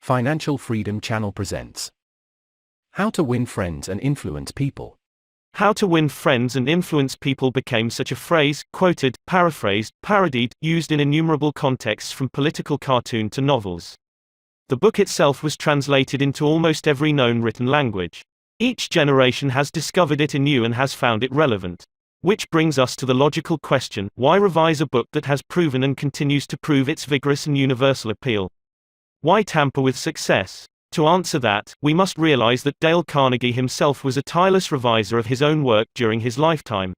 Financial Freedom Channel presents How to Win Friends and Influence People. How to win friends and influence people became such a phrase, quoted, paraphrased, parodied, used in innumerable contexts from political cartoon to novels. The book itself was translated into almost every known written language. Each generation has discovered it anew and has found it relevant. Which brings us to the logical question, why revise a book that has proven and continues to prove its vigorous and universal appeal? Why tamper with success? To answer that, we must realize that Dale Carnegie himself was a tireless reviser of his own work during his lifetime.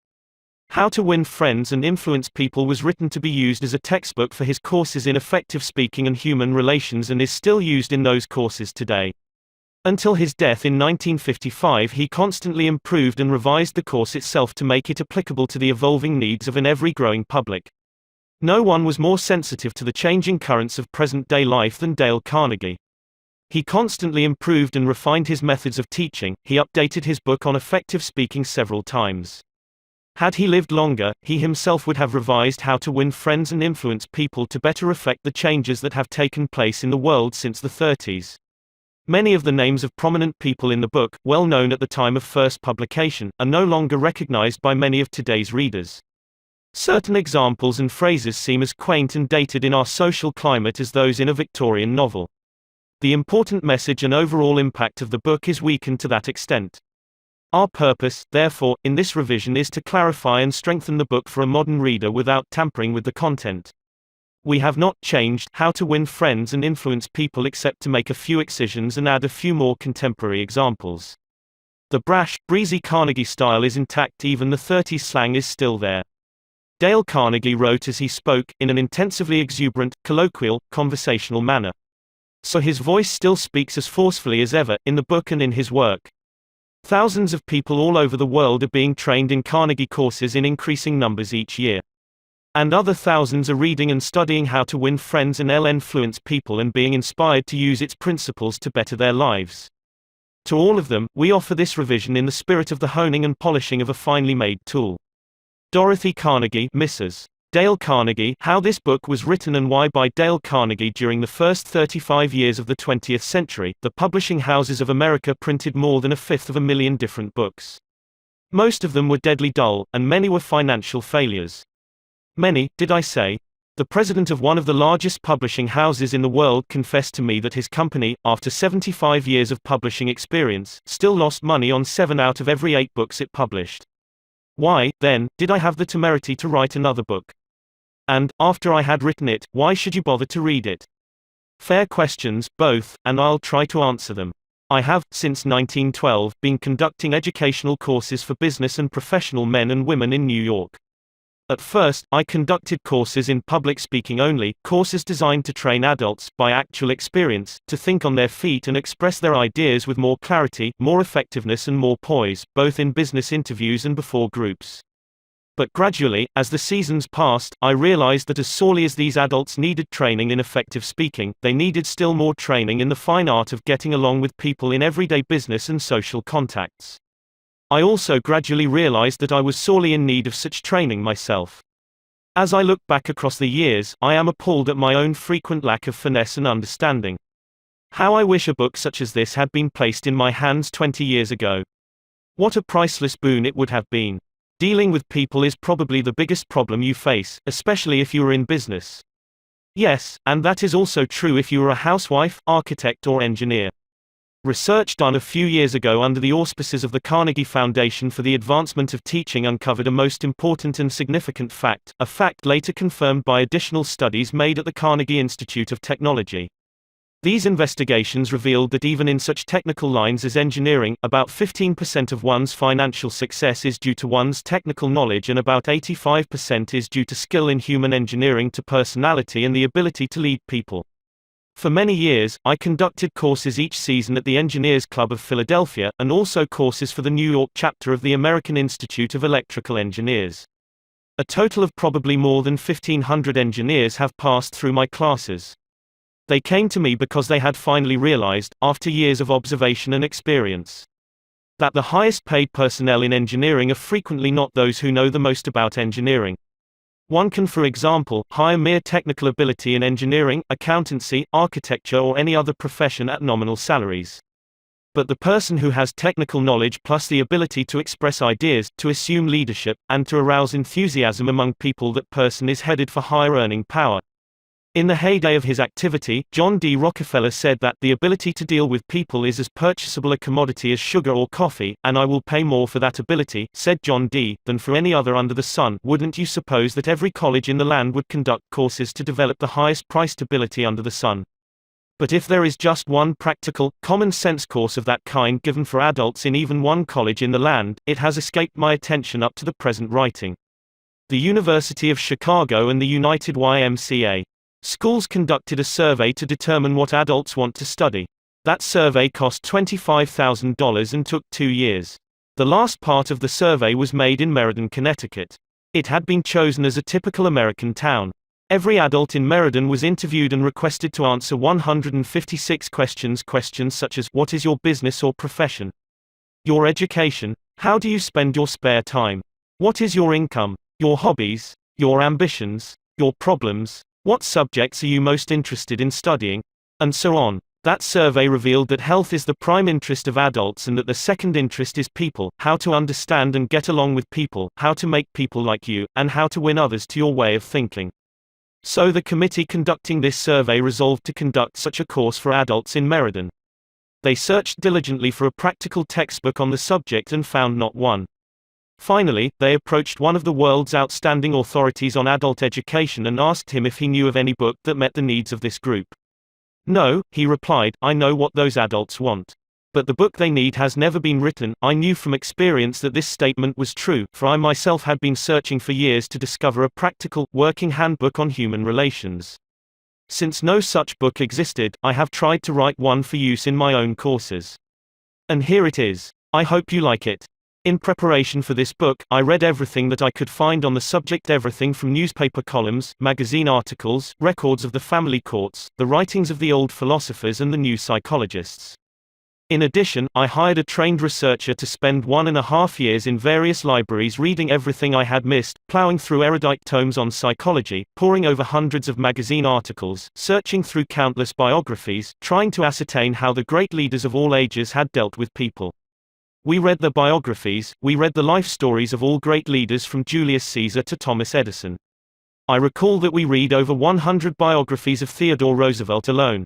How to Win Friends and Influence People was written to be used as a textbook for his courses in effective speaking and human relations and is still used in those courses today. Until his death in 1955, he constantly improved and revised the course itself to make it applicable to the evolving needs of an ever-growing public. No one was more sensitive to the changing currents of present-day life than Dale Carnegie. He constantly improved and refined his methods of teaching. He updated his book on effective speaking several times. Had he lived longer, he himself would have revised How to Win Friends and Influence People to better reflect the changes that have taken place in the world since the 30s. Many of the names of prominent people in the book, well known at the time of first publication, are no longer recognized by many of today's readers. Certain examples and phrases seem as quaint and dated in our social climate as those in a Victorian novel. The important message and overall impact of the book is weakened to that extent. Our purpose, therefore, in this revision is to clarify and strengthen the book for a modern reader without tampering with the content. We have not changed How to Win Friends and Influence People except to make a few excisions and add a few more contemporary examples. The brash, breezy Carnegie style is intact, even the 30s slang is still there. Dale Carnegie wrote as he spoke, in an intensively exuberant, colloquial, conversational manner. So his voice still speaks as forcefully as ever, in the book and in his work. Thousands of people all over the world are being trained in Carnegie courses in increasing numbers each year. And other thousands are reading and studying How to Win Friends and Influence People and being inspired to use its principles to better their lives. To all of them, we offer this revision in the spirit of the honing and polishing of a finely made tool. Dorothy Carnegie, Mrs. Dale Carnegie, How This Book Was Written and Why by Dale Carnegie. During the first 35 years of the 20th century, the publishing houses of America printed more than 250,000 different books. Most of them were deadly dull, and many were financial failures. Many, did I say? The president of one of the largest publishing houses in the world confessed to me that his company, after 75 years of publishing experience, still lost money on 7 out of every 8 books it published. Why, then, did I have the temerity to write another book? And, after I had written it, why should you bother to read it? Fair questions, both, and I'll try to answer them. I have, since 1912, been conducting educational courses for business and professional men and women in New York. At first, I conducted courses in public speaking only, courses designed to train adults, by actual experience, to think on their feet and express their ideas with more clarity, more effectiveness and more poise, both in business interviews and before groups. But gradually, as the seasons passed, I realized that as sorely as these adults needed training in effective speaking, they needed still more training in the fine art of getting along with people in everyday business and social contacts. I also gradually realized that I was sorely in need of such training myself. As I look back across the years, I am appalled at my own frequent lack of finesse and understanding. How I wish a book such as this had been placed in my hands 20 years ago. What a priceless boon it would have been. Dealing with people is probably the biggest problem you face, especially if you are in business. Yes, and that is also true if you are a housewife, architect or engineer. Research done a few years ago under the auspices of the Carnegie Foundation for the Advancement of Teaching uncovered a most important and significant fact, a fact later confirmed by additional studies made at the Carnegie Institute of Technology. These investigations revealed that even in such technical lines as engineering, about 15% of one's financial success is due to one's technical knowledge and about 85% is due to skill in human engineering to personality and the ability to lead people. For many years, I conducted courses each season at the Engineers Club of Philadelphia, and also courses for the New York chapter of the American Institute of Electrical Engineers. A total of probably more than 1,500 engineers have passed through my classes. They came to me because they had finally realized, after years of observation and experience, that the highest paid personnel in engineering are frequently not those who know the most about engineering. One can, for example, hire mere technical ability in engineering, accountancy, architecture or any other profession at nominal salaries. But the person who has technical knowledge plus the ability to express ideas, to assume leadership, and to arouse enthusiasm among people, that person is headed for higher earning power. In the heyday of his activity, John D. Rockefeller said that the ability to deal with people is as purchasable a commodity as sugar or coffee, and I will pay more for that ability, said John D., than for any other under the sun. Wouldn't you suppose that every college in the land would conduct courses to develop the highest priced ability under the sun? But if there is just one practical, common-sense course of that kind given for adults in even one college in the land, it has escaped my attention up to the present writing. The University of Chicago and the United YMCA. Schools conducted a survey to determine what adults want to study. That survey cost $25,000 and took 2 years. The last part of the survey was made in Meriden, Connecticut. It had been chosen as a typical American town. Every adult in Meriden was interviewed and requested to answer 156 questions. Questions such as, what is your business or profession? Your education? How do you spend your spare time? What is your income? Your hobbies? Your ambitions? Your problems? What subjects are you most interested in studying? And so on. That survey revealed that health is the prime interest of adults and that the second interest is people, how to understand and get along with people, how to make people like you, and how to win others to your way of thinking. So the committee conducting this survey resolved to conduct such a course for adults in Meriden. They searched diligently for a practical textbook on the subject and found not one. Finally, they approached one of the world's outstanding authorities on adult education and asked him if he knew of any book that met the needs of this group. No, he replied, I know what those adults want. But the book they need has never been written. I knew from experience that this statement was true, for I myself had been searching for years to discover a practical, working handbook on human relations. Since no such book existed, I have tried to write one for use in my own courses. And here it is. I hope you like it. In preparation for this book, I read everything that I could find on the subject, everything from newspaper columns, magazine articles, records of the family courts, the writings of the old philosophers and the new psychologists. In addition, I hired a trained researcher to spend 1.5 years in various libraries reading everything I had missed, plowing through erudite tomes on psychology, poring over hundreds of magazine articles, searching through countless biographies, trying to ascertain how the great leaders of all ages had dealt with people. We read the biographies, we read the life stories of all great leaders from Julius Caesar to Thomas Edison. I recall that we read over 100 biographies of Theodore Roosevelt alone.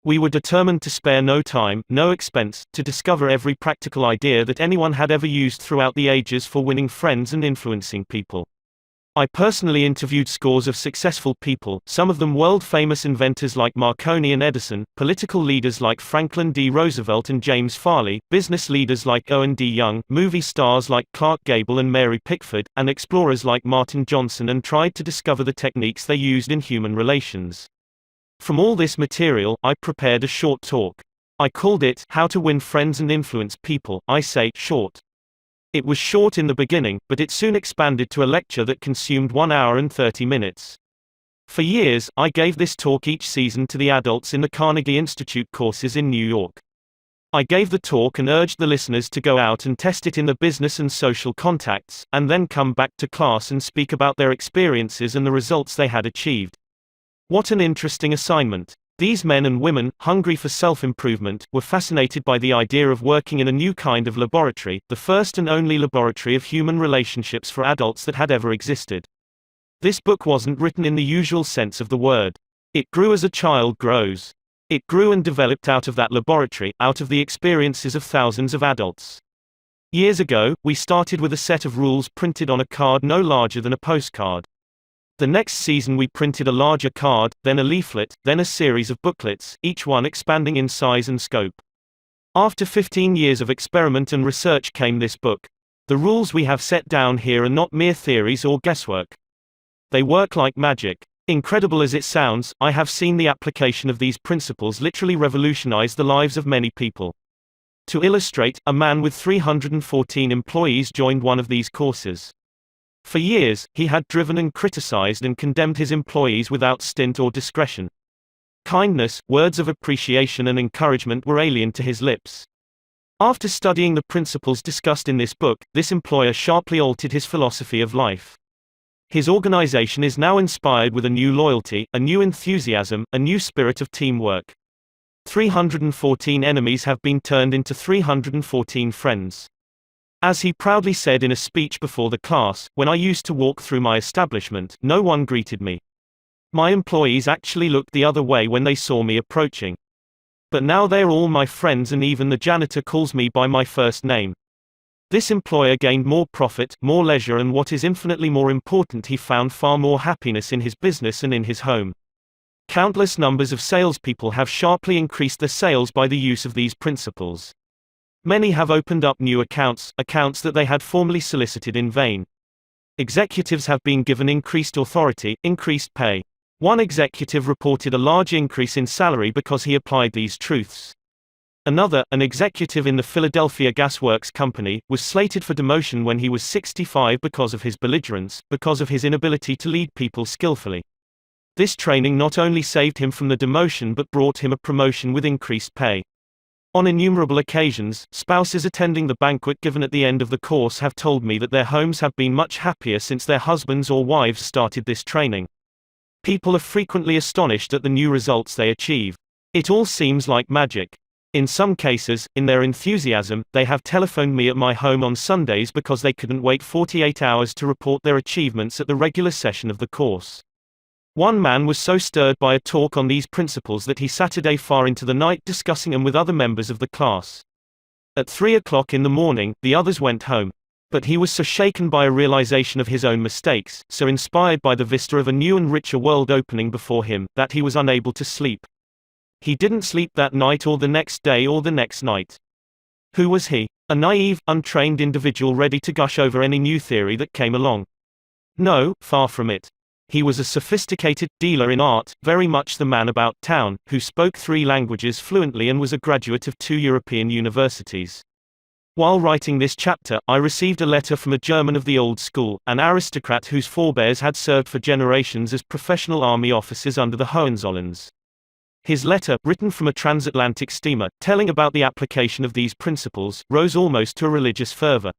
We were determined to spare no time, no expense, to discover every practical idea that anyone had ever used throughout the ages for winning friends and influencing people. I personally interviewed scores of successful people, some of them world-famous inventors like Marconi and Edison, political leaders like Franklin D. Roosevelt and James Farley, business leaders like Owen D. Young, movie stars like Clark Gable and Mary Pickford, and explorers like Martin Johnson, and tried to discover the techniques they used in human relations. From all this material, I prepared a short talk. I called it, How to Win Friends and Influence People. I say, short. It was short in the beginning, but it soon expanded to a lecture that consumed 1 hour and 30 minutes. For years, I gave this talk each season to the adults in the Carnegie Institute courses in New York. I gave the talk and urged the listeners to go out and test it in the business and social contacts, and then come back to class and speak about their experiences and the results they had achieved. What an interesting assignment. These men and women, hungry for self-improvement, were fascinated by the idea of working in a new kind of laboratory, the first and only laboratory of human relationships for adults that had ever existed. This book wasn't written in the usual sense of the word. It grew as a child grows. It grew and developed out of that laboratory, out of the experiences of thousands of adults. Years ago, we started with a set of rules printed on a card no larger than a postcard. The next season we printed a larger card, then a leaflet, then a series of booklets, each one expanding in size and scope. After 15 years of experiment and research came this book. The rules we have set down here are not mere theories or guesswork. They work like magic. Incredible as it sounds, I have seen the application of these principles literally revolutionize the lives of many people. To illustrate, a man with 314 employees joined one of these courses. For years, he had driven and criticized and condemned his employees without stint or discretion. Kindness, words of appreciation and encouragement were alien to his lips. After studying the principles discussed in this book, this employer sharply altered his philosophy of life. His organization is now inspired with a new loyalty, a new enthusiasm, a new spirit of teamwork. 314 enemies have been turned into 314 friends. As he proudly said in a speech before the class, when I used to walk through my establishment, no one greeted me. My employees actually looked the other way when they saw me approaching. But now they are all my friends, and even the janitor calls me by my first name. This employer gained more profit, more leisure, and what is infinitely more important, he found far more happiness in his business and in his home. Countless numbers of salespeople have sharply increased their sales by the use of these principles. Many have opened up new accounts that they had formerly solicited in vain. Executives have been given increased authority, increased pay. One executive reported a large increase in salary because he applied these truths. Another, an executive in the Philadelphia Gas Works Company, was slated for demotion when he was 65 because of his belligerence, because of his inability to lead people skillfully. This training not only saved him from the demotion but brought him a promotion with increased pay. On innumerable occasions, spouses attending the banquet given at the end of the course have told me that their homes have been much happier since their husbands or wives started this training. People are frequently astonished at the new results they achieve. It all seems like magic. In some cases, in their enthusiasm, they have telephoned me at my home on Sundays because they couldn't wait 48 hours to report their achievements at the regular session of the course. One man was so stirred by a talk on these principles that he Saturday far into the night discussing them with other members of the class. At 3 o'clock in the morning, the others went home. But he was so shaken by a realization of his own mistakes, so inspired by the vista of a new and richer world opening before him, that he was unable to sleep. He didn't sleep that night or the next day or the next night. Who was he? A naive, untrained individual ready to gush over any new theory that came along? No, far from it. He was a sophisticated dealer in art, very much the man about town, who spoke 3 languages fluently and was a graduate of 2 European universities. While writing this chapter, I received a letter from a German of the old school, an aristocrat whose forebears had served for generations as professional army officers under the Hohenzollerns. His letter, written from a transatlantic steamer, telling about the application of these principles, rose almost to a religious fervor.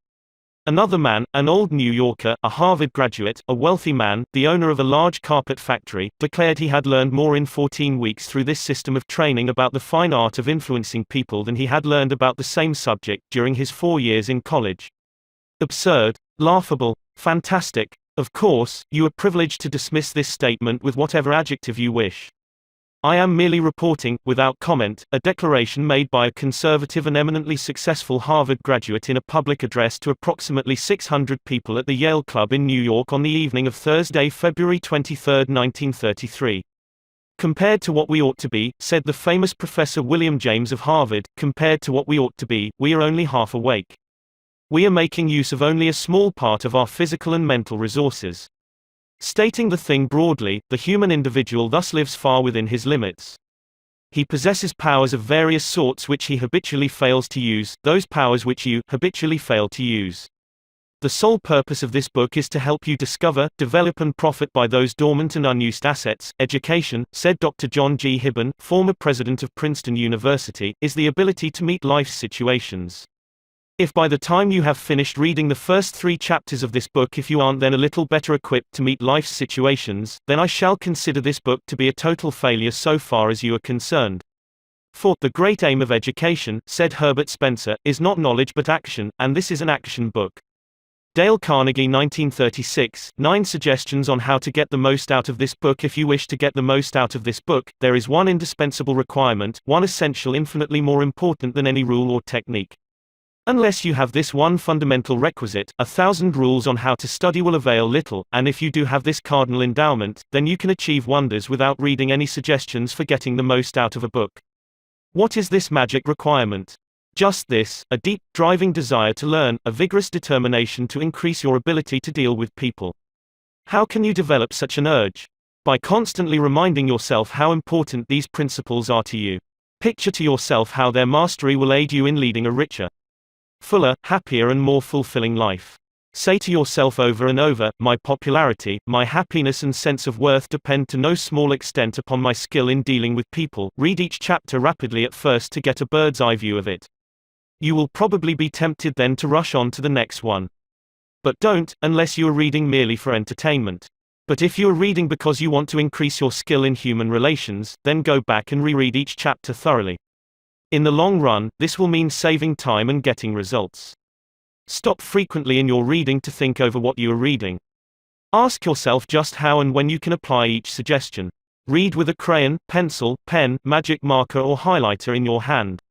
Another man, an old New Yorker, a Harvard graduate, a wealthy man, the owner of a large carpet factory, declared he had learned more in 14 weeks through this system of training about the fine art of influencing people than he had learned about the same subject during his 4 years in college. Absurd, laughable, fantastic. Of course, you are privileged to dismiss this statement with whatever adjective you wish. I am merely reporting, without comment, a declaration made by a conservative and eminently successful Harvard graduate in a public address to approximately 600 people at the Yale Club in New York on the evening of Thursday, February 23, 1933. Compared to what we ought to be, said the famous Professor William James of Harvard, compared to what we ought to be, we are only half awake. We are making use of only a small part of our physical and mental resources. Stating the thing broadly, the human individual thus lives far within his limits. He possesses powers of various sorts which he habitually fails to use, those powers which you habitually fail to use. The sole purpose of this book is to help you discover, develop and profit by those dormant and unused assets. Education, said Dr. John G. Hibben, former president of Princeton University, is the ability to meet life's situations. If by the time you have finished reading the first 3 chapters of this book if you aren't then a little better equipped to meet life's situations, then I shall consider this book to be a total failure so far as you are concerned. For, the great aim of education, said Herbert Spencer, is not knowledge but action, and this is an action book. Dale Carnegie 1936, 9 suggestions on how to get the most out of this book. If you wish to get the most out of this book, there is one indispensable requirement, one essential infinitely more important than any rule or technique. Unless you have this one fundamental requisite, 1,000 rules on how to study will avail little, and if you do have this cardinal endowment, then you can achieve wonders without reading any suggestions for getting the most out of a book. What is this magic requirement? Just this, a deep, driving desire to learn, a vigorous determination to increase your ability to deal with people. How can you develop such an urge? By constantly reminding yourself how important these principles are to you. Picture to yourself how their mastery will aid you in leading a richer, fuller, happier and more fulfilling life. Say to yourself over and over, my popularity, my happiness and sense of worth depend to no small extent upon my skill in dealing with people. Read each chapter rapidly at first to get a bird's eye view of it. You will probably be tempted then to rush on to the next one. But don't, unless you are reading merely for entertainment. But if you are reading because you want to increase your skill in human relations, then go back and reread each chapter thoroughly. In the long run, this will mean saving time and getting results. Stop frequently in your reading to think over what you are reading. Ask yourself just how and when you can apply each suggestion. Read with a crayon, pencil, pen, magic marker or highlighter in your hand.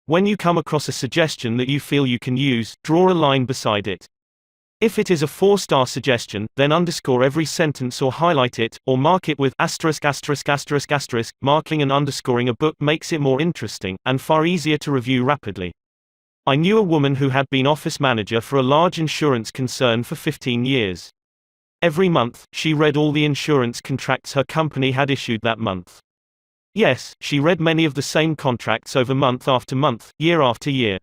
When you come across a suggestion that you feel you can use, draw a line beside it. If it is a 4-star suggestion, then underscore every sentence or highlight it, or mark it with asterisk asterisk asterisk asterisk. Marking and underscoring a book makes it more interesting, and far easier to review rapidly. I knew a woman who had been office manager for a large insurance concern for 15 years. Every month, she read all the insurance contracts her company had issued that month. Yes, she read many of the same contracts over month after month, year after year.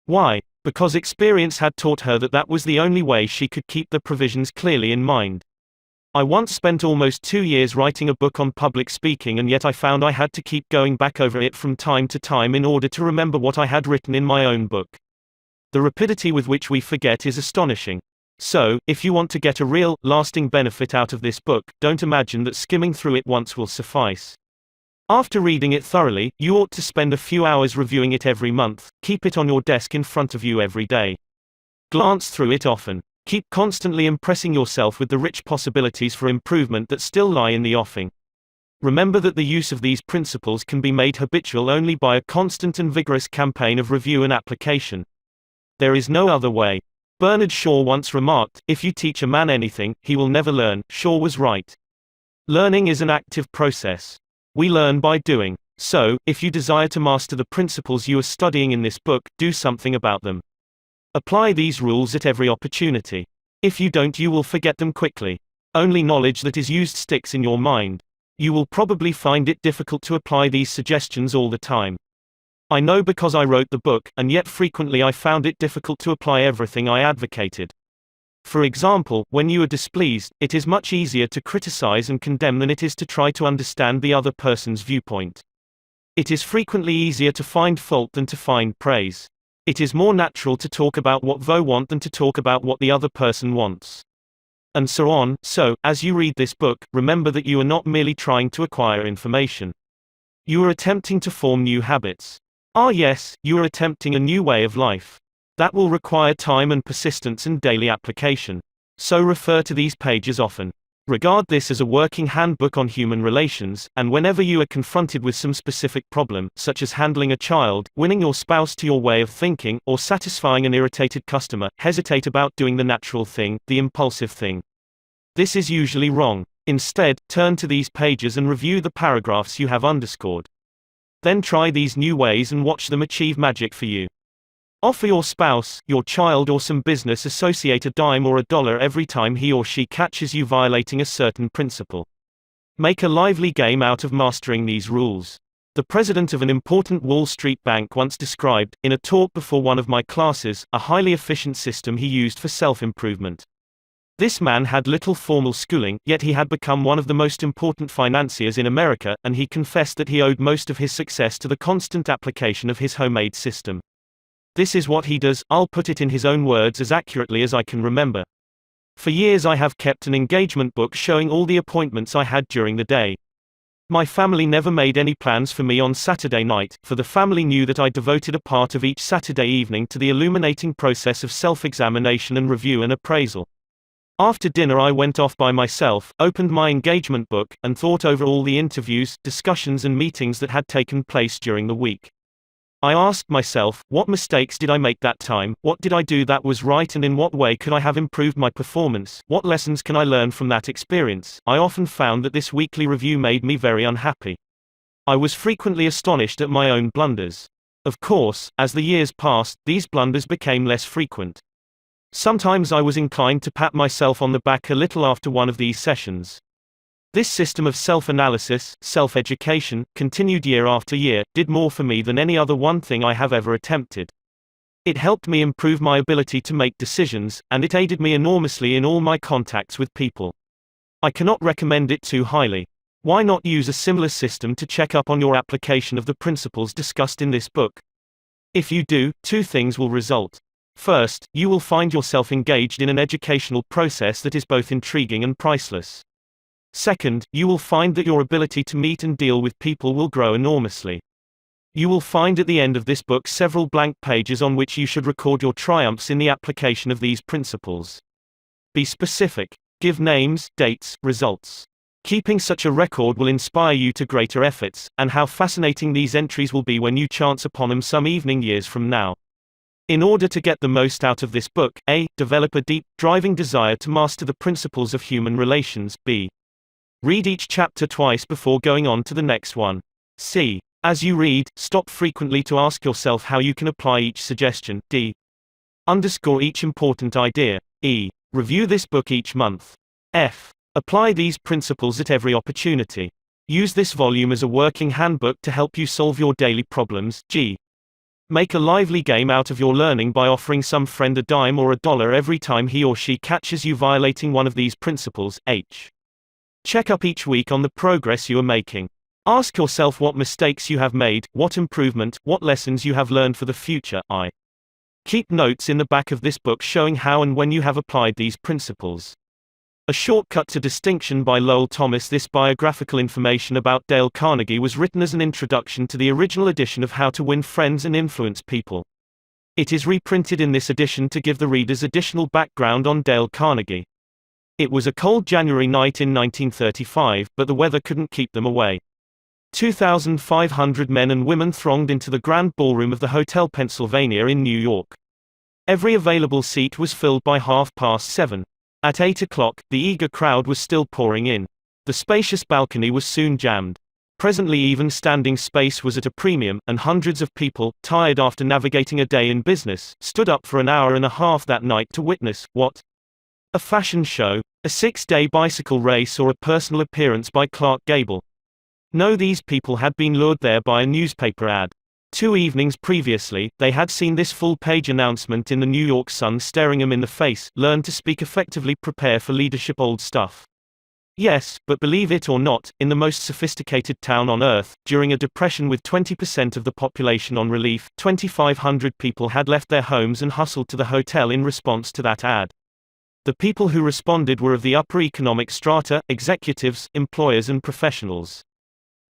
Why? Because experience had taught her that that was the only way she could keep the provisions clearly in mind. I once spent almost 2 years writing a book on public speaking, and yet I found I had to keep going back over it from time to time in order to remember what I had written in my own book. The rapidity with which we forget is astonishing. So, if you want to get a real, lasting benefit out of this book, don't imagine that skimming through it once will suffice. After reading it thoroughly, you ought to spend a few hours reviewing it every month. Keep it on your desk in front of you every day. Glance through it often. Keep constantly impressing yourself with the rich possibilities for improvement that still lie in the offing. Remember that the use of these principles can be made habitual only by a constant and vigorous campaign of review and application. There is no other way. Bernard Shaw once remarked, "If you teach a man anything, he will never learn." Shaw was right. Learning is an active process. We learn by doing. So, if you desire to master the principles you are studying in this book, do something about them. Apply these rules at every opportunity. If you don't, you will forget them quickly. Only knowledge that is used sticks in your mind. You will probably find it difficult to apply these suggestions all the time. I know because I wrote the book, and yet frequently I found it difficult to apply everything I advocated. For example, when you are displeased, it is much easier to criticize and condemn than it is to try to understand the other person's viewpoint. It is frequently easier to find fault than to find praise. It is more natural to talk about what you want than to talk about what the other person wants. And so on. So, as you read this book, remember that you are not merely trying to acquire information. You are attempting to form new habits. Ah yes, you are attempting a new way of life. That will require time and persistence and daily application. So refer to these pages often. Regard this as a working handbook on human relations, and whenever you are confronted with some specific problem, such as handling a child, winning your spouse to your way of thinking, or satisfying an irritated customer, hesitate about doing the natural thing, the impulsive thing. This is usually wrong. Instead, turn to these pages and review the paragraphs you have underscored. Then try these new ways and watch them achieve magic for you. Offer your spouse, your child or some business associate a dime or a dollar every time he or she catches you violating a certain principle. Make a lively game out of mastering these rules. The president of an important Wall Street bank once described, in a talk before one of my classes, a highly efficient system he used for self-improvement. This man had little formal schooling, yet he had become one of the most important financiers in America, and he confessed that he owed most of his success to the constant application of his homemade system. This is what he does. I'll put it in his own words as accurately as I can remember. For years I have kept an engagement book showing all the appointments I had during the day. My family never made any plans for me on Saturday night, for the family knew that I devoted a part of each Saturday evening to the illuminating process of self-examination and review and appraisal. After dinner I went off by myself, opened my engagement book, and thought over all the interviews, discussions and meetings that had taken place during the week. I asked myself, what mistakes did I make that time, what did I do that was right, and in what way could I have improved my performance, what lessons can I learn from that experience? I often found that this weekly review made me very unhappy. I was frequently astonished at my own blunders. Of course, as the years passed, these blunders became less frequent. Sometimes I was inclined to pat myself on the back a little after one of these sessions. This system of self-analysis, self-education, continued year after year, did more for me than any other one thing I have ever attempted. It helped me improve my ability to make decisions, and it aided me enormously in all my contacts with people. I cannot recommend it too highly. Why not use a similar system to check up on your application of the principles discussed in this book? If you do, two things will result. First, you will find yourself engaged in an educational process that is both intriguing and priceless. Second, you will find that your ability to meet and deal with people will grow enormously. You will find at the end of this book several blank pages on which you should record your triumphs in the application of these principles. Be specific. Give names, dates, results. Keeping such a record will inspire you to greater efforts, and how fascinating these entries will be when you chance upon them some evening years from now. In order to get the most out of this book, A. Develop a deep, driving desire to master the principles of human relations. B. Read each chapter twice before going on to the next one. C. As you read, stop frequently to ask yourself how you can apply each suggestion. D. Underscore each important idea. E. Review this book each month. F. Apply these principles at every opportunity. Use this volume as a working handbook to help you solve your daily problems. G. Make a lively game out of your learning by offering some friend a dime or $1 every time he or she catches you violating one of these principles. H. Check up each week on the progress you are making. Ask yourself what mistakes you have made, what improvement, what lessons you have learned for the future. I. Keep notes in the back of this book showing how and when you have applied these principles. A Shortcut to Distinction by Lowell Thomas. This biographical information about Dale Carnegie was written as an introduction to the original edition of How to Win Friends and Influence People. It is reprinted in this edition to give the readers additional background on Dale Carnegie. It was a cold January night in 1935, but the weather couldn't keep them away. 2,500 men and women thronged into the grand ballroom of the Hotel Pennsylvania in New York. Every available seat was filled by 7:30. At 8 o'clock, the eager crowd was still pouring in. The spacious balcony was soon jammed. Presently even standing space was at a premium, and hundreds of people, tired after navigating a day in business, stood up for an hour and a half that night to witness, what? A fashion show, a 6-day bicycle race, or a personal appearance by Clark Gable. No, these people had been lured there by a newspaper ad. 2 evenings previously, they had seen this full-page announcement in the New York Sun staring them in the face: learn to speak effectively, prepare for leadership. Old stuff. Yes, but believe it or not, in the most sophisticated town on earth, during a depression with 20% of the population on relief, 2,500 people had left their homes and hustled to the hotel in response to that ad. The people who responded were of the upper economic strata, executives, employers and professionals.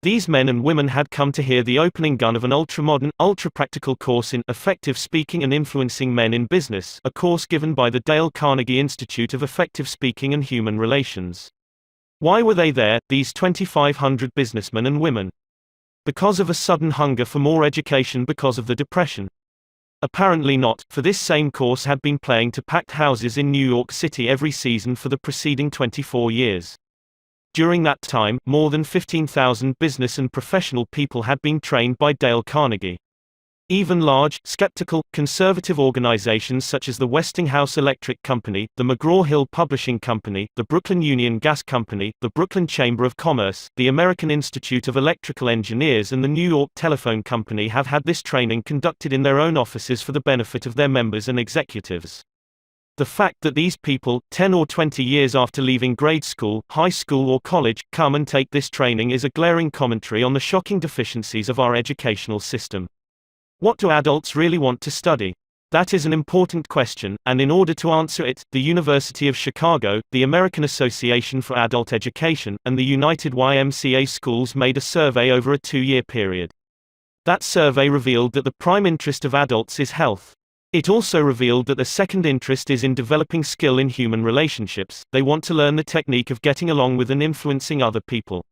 These men and women had come to hear the opening gun of an ultra-modern, ultra-practical course in Effective Speaking and Influencing Men in Business, a course given by the Dale Carnegie Institute of Effective Speaking and Human Relations. Why were they there, these 2,500 businessmen and women? Because of a sudden hunger for more education because of the Depression? Apparently not, for this same course had been playing to packed houses in New York City every season for the preceding 24 years. During that time, more than 15,000 business and professional people had been trained by Dale Carnegie. Even large, skeptical, conservative organizations such as the Westinghouse Electric Company, the McGraw-Hill Publishing Company, the Brooklyn Union Gas Company, the Brooklyn Chamber of Commerce, the American Institute of Electrical Engineers and the New York Telephone Company have had this training conducted in their own offices for the benefit of their members and executives. The fact that these people, 10 or 20 years after leaving grade school, high school or college, come and take this training is a glaring commentary on the shocking deficiencies of our educational system. What do adults really want to study? That is an important question, and in order to answer it, the University of Chicago, the American Association for Adult Education, and the United YMCA Schools made a survey over a 2-year period. That survey revealed that the prime interest of adults is health. It also revealed that the second interest is in developing skill in human relationships. They want to learn the technique of getting along with and influencing other people.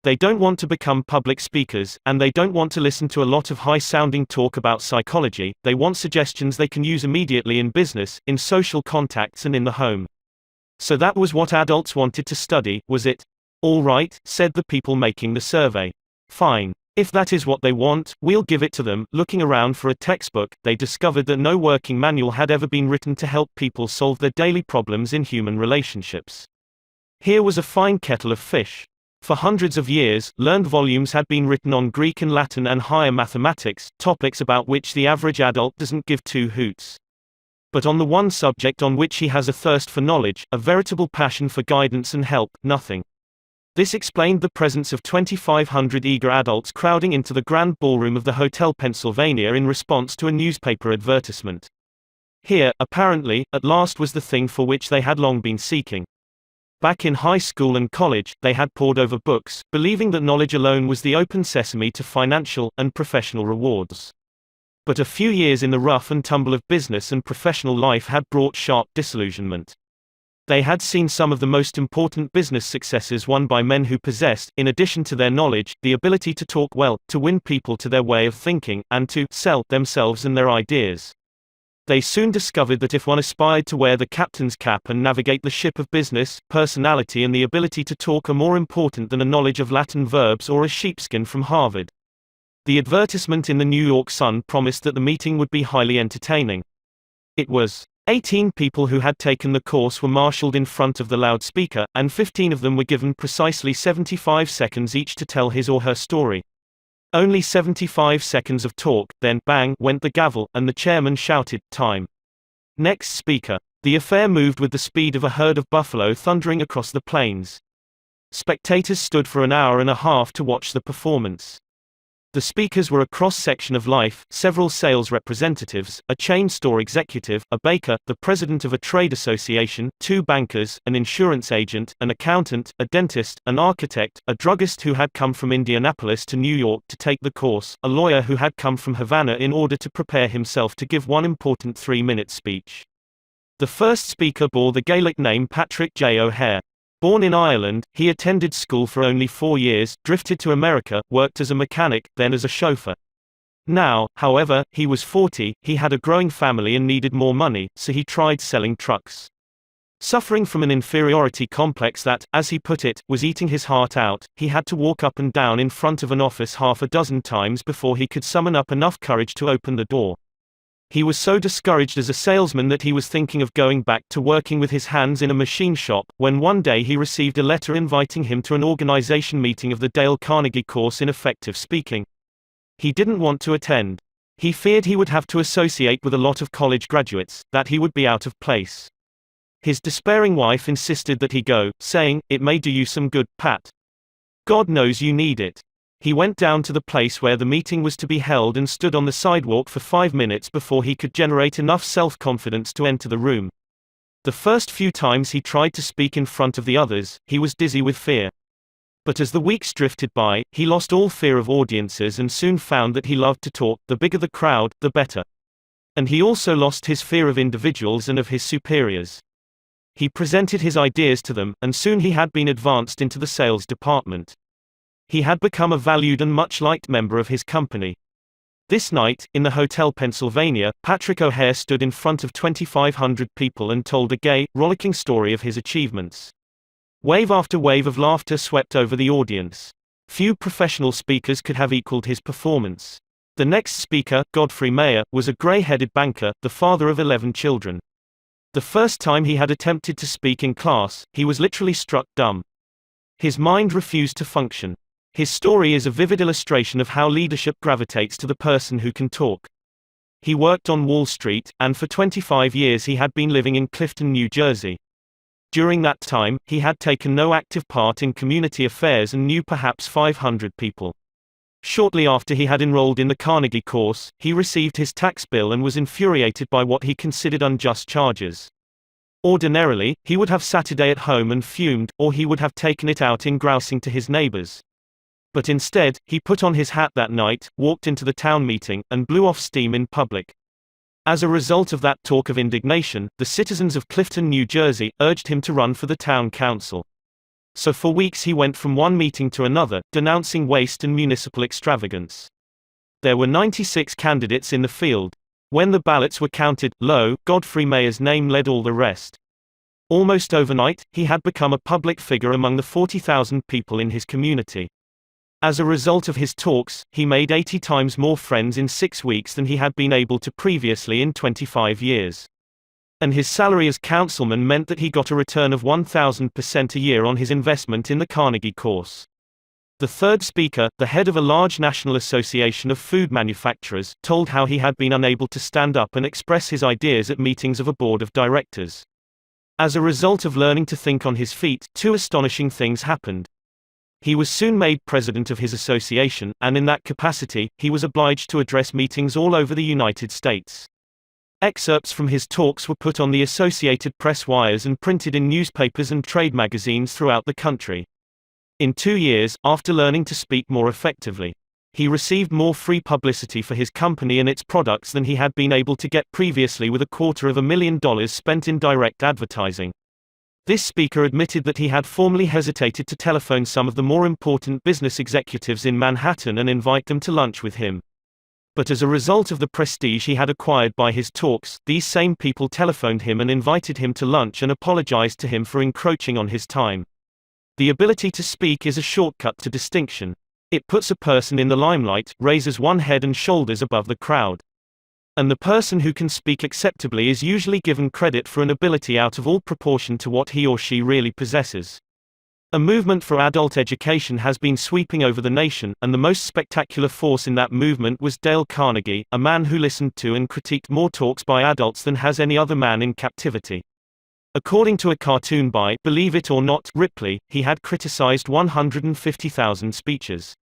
They don't want to become public speakers, and they don't want to listen to a lot of high-sounding talk about psychology. They want suggestions they can use immediately in business, in social contacts and in the home. So that was what adults wanted to study, was it? All right, said the people making the survey. Fine. If that is what they want, we'll give it to them. Looking around for a textbook, they discovered that no working manual had ever been written to help people solve their daily problems in human relationships. Here was a fine kettle of fish. For hundreds of years, learned volumes had been written on Greek and Latin and higher mathematics, topics about which the average adult doesn't give two hoots. But on the one subject on which he has a thirst for knowledge, a veritable passion for guidance and help, nothing. This explained the presence of 2,500 eager adults crowding into the grand ballroom of the Hotel Pennsylvania in response to a newspaper advertisement. Here, apparently, at last was the thing for which they had long been seeking. Back in high school and college, they had pored over books, believing that knowledge alone was the open sesame to financial and professional rewards. But a few years in the rough and tumble of business and professional life had brought sharp disillusionment. They had seen some of the most important business successes won by men who possessed, in addition to their knowledge, the ability to talk well, to win people to their way of thinking, and to sell themselves and their ideas. They soon discovered that if one aspired to wear the captain's cap and navigate the ship of business, personality and the ability to talk are more important than a knowledge of Latin verbs or a sheepskin from Harvard. The advertisement in the New York Sun promised that the meeting would be highly entertaining. It was. 18 people who had taken the course were marshaled in front of the loudspeaker, and 15 of them were given precisely 75 seconds each to tell his or her story. Only 75 seconds of talk, then bang went the gavel, and the chairman shouted, "Time." Next speaker. The affair moved with the speed of a herd of buffalo thundering across the plains. Spectators stood for an hour and a half to watch the performance. The speakers were a cross-section of life: several sales representatives, a chain store executive, a baker, the president of a trade association, 2 bankers, an insurance agent, an accountant, a dentist, an architect, a druggist who had come from Indianapolis to New York to take the course, a lawyer who had come from Havana in order to prepare himself to give one important 3-minute speech. The first speaker bore the Gaelic name Patrick J. O'Hare. Born in Ireland, he attended school for only 4 years, drifted to America, worked as a mechanic, then as a chauffeur. Now, however, he was 40, he had a growing family and needed more money, so he tried selling trucks. Suffering from an inferiority complex that, as he put it, was eating his heart out, he had to walk up and down in front of an office half a dozen times before he could summon up enough courage to open the door. He was so discouraged as a salesman that he was thinking of going back to working with his hands in a machine shop, when one day he received a letter inviting him to an organization meeting of the Dale Carnegie course in effective speaking. He didn't want to attend. He feared he would have to associate with a lot of college graduates, that he would be out of place. His despairing wife insisted that he go, saying, "It may do you some good, Pat. God knows you need it." He went down to the place where the meeting was to be held and stood on the sidewalk for 5 minutes before he could generate enough self-confidence to enter the room. The first few times he tried to speak in front of the others, he was dizzy with fear. But as the weeks drifted by, he lost all fear of audiences and soon found that he loved to talk. The bigger the crowd, the better. And he also lost his fear of individuals and of his superiors. He presented his ideas to them, and soon he had been advanced into the sales department. He had become a valued and much liked member of his company. This night, in the Hotel Pennsylvania, Patrick O'Hare stood in front of 2,500 people and told a gay, rollicking story of his achievements. Wave after wave of laughter swept over the audience. Few professional speakers could have equaled his performance. The next speaker, Godfrey Mayer, was a gray-headed banker, the father of 11 children. The first time he had attempted to speak in class, he was literally struck dumb. His mind refused to function. His story is a vivid illustration of how leadership gravitates to the person who can talk. He worked on Wall Street, and for 25 years he had been living in Clifton, New Jersey. During that time, he had taken no active part in community affairs and knew perhaps 500 people. Shortly after he had enrolled in the Carnegie course, he received his tax bill and was infuriated by what he considered unjust charges. Ordinarily, he would have sat a day at home and fumed, or he would have taken it out in grousing to his neighbors. But instead, he put on his hat that night, walked into the town meeting, and blew off steam in public. As a result of that talk of indignation, the citizens of Clifton, New Jersey, urged him to run for the town council. So for weeks he went from one meeting to another, denouncing waste and municipal extravagance. There were 96 candidates in the field. When the ballots were counted, lo, Godfrey Mayer's name led all the rest. Almost overnight, he had become a public figure among the 40,000 people in his community. As a result of his talks, he made 80 times more friends in 6 weeks than he had been able to previously in 25 years. And his salary as councilman meant that he got a return of 1,000% a year on his investment in the Carnegie course. The third speaker, the head of a large national association of food manufacturers, told how he had been unable to stand up and express his ideas at meetings of a board of directors. As a result of learning to think on his feet, 2 astonishing things happened. He was soon made president of his association, and in that capacity, he was obliged to address meetings all over the United States. Excerpts from his talks were put on the Associated Press wires and printed in newspapers and trade magazines throughout the country. In 2 years, after learning to speak more effectively, he received more free publicity for his company and its products than he had been able to get previously with $250,000 spent in direct advertising. This speaker admitted that he had formerly hesitated to telephone some of the more important business executives in Manhattan and invite them to lunch with him. But as a result of the prestige he had acquired by his talks, these same people telephoned him and invited him to lunch and apologized to him for encroaching on his time. The ability to speak is a shortcut to distinction. It puts a person in the limelight, raises one head and shoulders above the crowd. And the person who can speak acceptably is usually given credit for an ability out of all proportion to what he or she really possesses. A movement for adult education has been sweeping over the nation, and the most spectacular force in that movement was Dale Carnegie, a man who listened to and critiqued more talks by adults than has any other man in captivity. According to a cartoon by, believe it or not, Ripley, he had criticized 150,000 speeches.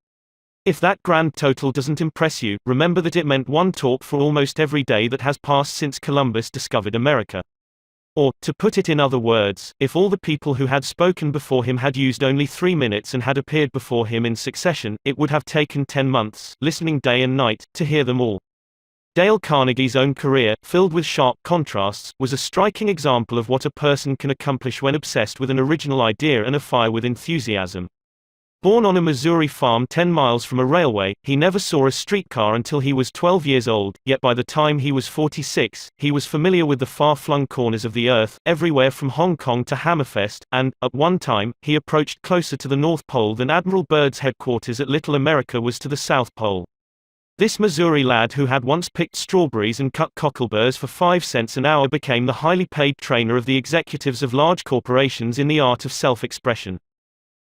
If that grand total doesn't impress you, remember that it meant one talk for almost every day that has passed since Columbus discovered America. Or, to put it in other words, if all the people who had spoken before him had used only 3 minutes and had appeared before him in succession, it would have taken 10 months, listening day and night, to hear them all. Dale Carnegie's own career, filled with sharp contrasts, was a striking example of what a person can accomplish when obsessed with an original idea and afire with enthusiasm. Born on a Missouri farm 10 miles from a railway, he never saw a streetcar until he was 12 years old, yet by the time he was 46, he was familiar with the far-flung corners of the earth, everywhere from Hong Kong to Hammerfest, and, at one time, he approached closer to the North Pole than Admiral Byrd's headquarters at Little America was to the South Pole. This Missouri lad who had once picked strawberries and cut cockleburrs for 5 cents an hour became the highly paid trainer of the executives of large corporations in the art of self-expression.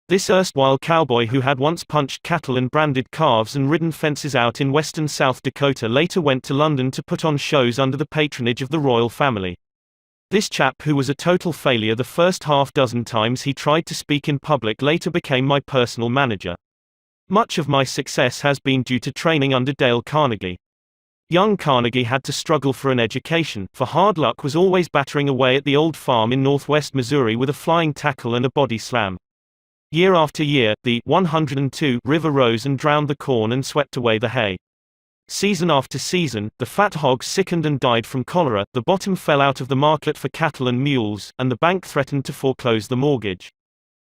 This erstwhile cowboy who had once punched cattle and branded calves and ridden fences out in western South Dakota later went to London to put on shows under the patronage of the royal family. This chap who was a total failure the first half dozen times he tried to speak in public later became my personal manager. Much of my success has been due to training under Dale Carnegie. Young Carnegie had to struggle for an education, for hard luck was always battering away at the old farm in northwest Missouri with a flying tackle and a body slam. Year after year, the 102 river rose and drowned the corn and swept away the hay. Season after season, the fat hogs sickened and died from cholera, the bottom fell out of the market for cattle and mules, and the bank threatened to foreclose the mortgage.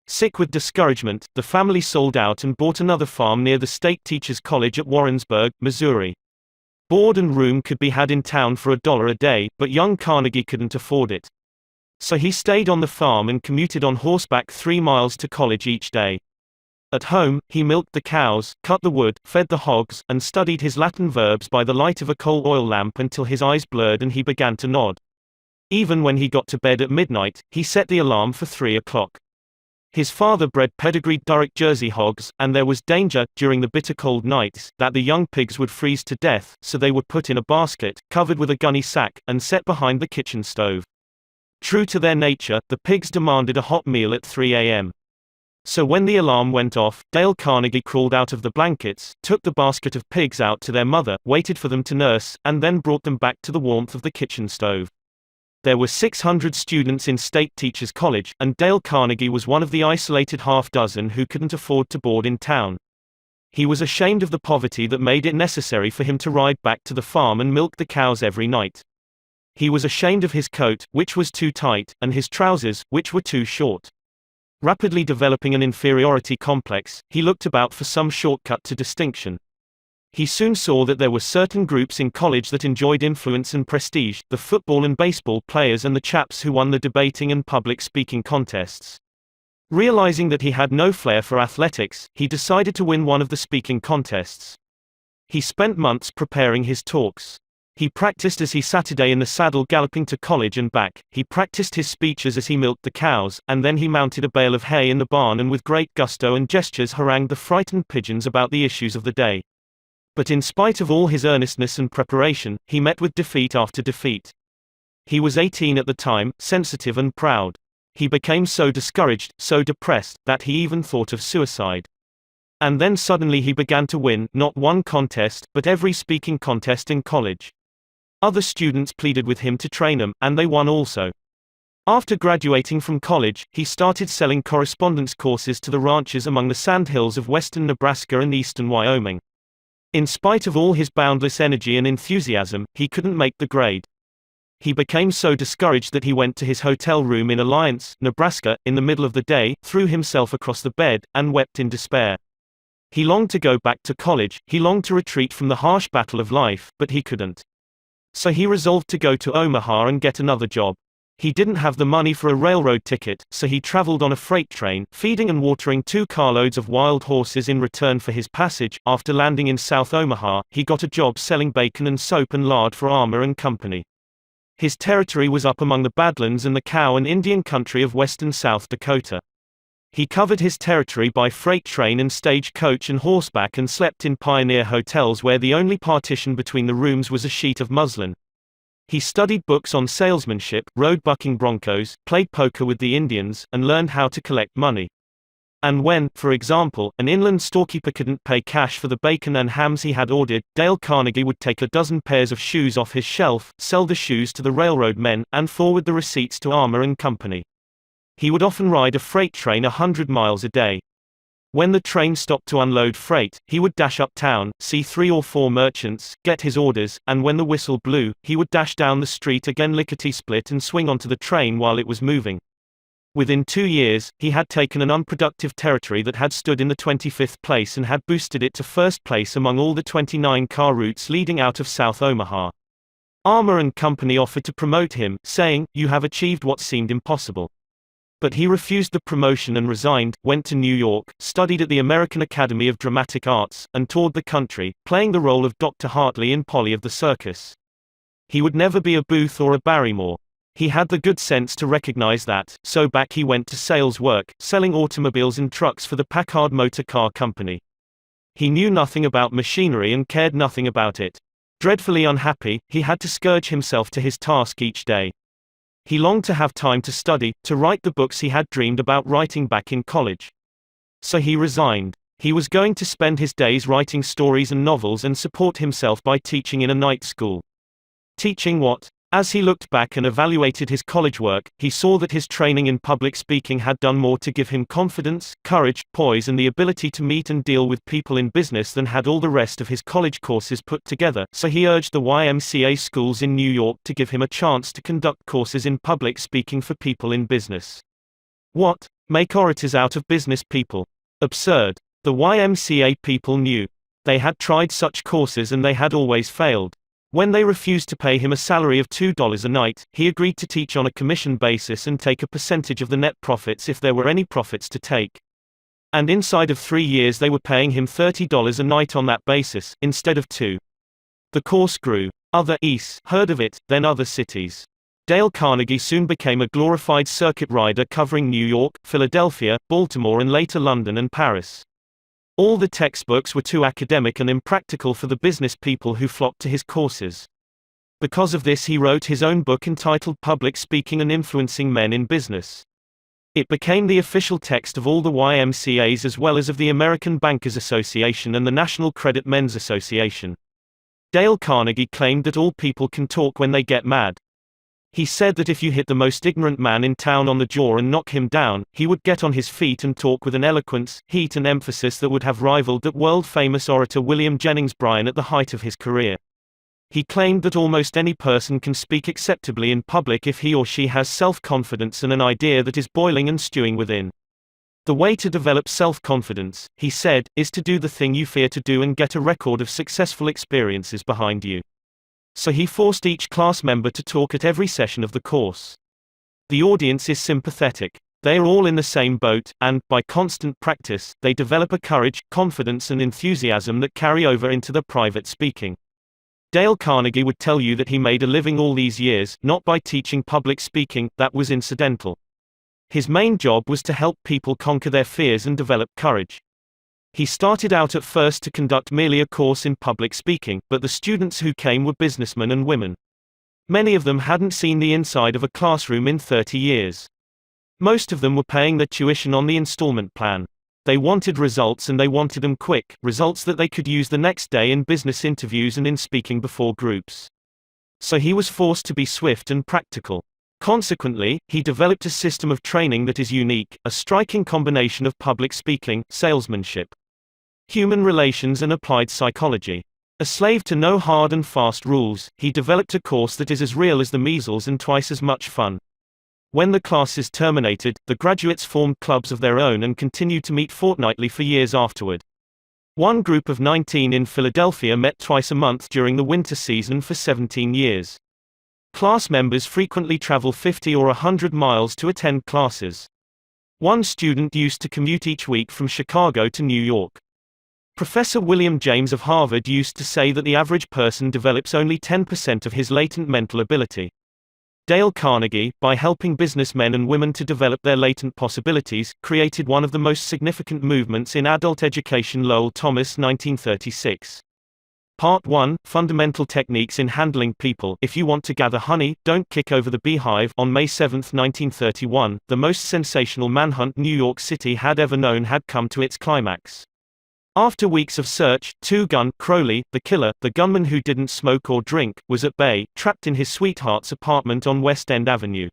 Sick with discouragement, the family sold out and bought another farm near the State Teachers College at Warrensburg, Missouri. Board and room could be had in town for $1 a day, but young Carnegie couldn't afford it. So he stayed on the farm and commuted on horseback 3 miles to college each day. At home, he milked the cows, cut the wood, fed the hogs, and studied his Latin verbs by the light of a coal oil lamp until his eyes blurred and he began to nod. Even when he got to bed at midnight, he set the alarm for 3 o'clock. His father bred pedigreed Durrick Jersey hogs, and there was danger, during the bitter cold nights, that the young pigs would freeze to death, so they were put in a basket, covered with a gunny sack, and set behind the kitchen stove. True to their nature, the pigs demanded a hot meal at 3 a.m. So when the alarm went off, Dale Carnegie crawled out of the blankets, took the basket of pigs out to their mother, waited for them to nurse, and then brought them back to the warmth of the kitchen stove. There were 600 students in State Teachers College, and Dale Carnegie was one of the isolated half-dozen who couldn't afford to board in town. He was ashamed of the poverty that made it necessary for him to ride back to the farm and milk the cows every night. He was ashamed of his coat, which was too tight, and his trousers, which were too short. Rapidly developing an inferiority complex, he looked about for some shortcut to distinction. He soon saw that there were certain groups in college that enjoyed influence and prestige, the football and baseball players and the chaps who won the debating and public speaking contests. Realizing that he had no flair for athletics, he decided to win one of the speaking contests. He spent months preparing his talks. He practiced as he sat a day in the saddle galloping to college and back, he practiced his speeches as he milked the cows, and then he mounted a bale of hay in the barn and with great gusto and gestures harangued the frightened pigeons about the issues of the day. But in spite of all his earnestness and preparation, he met with defeat after defeat. He was 18 at the time, sensitive and proud. He became so discouraged, so depressed, that he even thought of suicide. And then suddenly he began to win, not one contest, but every speaking contest in college. Other students pleaded with him to train them, and they won also. After graduating from college, he started selling correspondence courses to the ranchers among the sandhills of western Nebraska and eastern Wyoming. In spite of all his boundless energy and enthusiasm, he couldn't make the grade. He became so discouraged that he went to his hotel room in Alliance, Nebraska, in the middle of the day, threw himself across the bed, and wept in despair. He longed to go back to college, he longed to retreat from the harsh battle of life, but he couldn't. So he resolved to go to Omaha and get another job. He didn't have the money for a railroad ticket, so he traveled on a freight train, feeding and watering 2 carloads of wild horses in return for his passage. After landing in South Omaha, he got a job selling bacon and soap and lard for Armour and Company. His territory was up among the Badlands and the cow and Indian country of western South Dakota. He covered his territory by freight train and stage coach and horseback and slept in pioneer hotels where the only partition between the rooms was a sheet of muslin. He studied books on salesmanship, rode bucking broncos, played poker with the Indians, and learned how to collect money. And when, for example, an inland storekeeper couldn't pay cash for the bacon and hams he had ordered, Dale Carnegie would take a dozen pairs of shoes off his shelf, sell the shoes to the railroad men, and forward the receipts to Armour and Company. He would often ride a freight train 100 miles a day. When the train stopped to unload freight, he would dash uptown, see 3 or 4 merchants, get his orders, and when the whistle blew, he would dash down the street again lickety-split and swing onto the train while it was moving. Within 2 years, he had taken an unproductive territory that had stood in the 25th place and had boosted it to first place among all the 29 car routes leading out of South Omaha. Armour and Company offered to promote him, saying, "You have achieved what seemed impossible." But he refused the promotion and resigned, went to New York, studied at the American Academy of Dramatic Arts, and toured the country, playing the role of Dr. Hartley in Polly of the Circus. He would never be a Booth or a Barrymore. He had the good sense to recognize that, so back he went to sales work, selling automobiles and trucks for the Packard Motor Car Company. He knew nothing about machinery and cared nothing about it. Dreadfully unhappy, he had to scourge himself to his task each day. He longed to have time to study, to write the books he had dreamed about writing back in college. So he resigned. He was going to spend his days writing stories and novels and support himself by teaching in a night school. Teaching what? As he looked back and evaluated his college work, he saw that his training in public speaking had done more to give him confidence, courage, poise and the ability to meet and deal with people in business than had all the rest of his college courses put together, so he urged the YMCA schools in New York to give him a chance to conduct courses in public speaking for people in business. What? Make orators out of business people? Absurd. The YMCA people knew. They had tried such courses and they had always failed. When they refused to pay him a salary of $2 a night, he agreed to teach on a commission basis and take a percentage of the net profits if there were any profits to take. And inside of 3 years they were paying him $30 a night on that basis, instead of $2. The course grew. Other East heard of it, then other cities. Dale Carnegie soon became a glorified circuit rider covering New York, Philadelphia, Baltimore and later London and Paris. All the textbooks were too academic and impractical for the business people who flocked to his courses. Because of this he wrote his own book entitled Public Speaking and Influencing Men in Business. It became the official text of all the YMCAs as well as of the American Bankers Association and the National Credit Men's Association. Dale Carnegie claimed that all people can talk when they get mad. He said that if you hit the most ignorant man in town on the jaw and knock him down, he would get on his feet and talk with an eloquence, heat and emphasis that would have rivaled that world-famous orator William Jennings Bryan at the height of his career. He claimed that almost any person can speak acceptably in public if he or she has self-confidence and an idea that is boiling and stewing within. The way to develop self-confidence, he said, is to do the thing you fear to do and get a record of successful experiences behind you. So he forced each class member to talk at every session of the course. The audience is sympathetic. They are all in the same boat, and, by constant practice, they develop a courage, confidence and enthusiasm that carry over into their private speaking. Dale Carnegie would tell you that he made a living all these years, not by teaching public speaking, that was incidental. His main job was to help people conquer their fears and develop courage. He started out at first to conduct merely a course in public speaking, but the students who came were businessmen and women. Many of them hadn't seen the inside of a classroom in 30 years. Most of them were paying their tuition on the installment plan. They wanted results and they wanted them quick, results that they could use the next day in business interviews and in speaking before groups. So he was forced to be swift and practical. Consequently, he developed a system of training that is unique, a striking combination of public speaking, salesmanship, human relations and applied psychology. A slave to no hard and fast rules, he developed a course that is as real as the measles and twice as much fun. When the class is terminated, the graduates formed clubs of their own and continued to meet fortnightly for years afterward. One group of 19 in Philadelphia met twice a month during the winter season for 17 years. Class members frequently travel 50 or 100 miles to attend classes. One student used to commute each week from Chicago to New York. Professor William James of Harvard used to say that the average person develops only 10% of his latent mental ability. Dale Carnegie, by helping businessmen and women to develop their latent possibilities, created one of the most significant movements in adult education. Lowell Thomas, 1936. Part 1, Fundamental Techniques in Handling People. If you want to gather honey, don't kick over the beehive. On May 7, 1931, the most sensational manhunt New York City had ever known had come to its climax. After weeks of search, two-gun Crowley, the killer, the gunman who didn't smoke or drink, was at bay, trapped in his sweetheart's apartment on West End Avenue.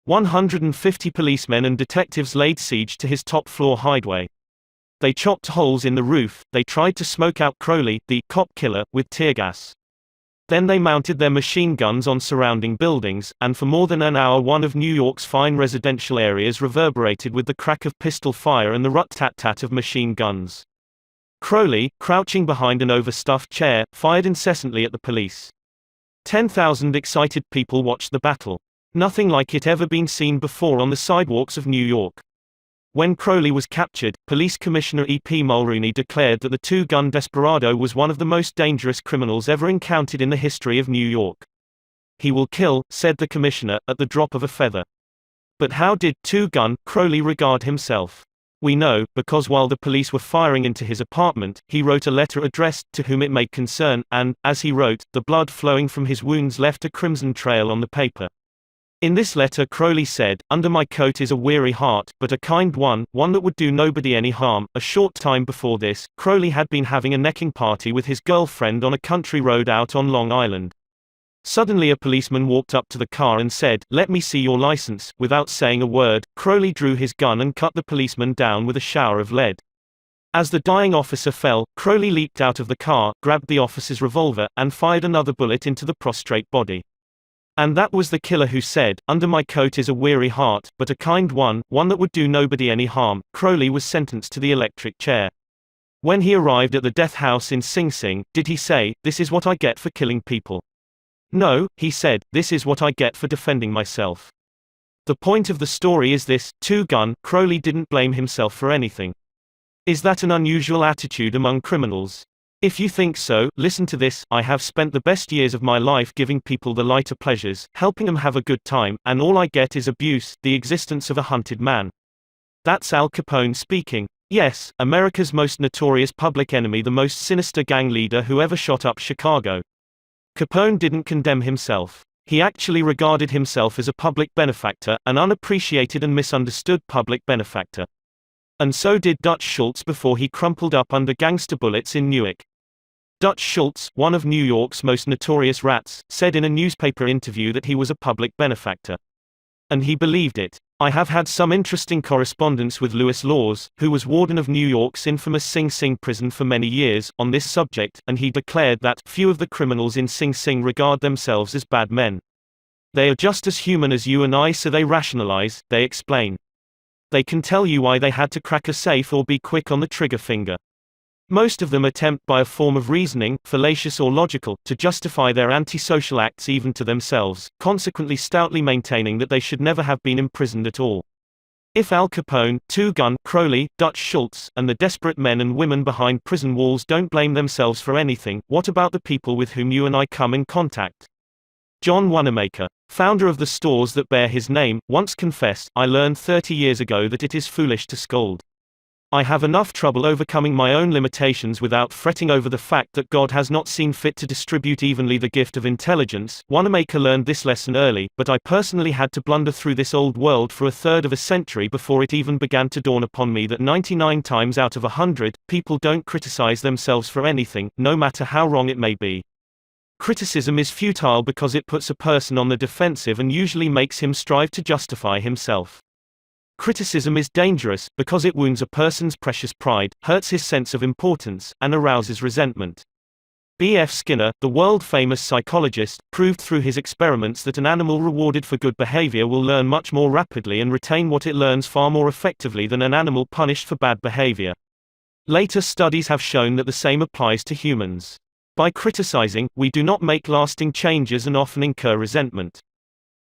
150 policemen and detectives laid siege to his top-floor hideaway. They chopped holes in the roof, they tried to smoke out Crowley, the cop killer, with tear gas. Then they mounted their machine guns on surrounding buildings, and for more than an hour one of New York's fine residential areas reverberated with the crack of pistol fire and the rut-tat-tat of machine guns. Crowley, crouching behind an overstuffed chair, fired incessantly at the police. 10,000 excited people watched the battle. Nothing like it ever been seen before on the sidewalks of New York. When Crowley was captured, Police Commissioner E.P. Mulrooney declared that the two-gun desperado was one of the most dangerous criminals ever encountered in the history of New York. "He will kill," said the commissioner, "at the drop of a feather." But how did two-gun Crowley regard himself? We know, because while the police were firing into his apartment, he wrote a letter addressed to whom it may concern, and, as he wrote, the blood flowing from his wounds left a crimson trail on the paper. In this letter Crowley said, "Under my coat is a weary heart, but a kind one, one that would do nobody any harm." A short time before this, Crowley had been having a necking party with his girlfriend on a country road out on Long Island. Suddenly a policeman walked up to the car and said, "Let me see your license." Without saying a word, Crowley drew his gun and cut the policeman down with a shower of lead. As the dying officer fell, Crowley leaped out of the car, grabbed the officer's revolver, and fired another bullet into the prostrate body. And that was the killer who said, "Under my coat is a weary heart, but a kind one, one that would do nobody any harm." Crowley was sentenced to the electric chair. When he arrived at the death house in Sing Sing, did he say, "This is what I get for killing people"? No, he said, "This is what I get for defending myself." The point of the story is this: two-gun Crowley didn't blame himself for anything. Is that an unusual attitude among criminals? If you think so, listen to this: "I have spent the best years of my life giving people the lighter pleasures, helping them have a good time, and all I get is abuse, the existence of a hunted man." That's Al Capone speaking. Yes, America's most notorious public enemy, the most sinister gang leader who ever shot up Chicago. Capone didn't condemn himself. He actually regarded himself as a public benefactor, an unappreciated and misunderstood public benefactor. And so did Dutch Schultz before he crumpled up under gangster bullets in Newark. Dutch Schultz, one of New York's most notorious rats, said in a newspaper interview that he was a public benefactor. And he believed it. I have had some interesting correspondence with Louis Laws, who was warden of New York's infamous Sing Sing prison for many years, on this subject, and he declared that few of the criminals in Sing Sing regard themselves as bad men. They are just as human as you and I, so they rationalize, they explain. They can tell you why they had to crack a safe or be quick on the trigger finger. Most of them attempt by a form of reasoning, fallacious or logical, to justify their antisocial acts even to themselves, consequently stoutly maintaining that they should never have been imprisoned at all. If Al Capone, two-gun Crowley, Dutch Schultz, and the desperate men and women behind prison walls don't blame themselves for anything, what about the people with whom you and I come in contact? John Wanamaker, founder of the stores that bear his name, once confessed, "I learned 30 years ago that it is foolish to scold. I have enough trouble overcoming my own limitations without fretting over the fact that God has not seen fit to distribute evenly the gift of intelligence." Wanamaker learned this lesson early, but I personally had to blunder through this old world for a third of a century before it even began to dawn upon me that 99 times out of 100, people don't criticize themselves for anything, no matter how wrong it may be. Criticism is futile because it puts a person on the defensive and usually makes him strive to justify himself. Criticism is dangerous because it wounds a person's precious pride, hurts his sense of importance, and arouses resentment. B.F. Skinner, the world-famous psychologist, proved through his experiments that an animal rewarded for good behavior will learn much more rapidly and retain what it learns far more effectively than an animal punished for bad behavior. Later studies have shown that the same applies to humans. By criticizing, we do not make lasting changes and often incur resentment.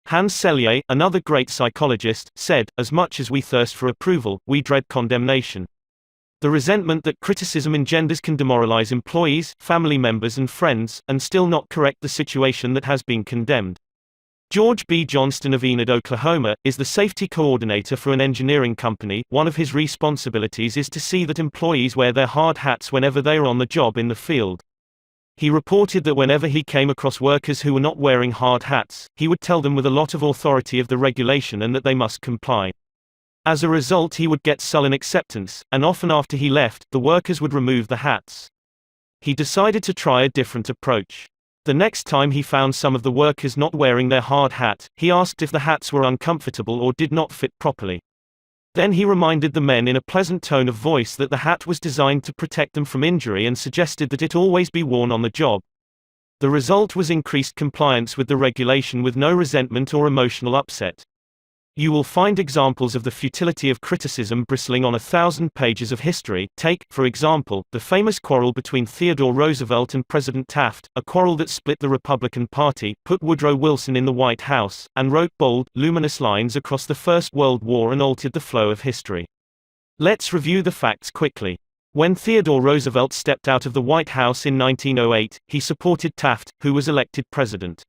Hans Selye, another great psychologist, said, "As much as we thirst for approval, we dread condemnation." The resentment that criticism engenders can demoralize employees, family members and friends, and still not correct the situation that has been condemned. George B. Johnston of Enid, Oklahoma, is the safety coordinator for an engineering company. One of his responsibilities is to see that employees wear their hard hats whenever they are on the job in the field. He reported that whenever he came across workers who were not wearing hard hats, he would tell them with a lot of authority of the regulation and that they must comply. As a result, he would get sullen acceptance, and often after he left, the workers would remove the hats. He decided to try a different approach. The next time he found some of the workers not wearing their hard hat, he asked if the hats were uncomfortable or did not fit properly. Then he reminded the men in a pleasant tone of voice that the hat was designed to protect them from injury and suggested that it always be worn on the job. The result was increased compliance with the regulation with no resentment or emotional upset. You will find examples of the futility of criticism bristling on 1,000 pages of history. Take, for example, the famous quarrel between Theodore Roosevelt and President Taft, a quarrel that split the Republican Party, put Woodrow Wilson in the White House, and wrote bold, luminous lines across the First World War and altered the flow of history. Let's review the facts quickly. When Theodore Roosevelt stepped out of the White House in 1908, he supported Taft, who was elected president.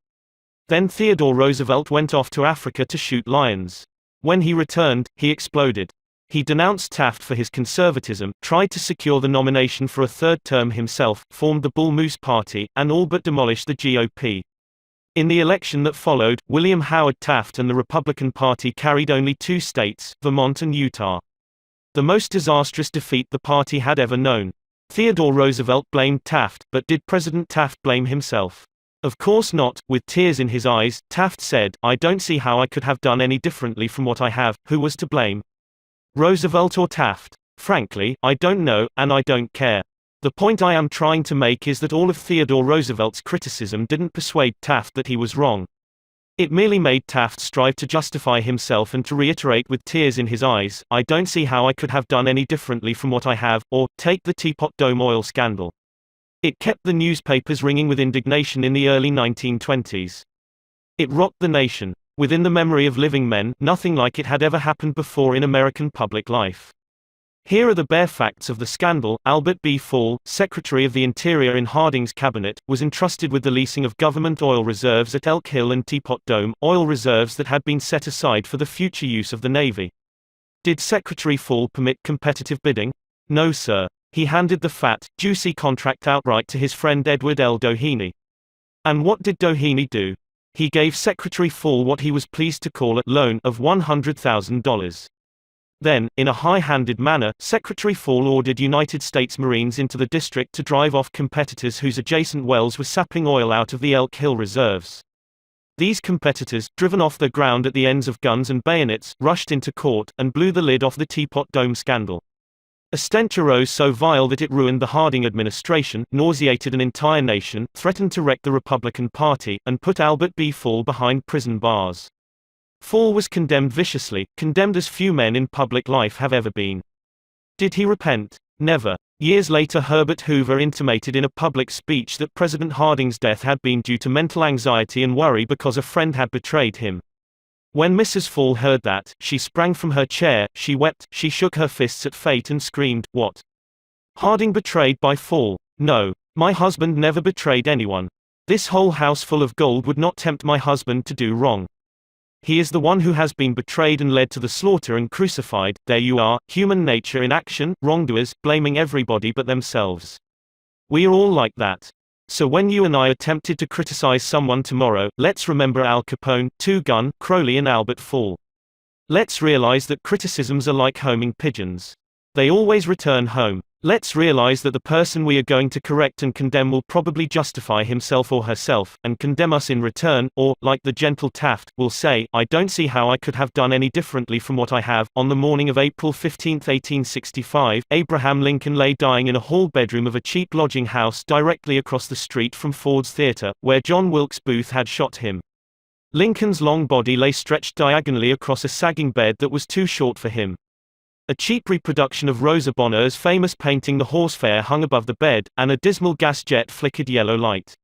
Then Theodore Roosevelt went off to Africa to shoot lions. When he returned, he exploded. He denounced Taft for his conservatism, tried to secure the nomination for a third term himself, formed the Bull Moose Party, and all but demolished the GOP. In the election that followed, William Howard Taft and the Republican Party carried only 2 states, Vermont and Utah. The most disastrous defeat the party had ever known. Theodore Roosevelt blamed Taft, but did President Taft blame himself? Of course not. With tears in his eyes, Taft said, "I don't see how I could have done any differently from what I have. Who was to blame? Roosevelt or Taft? Frankly, I don't know, and I don't care. The point I am trying to make is that all of Theodore Roosevelt's criticism didn't persuade Taft that he was wrong. It merely made Taft strive to justify himself and to reiterate with tears in his eyes, 'I don't see how I could have done any differently from what I have,' or, take the Teapot Dome oil scandal. It kept the newspapers ringing with indignation in the early 1920s. It rocked the nation. Within the memory of living men, nothing like it had ever happened before in American public life. Here are the bare facts of the scandal. Albert B. Fall, Secretary of the Interior in Harding's cabinet, was entrusted with the leasing of government oil reserves at Elk Hill and Teapot Dome, oil reserves that had been set aside for the future use of the Navy. Did Secretary Fall permit competitive bidding? No, sir. He handed the fat, juicy contract outright to his friend Edward L. Doheny. And what did Doheny do? He gave Secretary Fall what he was pleased to call a loan of $100,000. Then, in a high-handed manner, Secretary Fall ordered United States Marines into the district to drive off competitors whose adjacent wells were sapping oil out of the Elk Hill reserves. These competitors, driven off the ground at the ends of guns and bayonets, rushed into court, and blew the lid off the Teapot Dome scandal. A stench arose so vile that it ruined the Harding administration, nauseated an entire nation, threatened to wreck the Republican Party, and put Albert B. Fall behind prison bars. Fall was condemned viciously, condemned as few men in public life have ever been. Did he repent? Never. Years later, Herbert Hoover intimated in a public speech that President Harding's death had been due to mental anxiety and worry because a friend had betrayed him. When Mrs. Fall heard that, she sprang from her chair, she wept, she shook her fists at fate and screamed, "What? Harding betrayed by Fall? No. My husband never betrayed anyone. This whole house full of gold would not tempt my husband to do wrong. He is the one who has been betrayed and led to the slaughter and crucified." There you are, human nature in action, wrongdoers, blaming everybody but themselves. We are all like that. So when you and I are tempted to criticize someone tomorrow, let's remember Al Capone, Two Gun, Crowley and Albert Fall. Let's realize that criticisms are like homing pigeons. They always return home. Let's realize that the person we are going to correct and condemn will probably justify himself or herself, and condemn us in return, or, like the gentle Taft, will say, I don't see how I could have done any differently from what I have. On the morning of April 15, 1865, Abraham Lincoln lay dying in a hall bedroom of a cheap lodging house directly across the street from Ford's Theater, where John Wilkes Booth had shot him. Lincoln's long body lay stretched diagonally across a sagging bed that was too short for him. A cheap reproduction of Rosa Bonheur's famous painting The Horsefair hung above the bed, and a dismal gas jet flickered yellow light.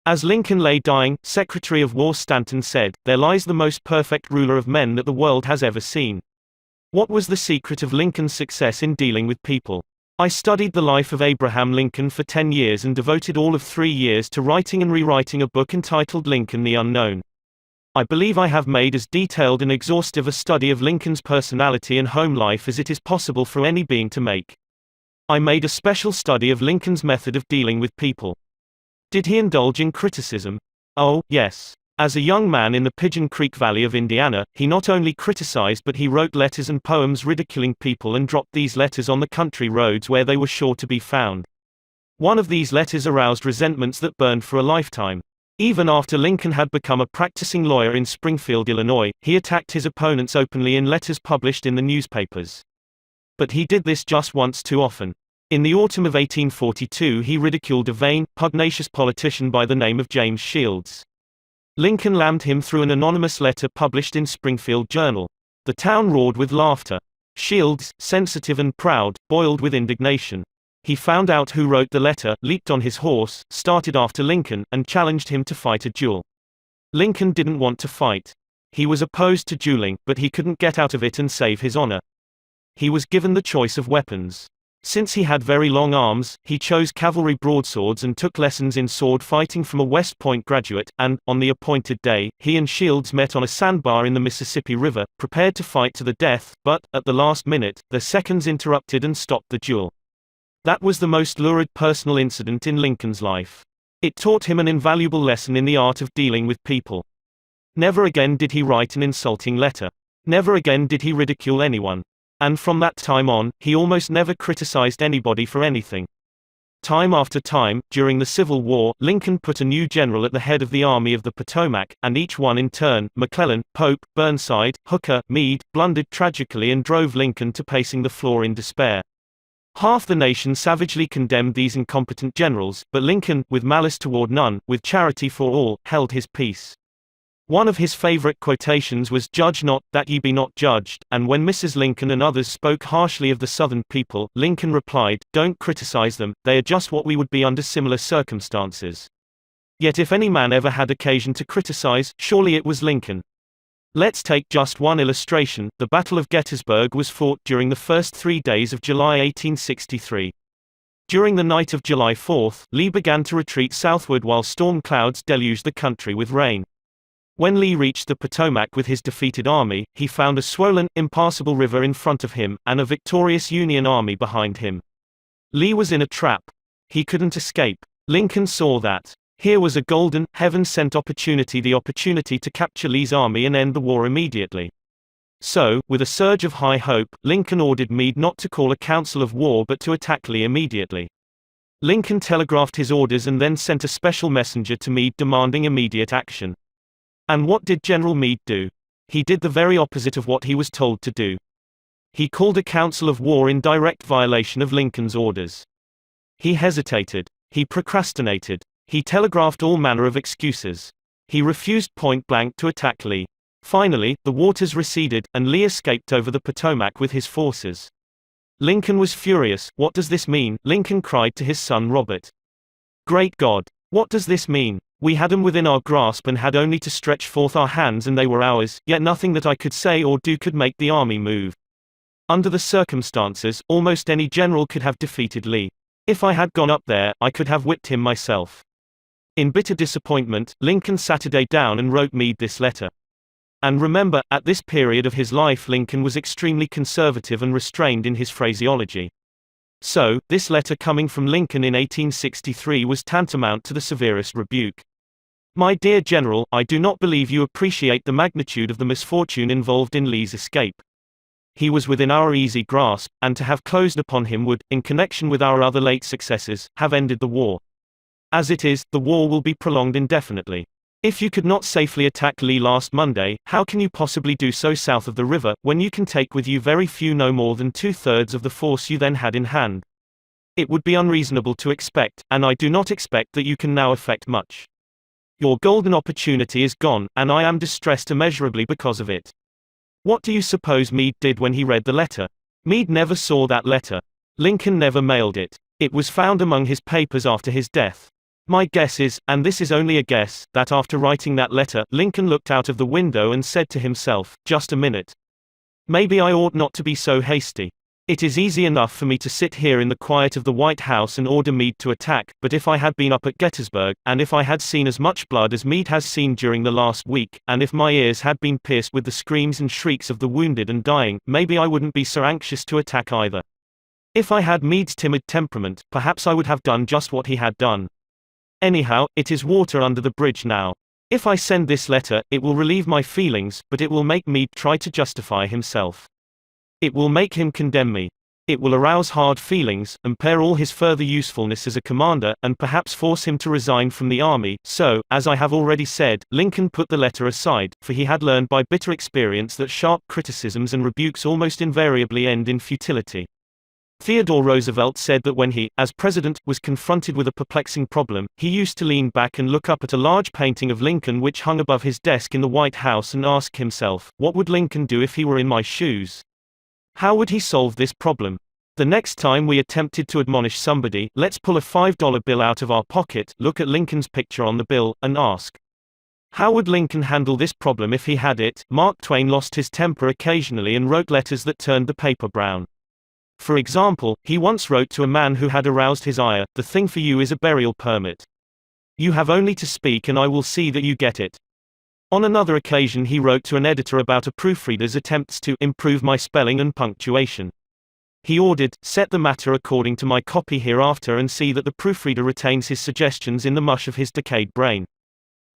As Lincoln lay dying, Secretary of War Stanton said, "There lies the most perfect ruler of men that the world has ever seen." What was the secret of Lincoln's success in dealing with people? I studied the life of Abraham Lincoln for 10 years and devoted all of 3 years to writing and rewriting a book entitled Lincoln the Unknown. I believe I have made as detailed and exhaustive a study of Lincoln's personality and home life as it is possible for any being to make. I made a special study of Lincoln's method of dealing with people. Did he indulge in criticism? Oh, yes. As a young man in the Pigeon Creek Valley of Indiana, he not only criticized but he wrote letters and poems ridiculing people and dropped these letters on the country roads where they were sure to be found. One of these letters aroused resentments that burned for a lifetime. Even after Lincoln had become a practicing lawyer in Springfield, Illinois, he attacked his opponents openly in letters published in the newspapers. But he did this just once too often. In the autumn of 1842 he ridiculed a vain, pugnacious politician by the name of James Shields. Lincoln lammed him through an anonymous letter published in Springfield Journal. The town roared with laughter. Shields, sensitive and proud, boiled with indignation. He found out who wrote the letter, leaped on his horse, started after Lincoln, and challenged him to fight a duel. Lincoln didn't want to fight. He was opposed to dueling, but he couldn't get out of it and save his honor. He was given the choice of weapons. Since he had very long arms, he chose cavalry broadswords and took lessons in sword fighting from a West Point graduate, and, on the appointed day, he and Shields met on a sandbar in the Mississippi River, prepared to fight to the death, but, at the last minute, their seconds interrupted and stopped the duel. That was the most lurid personal incident in Lincoln's life. It taught him an invaluable lesson in the art of dealing with people. Never again did he write an insulting letter. Never again did he ridicule anyone. And from that time on, he almost never criticized anybody for anything. Time after time, during the Civil War, Lincoln put a new general at the head of the Army of the Potomac, and each one in turn, McClellan, Pope, Burnside, Hooker, Meade, blundered tragically and drove Lincoln to pacing the floor in despair. Half the nation savagely condemned these incompetent generals, but Lincoln, with malice toward none, with charity for all, held his peace. One of his favorite quotations was, "Judge not, that ye be not judged," and when Mrs. Lincoln and others spoke harshly of the Southern people, Lincoln replied, "Don't criticize them, they are just what we would be under similar circumstances." Yet if any man ever had occasion to criticize, surely it was Lincoln. Let's take just one illustration. The Battle of Gettysburg was fought during the first 3 days of July 1863. During the night of July 4, Lee began to retreat southward while storm clouds deluged the country with rain. When Lee reached the Potomac with his defeated army, he found a swollen, impassable river in front of him, and a victorious Union army behind him. Lee was in a trap. He couldn't escape. Lincoln saw that. Here was a golden, heaven-sent opportunity, the opportunity to capture Lee's army and end the war immediately. So, with a surge of high hope, Lincoln ordered Meade not to call a council of war but to attack Lee immediately. Lincoln telegraphed his orders and then sent a special messenger to Meade demanding immediate action. And what did General Meade do? He did the very opposite of what he was told to do. He called a council of war in direct violation of Lincoln's orders. He hesitated. He procrastinated. He telegraphed all manner of excuses. He refused point-blank to attack Lee. Finally, the waters receded, and Lee escaped over the Potomac with his forces. Lincoln was furious. "What does this mean?" Lincoln cried to his son Robert. "Great God! What does this mean? We had 'em within our grasp and had only to stretch forth our hands and they were ours, yet nothing that I could say or do could make the army move. Under the circumstances, almost any general could have defeated Lee. If I had gone up there, I could have whipped him myself." In bitter disappointment, Lincoln sat a day down and wrote Meade this letter. And remember, at this period of his life Lincoln was extremely conservative and restrained in his phraseology. So, this letter coming from Lincoln in 1863 was tantamount to the severest rebuke. "My dear General, I do not believe you appreciate the magnitude of the misfortune involved in Lee's escape. He was within our easy grasp, and to have closed upon him would, in connection with our other late successes, have ended the war. As it is, the war will be prolonged indefinitely. If you could not safely attack Lee last Monday, how can you possibly do so south of the river, when you can take with you very few, no more than 2/3 of the force you then had in hand? It would be unreasonable to expect, and I do not expect, that you can now effect much. Your golden opportunity is gone, and I am distressed immeasurably because of it. What do you suppose Meade did when he read the letter? Meade never saw that letter. Lincoln never mailed it. It was found among his papers after his death. My guess is, and this is only a guess, that after writing that letter, Lincoln looked out of the window and said to himself, "Just a minute. Maybe I ought not to be so hasty. It is easy enough for me to sit here in the quiet of the White House and order Meade to attack, but if I had been up at Gettysburg, and if I had seen as much blood as Meade has seen during the last week, and if my ears had been pierced with the screams and shrieks of the wounded and dying, maybe I wouldn't be so anxious to attack either. If I had Meade's timid temperament, perhaps I would have done just what he had done. Anyhow, it is water under the bridge now. If I send this letter, it will relieve my feelings, but it will make Meade try to justify himself. It will make him condemn me. It will arouse hard feelings, impair all his further usefulness as a commander, and perhaps force him to resign from the army. So, as I have already said, Lincoln put the letter aside, for he had learned by bitter experience that sharp criticisms and rebukes almost invariably end in futility. Theodore Roosevelt said that when he, as president, was confronted with a perplexing problem, he used to lean back and look up at a large painting of Lincoln which hung above his desk in the White House and ask himself, what would Lincoln do if he were in my shoes? How would he solve this problem? The next time we attempted to admonish somebody, let's pull a $5 bill out of our pocket, look at Lincoln's picture on the bill, and ask, how would Lincoln handle this problem if he had it? Mark Twain lost his temper occasionally and wrote letters that turned the paper brown. For example, he once wrote to a man who had aroused his ire, "The thing for you is a burial permit. You have only to speak and I will see that you get it." On another occasion he wrote to an editor about a proofreader's attempts to improve my spelling and punctuation. He ordered, "Set the matter according to my copy hereafter and see that the proofreader retains his suggestions in the mush of his decayed brain."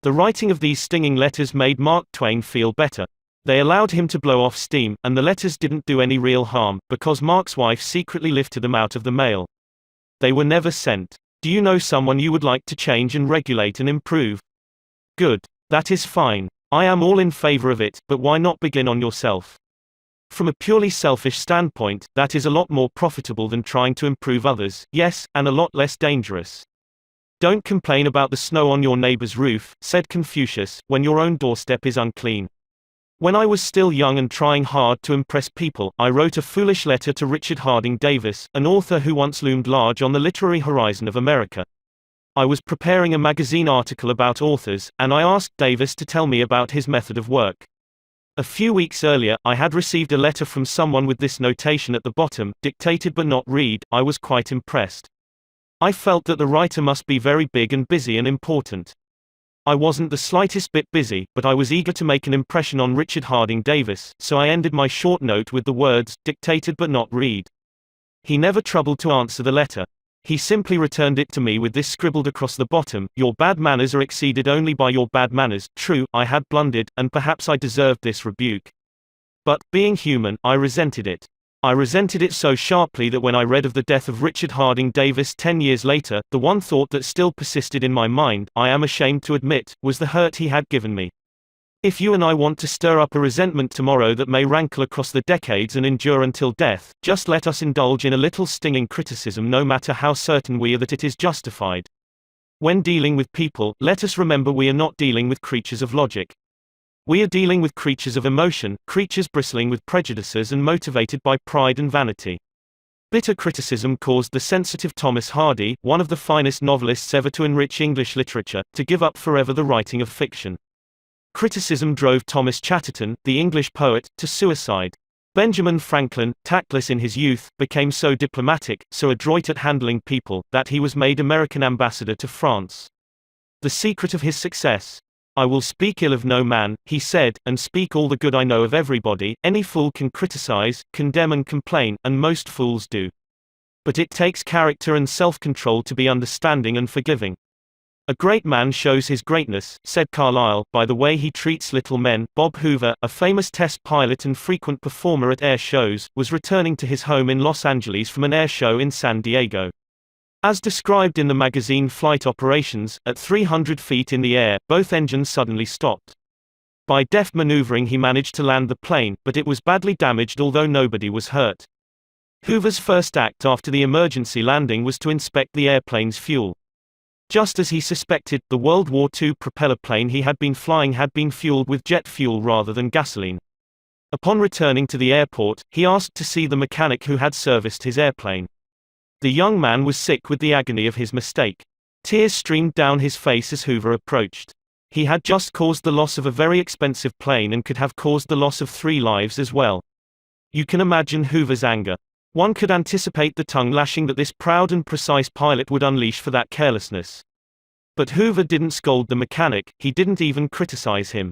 The writing of these stinging letters made Mark Twain feel better. They allowed him to blow off steam, and the letters didn't do any real harm, because Mark's wife secretly lifted them out of the mail. They were never sent. Do you know someone you would like to change and regulate and improve? Good. That is fine. I am all in favor of it, but why not begin on yourself? From a purely selfish standpoint, that is a lot more profitable than trying to improve others, yes, and a lot less dangerous. Don't complain about the snow on your neighbor's roof, said Confucius, when your own doorstep is unclean. When I was still young and trying hard to impress people, I wrote a foolish letter to Richard Harding Davis, an author who once loomed large on the literary horizon of America. I was preparing a magazine article about authors, and I asked Davis to tell me about his method of work. A few weeks earlier, I had received a letter from someone with this notation at the bottom, "Dictated but not read." I was quite impressed. I felt that the writer must be very big and busy and important. I wasn't the slightest bit busy, but I was eager to make an impression on Richard Harding Davis, so I ended my short note with the words, "Dictated but not read." He never troubled to answer the letter. He simply returned it to me with this scribbled across the bottom: "Your bad manners are exceeded only by your bad manners." True, I had blundered, and perhaps I deserved this rebuke. But, being human, I resented it. I resented it so sharply that when I read of the death of Richard Harding Davis 10 years later, the one thought that still persisted in my mind, I am ashamed to admit, was the hurt he had given me. If you and I want to stir up a resentment tomorrow that may rankle across the decades and endure until death, just let us indulge in a little stinging criticism, no matter how certain we are that it is justified. When dealing with people, let us remember we are not dealing with creatures of logic. We are dealing with creatures of emotion, creatures bristling with prejudices and motivated by pride and vanity. Bitter criticism caused the sensitive Thomas Hardy, one of the finest novelists ever to enrich English literature, to give up forever the writing of fiction. Criticism drove Thomas Chatterton, the English poet, to suicide. Benjamin Franklin, tactless in his youth, became so diplomatic, so adroit at handling people, that he was made American ambassador to France. The secret of his success: "I will speak ill of no man," he said, "and speak all the good I know of everybody. Any fool can criticize, condemn and complain, and most fools do. But it takes character and self-control to be understanding and forgiving." A great man shows his greatness, said Carlyle, by the way he treats little men. Bob Hoover, a famous test pilot and frequent performer at air shows, was returning to his home in Los Angeles from an air show in San Diego. As described in the magazine Flight Operations, at 300 feet in the air, both engines suddenly stopped. By deft maneuvering he managed to land the plane, but it was badly damaged although nobody was hurt. Hoover's first act after the emergency landing was to inspect the airplane's fuel. Just as he suspected, the World War II propeller plane he had been flying had been fueled with jet fuel rather than gasoline. Upon returning to the airport, he asked to see the mechanic who had serviced his airplane. The young man was sick with the agony of his mistake. Tears streamed down his face as Hoover approached. He had just caused the loss of a very expensive plane and could have caused the loss of 3 lives as well. You can imagine Hoover's anger. One could anticipate the tongue lashing that this proud and precise pilot would unleash for that carelessness. But Hoover didn't scold the mechanic, he didn't even criticize him.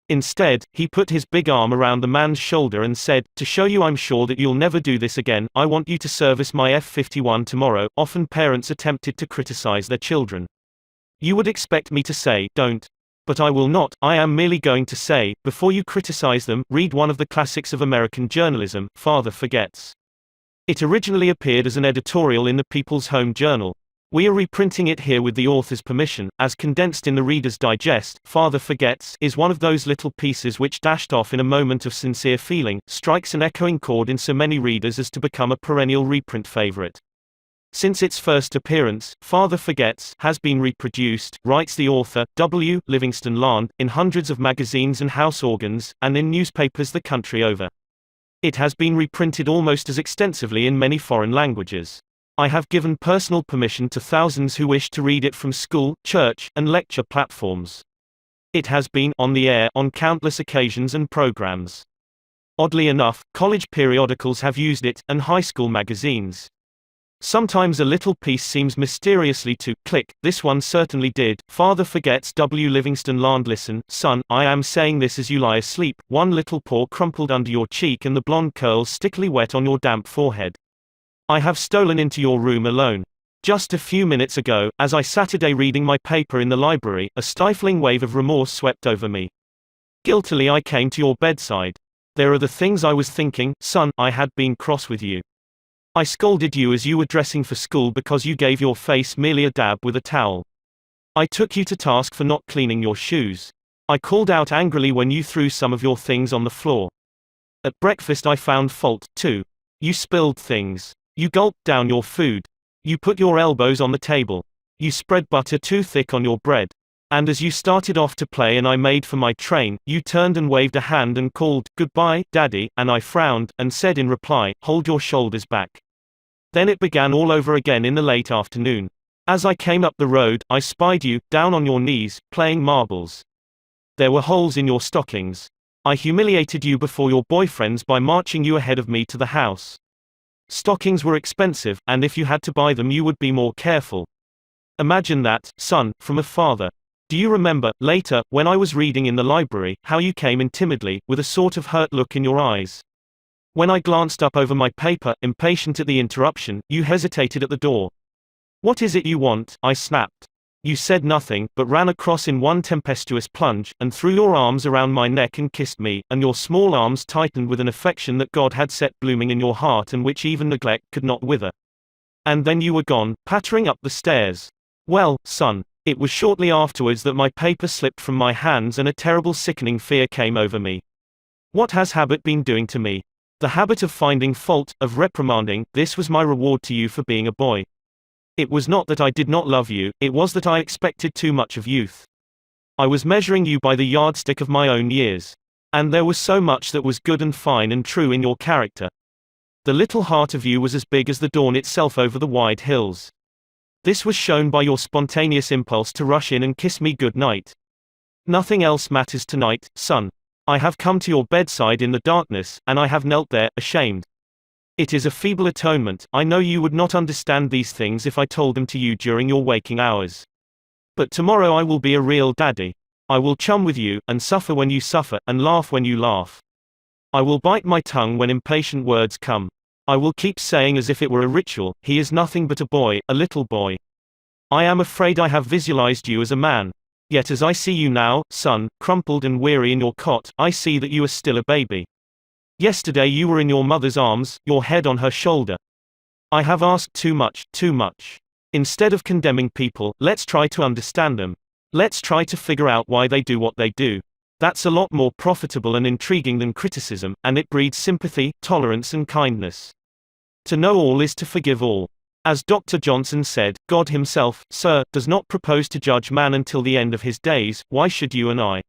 Instead, he put his big arm around the man's shoulder and said, "To show you I'm sure that you'll never do this again, I want you to service my F-51 tomorrow." Often parents attempted to criticize their children. You would expect me to say, "Don't." But I will not. I am merely going to say, before you criticize them, read one of the classics of American journalism, Father Forgets. It originally appeared as an editorial in the People's Home Journal. We are reprinting it here with the author's permission, as condensed in the Reader's Digest. Father Forgets is one of those little pieces which, dashed off in a moment of sincere feeling, strikes an echoing chord in so many readers as to become a perennial reprint favorite. Since its first appearance, Father Forgets has been reproduced, writes the author, W. Livingston Land, in hundreds of magazines and house organs, and in newspapers the country over. It has been reprinted almost as extensively in many foreign languages. I have given personal permission to thousands who wish to read it from school, church, and lecture platforms. It has been on the air on countless occasions and programs. Oddly enough, college periodicals have used it, and high school magazines. Sometimes a little piece seems mysteriously to click. This one certainly did. Father Forgets. W. Livingston Land. Listen, son, I am saying this as you lie asleep, one little paw crumpled under your cheek and the blonde curls stickily wet on your damp forehead. I have stolen into your room alone. Just a few minutes ago, as I sat reading my paper in the library, a stifling wave of remorse swept over me. Guiltily I came to your bedside. There are the things I was thinking, son. I had been cross with you. I scolded you as you were dressing for school because you gave your face merely a dab with a towel. I took you to task for not cleaning your shoes. I called out angrily when you threw some of your things on the floor. At breakfast I found fault, too. You spilled things. You gulped down your food. You put your elbows on the table. You spread butter too thick on your bread. And as you started off to play and I made for my train, you turned and waved a hand and called, "Goodbye, Daddy," and I frowned, and said in reply, "Hold your shoulders back." Then it began all over again in the late afternoon. As I came up the road, I spied you, down on your knees, playing marbles. There were holes in your stockings. I humiliated you before your boyfriends by marching you ahead of me to the house. Stockings were expensive, and if you had to buy them you would be more careful. Imagine that, son, from a father. Do you remember, later, when I was reading in the library, how you came in timidly, with a sort of hurt look in your eyes? When I glanced up over my paper, impatient at the interruption, you hesitated at the door. "What is it you want?" I snapped. You said nothing, but ran across in one tempestuous plunge, and threw your arms around my neck and kissed me, and your small arms tightened with an affection that God had set blooming in your heart and which even neglect could not wither. And then you were gone, pattering up the stairs. Well, son, it was shortly afterwards that my paper slipped from my hands and a terrible sickening fear came over me. What has habit been doing to me? The habit of finding fault, of reprimanding. This was my reward to you for being a boy. It was not that I did not love you, it was that I expected too much of youth. I was measuring you by the yardstick of my own years. And there was so much that was good and fine and true in your character. The little heart of you was as big as the dawn itself over the wide hills. This was shown by your spontaneous impulse to rush in and kiss me good night. Nothing else matters tonight, son. I have come to your bedside in the darkness, and I have knelt there, ashamed. It is a feeble atonement. I know you would not understand these things if I told them to you during your waking hours. But tomorrow I will be a real daddy. I will chum with you, and suffer when you suffer, and laugh when you laugh. I will bite my tongue when impatient words come. I will keep saying as if it were a ritual, he is nothing but a boy, a little boy. I am afraid I have visualized you as a man. Yet as I see you now, son, crumpled and weary in your cot, I see that you are still a baby. Yesterday you were in your mother's arms, your head on her shoulder. I have asked too much, too much. Instead of condemning people, let's try to understand them. Let's try to figure out why they do what they do. That's a lot more profitable and intriguing than criticism, and it breeds sympathy, tolerance and kindness. To know all is to forgive all. As Dr. Johnson said, God himself, sir, does not propose to judge man until the end of his days, why should you and I?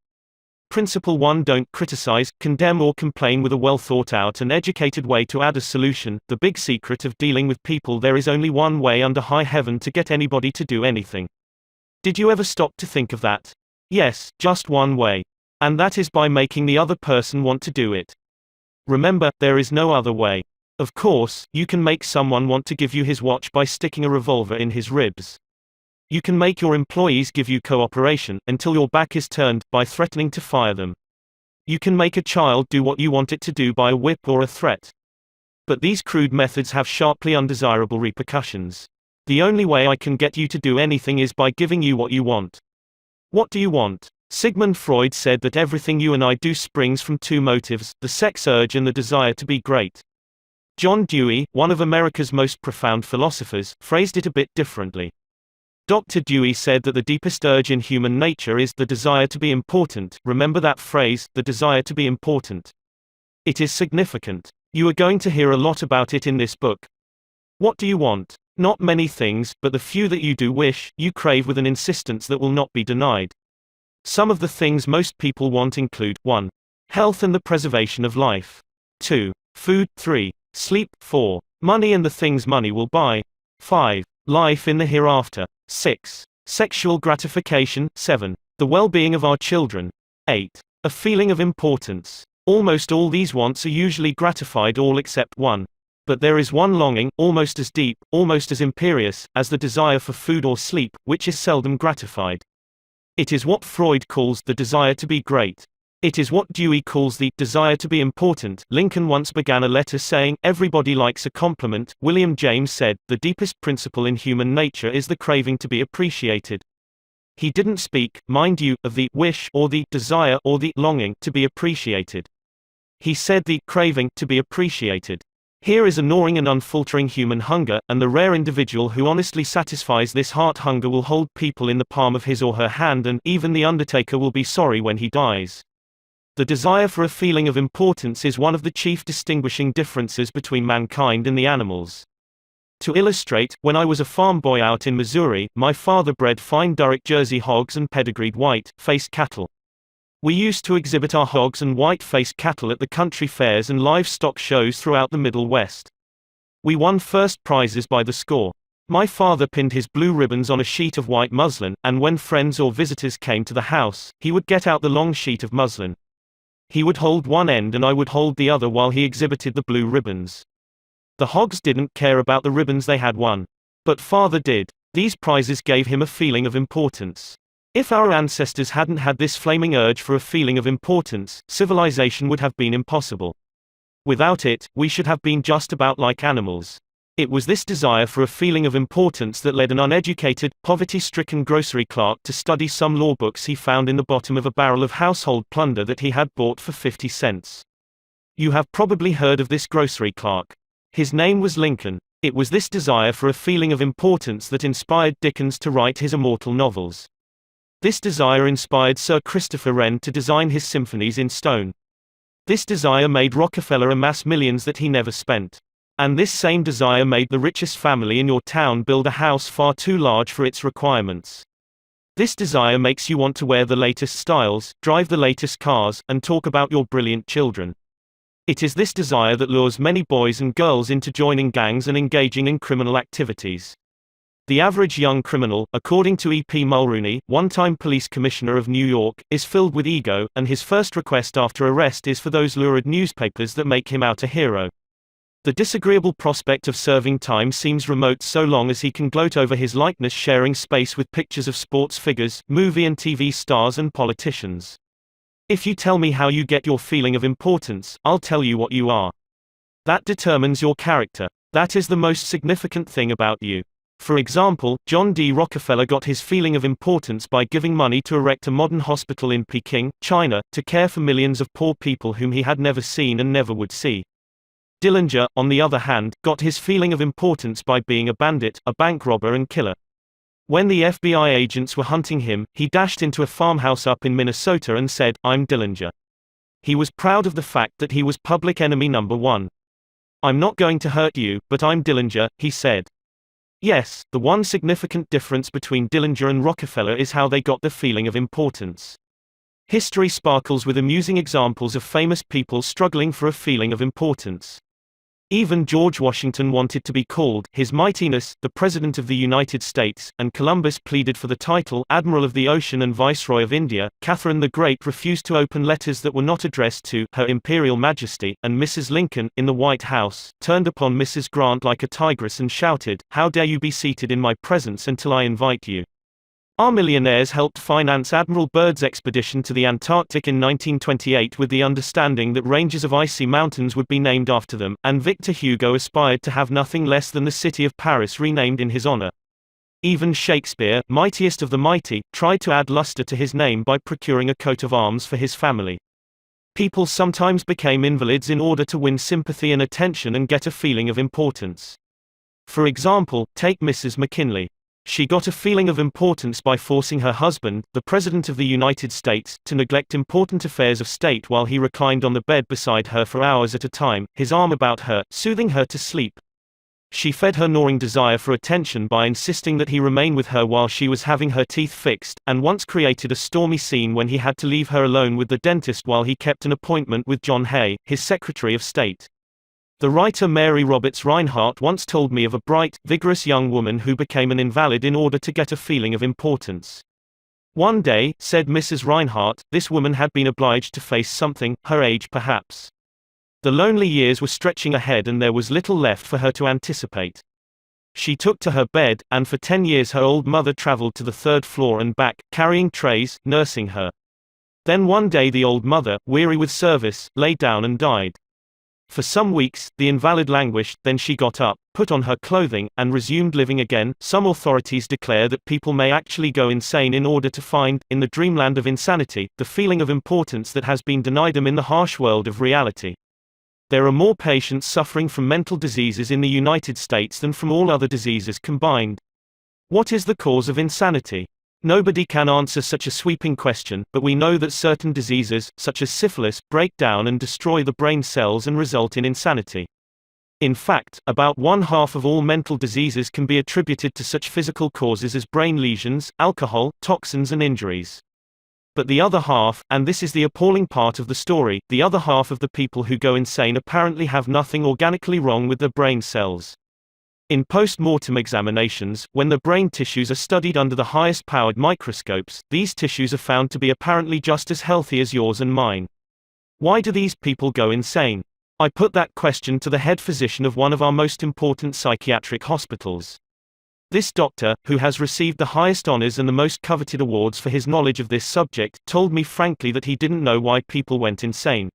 Principle 1. Don't criticize, condemn or complain with a well thought out and educated way to add a solution. The big secret of dealing with people: there is only one way under high heaven to get anybody to do anything. Did you ever stop to think of that? Yes, just one way. And that is by making the other person want to do it. Remember, there is no other way. Of course, you can make someone want to give you his watch by sticking a revolver in his ribs. You can make your employees give you cooperation, until your back is turned, by threatening to fire them. You can make a child do what you want it to do by a whip or a threat. But these crude methods have sharply undesirable repercussions. The only way I can get you to do anything is by giving you what you want. What do you want? Sigmund Freud said that everything you and I do springs from two motives: the sex urge and the desire to be great. John Dewey, one of America's most profound philosophers, phrased it a bit differently. Dr. Dewey said that the deepest urge in human nature is the desire to be important. Remember that phrase, the desire to be important. It is significant. You are going to hear a lot about it in this book. What do you want? Not many things, but the few that you do wish, you crave with an insistence that will not be denied. Some of the things most people want include: 1. Health and the preservation of life. 2. Food. 3. Sleep. 4. Money and the things money will buy. 5. Life in the hereafter. 6. Sexual gratification. 7. The well-being of our children. 8. A feeling of importance. Almost all these wants are usually gratified, all except one. But there is one longing, almost as deep, almost as imperious, as the desire for food or sleep, which is seldom gratified. It is what Freud calls the desire to be great. It is what Dewey calls the desire to be important. Lincoln once began a letter saying, "Everybody likes a compliment." William James said, "The deepest principle in human nature is the craving to be appreciated." He didn't speak, mind you, of the wish or the desire or the longing to be appreciated. He said the craving to be appreciated. Here is a gnawing and unfaltering human hunger, and the rare individual who honestly satisfies this heart hunger will hold people in the palm of his or her hand, and even the undertaker will be sorry when he dies. The desire for a feeling of importance is one of the chief distinguishing differences between mankind and the animals. To illustrate, when I was a farm boy out in Missouri, my father bred fine Durrick Jersey hogs and pedigreed white-faced cattle. We used to exhibit our hogs and white-faced cattle at the country fairs and livestock shows throughout the Middle West. We won first prizes by the score. My father pinned his blue ribbons on a sheet of white muslin, and when friends or visitors came to the house, he would get out the long sheet of muslin. He would hold one end and I would hold the other while he exhibited the blue ribbons. The hogs didn't care about the ribbons they had won. But father did. These prizes gave him a feeling of importance. If our ancestors hadn't had this flaming urge for a feeling of importance, civilization would have been impossible. Without it, we should have been just about like animals. It was this desire for a feeling of importance that led an uneducated, poverty-stricken grocery clerk to study some law books he found in the bottom of a barrel of household plunder that he had bought for 50 cents. You have probably heard of this grocery clerk. His name was Lincoln. It was this desire for a feeling of importance that inspired Dickens to write his immortal novels. This desire inspired Sir Christopher Wren to design his symphonies in stone. This desire made Rockefeller amass millions that he never spent. And this same desire made the richest family in your town build a house far too large for its requirements. This desire makes you want to wear the latest styles, drive the latest cars, and talk about your brilliant children. It is this desire that lures many boys and girls into joining gangs and engaging in criminal activities. The average young criminal, according to E.P. Mulrooney, one-time police commissioner of New York, is filled with ego, and his first request after arrest is for those lurid newspapers that make him out a hero. The disagreeable prospect of serving time seems remote so long as he can gloat over his likeness sharing space with pictures of sports figures, movie and TV stars and politicians. If you tell me how you get your feeling of importance, I'll tell you what you are. That determines your character. That is the most significant thing about you. For example, John D. Rockefeller got his feeling of importance by giving money to erect a modern hospital in Peking, China, to care for millions of poor people whom he had never seen and never would see. Dillinger, on the other hand, got his feeling of importance by being a bandit, a bank robber and killer. When the FBI agents were hunting him, he dashed into a farmhouse up in Minnesota and said, "I'm Dillinger." He was proud of the fact that he was public enemy number one. "I'm not going to hurt you, but I'm Dillinger," he said. Yes, the one significant difference between Dillinger and Rockefeller is how they got the feeling of importance. History sparkles with amusing examples of famous people struggling for a feeling of importance. Even George Washington wanted to be called His Mightiness, the President of the United States, and Columbus pleaded for the title Admiral of the Ocean and Viceroy of India. Catherine the Great refused to open letters that were not addressed to Her Imperial Majesty, and Mrs. Lincoln, in the White House, turned upon Mrs. Grant like a tigress and shouted, "How dare you be seated in my presence until I invite you?" Our millionaires helped finance Admiral Byrd's expedition to the Antarctic in 1928 with the understanding that ranges of icy mountains would be named after them, and Victor Hugo aspired to have nothing less than the city of Paris renamed in his honor. Even Shakespeare, mightiest of the mighty, tried to add luster to his name by procuring a coat of arms for his family. People sometimes became invalids in order to win sympathy and attention and get a feeling of importance. For example, take Mrs. McKinley. She got a feeling of importance by forcing her husband, the President of the United States, to neglect important affairs of state while he reclined on the bed beside her for hours at a time, his arm about her, soothing her to sleep. She fed her gnawing desire for attention by insisting that he remain with her while she was having her teeth fixed, and once created a stormy scene when he had to leave her alone with the dentist while he kept an appointment with John Hay, his Secretary of State. The writer Mary Roberts Rinehart once told me of a bright, vigorous young woman who became an invalid in order to get a feeling of importance. One day, said Mrs. Rinehart, this woman had been obliged to face something, her age perhaps. The lonely years were stretching ahead and there was little left for her to anticipate. She took to her bed, and for 10 years her old mother traveled to the 3rd floor and back, carrying trays, nursing her. Then one day the old mother, weary with service, lay down and died. For some weeks, the invalid languished, then she got up, put on her clothing, and resumed living again. Some authorities declare that people may actually go insane in order to find, in the dreamland of insanity, the feeling of importance that has been denied them in the harsh world of reality. There are more patients suffering from mental diseases in the United States than from all other diseases combined. What is the cause of insanity? Nobody can answer such a sweeping question, but we know that certain diseases, such as syphilis, break down and destroy the brain cells and result in insanity. In fact, about 1/2 of all mental diseases can be attributed to such physical causes as brain lesions, alcohol, toxins and injuries. But the other half, and this is the appalling part of the story, the other half of the people who go insane apparently have nothing organically wrong with their brain cells. In post-mortem examinations, when the brain tissues are studied under the highest-powered microscopes, these tissues are found to be apparently just as healthy as yours and mine. Why do these people go insane? I put that question to the head physician of one of our most important psychiatric hospitals. This doctor, who has received the highest honors and the most coveted awards for his knowledge of this subject, told me frankly that he didn't know why people went insane.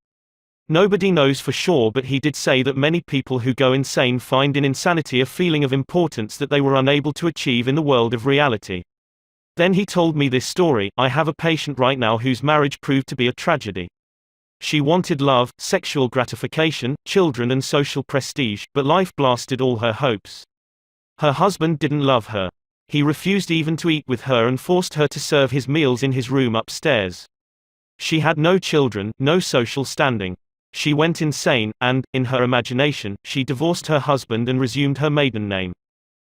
Nobody knows for sure, but he did say that many people who go insane find in insanity a feeling of importance that they were unable to achieve in the world of reality. Then he told me this story. I have a patient right now whose marriage proved to be a tragedy. She wanted love, sexual gratification, children and social prestige, but life blasted all her hopes. Her husband didn't love her. He refused even to eat with her and forced her to serve his meals in his room upstairs. She had no children, no social standing. She went insane, and, in her imagination, she divorced her husband and resumed her maiden name.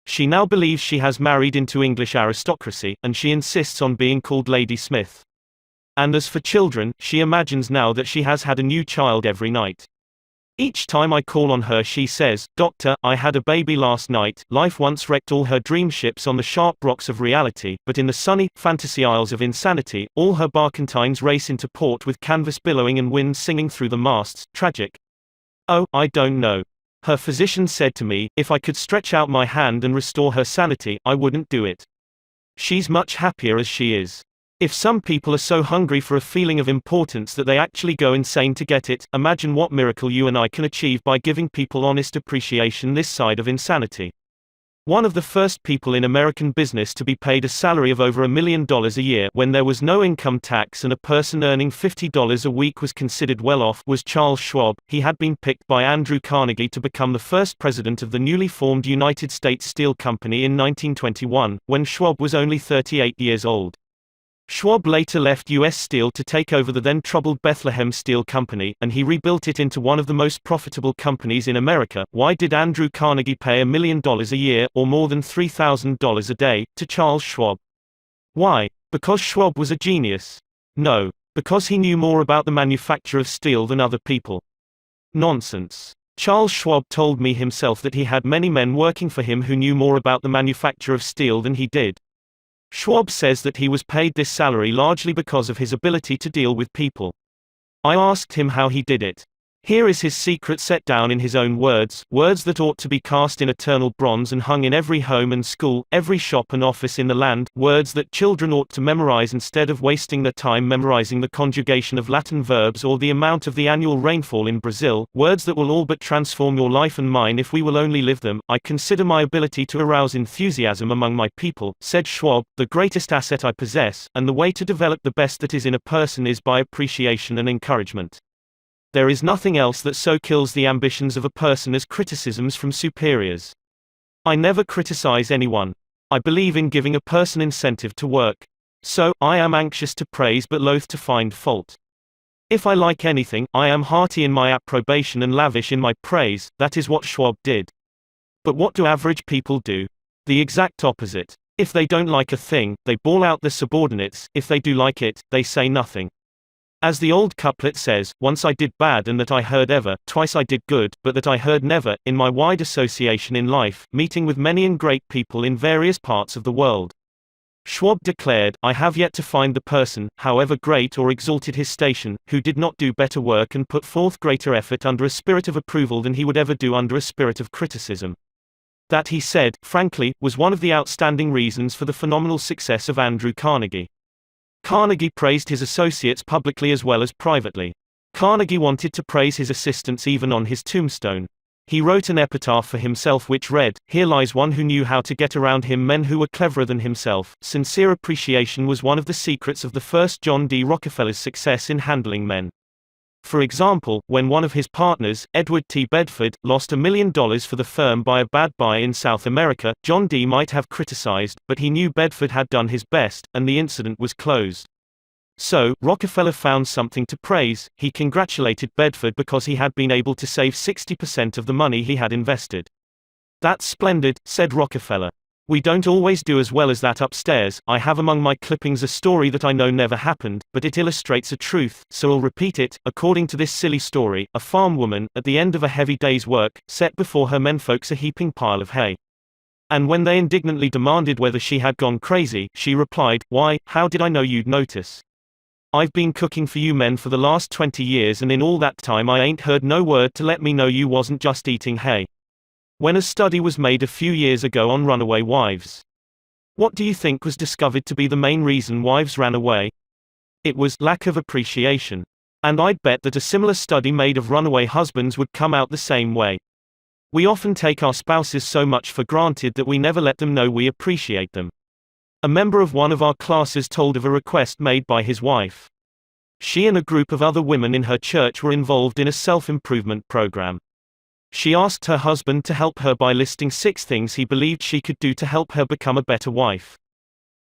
She now believes she has married into English aristocracy, and she insists on being called Lady Smith. And as for children, she imagines now that she has had a new child every night. Each time I call on her she says, "Doctor, I had a baby last night." Life once wrecked all her dream ships on the sharp rocks of reality, but in the sunny, fantasy isles of insanity, all her barkentines race into port with canvas billowing and wind singing through the masts. Tragic. Oh, I don't know. Her physician said to me, if I could stretch out my hand and restore her sanity, I wouldn't do it. She's much happier as she is. If some people are so hungry for a feeling of importance that they actually go insane to get it, imagine what miracle you and I can achieve by giving people honest appreciation this side of insanity. One of the first people in American business to be paid a salary of over $1 million a year when there was no income tax and a person earning $50 a week was considered well off was Charles Schwab. He had been picked by Andrew Carnegie to become the first president of the newly formed United States Steel Company in 1921, when Schwab was only 38 years old. Schwab later left U.S. Steel to take over the then troubled Bethlehem Steel Company, and he rebuilt it into one of the most profitable companies in America. Why did Andrew Carnegie pay $1 million a year, or more than $3,000 a day, to Charles Schwab? Why? Because Schwab was a genius? No. Because he knew more about the manufacture of steel than other people? Nonsense. Charles Schwab told me himself that he had many men working for him who knew more about the manufacture of steel than he did. Schwab says that he was paid this salary largely because of his ability to deal with people. I asked him how he did it. Here is his secret set down in his own words, words that ought to be cast in eternal bronze and hung in every home and school, every shop and office in the land, words that children ought to memorize instead of wasting their time memorizing the conjugation of Latin verbs or the amount of the annual rainfall in Brazil, words that will all but transform your life and mine if we will only live them. I consider my ability to arouse enthusiasm among my people, said Schwab, the greatest asset I possess, and the way to develop the best that is in a person is by appreciation and encouragement. There is nothing else that so kills the ambitions of a person as criticisms from superiors. I never criticize anyone. I believe in giving a person incentive to work. So, I am anxious to praise but loath to find fault. If I like anything, I am hearty in my approbation and lavish in my praise. That is what Schwab did. But what do average people do? The exact opposite. If they don't like a thing, they bawl out their subordinates. If they do like it, they say nothing. As the old couplet says, once I did bad and that I heard ever, twice I did good, but that I heard never. In my wide association in life, meeting with many and great people in various parts of the world, Schwab declared, I have yet to find the person, however great or exalted his station, who did not do better work and put forth greater effort under a spirit of approval than he would ever do under a spirit of criticism. That, he said, frankly, was one of the outstanding reasons for the phenomenal success of Andrew Carnegie. Carnegie praised his associates publicly as well as privately. Carnegie wanted to praise his assistants even on his tombstone. He wrote an epitaph for himself which read, "Here lies one who knew how to get around him men who were cleverer than himself." Sincere appreciation was one of the secrets of the first John D. Rockefeller's success in handling men. For example, when one of his partners, Edward T. Bedford, lost $1 million for the firm by a bad buy in South America, John D. might have criticized, but he knew Bedford had done his best, and the incident was closed. So, Rockefeller found something to praise. He congratulated Bedford because he had been able to save 60% of the money he had invested. "That's splendid," said Rockefeller. "We don't always do as well as that upstairs. I have among my clippings a story that I know never happened, but it illustrates a truth, so I'll repeat it. According to this silly story, a farm woman, at the end of a heavy day's work, set before her menfolks a heaping pile of hay. And when they indignantly demanded whether she had gone crazy, she replied, 'Why, how did I know you'd notice? I've been cooking for you men for the last 20 years and in all that time I ain't heard no word to let me know you wasn't just eating hay.'" When a study was made a few years ago on runaway wives, what do you think was discovered to be the main reason wives ran away? It was lack of appreciation. And I'd bet that a similar study made of runaway husbands would come out the same way. We often take our spouses so much for granted that we never let them know we appreciate them. A member of one of our classes told of a request made by his wife. She and a group of other women in her church were involved in a self-improvement program. She asked her husband to help her by listing 6 things he believed she could do to help her become a better wife.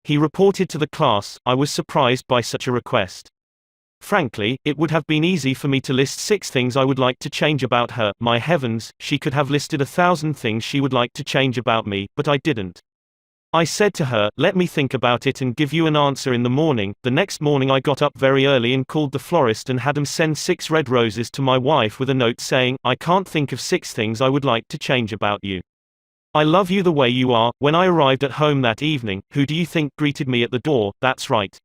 He reported to the class, "I was surprised by such a request. Frankly, it would have been easy for me to list 6 things I would like to change about her. My heavens, she could have listed 1,000 things she would like to change about me, but I didn't. I said to her, 'Let me think about it and give you an answer in the morning.' The next morning I got up very early and called the florist and had him send 6 red roses to my wife with a note saying, 'I can't think of 6 things I would like to change about you. I love you the way you are.' When I arrived at home that evening, who do you think greeted me at the door? That's right.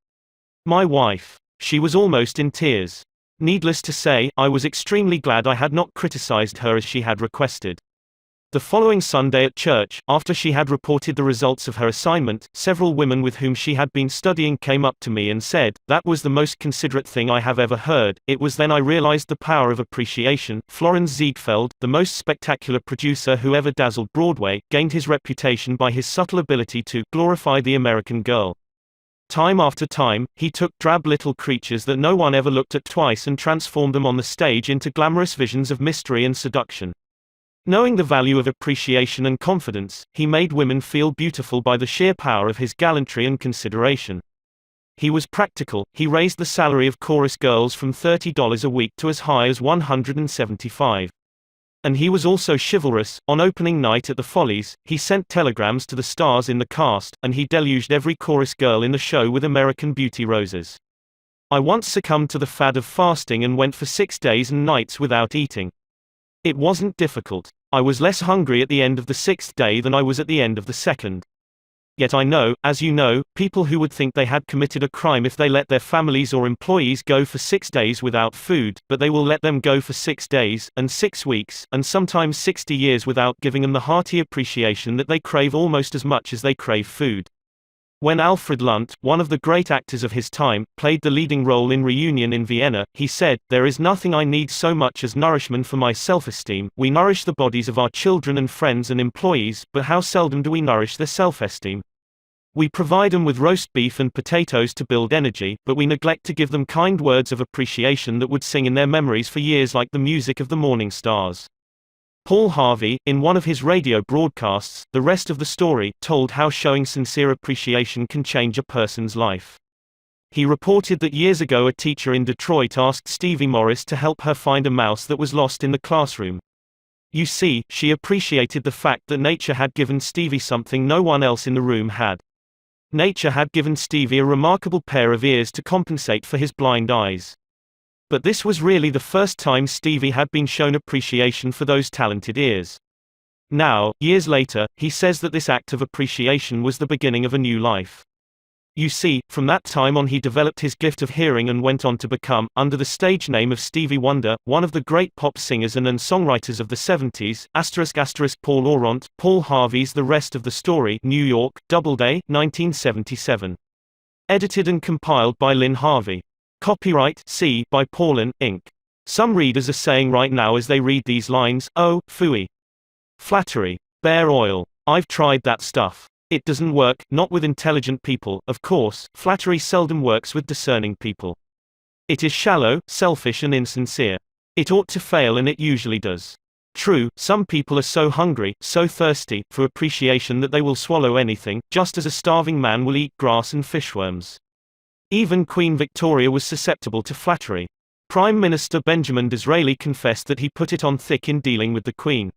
My wife. She was almost in tears. Needless to say, I was extremely glad I had not criticized her as she had requested. The following Sunday at church, after she had reported the results of her assignment, several women with whom she had been studying came up to me and said, "That was the most considerate thing I have ever heard." It was then I realized the power of appreciation. Florence Ziegfeld, the most spectacular producer who ever dazzled Broadway, gained his reputation by his subtle ability to glorify the American girl. Time after time, he took drab little creatures that no one ever looked at twice and transformed them on the stage into glamorous visions of mystery and seduction. Knowing the value of appreciation and confidence, he made women feel beautiful by the sheer power of his gallantry and consideration. He was practical. He raised the salary of chorus girls from $30 a week to as high as $175. And he was also chivalrous. On opening night at the Follies, he sent telegrams to the stars in the cast, and he deluged every chorus girl in the show with American Beauty roses. I once succumbed to the fad of fasting and went for 6 days and nights without eating. It wasn't difficult. I was less hungry at the end of the 6th day than I was at the end of the 2nd. Yet I know, as you know, people who would think they had committed a crime if they let their families or employees go for 6 days without food, but they will let them go for 6 days, and 6 weeks, and sometimes 60 years without giving them the hearty appreciation that they crave almost as much as they crave food. When Alfred Lunt, one of the great actors of his time, played the leading role in Reunion in Vienna, he said, "There is nothing I need so much as nourishment for my self-esteem. We nourish the bodies of our children and friends and employees, but how seldom do we nourish their self-esteem? We provide them with roast beef and potatoes to build energy, but we neglect to give them kind words of appreciation that would sing in their memories for years like the music of the morning stars." Paul Harvey, in one of his radio broadcasts, The Rest of the Story, told how showing sincere appreciation can change a person's life. He reported that years ago a teacher in Detroit asked Stevie Morris to help her find a mouse that was lost in the classroom. You see, she appreciated the fact that nature had given Stevie something no one else in the room had. Nature had given Stevie a remarkable pair of ears to compensate for his blind eyes. But this was really the first time Stevie had been shown appreciation for those talented ears. Now, years later, he says that this act of appreciation was the beginning of a new life. You see, from that time on he developed his gift of hearing and went on to become, under the stage name of Stevie Wonder, one of the great pop singers and songwriters of the 70s. Paul Orant, Paul Harvey's The Rest of the Story, New York, Doubleday, 1977. Edited and compiled by Lynn Harvey. Copyright C by Paulin, Inc. Some readers are saying right now as they read these lines, "Oh, phooey. Flattery. Bear oil. I've tried that stuff. It doesn't work, not with intelligent people, of course. Flattery seldom works with discerning people. It is shallow, selfish and insincere. It ought to fail and it usually does. True, some people are so hungry, so thirsty, for appreciation that they will swallow anything, just as a starving man will eat grass and fishworms. Even Queen Victoria was susceptible to flattery. Prime Minister Benjamin Disraeli confessed that he put it on thick in dealing with the Queen.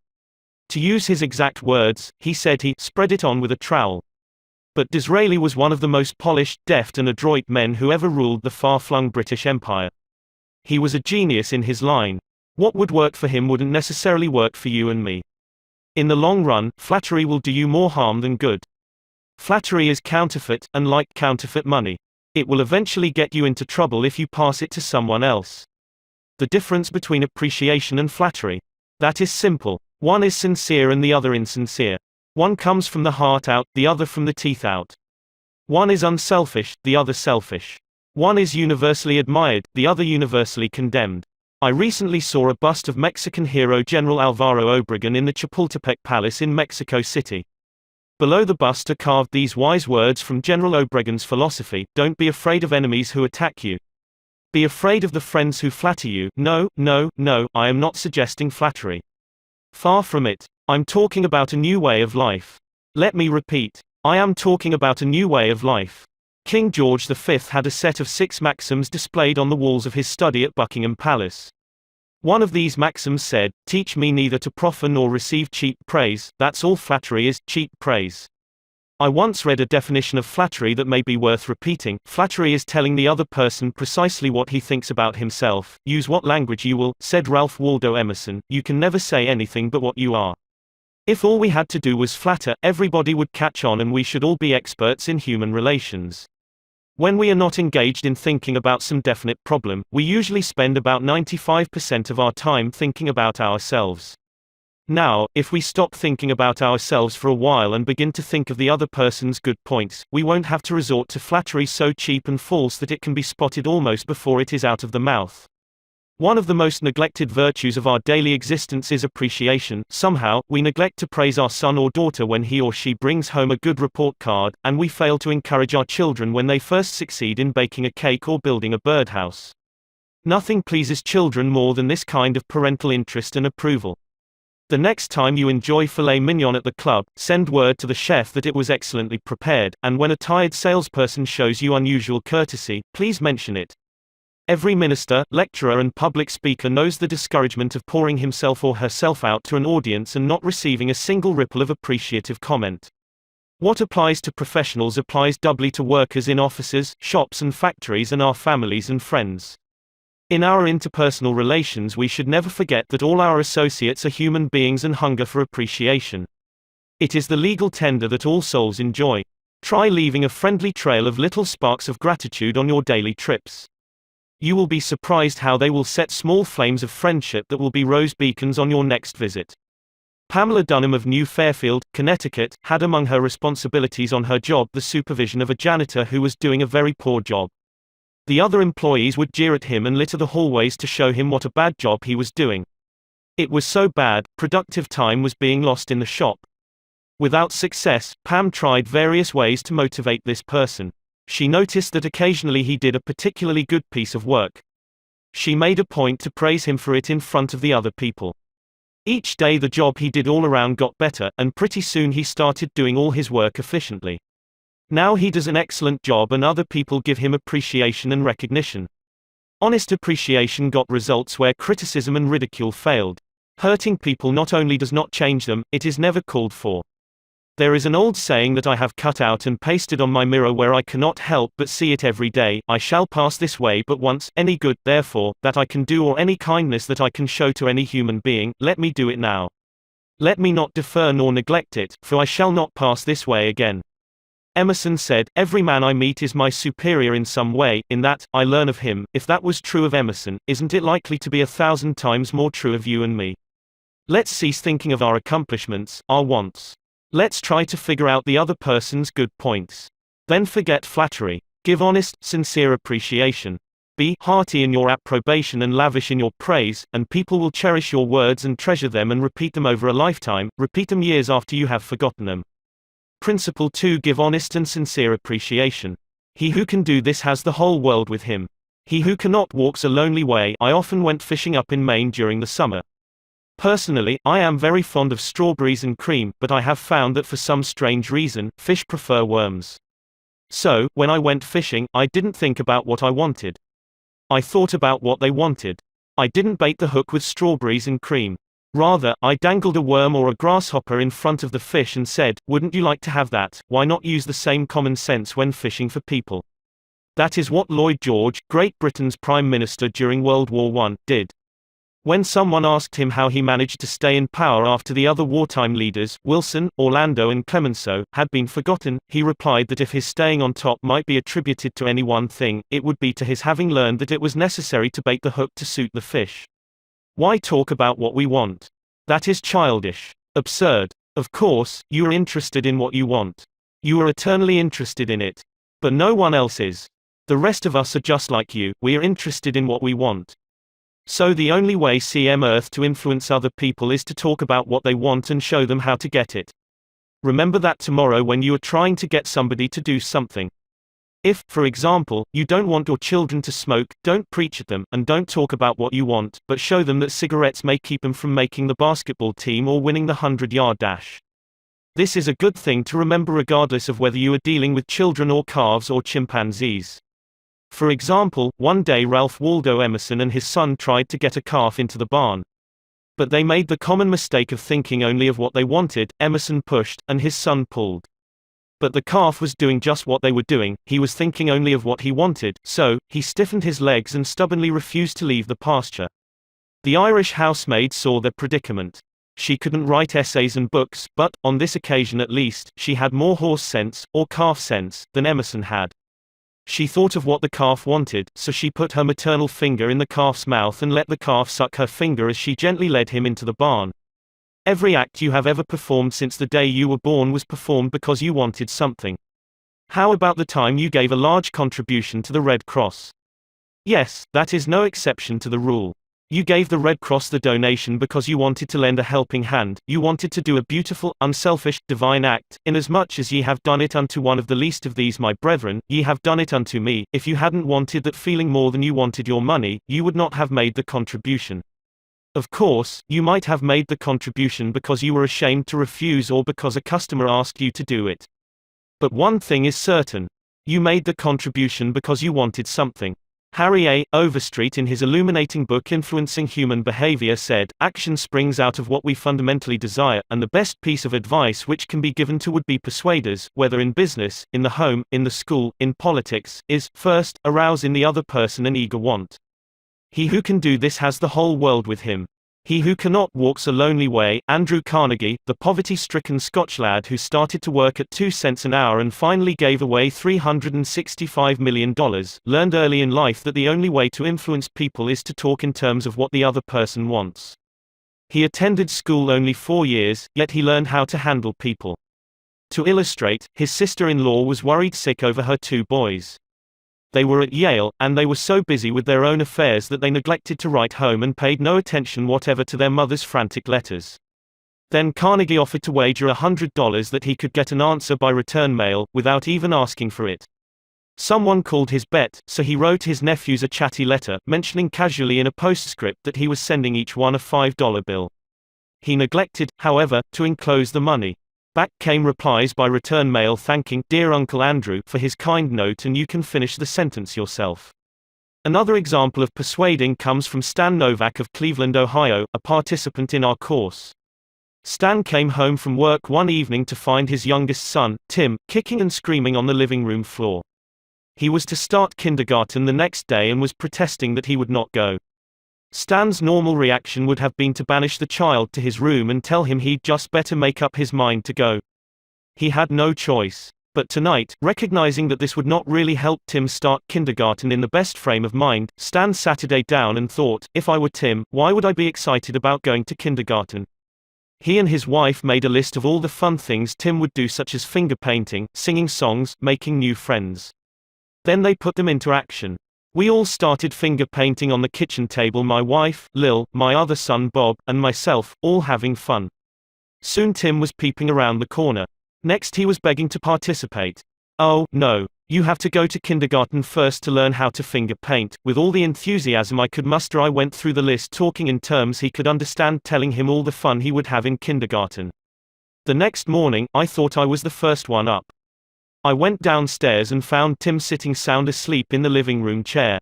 To use his exact words, he said he spread it on with a trowel. But Disraeli was one of the most polished, deft and adroit men who ever ruled the far-flung British Empire. He was a genius in his line. What would work for him wouldn't necessarily work for you and me. In the long run, flattery will do you more harm than good. Flattery is counterfeit, and like counterfeit money. It will eventually get you into trouble if you pass it to someone else. The difference between appreciation and flattery. That is simple. One is sincere and the other insincere. One comes from the heart out, the other from the teeth out. One is unselfish, the other selfish. One is universally admired, the other universally condemned. I recently saw a bust of Mexican hero General Alvaro Obregón in the Chapultepec Palace in Mexico City. Below the bust are carved these wise words from General Obregón's philosophy: don't be afraid of enemies who attack you. Be afraid of the friends who flatter you. No, no, no, I am not suggesting flattery. Far from it. I'm talking about a new way of life. Let me repeat. I am talking about a new way of life. King George V had a set of 6 maxims displayed on the walls of his study at Buckingham Palace. One of these maxims said, "Teach me neither to proffer nor receive cheap praise, that's all flattery is, cheap praise." I once read a definition of flattery that may be worth repeating. Flattery is telling the other person precisely what he thinks about himself. Use what language you will, said Ralph Waldo Emerson, you can never say anything but what you are. If all we had to do was flatter, everybody would catch on and we should all be experts in human relations. When we are not engaged in thinking about some definite problem, we usually spend about 95% of our time thinking about ourselves. Now, if we stop thinking about ourselves for a while and begin to think of the other person's good points, we won't have to resort to flattery so cheap and false that it can be spotted almost before it is out of the mouth. One of the most neglected virtues of our daily existence is appreciation. Somehow, we neglect to praise our son or daughter when he or she brings home a good report card, and we fail to encourage our children when they first succeed in baking a cake or building a birdhouse. Nothing pleases children more than this kind of parental interest and approval. The next time you enjoy filet mignon at the club, send word to the chef that it was excellently prepared, and when a tired salesperson shows you unusual courtesy, please mention it. Every minister, lecturer and public speaker knows the discouragement of pouring himself or herself out to an audience and not receiving a single ripple of appreciative comment. What applies to professionals applies doubly to workers in offices, shops and factories and our families and friends. In our interpersonal relations we should never forget that all our associates are human beings and hunger for appreciation. It is the legal tender that all souls enjoy. Try leaving a friendly trail of little sparks of gratitude on your daily trips. You will be surprised how they will set small flames of friendship that will be rose beacons on your next visit. Pamela Dunham of New Fairfield, Connecticut, had among her responsibilities on her job the supervision of a janitor who was doing a very poor job. The other employees would jeer at him and litter the hallways to show him what a bad job he was doing. It was so bad, productive time was being lost in the shop. Without success, Pam tried various ways to motivate this person. She noticed that occasionally he did a particularly good piece of work. She made a point to praise him for it in front of the other people. Each day the job he did all around got better, and pretty soon he started doing all his work efficiently. Now he does an excellent job and other people give him appreciation and recognition. Honest appreciation got results where criticism and ridicule failed. Hurting people not only does not change them, it is never called for. There is an old saying that I have cut out and pasted on my mirror where I cannot help but see it every day: I shall pass this way but once, any good, therefore, that I can do or any kindness that I can show to any human being, let me do it now. Let me not defer nor neglect it, for I shall not pass this way again. Emerson said, "Every man I meet is my superior in some way, in that, I learn of him." If that was true of Emerson, isn't it likely to be 1,000 times more true of you and me? Let's cease thinking of our accomplishments, our wants. Let's try to figure out the other person's good points. Then forget flattery. Give honest, sincere appreciation. Be hearty in your approbation and lavish in your praise, and people will cherish your words and treasure them and repeat them over a lifetime, repeat them years after you have forgotten them. Principle 2: Give honest and sincere appreciation. He who can do this has the whole world with him. He who cannot walks a lonely way. I often went fishing up in Maine during the summer. Personally, I am very fond of strawberries and cream, but I have found that for some strange reason, fish prefer worms. So, when I went fishing, I didn't think about what I wanted. I thought about what they wanted. I didn't bait the hook with strawberries and cream. Rather, I dangled a worm or a grasshopper in front of the fish and said, "Wouldn't you like to have that?" Why not use the same common sense when fishing for people? That is what Lloyd George, Great Britain's Prime Minister during World War I, did. When someone asked him how he managed to stay in power after the other wartime leaders, Wilson, Orlando and Clemenceau, had been forgotten, he replied that if his staying on top might be attributed to any one thing, it would be to his having learned that it was necessary to bait the hook to suit the fish. Why talk about what we want? That is childish. Absurd. Of course, you are interested in what you want. You are eternally interested in it. But no one else is. The rest of us are just like you, we are interested in what we want. So the only way CM Earth to influence other people is to talk about what they want and show them how to get it. Remember that tomorrow when you are trying to get somebody to do something. If, for example, you don't want your children to smoke, don't preach at them, and don't talk about what you want, but show them that cigarettes may keep them from making the basketball team or winning the 100-yard dash. This is a good thing to remember regardless of whether you are dealing with children or calves or chimpanzees. For example, one day Ralph Waldo Emerson and his son tried to get a calf into the barn. But they made the common mistake of thinking only of what they wanted. Emerson pushed, and his son pulled. But the calf was doing just what they were doing, he was thinking only of what he wanted, so, he stiffened his legs and stubbornly refused to leave the pasture. The Irish housemaid saw their predicament. She couldn't write essays and books, but, on this occasion at least, she had more horse sense, or calf sense, than Emerson had. She thought of what the calf wanted, so she put her maternal finger in the calf's mouth and let the calf suck her finger as she gently led him into the barn. Every act you have ever performed since the day you were born was performed because you wanted something. How about the time you gave a large contribution to the Red Cross? Yes, that is no exception to the rule. You gave the Red Cross the donation because you wanted to lend a helping hand, you wanted to do a beautiful, unselfish, divine act, inasmuch as ye have done it unto one of the least of these my brethren, ye have done it unto me. If you hadn't wanted that feeling more than you wanted your money, you would not have made the contribution. Of course, you might have made the contribution because you were ashamed to refuse or because a customer asked you to do it. But one thing is certain. You made the contribution because you wanted something. Harry A. Overstreet in his illuminating book Influencing Human Behavior said, "Action springs out of what we fundamentally desire, and the best piece of advice which can be given to would-be persuaders, whether in business, in the home, in the school, in politics, is, first, arouse in the other person an eager want. He who can do this has the whole world with him. He who cannot walks a lonely way." Andrew Carnegie, the poverty-stricken Scotch lad who started to work at 2 cents an hour and finally gave away $365 million, learned early in life that the only way to influence people is to talk in terms of what the other person wants. He attended school only 4 years, yet he learned how to handle people. To illustrate, his sister-in-law was worried sick over her 2 boys. They were at Yale, and they were so busy with their own affairs that they neglected to write home and paid no attention whatever to their mother's frantic letters. Then Carnegie offered to wager $100 that he could get an answer by return mail, without even asking for it. Someone called his bet, so he wrote his nephews a chatty letter, mentioning casually in a postscript that he was sending each one a $5 bill. He neglected, however, to enclose the money. Back came replies by return mail thanking "Dear Uncle Andrew" for his kind note, and you can finish the sentence yourself. Another example of persuading comes from Stan Novak of Cleveland, Ohio, a participant in our course. Stan came home from work one evening to find his youngest son, Tim, kicking and screaming on the living room floor. He was to start kindergarten the next day and was protesting that he would not go. Stan's normal reaction would have been to banish the child to his room and tell him he'd just better make up his mind to go. He had no choice. But tonight, recognizing that this would not really help Tim start kindergarten in the best frame of mind, Stan Saturday down and thought, if I were Tim, why would I be excited about going to kindergarten? He and his wife made a list of all the fun things Tim would do, such as finger painting, singing songs, making new friends. Then they put them into action. We all started finger painting on the kitchen table, my wife, Lil, my other son Bob, and myself, all having fun. Soon Tim was peeping around the corner. Next he was begging to participate. "Oh, no. You have to go to kindergarten first to learn how to finger paint." With all the enthusiasm I could muster, I went through the list, talking in terms he could understand, telling him all the fun he would have in kindergarten. The next morning, I thought I was the first one up. I went downstairs and found Tim sitting sound asleep in the living room chair.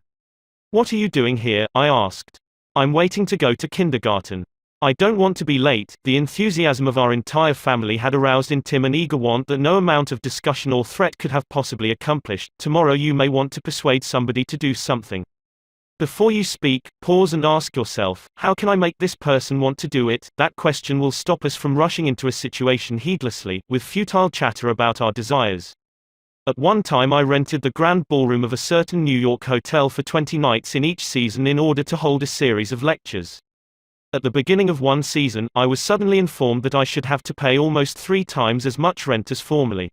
"What are you doing here?" I asked. "I'm waiting to go to kindergarten. I don't want to be late." The enthusiasm of our entire family had aroused in Tim an eager want that no amount of discussion or threat could have possibly accomplished. Tomorrow you may want to persuade somebody to do something. Before you speak, pause and ask yourself, how can I make this person want to do it? That question will stop us from rushing into a situation heedlessly, with futile chatter about our desires. At one time I rented the grand ballroom of a certain New York hotel for 20 nights in each season in order to hold a series of lectures. At the beginning of one season, I was suddenly informed that I should have to pay almost 3 times as much rent as formerly.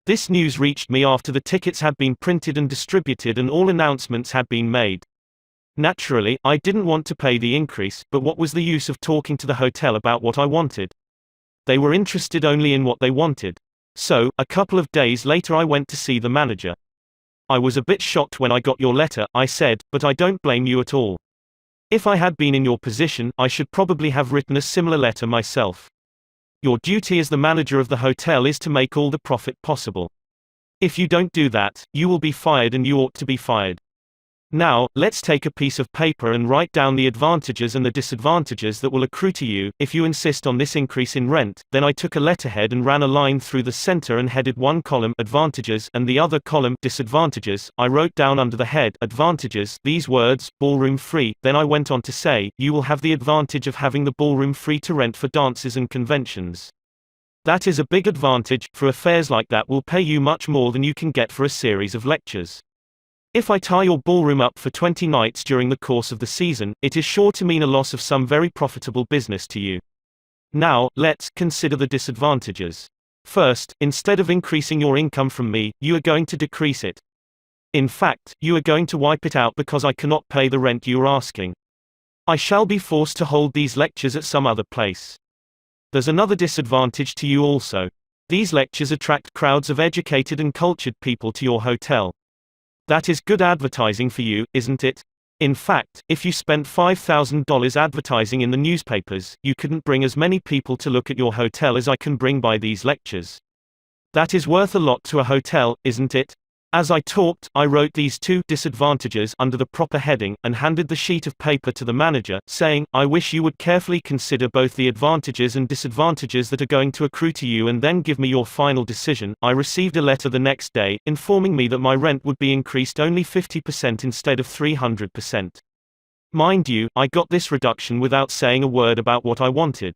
This news reached me after the tickets had been printed and distributed and all announcements had been made. Naturally, I didn't want to pay the increase, but what was the use of talking to the hotel about what I wanted? They were interested only in what they wanted. So, a couple of days later I went to see the manager. "I was a bit shocked when I got your letter," I said, "but I don't blame you at all. If I had been in your position, I should probably have written a similar letter myself. Your duty as the manager of the hotel is to make all the profit possible. If you don't do that, you will be fired, and you ought to be fired. Now, let's take a piece of paper and write down the advantages and the disadvantages that will accrue to you if you insist on this increase in rent." Then I took a letterhead and ran a line through the center and headed one column "Advantages" and the other column "Disadvantages." I wrote down under the head "Advantages" these words, "ballroom free." Then I went on to say, "You will have the advantage of having the ballroom free to rent for dances and conventions. That is a big advantage, for affairs like that will pay you much more than you can get for a series of lectures. If I tie your ballroom up for 20 nights during the course of the season, it is sure to mean a loss of some very profitable business to you. Now, let's consider the disadvantages. First, instead of increasing your income from me, you are going to decrease it. In fact, you are going to wipe it out because I cannot pay the rent you are asking. I shall be forced to hold these lectures at some other place. There's another disadvantage to you also. These lectures attract crowds of educated and cultured people to your hotel. That is good advertising for you, isn't it? In fact, if you spent $5,000 advertising in the newspapers, you couldn't bring as many people to look at your hotel as I can bring by these lectures. That is worth a lot to a hotel, isn't it? As I talked, I wrote these two disadvantages under the proper heading, and handed the sheet of paper to the manager, saying, I wish you would carefully consider both the advantages and disadvantages that are going to accrue to you and then give me your final decision. I received a letter the next day, informing me that my rent would be increased only 50% instead of 300%. Mind you, I got this reduction without saying a word about what I wanted.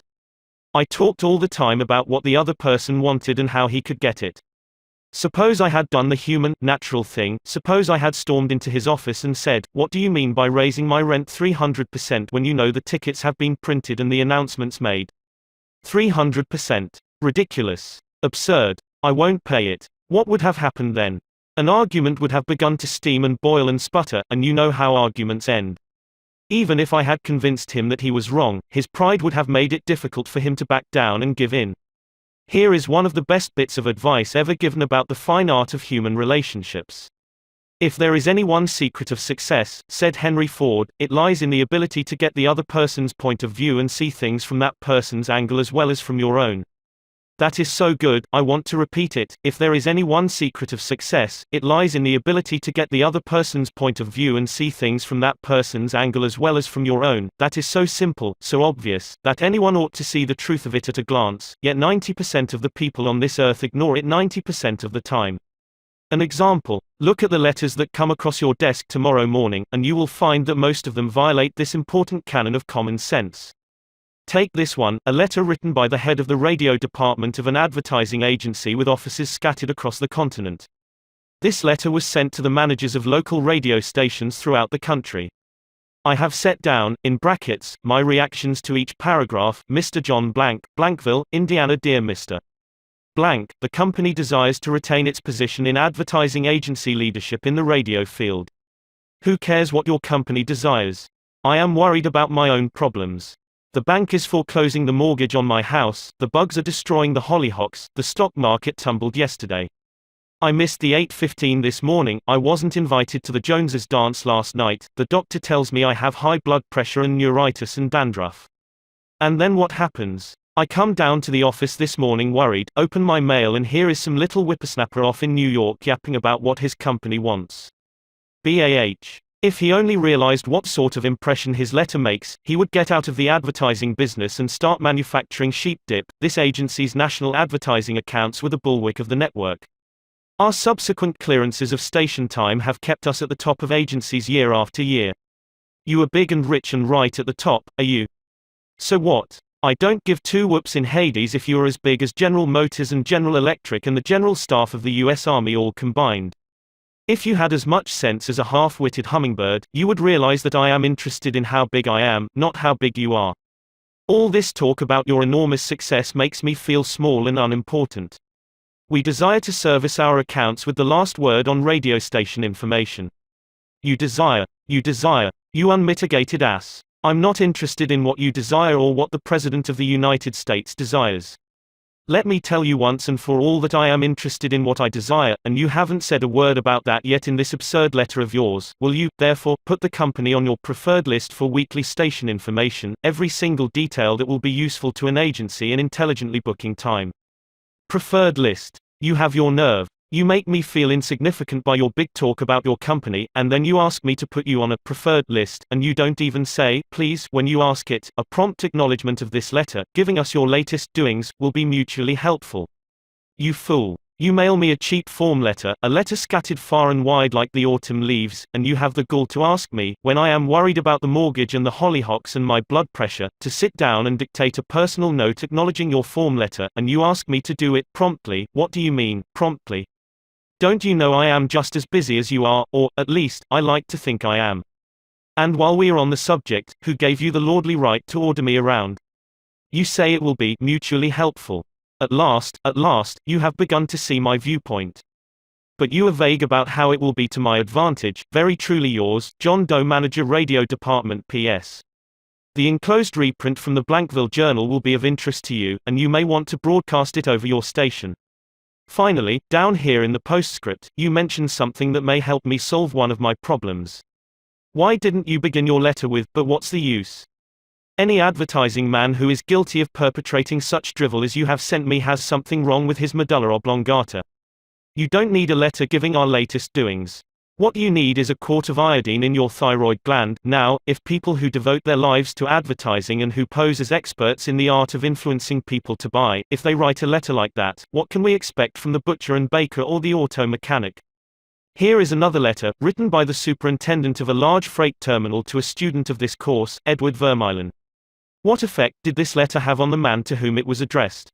I talked all the time about what the other person wanted and how he could get it. Suppose I had done the human, natural thing, suppose I had stormed into his office and said, what do you mean by raising my rent 300% when you know the tickets have been printed and the announcements made? 300%. Ridiculous. Absurd. I won't pay it. What would have happened then? An argument would have begun to steam and boil and sputter, and you know how arguments end. Even if I had convinced him that he was wrong, his pride would have made it difficult for him to back down and give in. Here is one of the best bits of advice ever given about the fine art of human relationships. If there is any one secret of success, said Henry Ford, it lies in the ability to get the other person's point of view and see things from that person's angle as well as from your own. That is so good, I want to repeat it. If there is any one secret of success, it lies in the ability to get the other person's point of view and see things from that person's angle as well as from your own. That is so simple, so obvious, that anyone ought to see the truth of it at a glance, yet 90% of the people on this earth ignore it 90% of the time. An example: look at the letters that come across your desk tomorrow morning, and you will find that most of them violate this important canon of common sense. Take this one, a letter written by the head of the radio department of an advertising agency with offices scattered across the continent. This letter was sent to the managers of local radio stations throughout the country. I have set down, in brackets, my reactions to each paragraph. Mr. John Blank, Blankville, Indiana. Dear Mr. Blank, the company desires to retain its position in advertising agency leadership in the radio field. Who cares what your company desires? I am worried about my own problems. The bank is foreclosing the mortgage on my house, the bugs are destroying the hollyhocks, the stock market tumbled yesterday. I missed the 8:15 this morning, I wasn't invited to the Joneses dance last night, the doctor tells me I have high blood pressure and neuritis and dandruff. And then what happens? I come down to the office this morning worried, open my mail and here is some little whippersnapper off in New York yapping about what his company wants. BAH. If he only realized what sort of impression his letter makes, he would get out of the advertising business and start manufacturing sheep dip. This agency's national advertising accounts were the bulwark of the network. Our subsequent clearances of station time have kept us at the top of agencies year after year. You are big and rich and right at the top, are you? So what? I don't give two whoops in Hades if you are as big as General Motors and General Electric and the general staff of the US Army all combined. If you had as much sense as a half-witted hummingbird, you would realize that I am interested in how big I am, not how big you are. All this talk about your enormous success makes me feel small and unimportant. We desire to service our accounts with the last word on radio station information. You desire, you unmitigated ass. I'm not interested in what you desire or what the President of the United States desires. Let me tell you once and for all that I am interested in what I desire, and you haven't said a word about that yet in this absurd letter of yours. Will you, therefore, put the company on your preferred list for weekly station information, every single detail that will be useful to an agency in intelligently booking time? Preferred list. You have your nerve. You make me feel insignificant by your big talk about your company, and then you ask me to put you on a preferred list, and you don't even say, please, when you ask it. A prompt acknowledgement of this letter, giving us your latest doings, will be mutually helpful. You fool. You mail me a cheap form letter, a letter scattered far and wide like the autumn leaves, and you have the gall to ask me, when I am worried about the mortgage and the hollyhocks and my blood pressure, to sit down and dictate a personal note acknowledging your form letter, and you ask me to do it promptly. What do you mean, promptly? Don't you know I am just as busy as you are, or, at least, I like to think I am. And while we are on the subject, who gave you the lordly right to order me around? You say it will be mutually helpful. At last, you have begun to see my viewpoint. But you are vague about how it will be to my advantage. Very truly yours, John Doe, Manager, Radio Department. P.S. The enclosed reprint from the Blankville Journal will be of interest to you, and you may want to broadcast it over your station. Finally, down here in the postscript, you mention something that may help me solve one of my problems. Why didn't you begin your letter with, "But what's the use?" Any advertising man who is guilty of perpetrating such drivel as you have sent me has something wrong with his medulla oblongata. You don't need a letter giving our latest doings. What you need is a quart of iodine in your thyroid gland. Now, if people who devote their lives to advertising and who pose as experts in the art of influencing people to buy, if they write a letter like that, what can we expect from the butcher and baker or the auto mechanic? Here is another letter, written by the superintendent of a large freight terminal to a student of this course, Edward Vermeulen. What effect did this letter have on the man to whom it was addressed?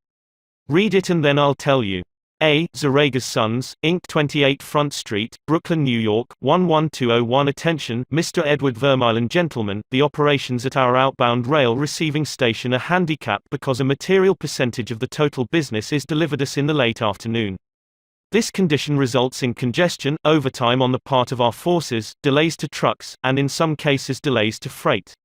Read it and then I'll tell you. A. Zaraga's Sons, Inc., 28 Front Street, Brooklyn, New York, 11201. Attention, Mr. Edward Vermeulen. Gentlemen, the operations at our outbound rail receiving station are handicapped because a material percentage of the total business is delivered us in the late afternoon. This condition results in congestion, overtime on the part of our forces, delays to trucks, and in some cases delays to freight.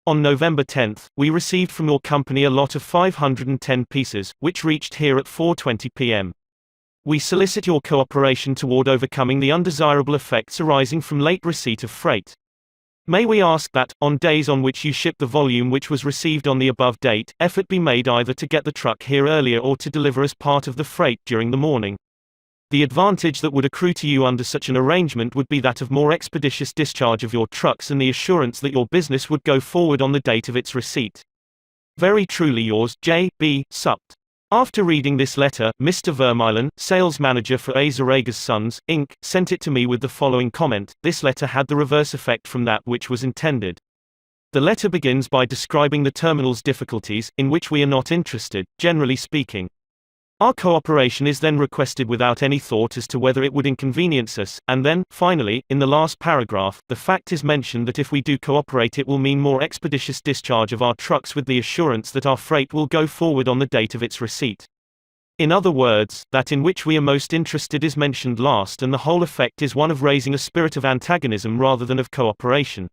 On November 10, we received from your company a lot of 510 pieces, which reached here at 4:20 p.m. We solicit your cooperation toward overcoming the undesirable effects arising from late receipt of freight. May we ask that, on days on which you ship the volume which was received on the above date, effort be made either to get the truck here earlier or to deliver as part of the freight during the morning. The advantage that would accrue to you under such an arrangement would be that of more expeditious discharge of your trucks and the assurance that your business would go forward on the date of its receipt. Very truly yours, J. B. Supt. After reading this letter, Mr. Vermeulen, sales manager for A. Zaraga's Sons, Inc., sent it to me with the following comment: this letter had the reverse effect from that which was intended. The letter begins by describing the terminal's difficulties, in which we are not interested, generally speaking. Our cooperation is then requested without any thought as to whether it would inconvenience us, and then, finally, in the last paragraph, the fact is mentioned that if we do cooperate it will mean more expeditious discharge of our trucks with the assurance that our freight will go forward on the date of its receipt. In other words, that in which we are most interested is mentioned last, and the whole effect is one of raising a spirit of antagonism rather than of cooperation.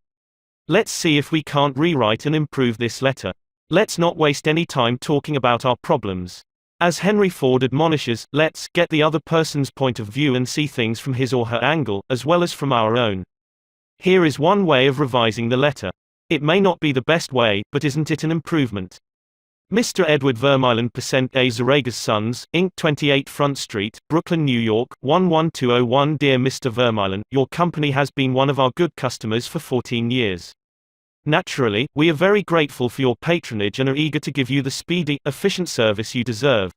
Let's see if we can't rewrite and improve this letter. Let's not waste any time talking about our problems. As Henry Ford admonishes, let's get the other person's point of view and see things from his or her angle, as well as from our own. Here is one way of revising the letter. It may not be the best way, but isn't it an improvement? Mr. Edward Vermeulen, A. Zaraga's Sons, Inc., 28 Front Street, Brooklyn, New York, 11201. Dear Mr. Vermeulen, your company has been one of our good customers for 14 years. Naturally, we are very grateful for your patronage and are eager to give you the speedy, efficient service you deserve.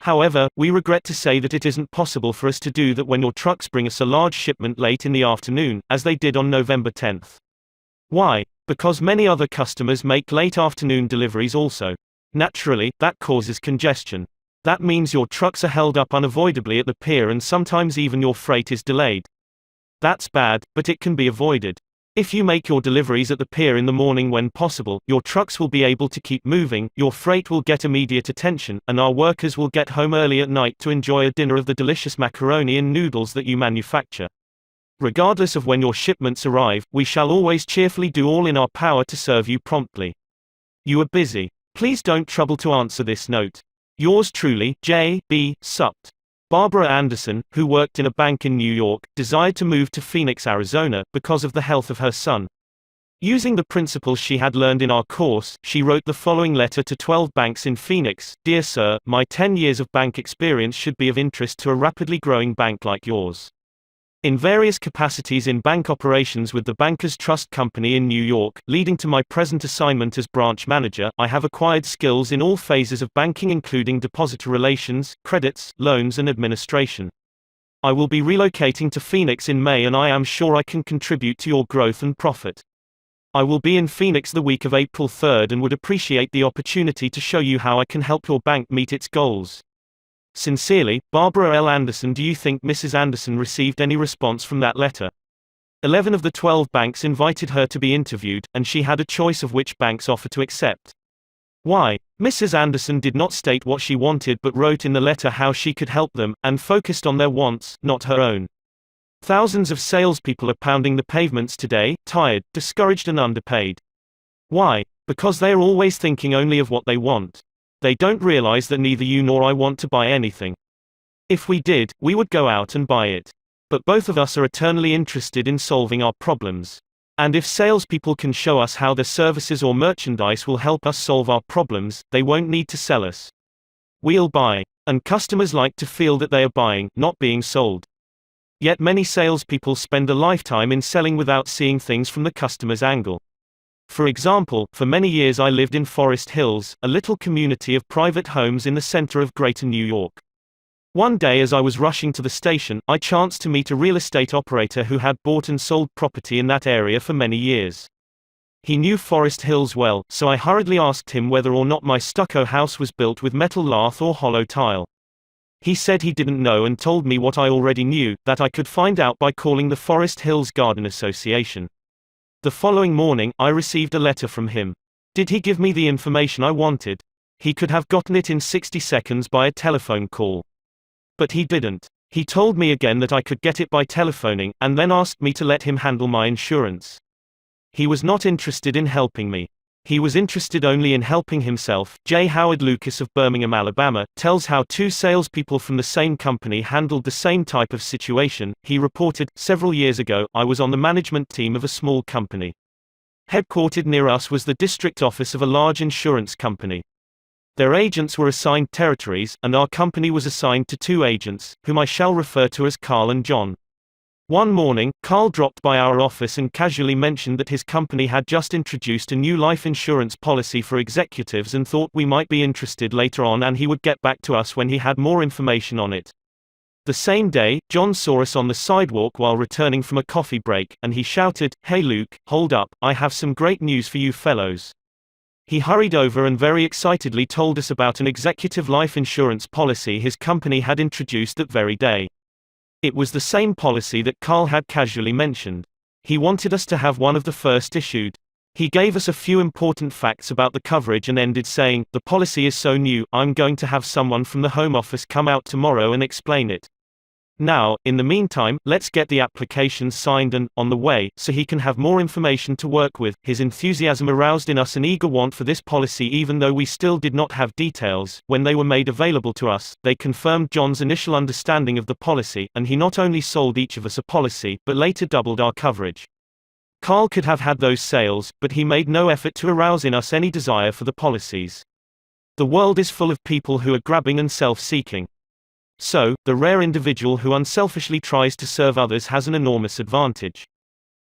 However, we regret to say that it isn't possible for us to do that when your trucks bring us a large shipment late in the afternoon, as they did on November 10. Why? Because many other customers make late afternoon deliveries also. Naturally, that causes congestion. That means your trucks are held up unavoidably at the pier and sometimes even your freight is delayed. That's bad, but it can be avoided. If you make your deliveries at the pier in the morning when possible, your trucks will be able to keep moving, your freight will get immediate attention, and our workers will get home early at night to enjoy a dinner of the delicious macaroni and noodles that you manufacture. Regardless of when your shipments arrive, we shall always cheerfully do all in our power to serve you promptly. You are busy. Please don't trouble to answer this note. Yours truly, J. B. Supt. Barbara Anderson, who worked in a bank in New York, desired to move to Phoenix, Arizona, because of the health of her son. Using the principles she had learned in our course, she wrote the following letter to 12 banks in Phoenix: Dear Sir, my 10 years of bank experience should be of interest to a rapidly growing bank like yours. In various capacities in bank operations with the Bankers Trust Company in New York, leading to my present assignment as branch manager, I have acquired skills in all phases of banking including depositor relations, credits, loans and administration. I will be relocating to Phoenix in May and I am sure I can contribute to your growth and profit. I will be in Phoenix the week of April 3rd and would appreciate the opportunity to show you how I can help your bank meet its goals. Sincerely, Barbara L. Anderson. Do you think Mrs. Anderson received any response from that letter? 11 of the 12 banks invited her to be interviewed, and she had a choice of which bank's offer to accept. Why? Mrs. Anderson did not state what she wanted but wrote in the letter how she could help them, and focused on their wants, not her own. Thousands of salespeople are pounding the pavements today, tired, discouraged and underpaid. Why? Because they are always thinking only of what they want. They don't realize that neither you nor I want to buy anything. If we did, we would go out and buy it. But both of us are eternally interested in solving our problems. And if salespeople can show us how their services or merchandise will help us solve our problems, they won't need to sell us. We'll buy. And customers like to feel that they are buying, not being sold. Yet many salespeople spend a lifetime in selling without seeing things from the customer's angle. For example, for many years I lived in Forest Hills, a little community of private homes in the center of Greater New York. One day as I was rushing to the station, I chanced to meet a real estate operator who had bought and sold property in that area for many years. He knew Forest Hills well, so I hurriedly asked him whether or not my stucco house was built with metal lath or hollow tile. He said he didn't know and told me what I already knew, that I could find out by calling the Forest Hills Garden Association. The following morning, I received a letter from him. Did he give me the information I wanted? He could have gotten it in 60 seconds by a telephone call. But he didn't. He told me again that I could get it by telephoning, and then asked me to let him handle my insurance. He was not interested in helping me. He was interested only in helping himself. J. Howard Lucas of Birmingham, Alabama, tells how two salespeople from the same company handled the same type of situation. He reported, "Several years ago, I was on the management team of a small company. Headquartered near us was the district office of a large insurance company. Their agents were assigned territories, and our company was assigned to two agents, whom I shall refer to as Carl and John. One morning, Carl dropped by our office and casually mentioned that his company had just introduced a new life insurance policy for executives and thought we might be interested later on, and he would get back to us when he had more information on it. The same day, John saw us on the sidewalk while returning from a coffee break, and he shouted, 'Hey Luke, hold up, I have some great news for you fellows.' He hurried over and very excitedly told us about an executive life insurance policy his company had introduced that very day. It was the same policy that Carl had casually mentioned. He wanted us to have one of the first issued. He gave us a few important facts about the coverage and ended saying, 'The policy is so new, I'm going to have someone from the Home Office come out tomorrow and explain it. Now, in the meantime, let's get the applications signed and on the way, so he can have more information to work with.' His enthusiasm aroused in us an eager want for this policy even though we still did not have details. When they were made available to us, they confirmed John's initial understanding of the policy, and he not only sold each of us a policy, but later doubled our coverage. Carl could have had those sales, but he made no effort to arouse in us any desire for the policies. The world is full of people who are grabbing and self-seeking. So, the rare individual who unselfishly tries to serve others has an enormous advantage.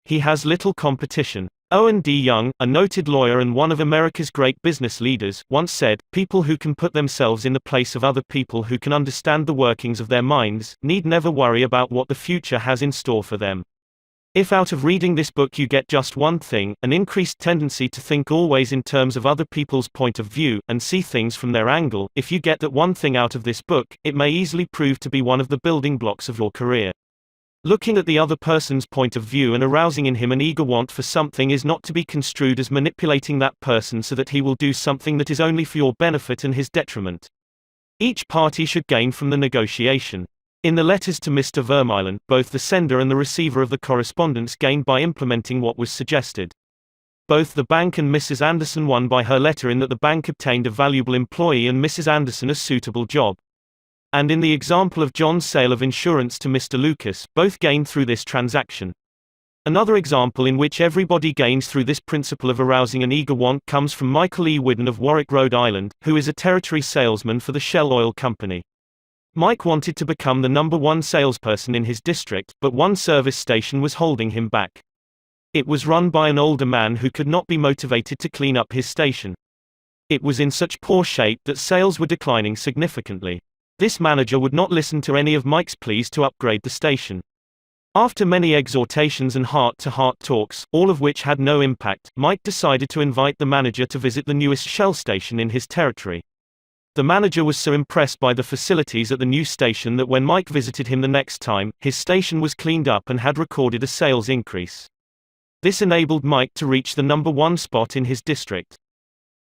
He has little competition. Owen D. Young, a noted lawyer and one of America's great business leaders, once said, "People who can put themselves in the place of other people who can understand the workings of their minds, need never worry about what the future has in store for them." If out of reading this book you get just one thing, an increased tendency to think always in terms of other people's point of view, and see things from their angle, if you get that one thing out of this book, it may easily prove to be one of the building blocks of your career. Looking at the other person's point of view and arousing in him an eager want for something is not to be construed as manipulating that person so that he will do something that is only for your benefit and his detriment. Each party should gain from the negotiation. In the letters to Mr. Vermeulen, both the sender and the receiver of the correspondence gained by implementing what was suggested. Both the bank and Mrs. Anderson won by her letter in that the bank obtained a valuable employee and Mrs. Anderson a suitable job. And in the example of John's sale of insurance to Mr. Lucas, both gained through this transaction. Another example in which everybody gains through this principle of arousing an eager want comes from Michael E. Whidden of Warwick, Rhode Island, who is a territory salesman for the Shell Oil Company. Mike wanted to become the #1 salesperson in his district, but one service station was holding him back. It was run by an older man who could not be motivated to clean up his station. It was in such poor shape that sales were declining significantly. This manager would not listen to any of Mike's pleas to upgrade the station. After many exhortations and heart-to-heart talks, all of which had no impact, Mike decided to invite the manager to visit the newest Shell station in his territory. The manager was so impressed by the facilities at the new station that when Mike visited him the next time, his station was cleaned up and had recorded a sales increase. This enabled Mike to reach the #1 spot in his district.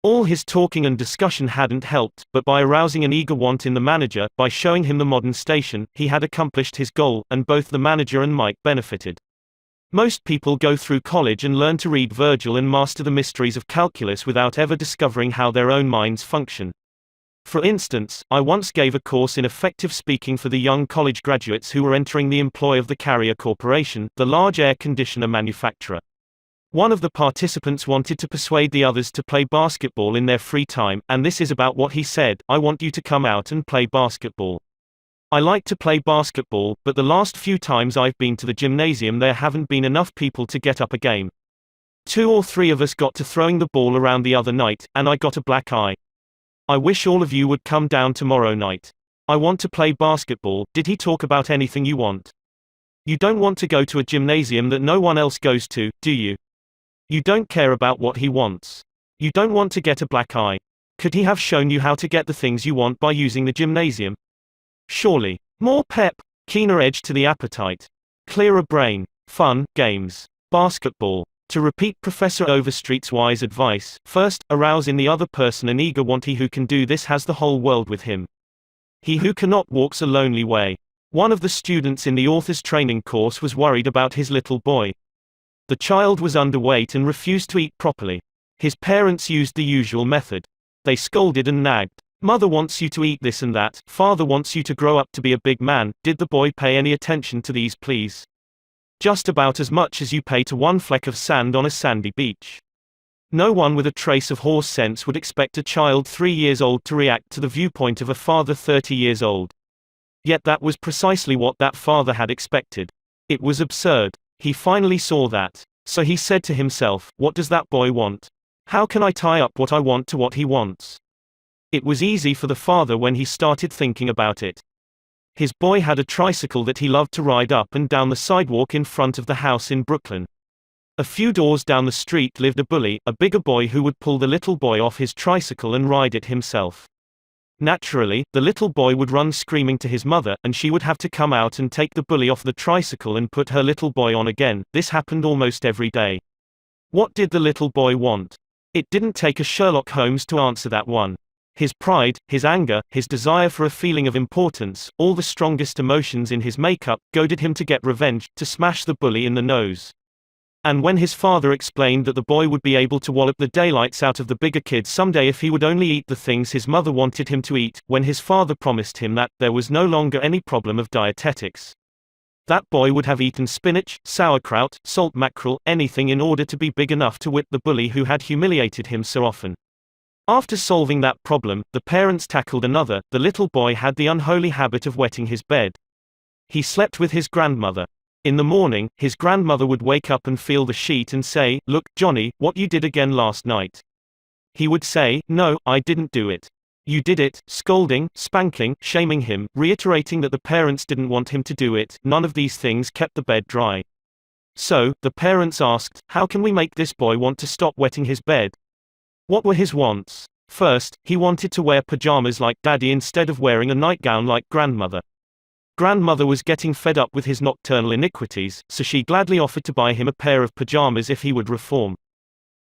All his talking and discussion hadn't helped, but by arousing an eager want in the manager, by showing him the modern station, he had accomplished his goal, and both the manager and Mike benefited. Most people go through college and learn to read Virgil and master the mysteries of calculus without ever discovering how their own minds function. For instance, I once gave a course in effective speaking for the young college graduates who were entering the employ of the Carrier Corporation, the large air conditioner manufacturer. One of the participants wanted to persuade the others to play basketball in their free time, and this is about what he said: "I want you to come out and play basketball. I like to play basketball, but the last few times I've been to the gymnasium there haven't been enough people to get up a game. 2 or 3 of us got to throwing the ball around the other night, and I got a black eye. I wish all of you would come down tomorrow night. I want to play basketball." Did he talk about anything you want? You don't want to go to a gymnasium that no one else goes to, do you? You don't care about what he wants. You don't want to get a black eye. Could he have shown you how to get the things you want by using the gymnasium? Surely. More pep, keener edge to the appetite, clearer brain, fun, games, basketball. To repeat Professor Overstreet's wise advice, first, arouse in the other person an eager want. He who can do this has the whole world with him. He who cannot walks a lonely way. One of the students in the author's training course was worried about his little boy. The child was underweight and refused to eat properly. His parents used the usual method. They scolded and nagged. "Mother wants you to eat this and that, father wants you to grow up to be a big man." Did the boy pay any attention to these pleas? Just about as much as you pay to one fleck of sand on a sandy beach. No one with a trace of horse sense would expect a child 3 years old to react to the viewpoint of a father 30 years old. Yet that was precisely what that father had expected. It was absurd. He finally saw that. So he said to himself, "What does that boy want? How can I tie up what I want to what he wants?" It was easy for the father when he started thinking about it. His boy had a tricycle that he loved to ride up and down the sidewalk in front of the house in Brooklyn. A few doors down the street lived a bully, a bigger boy who would pull the little boy off his tricycle and ride it himself. Naturally, the little boy would run screaming to his mother, and she would have to come out and take the bully off the tricycle and put her little boy on again. This happened almost every day. What did the little boy want? It didn't take a Sherlock Holmes to answer that one. His pride, his anger, his desire for a feeling of importance, all the strongest emotions in his makeup, goaded him to get revenge, to smash the bully in the nose. And when his father explained that the boy would be able to wallop the daylights out of the bigger kid someday if he would only eat the things his mother wanted him to eat, when his father promised him that there was no longer any problem of dietetics, that boy would have eaten spinach, sauerkraut, salt mackerel, anything in order to be big enough to whip the bully who had humiliated him so often. After solving that problem, the parents tackled another. The little boy had the unholy habit of wetting his bed. He slept with his grandmother. In the morning, his grandmother would wake up and feel the sheet and say, "Look, Johnny, what you did again last night." He would say, "No, I didn't do it." "You did it," scolding, spanking, shaming him, reiterating that the parents didn't want him to do it. None of these things kept the bed dry. So, the parents asked, "How can we make this boy want to stop wetting his bed?" What were his wants? First, he wanted to wear pajamas like Daddy instead of wearing a nightgown like Grandmother. Grandmother was getting fed up with his nocturnal iniquities, so she gladly offered to buy him a pair of pajamas if he would reform.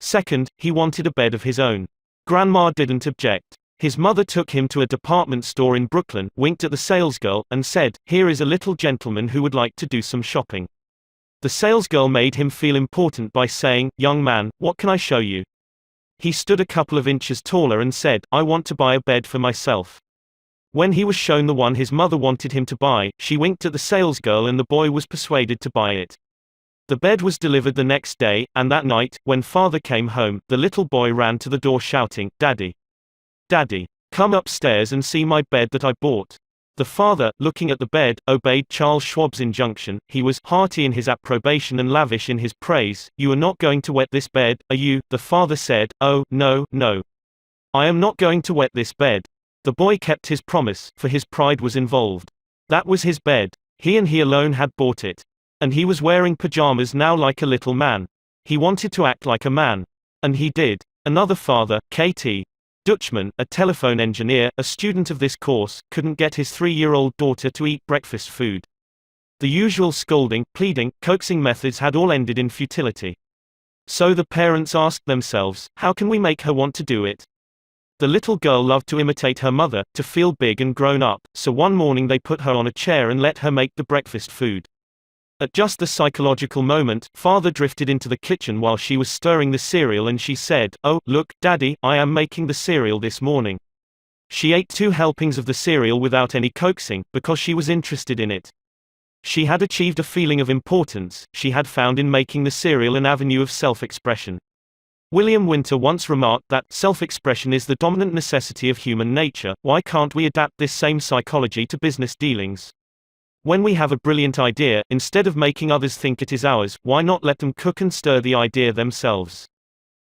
Second, he wanted a bed of his own. Grandma didn't object. His mother took him to a department store in Brooklyn, winked at the salesgirl, and said, "Here is a little gentleman who would like to do some shopping." The salesgirl made him feel important by saying, "Young man, what can I show you?" He stood a couple of inches taller and said, "I want to buy a bed for myself." When he was shown the one his mother wanted him to buy, she winked at the salesgirl and the boy was persuaded to buy it. The bed was delivered the next day, and that night, when father came home, the little boy ran to the door shouting, "Daddy! Daddy! Come upstairs and see my bed that I bought." The father, looking at the bed, obeyed Charles Schwab's injunction. He was hearty in his approbation and lavish in his praise. "You are not going to wet this bed, are you?" The father said. "Oh, no, no. I am not going to wet this bed." The boy kept his promise, for his pride was involved. That was his bed. He and he alone had bought it. And he was wearing pajamas now like a little man. He wanted to act like a man. And he did. Another father, K.T. Dutchman, a telephone engineer, a student of this course, couldn't get his 3-year-old daughter to eat breakfast food. The usual scolding, pleading, coaxing methods had all ended in futility. So the parents asked themselves, how can we make her want to do it? The little girl loved to imitate her mother, to feel big and grown up, so one morning they put her on a chair and let her make the breakfast food. At just the psychological moment, father drifted into the kitchen while she was stirring the cereal and she said, "Oh, look, Daddy, I am making the cereal this morning." She ate 2 helpings of the cereal without any coaxing, because she was interested in it. She had achieved a feeling of importance, she had found in making the cereal an avenue of self-expression. William Winter once remarked that, self-expression is the dominant necessity of human nature. Why can't we adapt this same psychology to business dealings? When we have a brilliant idea, instead of making others think it is ours, why not let them cook and stir the idea themselves?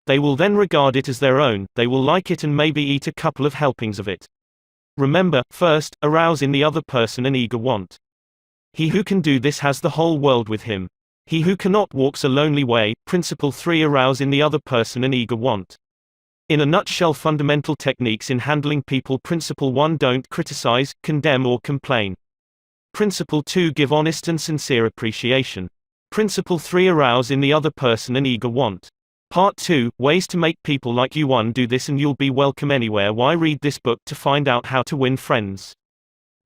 They will then regard it as their own, they will like it and maybe eat a couple of helpings of it. Remember, first, arouse in the other person an eager want. He who can do this has the whole world with him. He who cannot walks a lonely way. Principle 3. Arouse in the other person an eager want. In a nutshell, fundamental techniques in handling people. Principle 1. Don't criticize, condemn or complain. Principle 2. Give honest and sincere appreciation. Principle 3. Arouse in the other person an eager want. Part 2. Ways to make people like you. 1. Do this and you'll be welcome anywhere. Why read this book to find out how to win friends?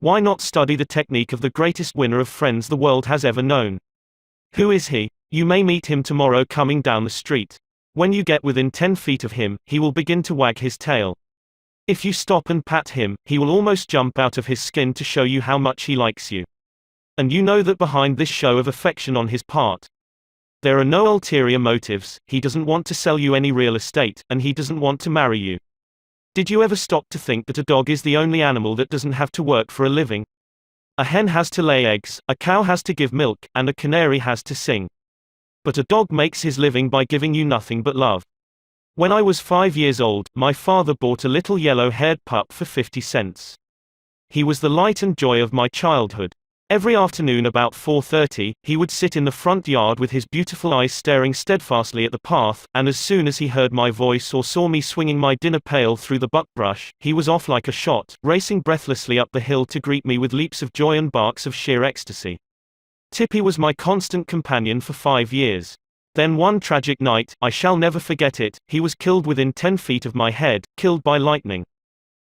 Why not study the technique of the greatest winner of friends the world has ever known? Who is he? You may meet him tomorrow coming down the street. When you get within 10 feet of him, he will begin to wag his tail. If you stop and pat him, he will almost jump out of his skin to show you how much he likes you. And you know that behind this show of affection on his part, there are no ulterior motives. He doesn't want to sell you any real estate, and he doesn't want to marry you. Did you ever stop to think that a dog is the only animal that doesn't have to work for a living? A hen has to lay eggs, a cow has to give milk, and a canary has to sing. But a dog makes his living by giving you nothing but love. When I was 5 years old, my father bought a little yellow-haired pup for 50 cents. He was the light and joy of my childhood. Every afternoon about 4:30, he would sit in the front yard with his beautiful eyes staring steadfastly at the path, and as soon as he heard my voice or saw me swinging my dinner pail through the buckbrush, he was off like a shot, racing breathlessly up the hill to greet me with leaps of joy and barks of sheer ecstasy. Tippy was my constant companion for 5 years. Then one tragic night, I shall never forget it, he was killed within 10 feet of my head, killed by lightning.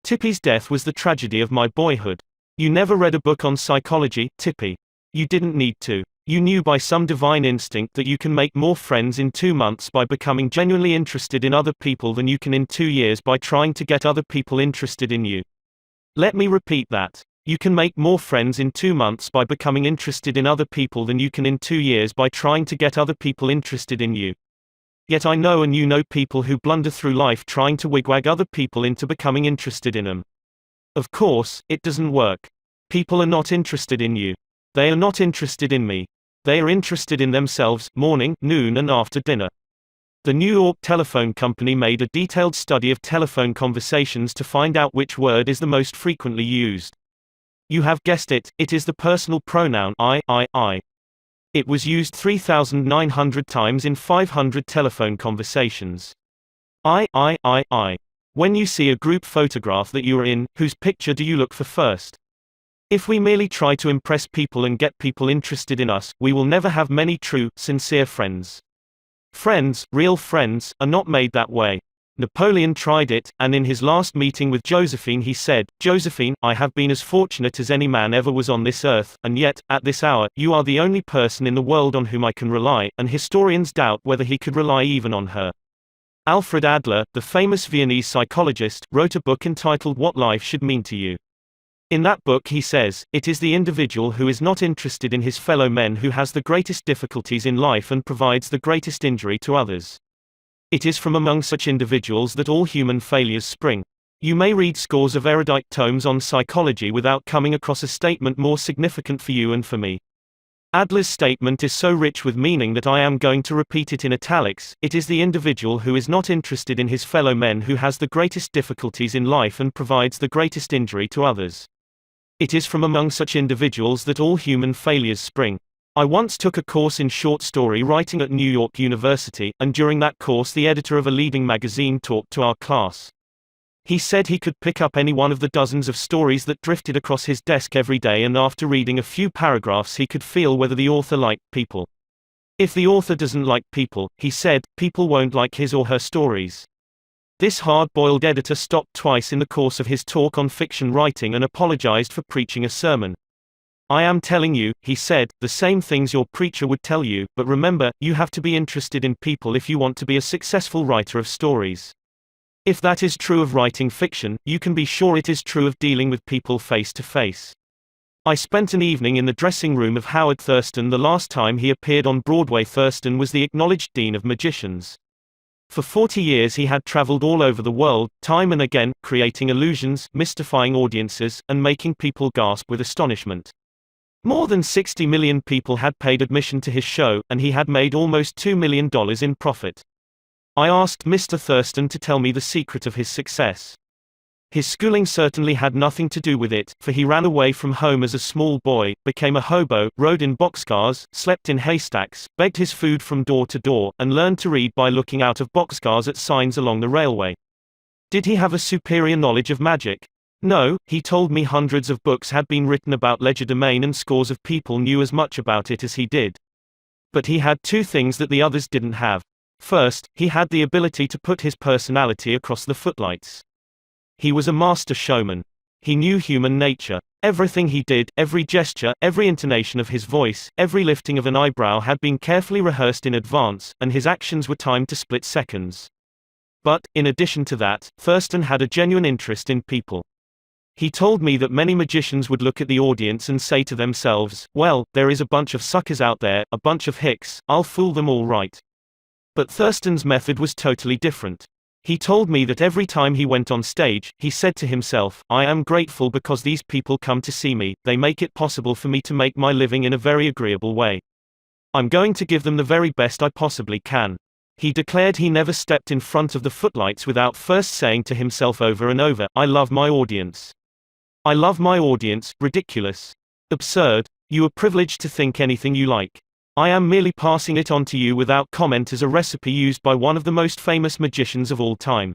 Tippy's death was the tragedy of my boyhood. You never read a book on psychology, Tippy. You didn't need to. You knew by some divine instinct that you can make more friends in 2 months by becoming genuinely interested in other people than you can in 2 years by trying to get other people interested in you. Let me repeat that. You can make more friends in 2 months by becoming interested in other people than you can in 2 years by trying to get other people interested in you. Yet I know and you know people who blunder through life trying to wigwag other people into becoming interested in them. Of course, it doesn't work. People are not interested in you. They are not interested in me. They are interested in themselves, morning, noon and after dinner. The New York Telephone Company made a detailed study of telephone conversations to find out which word is the most frequently used. You have guessed it, it is the personal pronoun I. It was used 3,900 times in 500 telephone conversations. I. When you see a group photograph that you are in, whose picture do you look for first? If we merely try to impress people and get people interested in us, we will never have many true, sincere friends. Friends, real friends, are not made that way. Napoleon tried it, and in his last meeting with Josephine he said, "Josephine, I have been as fortunate as any man ever was on this earth, and yet, at this hour, you are the only person in the world on whom I can rely," and historians doubt whether he could rely even on her. Alfred Adler, the famous Viennese psychologist, wrote a book entitled What Life Should Mean to You. In that book he says, "It is the individual who is not interested in his fellow men who has the greatest difficulties in life and provides the greatest injury to others. It is from among such individuals that all human failures spring." You may read scores of erudite tomes on psychology without coming across a statement more significant for you and for me. Adler's statement is so rich with meaning that I am going to repeat it in italics. It is the individual who is not interested in his fellow men who has the greatest difficulties in life and provides the greatest injury to others. It is from among such individuals that all human failures spring. I once took a course in short story writing at New York University, and during that course the editor of a leading magazine talked to our class. He said he could pick up any one of the dozens of stories that drifted across his desk every day, and after reading a few paragraphs he could feel whether the author liked people. If the author doesn't like people, he said, people won't like his or her stories. This hard-boiled editor stopped twice in the course of his talk on fiction writing and apologized for preaching a sermon. I am telling you, he said, the same things your preacher would tell you, but remember, you have to be interested in people if you want to be a successful writer of stories. If that is true of writing fiction, you can be sure it is true of dealing with people face to face. I spent an evening in the dressing room of Howard Thurston the last time he appeared on Broadway. Thurston was the acknowledged dean of magicians. For 40 years he had traveled all over the world, time and again, creating illusions, mystifying audiences, and making people gasp with astonishment. More than 60 million people had paid admission to his show, and he had made almost $2 million in profit. I asked Mr. Thurston to tell me the secret of his success. His schooling certainly had nothing to do with it, for he ran away from home as a small boy, became a hobo, rode in boxcars, slept in haystacks, begged his food from door to door, and learned to read by looking out of boxcars at signs along the railway. Did he have a superior knowledge of magic? No, he told me hundreds of books had been written about legerdemain and scores of people knew as much about it as he did. But he had two things that the others didn't have. First, he had the ability to put his personality across the footlights. He was a master showman. He knew human nature. Everything he did, every gesture, every intonation of his voice, every lifting of an eyebrow had been carefully rehearsed in advance, and his actions were timed to split seconds. But, in addition to that, Thurston had a genuine interest in people. He told me that many magicians would look at the audience and say to themselves, well, there is a bunch of suckers out there, a bunch of hicks, I'll fool them all right. But Thurston's method was totally different. He told me that every time he went on stage, he said to himself, I am grateful because these people come to see me, they make it possible for me to make my living in a very agreeable way. I'm going to give them the very best I possibly can. He declared he never stepped in front of the footlights without first saying to himself over and over, I love my audience. I love my audience, ridiculous. Absurd. You are privileged to think anything you like. I am merely passing it on to you without comment as a recipe used by one of the most famous magicians of all time.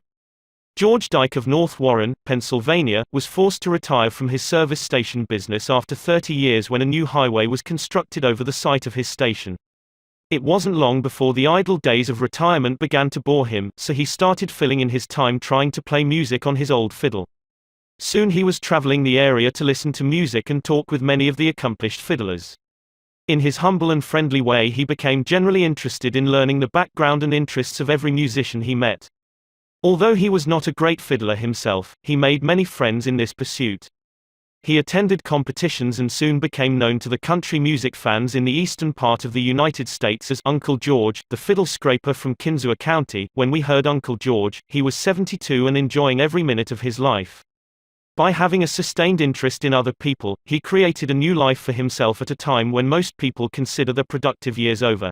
George Dyke of North Warren, Pennsylvania, was forced to retire from his service station business after 30 years when a new highway was constructed over the site of his station. It wasn't long before the idle days of retirement began to bore him, so he started filling in his time trying to play music on his old fiddle. Soon he was traveling the area to listen to music and talk with many of the accomplished fiddlers. In his humble and friendly way he became generally interested in learning the background and interests of every musician he met. Although he was not a great fiddler himself, he made many friends in this pursuit. He attended competitions and soon became known to the country music fans in the eastern part of the United States as Uncle George, the fiddle scraper from Kinzua County. When we heard Uncle George, he was 72 and enjoying every minute of his life. By having a sustained interest in other people, he created a new life for himself at a time when most people consider their productive years over.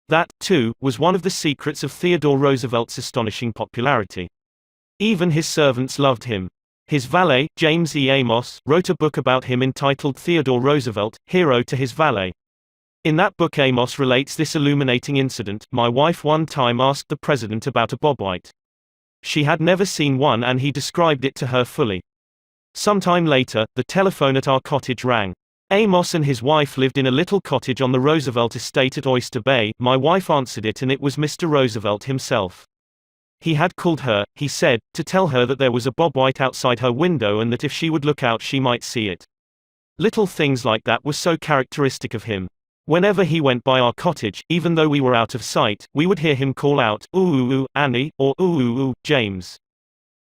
That, too, was one of the secrets of Theodore Roosevelt's astonishing popularity. Even his servants loved him. His valet, James E. Amos, wrote a book about him entitled Theodore Roosevelt, Hero to His Valet. In that book Amos relates this illuminating incident. My wife one time asked the president about a bobwhite. She had never seen one and he described it to her fully. Sometime later, the telephone at our cottage rang. Amos and his wife lived in a little cottage on the Roosevelt estate at Oyster Bay. My wife answered it and it was Mr. Roosevelt himself. He had called her, he said, to tell her that there was a bobwhite outside her window and that if she would look out she might see it. Little things like that were so characteristic of him. Whenever he went by our cottage, even though we were out of sight, we would hear him call out, "Ooh ooh ooh, Annie," or "Ooh ooh ooh, James."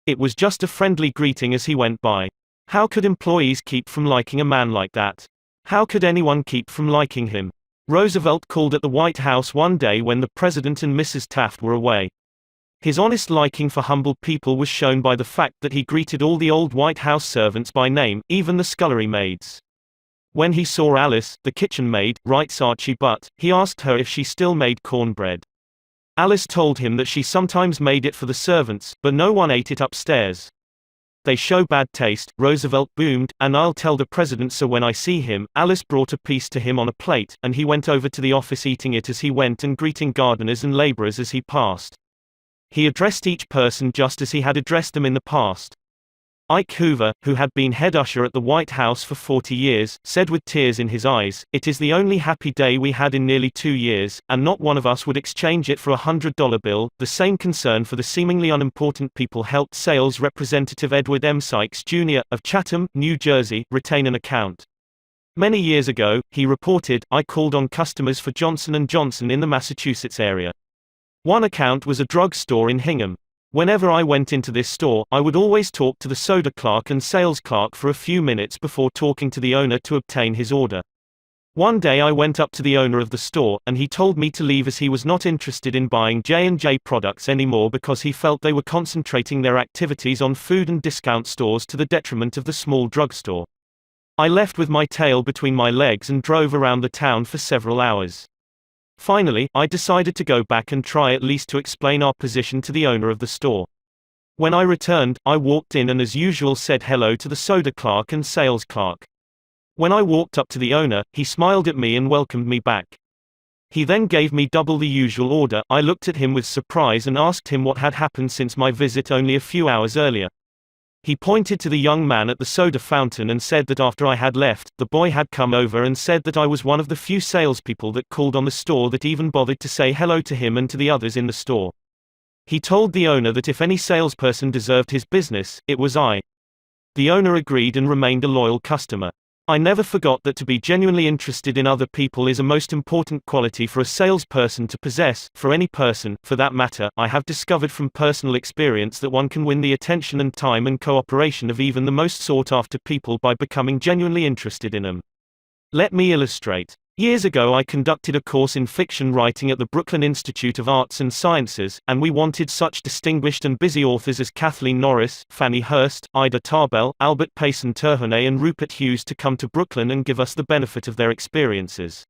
It was just a friendly greeting as he went by. How could employees keep from liking a man like that? How could anyone keep from liking him? Roosevelt called at the White House one day when the President and Mrs. Taft were away. His honest liking for humble people was shown by the fact that he greeted all the old White House servants by name, even the scullery maids. When he saw Alice, the kitchen maid, writes Archie Butt, he asked her if she still made cornbread. Alice told him that she sometimes made it for the servants, but no one ate it upstairs. They show bad taste, Roosevelt boomed, and I'll tell the president so when I see him. Alice brought a piece to him on a plate, and he went over to the office eating it as he went and greeting gardeners and laborers as he passed. He addressed each person just as he had addressed them in the past. Ike Hoover, who had been head usher at the White House for 40 years, said with tears in his eyes, "It is the only happy day we had in nearly 2 years, and not one of us would exchange it for a $100 bill." The same concern for the seemingly unimportant people helped sales representative Edward M. Sykes Jr. of Chatham, New Jersey, retain an account. Many years ago, he reported, "I called on customers for Johnson & Johnson in the Massachusetts area. One account was a drug store in Hingham. Whenever I went into this store, I would always talk to the soda clerk and sales clerk for a few minutes before talking to the owner to obtain his order. One day I went up to the owner of the store, and he told me to leave as he was not interested in buying J&J products anymore because he felt they were concentrating their activities on food and discount stores to the detriment of the small drugstore. I left with my tail between my legs and drove around the town for several hours. Finally, I decided to go back and try at least to explain our position to the owner of the store. When I returned, I walked in and as usual said hello to the soda clerk and sales clerk. When I walked up to the owner, he smiled at me and welcomed me back. He then gave me double the usual order. I looked at him with surprise and asked him what had happened since my visit only a few hours earlier. He pointed to the young man at the soda fountain and said that after I had left, the boy had come over and said that I was one of the few salespeople that called on the store that even bothered to say hello to him and to the others in the store. He told the owner that if any salesperson deserved his business, it was I. The owner agreed and remained a loyal customer. I never forgot that to be genuinely interested in other people is a most important quality for a salesperson to possess. For any person, for that matter, I have discovered from personal experience that one can win the attention and time and cooperation of even the most sought-after people by becoming genuinely interested in them. Let me illustrate. Years ago I conducted a course in fiction writing at the Brooklyn Institute of Arts and Sciences, and we wanted such distinguished and busy authors as Kathleen Norris, Fannie Hurst, Ida Tarbell, Albert Payson Terhune and Rupert Hughes to come to Brooklyn and give us the benefit of their experiences.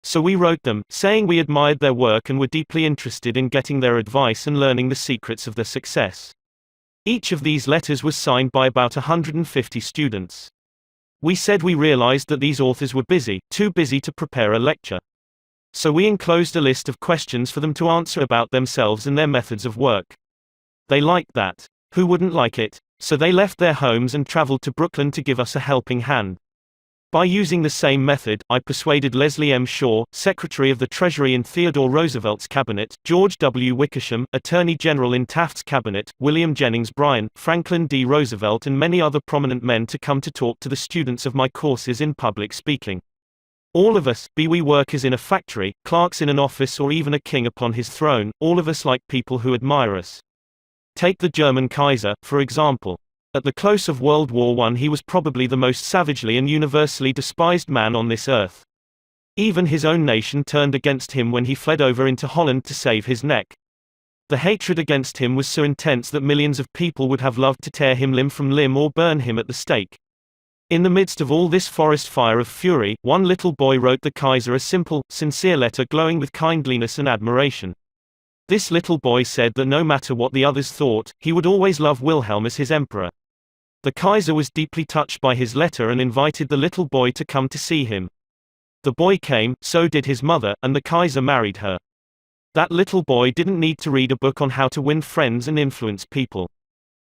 So we wrote them, saying we admired their work and were deeply interested in getting their advice and learning the secrets of their success. Each of these letters was signed by about 150 students. We said we realized that these authors were busy, too busy to prepare a lecture. So we enclosed a list of questions for them to answer about themselves and their methods of work. They liked that. Who wouldn't like it? So they left their homes and traveled to Brooklyn to give us a helping hand. By using the same method, I persuaded Leslie M. Shaw, Secretary of the Treasury in Theodore Roosevelt's cabinet, George W. Wickersham, Attorney General in Taft's cabinet, William Jennings Bryan, Franklin D. Roosevelt and many other prominent men to come to talk to the students of my courses in public speaking. All of us, be we workers in a factory, clerks in an office or even a king upon his throne, all of us like people who admire us. Take the German Kaiser, for example. At the close of World War I he was probably the most savagely and universally despised man on this earth. Even his own nation turned against him when he fled over into Holland to save his neck. The hatred against him was so intense that millions of people would have loved to tear him limb from limb or burn him at the stake. In the midst of all this forest fire of fury, one little boy wrote the Kaiser a simple, sincere letter glowing with kindliness and admiration. This little boy said that no matter what the others thought, he would always love Wilhelm as his emperor. The Kaiser was deeply touched by his letter and invited the little boy to come to see him. The boy came, so did his mother, and the Kaiser married her. That little boy didn't need to read a book on how to win friends and influence people.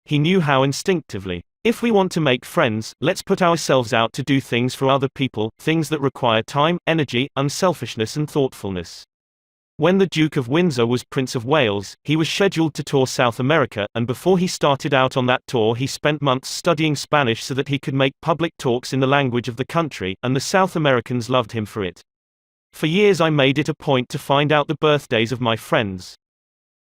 He knew how instinctively. If we want to make friends, let's put ourselves out to do things for other people, things that require time, energy, unselfishness and thoughtfulness. When the Duke of Windsor was Prince of Wales, he was scheduled to tour South America, and before he started out on that tour he spent months studying Spanish so that he could make public talks in the language of the country, and the South Americans loved him for it. For years I made it a point to find out the birthdays of my friends.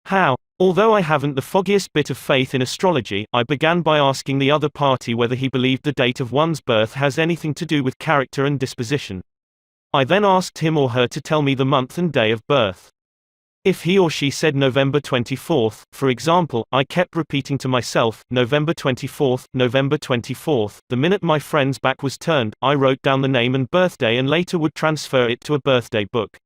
How? Although I haven't the foggiest bit of faith in astrology, I began by asking the other party whether he believed the date of one's birth has anything to do with character and disposition. I then asked him or her to tell me the month and day of birth. If he or she said November 24th, for example, I kept repeating to myself, November 24th, November 24th. The minute my friend's back was turned, I wrote down the name and birthday and later would transfer it to a birthday book.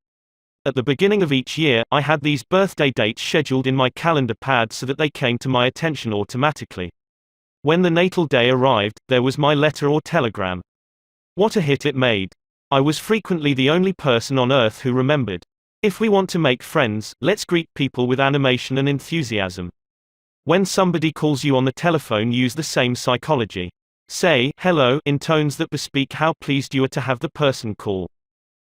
At the beginning of each year, I had these birthday dates scheduled in my calendar pad so that they came to my attention automatically. When the natal day arrived, there was my letter or telegram. What a hit it made. I was frequently the only person on earth who remembered. If we want to make friends, let's greet people with animation and enthusiasm. When somebody calls you on the telephone, use the same psychology. Say, hello, in tones that bespeak how pleased you are to have the person call.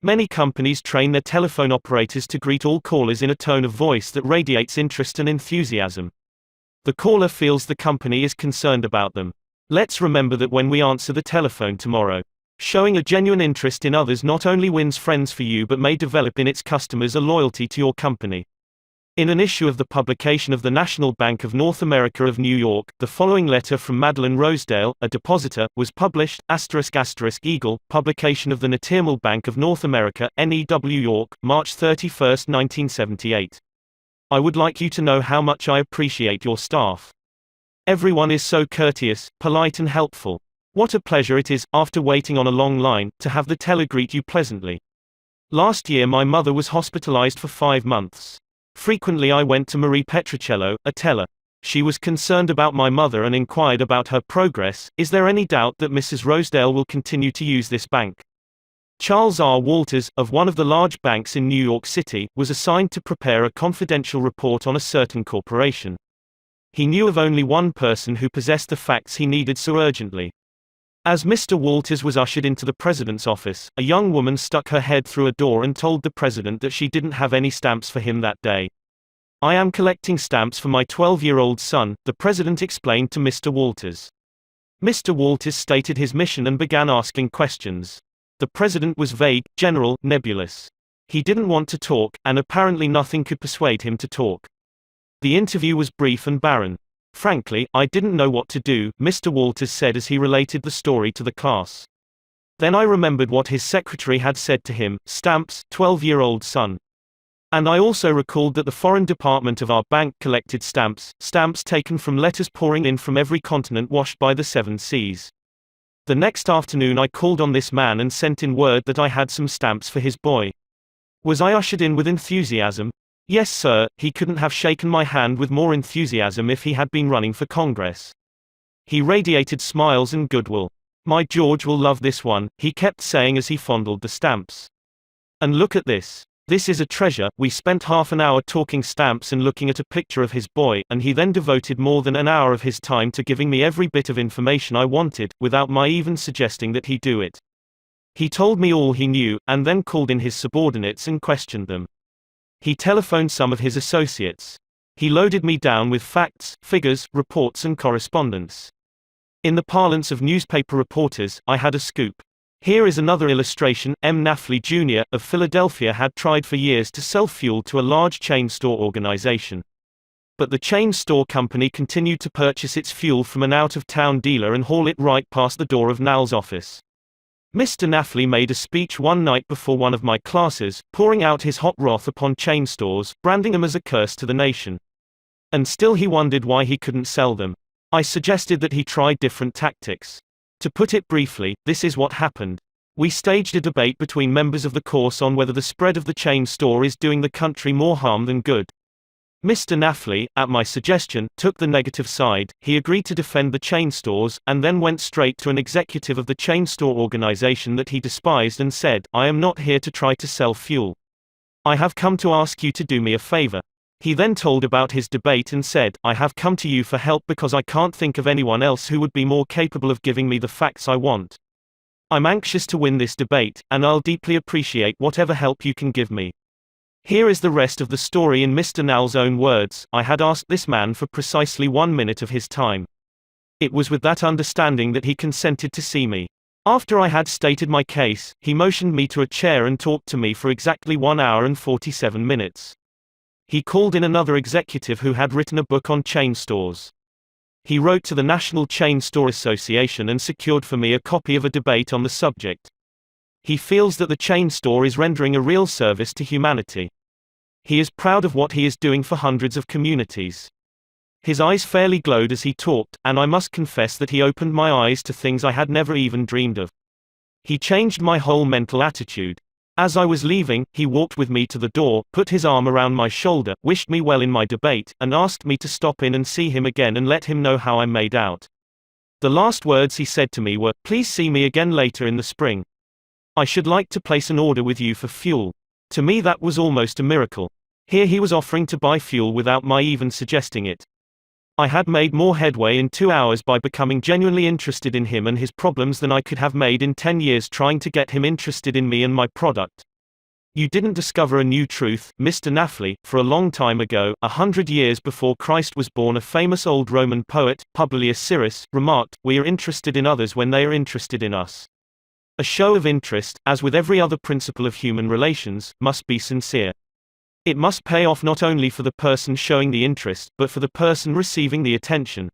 Many companies train their telephone operators to greet all callers in a tone of voice that radiates interest and enthusiasm. The caller feels the company is concerned about them. Let's remember that when we answer the telephone tomorrow. Showing a genuine interest in others not only wins friends for you but may develop in its customers a loyalty to your company. In an issue of the publication of the National Bank of North America of New York, the following letter from Madeline Rosedale, a depositor, was published, *** Eagle, publication of the National Bank of North America, NEW York, March 31, 1978. I would like you to know how much I appreciate your staff. Everyone is so courteous, polite and helpful. What a pleasure it is, after waiting on a long line, to have the teller greet you pleasantly. Last year my mother was hospitalized for 5 months. Frequently I went to Marie Petricello, a teller. She was concerned about my mother and inquired about her progress. Is there any doubt that Mrs. Rosedale will continue to use this bank? Charles R. Walters, of one of the large banks in New York City, was assigned to prepare a confidential report on a certain corporation. He knew of only one person who possessed the facts he needed so urgently. As Mr. Walters was ushered into the president's office, a young woman stuck her head through a door and told the president that she didn't have any stamps for him that day. I am collecting stamps for my 12-year-old son, the president explained to Mr. Walters. Mr. Walters stated his mission and began asking questions. The president was vague, general, nebulous. He didn't want to talk, and apparently nothing could persuade him to talk. The interview was brief and barren. Frankly, I didn't know what to do, Mr. Walters said as he related the story to the class. Then I remembered what his secretary had said to him, stamps, 12-year-old son. And I also recalled that the foreign department of our bank collected stamps taken from letters pouring in from every continent washed by the 7 seas. The next afternoon I called on this man and sent in word that I had some stamps for his boy. Was I ushered in with enthusiasm? Yes sir, he couldn't have shaken my hand with more enthusiasm if he had been running for Congress. He radiated smiles and goodwill. My George will love this one, he kept saying as he fondled the stamps. And look at this. This is a treasure. We spent half an hour talking stamps and looking at a picture of his boy, and he then devoted more than an hour of his time to giving me every bit of information I wanted, without my even suggesting that he do it. He told me all he knew, and then called in his subordinates and questioned them. He telephoned some of his associates. He loaded me down with facts, figures, reports and correspondence. In the parlance of newspaper reporters, I had a scoop. Here is another illustration. M. Nafley Jr. of Philadelphia had tried for years to sell fuel to a large chain store organization. But the chain store company continued to purchase its fuel from an out-of-town dealer and haul it right past the door of Nal's office. Mr. Nafley made a speech one night before one of my classes, pouring out his hot wrath upon chain stores, branding them as a curse to the nation. And still he wondered why he couldn't sell them. I suggested that he try different tactics. To put it briefly, this is what happened. We staged a debate between members of the course on whether the spread of the chain store is doing the country more harm than good. Mr. Nafley, at my suggestion, took the negative side. He agreed to defend the chain stores, and then went straight to an executive of the chain store organization that he despised and said, I am not here to try to sell fuel. I have come to ask you to do me a favor. He then told about his debate and said, I have come to you for help because I can't think of anyone else who would be more capable of giving me the facts I want. I'm anxious to win this debate, and I'll deeply appreciate whatever help you can give me. Here is the rest of the story in Mr. Nal's own words. I had asked this man for precisely 1 minute of his time. It was with that understanding that he consented to see me. After I had stated my case, he motioned me to a chair and talked to me for exactly 1 hour and 47 minutes. He called in another executive who had written a book on chain stores. He wrote to the National Chain Store Association and secured for me a copy of a debate on the subject. He feels that the chain store is rendering a real service to humanity. He is proud of what he is doing for hundreds of communities. His eyes fairly glowed as he talked, and I must confess that he opened my eyes to things I had never even dreamed of. He changed my whole mental attitude. As I was leaving, he walked with me to the door, put his arm around my shoulder, wished me well in my debate, and asked me to stop in and see him again and let him know how I made out. The last words he said to me were, "Please see me again later in the spring. I should like to place an order with you for fuel." To me that was almost a miracle. Here he was offering to buy fuel without my even suggesting it. I had made more headway in 2 hours by becoming genuinely interested in him and his problems than I could have made in 10 years trying to get him interested in me and my product. You didn't discover a new truth, Mr. Knafley. For a long time ago, 100 years before Christ was born, a famous old Roman poet, Publius Syrus, remarked, "We are interested in others when they are interested in us." A show of interest, as with every other principle of human relations, must be sincere. It must pay off not only for the person showing the interest, but for the person receiving the attention.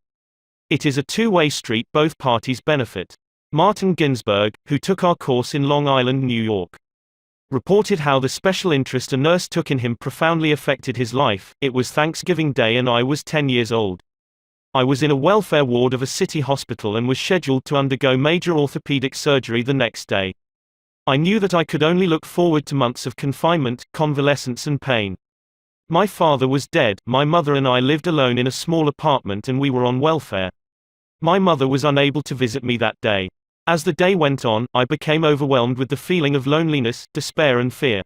It is a two-way street, both parties benefit. Martin Ginsburg, who took our course in Long Island, New York, reported how the special interest a nurse took in him profoundly affected his life. It was Thanksgiving Day and I was 10 years old. I was in a welfare ward of a city hospital and was scheduled to undergo major orthopedic surgery the next day. I knew that I could only look forward to months of confinement, convalescence and pain. My father was dead, my mother and I lived alone in a small apartment and we were on welfare. My mother was unable to visit me that day. As the day went on, I became overwhelmed with the feeling of loneliness, despair and fear.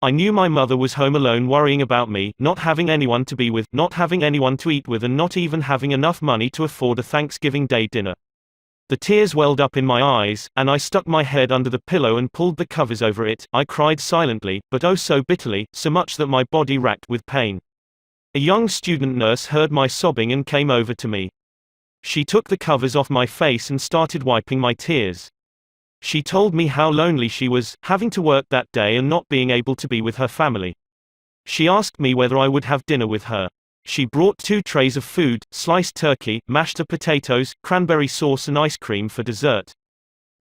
I knew my mother was home alone worrying about me, not having anyone to be with, not having anyone to eat with and not even having enough money to afford a Thanksgiving Day dinner. The tears welled up in my eyes, and I stuck my head under the pillow and pulled the covers over it. I cried silently, but oh so bitterly, so much that my body racked with pain. A young student nurse heard my sobbing and came over to me. She took the covers off my face and started wiping my tears. She told me how lonely she was, having to work that day and not being able to be with her family. She asked me whether I would have dinner with her. She brought 2 trays of food, sliced turkey, mashed potatoes, cranberry sauce and ice cream for dessert.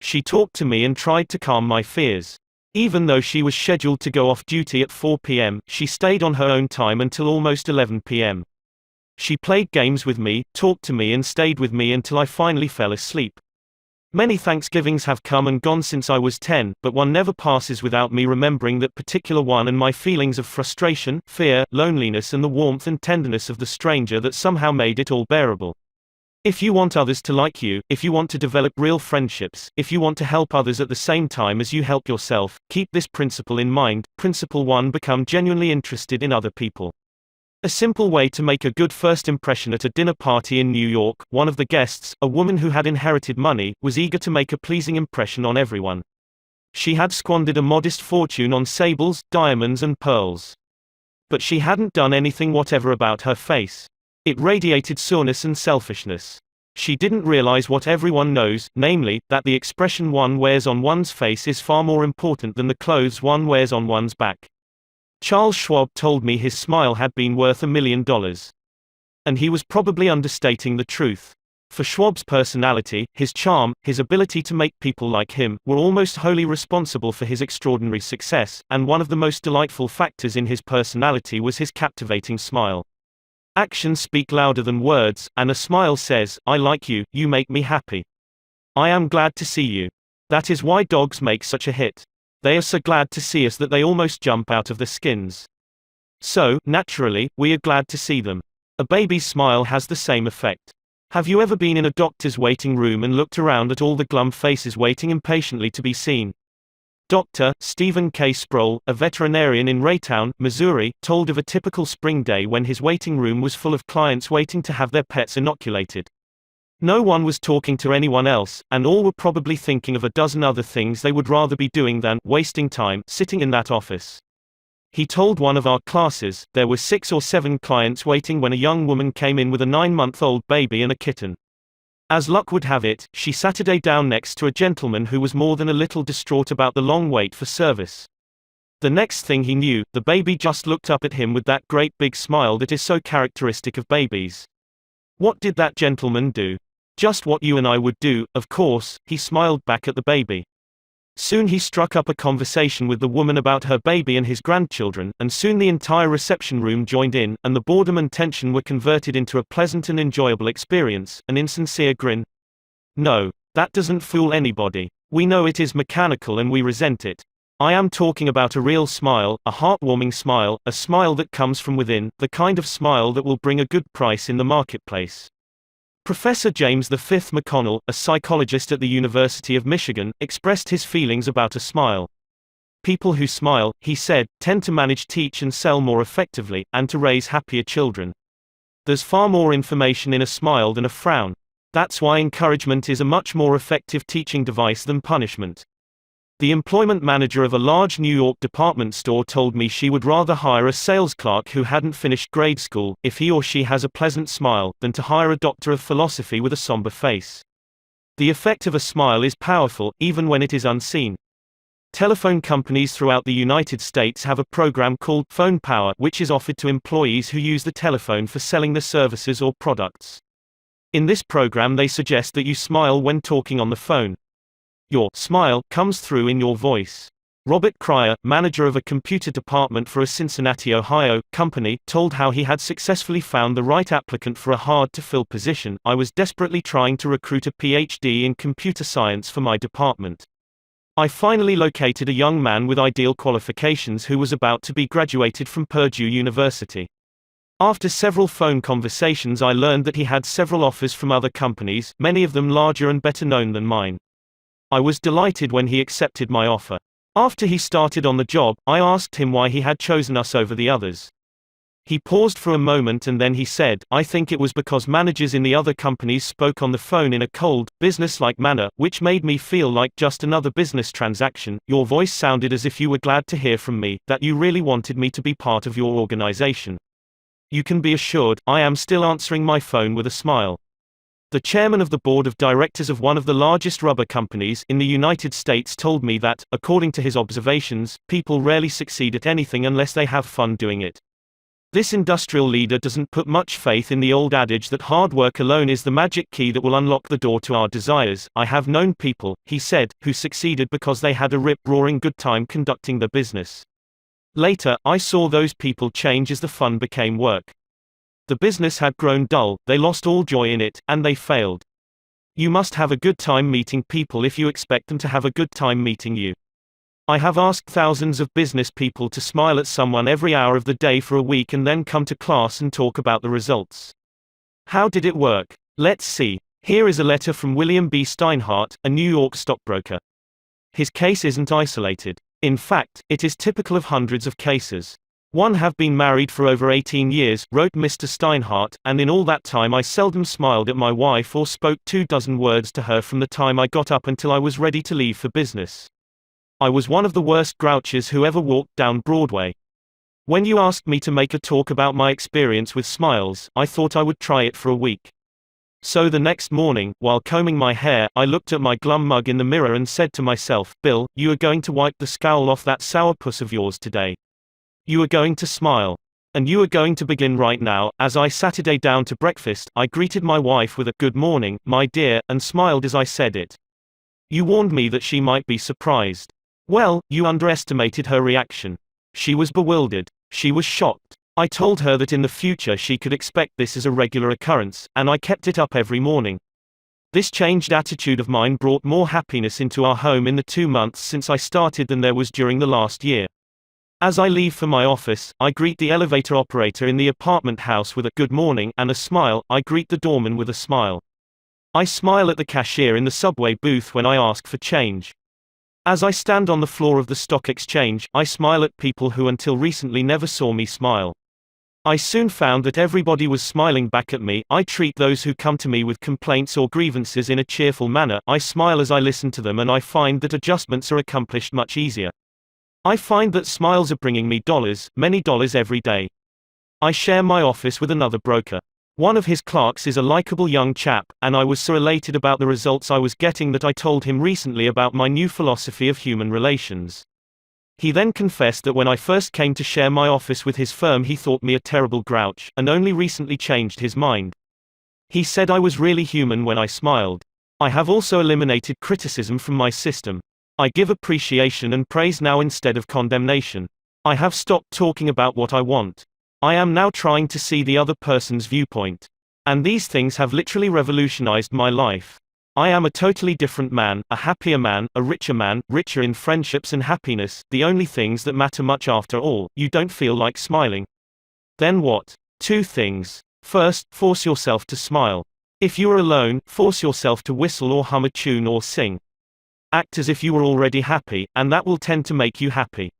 She talked to me and tried to calm my fears. Even though she was scheduled to go off duty at 4 p.m., she stayed on her own time until almost 11 p.m. She played games with me, talked to me and stayed with me until I finally fell asleep. Many Thanksgivings have come and gone since I was 10, but one never passes without me remembering that particular one and my feelings of frustration, fear, loneliness and the warmth and tenderness of the stranger that somehow made it all bearable. If you want others to like you, if you want to develop real friendships, if you want to help others at the same time as you help yourself, keep this principle in mind. Principle 1: Become genuinely interested in other people. A simple way to make a good first impression. At a dinner party in New York, one of the guests, a woman who had inherited money, was eager to make a pleasing impression on everyone. She had squandered a modest fortune on sables, diamonds and pearls. But she hadn't done anything whatever about her face. It radiated soreness and selfishness. She didn't realize what everyone knows, namely, that the expression one wears on one's face is far more important than the clothes one wears on one's back. Charles Schwab told me his smile had been worth $1 million. And he was probably understating the truth. For Schwab's personality, his charm, his ability to make people like him, were almost wholly responsible for his extraordinary success, and one of the most delightful factors in his personality was his captivating smile. Actions speak louder than words, and a smile says, "I like you, you make me happy. I am glad to see you." That is why dogs make such a hit. They are so glad to see us that they almost jump out of their skins. So, naturally, we are glad to see them. A baby's smile has the same effect. Have you ever been in a doctor's waiting room and looked around at all the glum faces waiting impatiently to be seen? Dr. Stephen K. Sproul, a veterinarian in Raytown, Missouri, told of a typical spring day when his waiting room was full of clients waiting to have their pets inoculated. No one was talking to anyone else, and all were probably thinking of a dozen other things they would rather be doing than wasting time sitting in that office. He told one of our classes, there were 6 or 7 clients waiting when a young woman came in with a 9-month-old baby and a kitten. As luck would have it, she sat down next to a gentleman who was more than a little distraught about the long wait for service. The next thing he knew, the baby just looked up at him with that great big smile that is so characteristic of babies. What did that gentleman do? Just what you and I would do, of course. He smiled back at the baby. Soon he struck up a conversation with the woman about her baby and his grandchildren, and soon the entire reception room joined in, and the boredom and tension were converted into a pleasant and enjoyable experience, an insincere grin. No, that doesn't fool anybody. We know it is mechanical and we resent it. I am talking about a real smile, a heartwarming smile, a smile that comes from within, the kind of smile that will bring a good price in the marketplace. Professor James V. McConnell, a psychologist at the University of Michigan, expressed his feelings about a smile. People who smile, he said, tend to manage, teach and sell more effectively, and to raise happier children. There's far more information in a smile than a frown. That's why encouragement is a much more effective teaching device than punishment. The employment manager of a large New York department store told me she would rather hire a sales clerk who hadn't finished grade school, if he or she has a pleasant smile, than to hire a doctor of philosophy with a somber face. The effect of a smile is powerful, even when it is unseen. Telephone companies throughout the United States have a program called Phone Power, which is offered to employees who use the telephone for selling their services or products. In this program, they suggest that you smile when talking on the phone. Your smile comes through in your voice. Robert Cryer, manager of a computer department for a Cincinnati, Ohio, company, told how he had successfully found the right applicant for a hard-to-fill position. I was desperately trying to recruit a PhD in computer science for my department. I finally located a young man with ideal qualifications who was about to be graduated from Purdue University. After several phone conversations, I learned that he had several offers from other companies, many of them larger and better known than mine. I was delighted when he accepted my offer. After he started on the job, I asked him why he had chosen us over the others. He paused for a moment and then he said, "I think it was because managers in the other companies spoke on the phone in a cold, business-like manner, which made me feel like just another business transaction. Your voice sounded as if you were glad to hear from me, that you really wanted me to be part of your organization. You can be assured, I am still answering my phone with a smile." The chairman of the board of directors of one of the largest rubber companies in the United States told me that, according to his observations, people rarely succeed at anything unless they have fun doing it. This industrial leader doesn't put much faith in the old adage that hard work alone is the magic key that will unlock the door to our desires. "I have known people," he said, "who succeeded because they had a rip-roaring good time conducting their business. Later, I saw those people change as the fun became work. The business had grown dull, they lost all joy in it, and they failed. You must have a good time meeting people if you expect them to have a good time meeting you. I have asked thousands of business people to smile at someone every hour of the day for a week and then come to class and talk about the results. How did it work? Let's see. Here is a letter from William B. Steinhardt, a New York stockbroker. His case isn't isolated. In fact, it is typical of hundreds of cases. "One have been married for over 18 years, wrote Mr. Steinhardt, and in all that time I seldom smiled at my wife or spoke 24 words to her from the time I got up until I was ready to leave for business. I was one of the worst grouches who ever walked down Broadway. When you asked me to make a talk about my experience with smiles, I thought I would try it for a week. So the next morning, while combing my hair, I looked at my glum mug in the mirror and said to myself, Bill, you are going to wipe the scowl off that sourpuss of yours today. You are going to smile. And you are going to begin right now." As I Saturday down to breakfast, I greeted my wife with a "Good morning, my dear," and smiled as I said it. You warned me that she might be surprised. Well, you underestimated her reaction. She was bewildered. She was shocked. I told her that in the future she could expect this as a regular occurrence, and I kept it up every morning. This changed attitude of mine brought more happiness into our home in the 2 months since I started than there was during the last year. As I leave for my office, I greet the elevator operator in the apartment house with a "Good morning" and a smile. I greet the doorman with a smile. I smile at the cashier in the subway booth when I ask for change. As I stand on the floor of the stock exchange, I smile at people who until recently never saw me smile. I soon found that everybody was smiling back at me. I treat those who come to me with complaints or grievances in a cheerful manner. I smile as I listen to them, and I find that adjustments are accomplished much easier. I find that smiles are bringing me dollars, many dollars every day. I share my office with another broker. One of his clerks is a likable young chap, and I was so elated about the results I was getting that I told him recently about my new philosophy of human relations. He then confessed that when I first came to share my office with his firm he thought me a terrible grouch, and only recently changed his mind. He said I was really human when I smiled. I have also eliminated criticism from my system. I give appreciation and praise now instead of condemnation. I have stopped talking about what I want. I am now trying to see the other person's viewpoint. And these things have literally revolutionized my life. I am a totally different man, a happier man, a richer man, richer in friendships and happiness, the only things that matter much after all. You don't feel like smiling? Then what? 2 things. First, force yourself to smile. If you are alone, force yourself to whistle or hum a tune or sing. Act as if you were already happy, and that will tend to make you happy.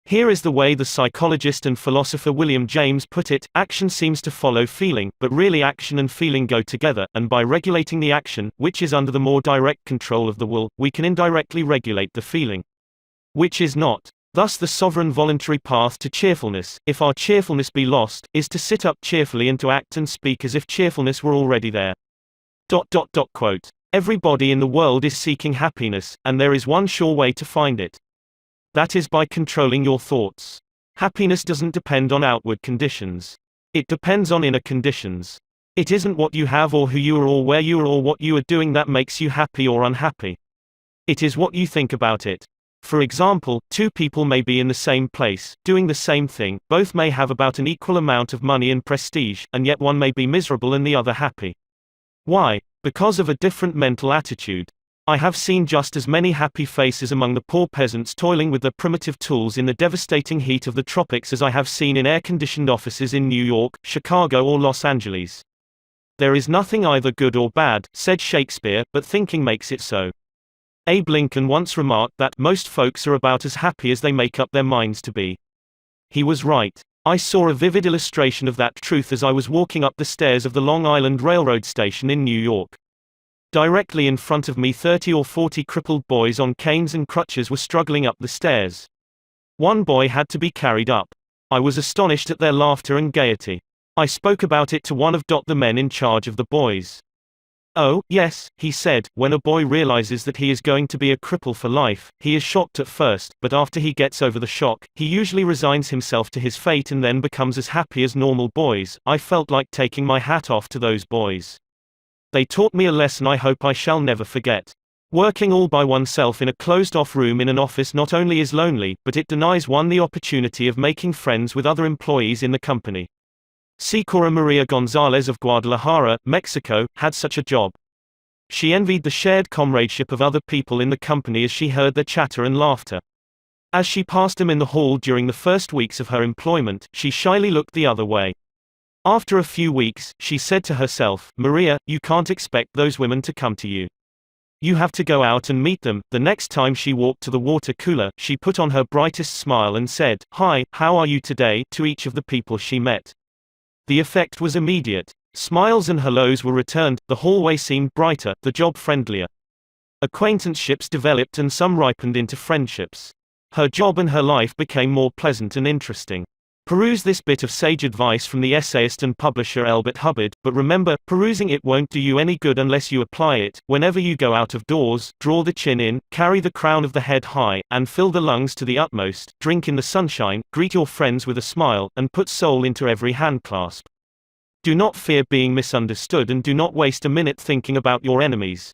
Here is the way the psychologist and philosopher William James put it: action seems to follow feeling, but really action and feeling go together, and by regulating the action, which is under the more direct control of the will, we can indirectly regulate the feeling, which is not. Thus the sovereign voluntary path to cheerfulness, if our cheerfulness be lost, is to sit up cheerfully and to act and speak as if cheerfulness were already there. Quote. Everybody in the world is seeking happiness, and there is one sure way to find it. That is by controlling your thoughts. Happiness doesn't depend on outward conditions. It depends on inner conditions. It isn't what you have or who you are or where you are or what you are doing that makes you happy or unhappy. It is what you think about it. For example, two people may be in the same place, doing the same thing, both may have about an equal amount of money and prestige, and yet one may be miserable and the other happy. Why? Because of a different mental attitude. I have seen just as many happy faces among the poor peasants toiling with their primitive tools in the devastating heat of the tropics as I have seen in air-conditioned offices in New York, Chicago or Los Angeles. There is nothing either good or bad, said Shakespeare, but thinking makes it so. Abe Lincoln once remarked that most folks are about as happy as they make up their minds to be. He was right. I saw a vivid illustration of that truth as I was walking up the stairs of the Long Island Railroad station in New York. Directly in front of me 30 or 40 crippled boys on canes and crutches were struggling up the stairs. One boy had to be carried up. I was astonished at their laughter and gaiety. I spoke about it to one of the men in charge of the boys. Oh, yes, he said, when a boy realizes that he is going to be a cripple for life, he is shocked at first, but after he gets over the shock, he usually resigns himself to his fate and then becomes as happy as normal boys. I felt like taking my hat off to those boys. They taught me a lesson I hope I shall never forget. Working all by oneself in a closed-off room in an office not only is lonely, but it denies one the opportunity of making friends with other employees in the company. Sicora Maria Gonzalez of Guadalajara, Mexico, had such a job. She envied the shared comradeship of other people in the company as she heard their chatter and laughter. As she passed them in the hall during the first weeks of her employment, she shyly looked the other way. After a few weeks, she said to herself, "Maria, you can't expect those women to come to you. You have to go out and meet them." The next time she walked to the water cooler, she put on her brightest smile and said, "Hi, how are you today?" to each of the people she met. The effect was immediate. Smiles and hellos were returned, the hallway seemed brighter, the job friendlier. Acquaintanceships developed and some ripened into friendships. Her job and her life became more pleasant and interesting. Peruse this bit of sage advice from the essayist and publisher Elbert Hubbard, but remember, perusing it won't do you any good unless you apply it. Whenever you go out of doors, draw the chin in, carry the crown of the head high, and fill the lungs to the utmost, drink in the sunshine, greet your friends with a smile, and put soul into every handclasp. Do not fear being misunderstood and do not waste a minute thinking about your enemies.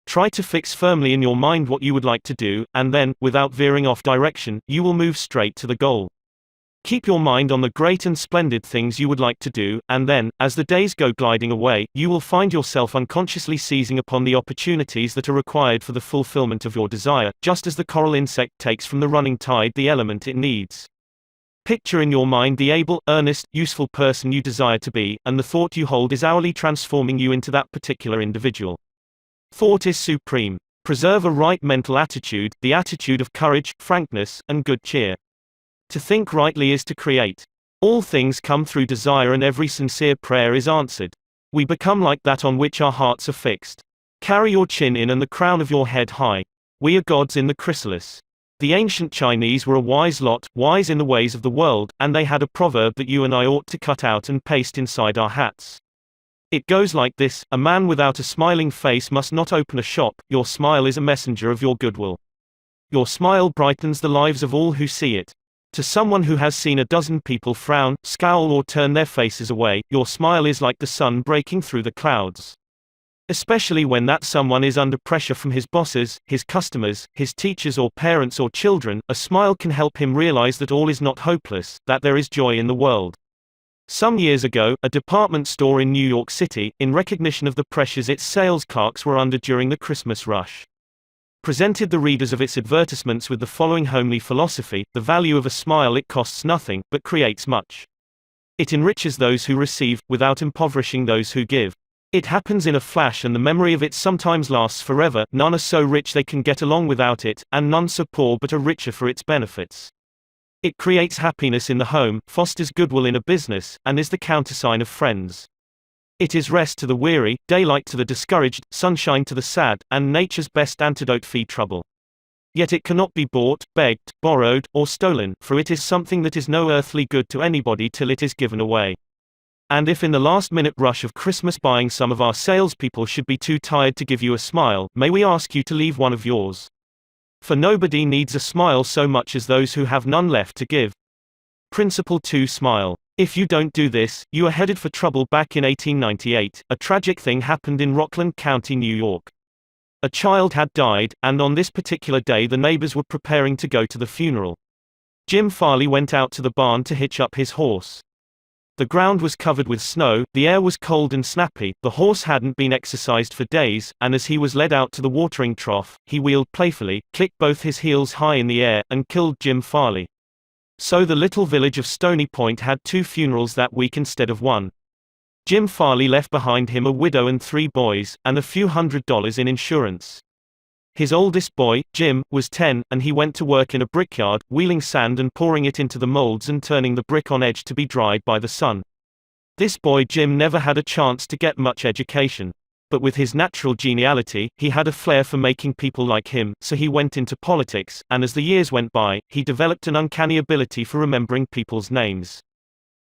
Try to fix firmly in your mind what you would like to do, and then, without veering off direction, you will move straight to the goal. Keep your mind on the great and splendid things you would like to do, and then, as the days go gliding away, you will find yourself unconsciously seizing upon the opportunities that are required for the fulfillment of your desire, just as the coral insect takes from the running tide the element it needs. Picture in your mind the able, earnest, useful person you desire to be, and the thought you hold is hourly transforming you into that particular individual. Thought is supreme. Preserve a right mental attitude, the attitude of courage, frankness, and good cheer. To think rightly is to create. All things come through desire and every sincere prayer is answered. We become like that on which our hearts are fixed. Carry your chin in and the crown of your head high. We are gods in the chrysalis. The ancient Chinese were a wise lot, wise in the ways of the world, and they had a proverb that you and I ought to cut out and paste inside our hats. It goes like this: a man without a smiling face must not open a shop. Your smile is a messenger of your goodwill. Your smile brightens the lives of all who see it. To someone who has seen a dozen people frown, scowl or turn their faces away, your smile is like the sun breaking through the clouds. Especially when that someone is under pressure from his bosses, his customers, his teachers or parents or children, a smile can help him realize that all is not hopeless, that there is joy in the world. Some years ago, a department store in New York City, in recognition of the pressures its sales clerks were under during the Christmas rush, presented the readers of its advertisements with the following homely philosophy: the value of a smile, it costs nothing, but creates much. It enriches those who receive, without impoverishing those who give. It happens in a flash and the memory of it sometimes lasts forever. None are so rich they can get along without it, and none so poor but are richer for its benefits. It creates happiness in the home, fosters goodwill in a business, and is the countersign of friends. It is rest to the weary, daylight to the discouraged, sunshine to the sad, and nature's best antidote for trouble. Yet it cannot be bought, begged, borrowed, or stolen, for it is something that is no earthly good to anybody till it is given away. And if in the last-minute rush of Christmas buying some of our salespeople should be too tired to give you a smile, may we ask you to leave one of yours? For nobody needs a smile so much as those who have none left to give. Principle 2. Smile. If you don't do this, you are headed for trouble. Back in 1898, a tragic thing happened in Rockland County, New York. A child had died, and on this particular day the neighbors were preparing to go to the funeral. Jim Farley went out to the barn to hitch up his horse. The ground was covered with snow, the air was cold and snappy, the horse hadn't been exercised for days, and as he was led out to the watering trough, he wheeled playfully, clicked both his heels high in the air, and killed Jim Farley. So the little village of Stony Point had 2 funerals that week instead of 1. Jim Farley left behind him a widow and 3 boys, and a few $100s in insurance. His oldest boy, Jim, was 10, and he went to work in a brickyard, wheeling sand and pouring it into the molds and turning the brick on edge to be dried by the sun. This boy Jim never had a chance to get much education. But with his natural geniality, he had a flair for making people like him, so he went into politics, and as the years went by, he developed an uncanny ability for remembering people's names.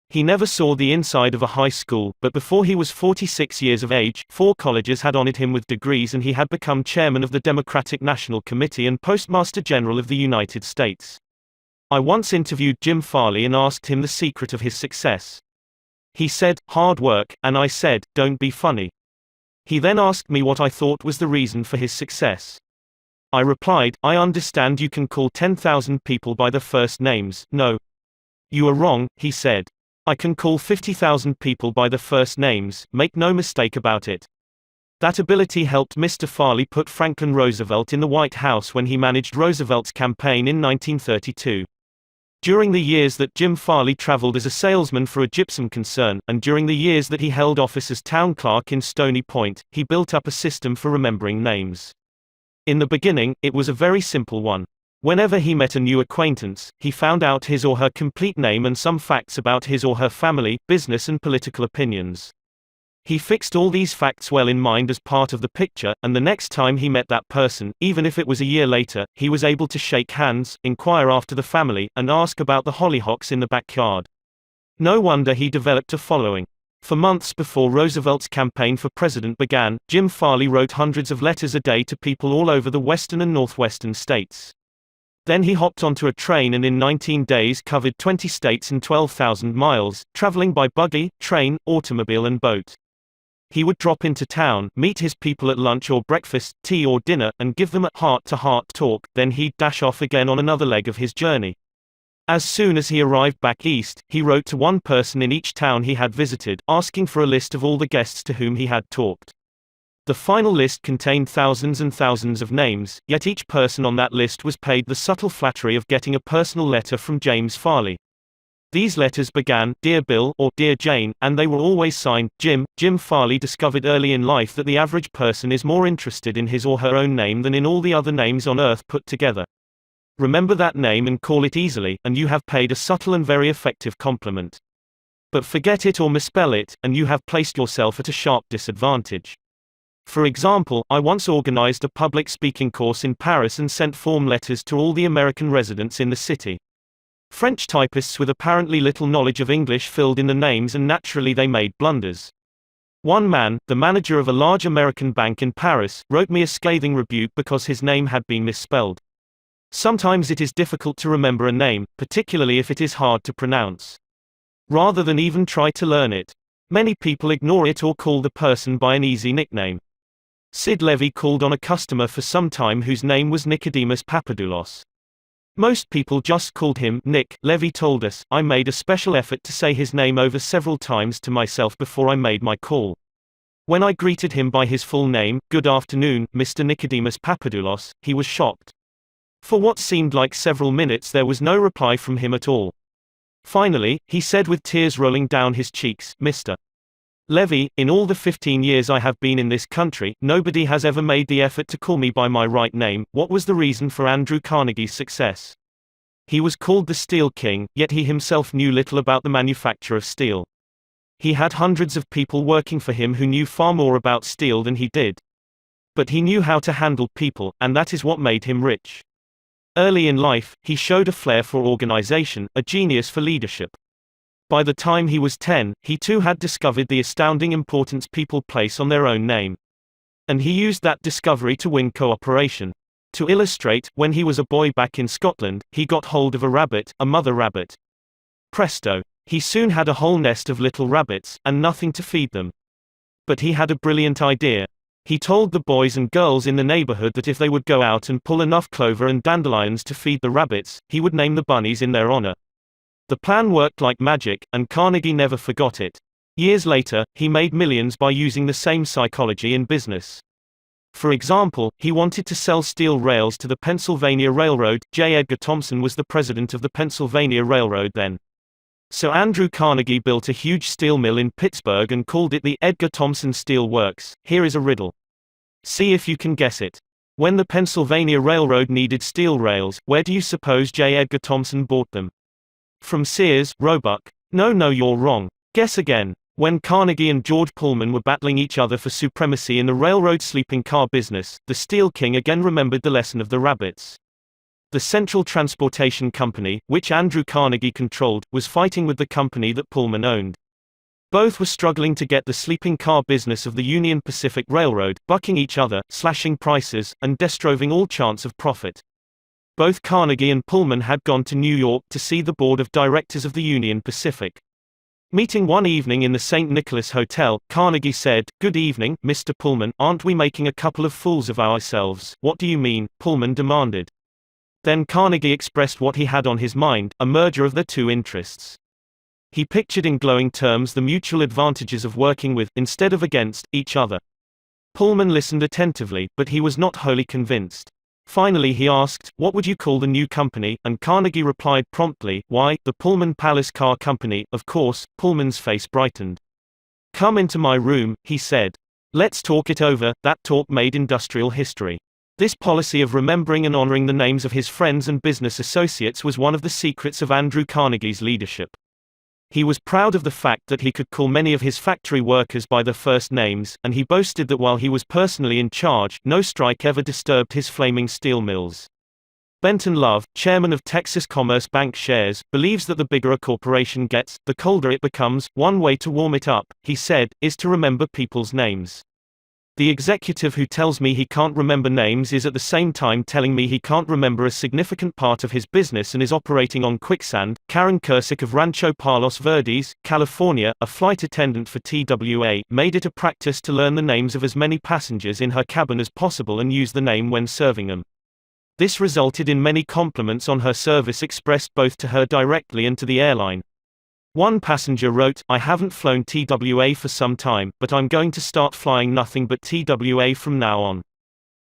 He never saw the inside of a high school, but before he was 46 years of age, 4 colleges had honored him with degrees and he had become chairman of the Democratic National Committee and Postmaster General of the United States. I once interviewed Jim Farley and asked him the secret of his success. He said, "Hard work," and I said, "Don't be funny." He then asked me what I thought was the reason for his success. I replied, "I understand you can call 10,000 people by their first names." "No. You are wrong," he said. "I can call 50,000 people by their first names, make no mistake about it." That ability helped Mr. Farley put Franklin Roosevelt in the White House when he managed Roosevelt's campaign in 1932. During the years that Jim Farley traveled as a salesman for a gypsum concern, and during the years that he held office as town clerk in Stony Point, he built up a system for remembering names. In the beginning, it was a very simple one. Whenever he met a new acquaintance, he found out his or her complete name and some facts about his or her family, business and political opinions. He fixed all these facts well in mind as part of the picture, and the next time he met that person, even if it was a year later, he was able to shake hands, inquire after the family, and ask about the hollyhocks in the backyard. No wonder he developed a following. For months before Roosevelt's campaign for president began, Jim Farley wrote hundreds of letters a day to people all over the western and northwestern states. Then he hopped onto a train and in 19 days covered 20 states and 12,000 miles, traveling by buggy, train, automobile and boat. He would drop into town, meet his people at lunch or breakfast, tea or dinner, and give them a heart-to-heart talk, then he'd dash off again on another leg of his journey. As soon as he arrived back east, he wrote to one person in each town he had visited, asking for a list of all the guests to whom he had talked. The final list contained thousands and thousands of names, yet each person on that list was paid the subtle flattery of getting a personal letter from James Farley. These letters began, "Dear Bill" or "Dear Jane," and they were always signed, Jim. Jim Farley discovered early in life that the average person is more interested in his or her own name than in all the other names on earth put together. Remember that name and call it easily, and you have paid a subtle and very effective compliment. But forget it or misspell it, and you have placed yourself at a sharp disadvantage. For example, I once organized a public speaking course in Paris and sent form letters to all the American residents in the city. French typists with apparently little knowledge of English filled in the names and naturally they made blunders. One man, the manager of a large American bank in Paris, wrote me a scathing rebuke because his name had been misspelled. Sometimes it is difficult to remember a name, particularly if it is hard to pronounce. Rather than even try to learn it, many people ignore it or call the person by an easy nickname. Sid Levy called on a customer for some time whose name was Nicodemus Papadoulos. Most people just called him Nick. Levy told us, "I made a special effort to say his name over several times to myself before I made my call. When I greeted him by his full name, 'Good afternoon, Mr. Nicodemus Papadoulos,' he was shocked. For what seemed like several minutes there was no reply from him at all. Finally, he said with tears rolling down his cheeks, 'Mr. Levy, in all the 15 years I have been in this country, nobody has ever made the effort to call me by my right name. What was the reason for Andrew Carnegie's success?' He was called the Steel King, yet he himself knew little about the manufacture of steel. He had hundreds of people working for him who knew far more about steel than he did. But he knew how to handle people, and that is what made him rich. Early in life, he showed a flair for organization, a genius for leadership. By the time he was 10, he too had discovered the astounding importance people place on their own name. And he used that discovery to win cooperation. To illustrate, when he was a boy back in Scotland, he got hold of a rabbit, a mother rabbit. Presto! He soon had a whole nest of little rabbits, and nothing to feed them. But he had a brilliant idea. He told the boys and girls in the neighborhood that if they would go out and pull enough clover and dandelions to feed the rabbits, he would name the bunnies in their honor. The plan worked like magic, and Carnegie never forgot it. Years later, he made millions by using the same psychology in business. For example, he wanted to sell steel rails to the Pennsylvania Railroad. J. Edgar Thomson was the president of the Pennsylvania Railroad then. So Andrew Carnegie built a huge steel mill in Pittsburgh and called it the Edgar Thomson Steel Works. Here is a riddle. See if you can guess it. When the Pennsylvania Railroad needed steel rails, where do you suppose J. Edgar Thomson bought them? From Sears, Roebuck? No, you're wrong. Guess again. When Carnegie and George Pullman were battling each other for supremacy in the railroad sleeping car business, the Steel King again remembered the lesson of the rabbits. The Central Transportation Company, which Andrew Carnegie controlled, was fighting with the company that Pullman owned. Both were struggling to get the sleeping car business of the Union Pacific Railroad, bucking each other, slashing prices, and destroying all chance of profit. Both Carnegie and Pullman had gone to New York to see the board of directors of the Union Pacific. Meeting one evening in the St. Nicholas Hotel, Carnegie said, "Good evening, Mr. Pullman, aren't we making a couple of fools of ourselves?" "What do you mean?" Pullman demanded. Then Carnegie expressed what he had on his mind, a merger of their two interests. He pictured in glowing terms the mutual advantages of working with, instead of against, each other. Pullman listened attentively, but he was not wholly convinced. Finally he asked, "What would you call the new company?" And Carnegie replied promptly, "Why, the Pullman Palace Car Company, of course." Pullman's face brightened. "Come into my room," he said. "Let's talk it over." That talk made industrial history. This policy of remembering and honoring the names of his friends and business associates was one of the secrets of Andrew Carnegie's leadership. He was proud of the fact that he could call many of his factory workers by their first names, and he boasted that while he was personally in charge, no strike ever disturbed his flaming steel mills. Benton Love, chairman of Texas Commerce Bank Shares, believes that the bigger a corporation gets, the colder it becomes. "One way to warm it up," he said, "is to remember people's names. The executive who tells me he can't remember names is at the same time telling me he can't remember a significant part of his business and is operating on quicksand." Karen Kersick of Rancho Palos Verdes, California, a flight attendant for TWA, made it a practice to learn the names of as many passengers in her cabin as possible and use the name when serving them. This resulted in many compliments on her service expressed both to her directly and to the airline. One passenger wrote, "I haven't flown TWA for some time, but I'm going to start flying nothing but TWA from now on.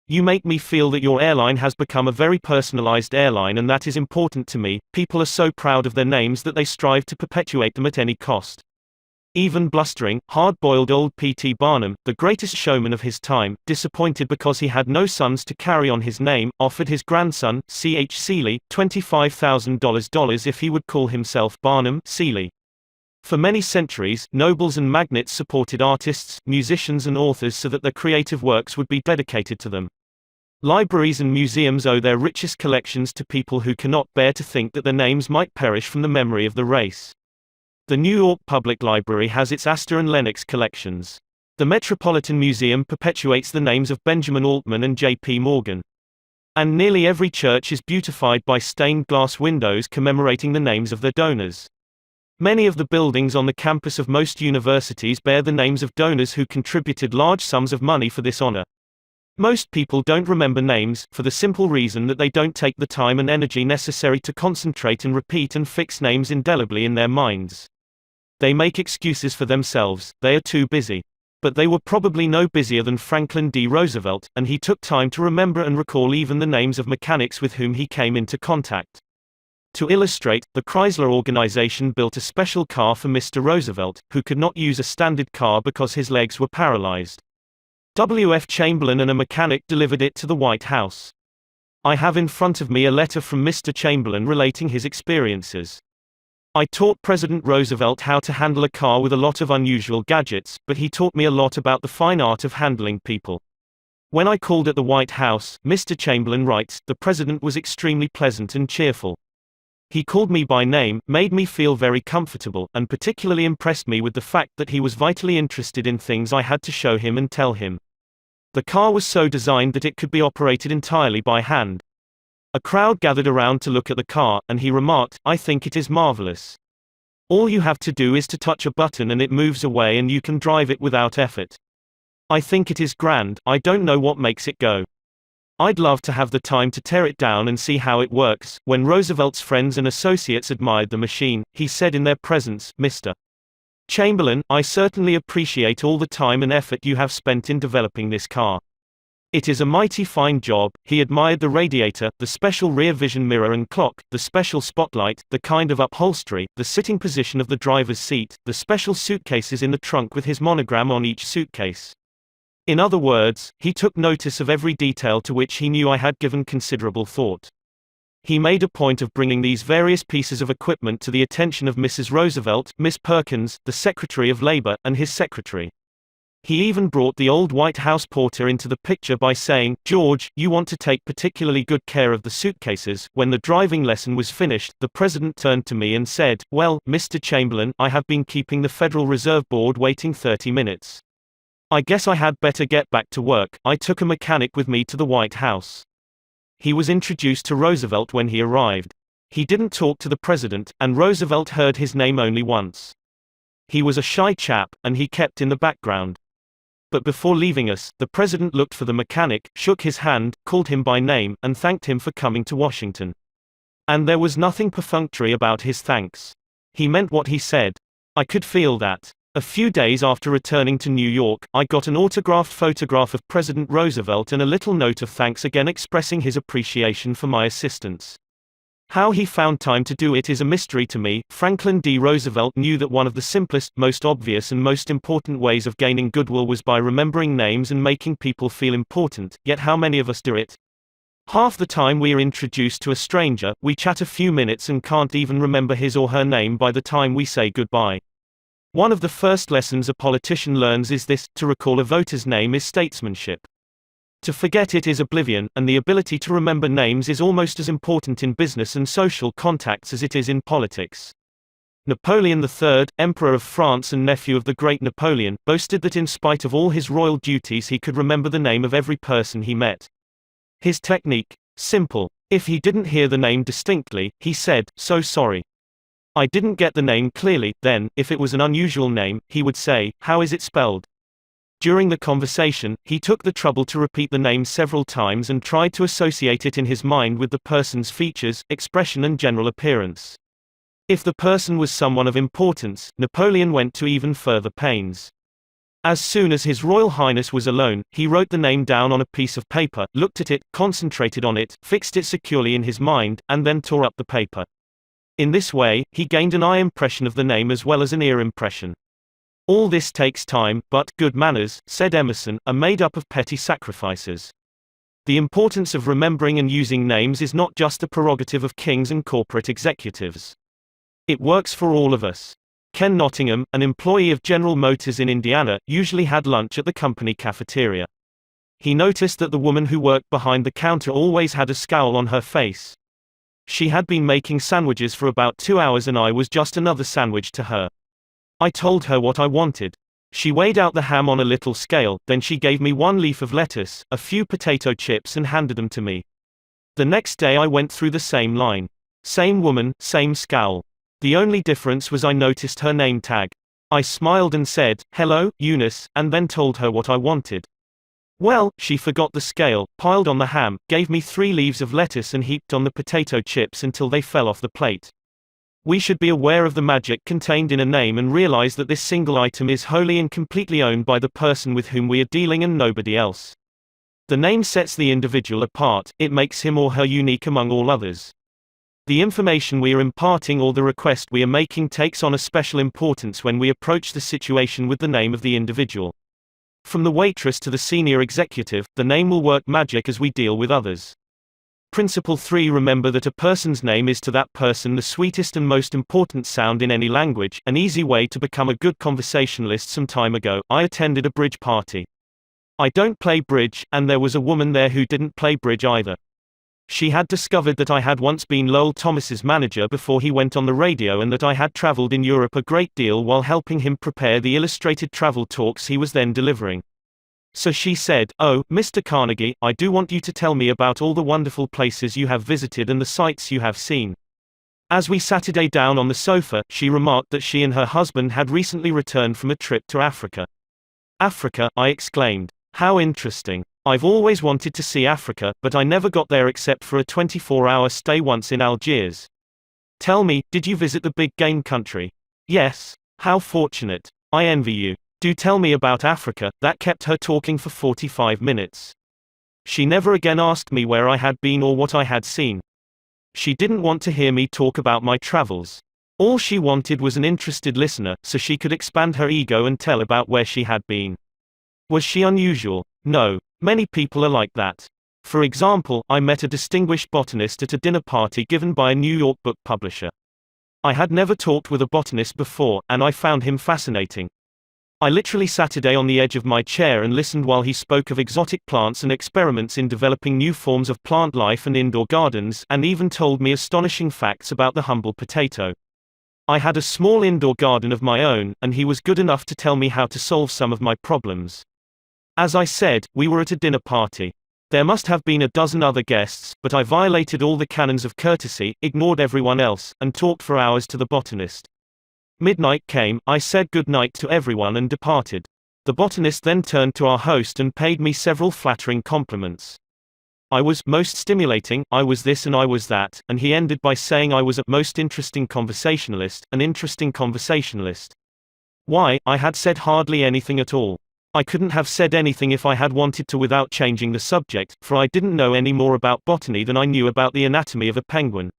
You make me feel that your airline has become a very personalized airline, and that is important to me. People are so proud of their names that they strive to perpetuate them at any cost." Even blustering, hard-boiled old P.T. Barnum, the greatest showman of his time, disappointed because he had no sons to carry on his name, offered his grandson, C.H. Seeley, $25,000 if he would call himself Barnum Seeley. For many centuries, nobles and magnates supported artists, musicians and authors so that their creative works would be dedicated to them. Libraries and museums owe their richest collections to people who cannot bear to think that their names might perish from the memory of the race. The New York Public Library has its Astor and Lenox collections. The Metropolitan Museum perpetuates the names of Benjamin Altman and J.P. Morgan. And nearly every church is beautified by stained glass windows commemorating the names of their donors. Many of the buildings on the campus of most universities bear the names of donors who contributed large sums of money for this honor. Most people don't remember names, for the simple reason that they don't take the time and energy necessary to concentrate and repeat and fix names indelibly in their minds. They make excuses for themselves, they are too busy. But they were probably no busier than Franklin D. Roosevelt, and he took time to remember and recall even the names of mechanics with whom he came into contact. To illustrate, the Chrysler organization built a special car for Mr. Roosevelt, who could not use a standard car because his legs were paralyzed. W. F. Chamberlain and a mechanic delivered it to the White House. I have in front of me a letter from Mr. Chamberlain relating his experiences. I taught President Roosevelt how to handle a car with a lot of unusual gadgets, but he taught me a lot about the fine art of handling people. When I called at the White House, Mr. Chamberlain writes, the president was extremely pleasant and cheerful. He called me by name, made me feel very comfortable, and particularly impressed me with the fact that he was vitally interested in things I had to show him and tell him. The car was so designed that it could be operated entirely by hand. A crowd gathered around to look at the car, and he remarked, I think it is marvelous. All you have to do is to touch a button and it moves away and you can drive it without effort. I think it is grand, I don't know what makes it go. I'd love to have the time to tear it down and see how it works. When Roosevelt's friends and associates admired the machine, he said in their presence, Mr. Chamberlain, I certainly appreciate all the time and effort you have spent in developing this car. It is a mighty fine job. He admired the radiator, the special rear vision mirror and clock, the special spotlight, the kind of upholstery, the sitting position of the driver's seat, the special suitcases in the trunk with his monogram on each suitcase. In other words, he took notice of every detail to which he knew I had given considerable thought. He made a point of bringing these various pieces of equipment to the attention of Mrs. Roosevelt, Miss Perkins, the Secretary of Labor, and his secretary. He even brought the old White House porter into the picture by saying, George, you want to take particularly good care of the suitcases. When the driving lesson was finished, the president turned to me and said, well, Mr. Chamberlain, I have been keeping the Federal Reserve Board waiting 30 minutes. I guess I had better get back to work. I took a mechanic with me to the White House. He was introduced to Roosevelt when he arrived. He didn't talk to the president, and Roosevelt heard his name only once. He was a shy chap, and he kept in the background. But before leaving us, the president looked for the mechanic, shook his hand, called him by name, and thanked him for coming to Washington. And there was nothing perfunctory about his thanks. He meant what he said. I could feel that. A few days after returning to New York, I got an autographed photograph of President Roosevelt and a little note of thanks again expressing his appreciation for my assistance. How he found time to do it is a mystery to me. Franklin D. Roosevelt knew that one of the simplest, most obvious and most important ways of gaining goodwill was by remembering names and making people feel important, yet how many of us do it? Half the time we are introduced to a stranger, we chat a few minutes and can't even remember his or her name by the time we say goodbye. One of the first lessons a politician learns is this: to recall a voter's name is statesmanship. To forget it is oblivion, and the ability to remember names is almost as important in business and social contacts as it is in politics. Napoleon III, Emperor of France and nephew of the great Napoleon, boasted that in spite of all his royal duties he could remember the name of every person he met. His technique? Simple. If he didn't hear the name distinctly, he said, "So sorry. I didn't get the name clearly." Then, if it was an unusual name, he would say, "How is it spelled?" During the conversation, he took the trouble to repeat the name several times and tried to associate it in his mind with the person's features, expression and general appearance. If the person was someone of importance, Napoleon went to even further pains. As soon as His Royal Highness was alone, he wrote the name down on a piece of paper, looked at it, concentrated on it, fixed it securely in his mind, and then tore up the paper. In this way, he gained an eye impression of the name as well as an ear impression. All this takes time, but good manners, said Emerson, are made up of petty sacrifices. The importance of remembering and using names is not just the prerogative of kings and corporate executives. It works for all of us. Ken Nottingham, an employee of General Motors in Indiana, usually had lunch at the company cafeteria. He noticed that the woman who worked behind the counter always had a scowl on her face. She had been making sandwiches for about 2 hours and I was just another sandwich to her. I told her what I wanted. She weighed out the ham on a little scale, then she gave me 1 leaf of lettuce, a few potato chips and handed them to me. The next day I went through the same line. Same woman, same scowl. The only difference was I noticed her name tag. I smiled and said, "Hello, Eunice," and then told her what I wanted. Well, she forgot the scale, piled on the ham, gave me 3 leaves of lettuce and heaped on the potato chips until they fell off the plate. We should be aware of the magic contained in a name and realize that this single item is wholly and completely owned by the person with whom we are dealing and nobody else. The name sets the individual apart, it makes him or her unique among all others. The information we are imparting or the request we are making takes on a special importance when we approach the situation with the name of the individual. From the waitress to the senior executive, the name will work magic as we deal with others. Principle 3. Remember that a person's name is to that person the sweetest and most important sound in any language. An easy way to become a good conversationalist. Some time ago, I attended a bridge party. I don't play bridge, and there was a woman there who didn't play bridge either. She had discovered that I had once been Lowell Thomas's manager before he went on the radio, and that I had traveled in Europe a great deal while helping him prepare the illustrated travel talks he was then delivering. So she said, "Oh, Mr. Carnegie, I do want you to tell me about all the wonderful places you have visited and the sights you have seen." As we sat down on the sofa, she remarked that she and her husband had recently returned from a trip to Africa. "Africa," I exclaimed. "How interesting. I've always wanted to see Africa, but I never got there except for a 24-hour stay once in Algiers." "Tell me, did you visit the big game country?" "Yes." "How fortunate. I envy you. Do tell me about Africa." That kept her talking for 45 minutes. She never again asked me where I had been or what I had seen. She didn't want to hear me talk about my travels. All she wanted was an interested listener, so she could expand her ego and tell about where she had been. Was she unusual? No. Many people are like that. For example, I met a distinguished botanist at a dinner party given by a New York book publisher. I had never talked with a botanist before, and I found him fascinating. I literally sat on the edge of my chair and listened while he spoke of exotic plants and experiments in developing new forms of plant life and indoor gardens, and even told me astonishing facts about the humble potato. I had a small indoor garden of my own, and he was good enough to tell me how to solve some of my problems. As I said, we were at a dinner party. There must have been a dozen other guests, but I violated all the canons of courtesy, ignored everyone else, and talked for hours to the botanist. Midnight came, I said good night to everyone and departed. The botanist then turned to our host and paid me several flattering compliments. I was most stimulating, I was this and I was that, and he ended by saying I was a most interesting conversationalist, an interesting conversationalist. Why, I had said hardly anything at all. I couldn't have said anything if I had wanted to without changing the subject, for I didn't know any more about botany than I knew about the anatomy of a penguin.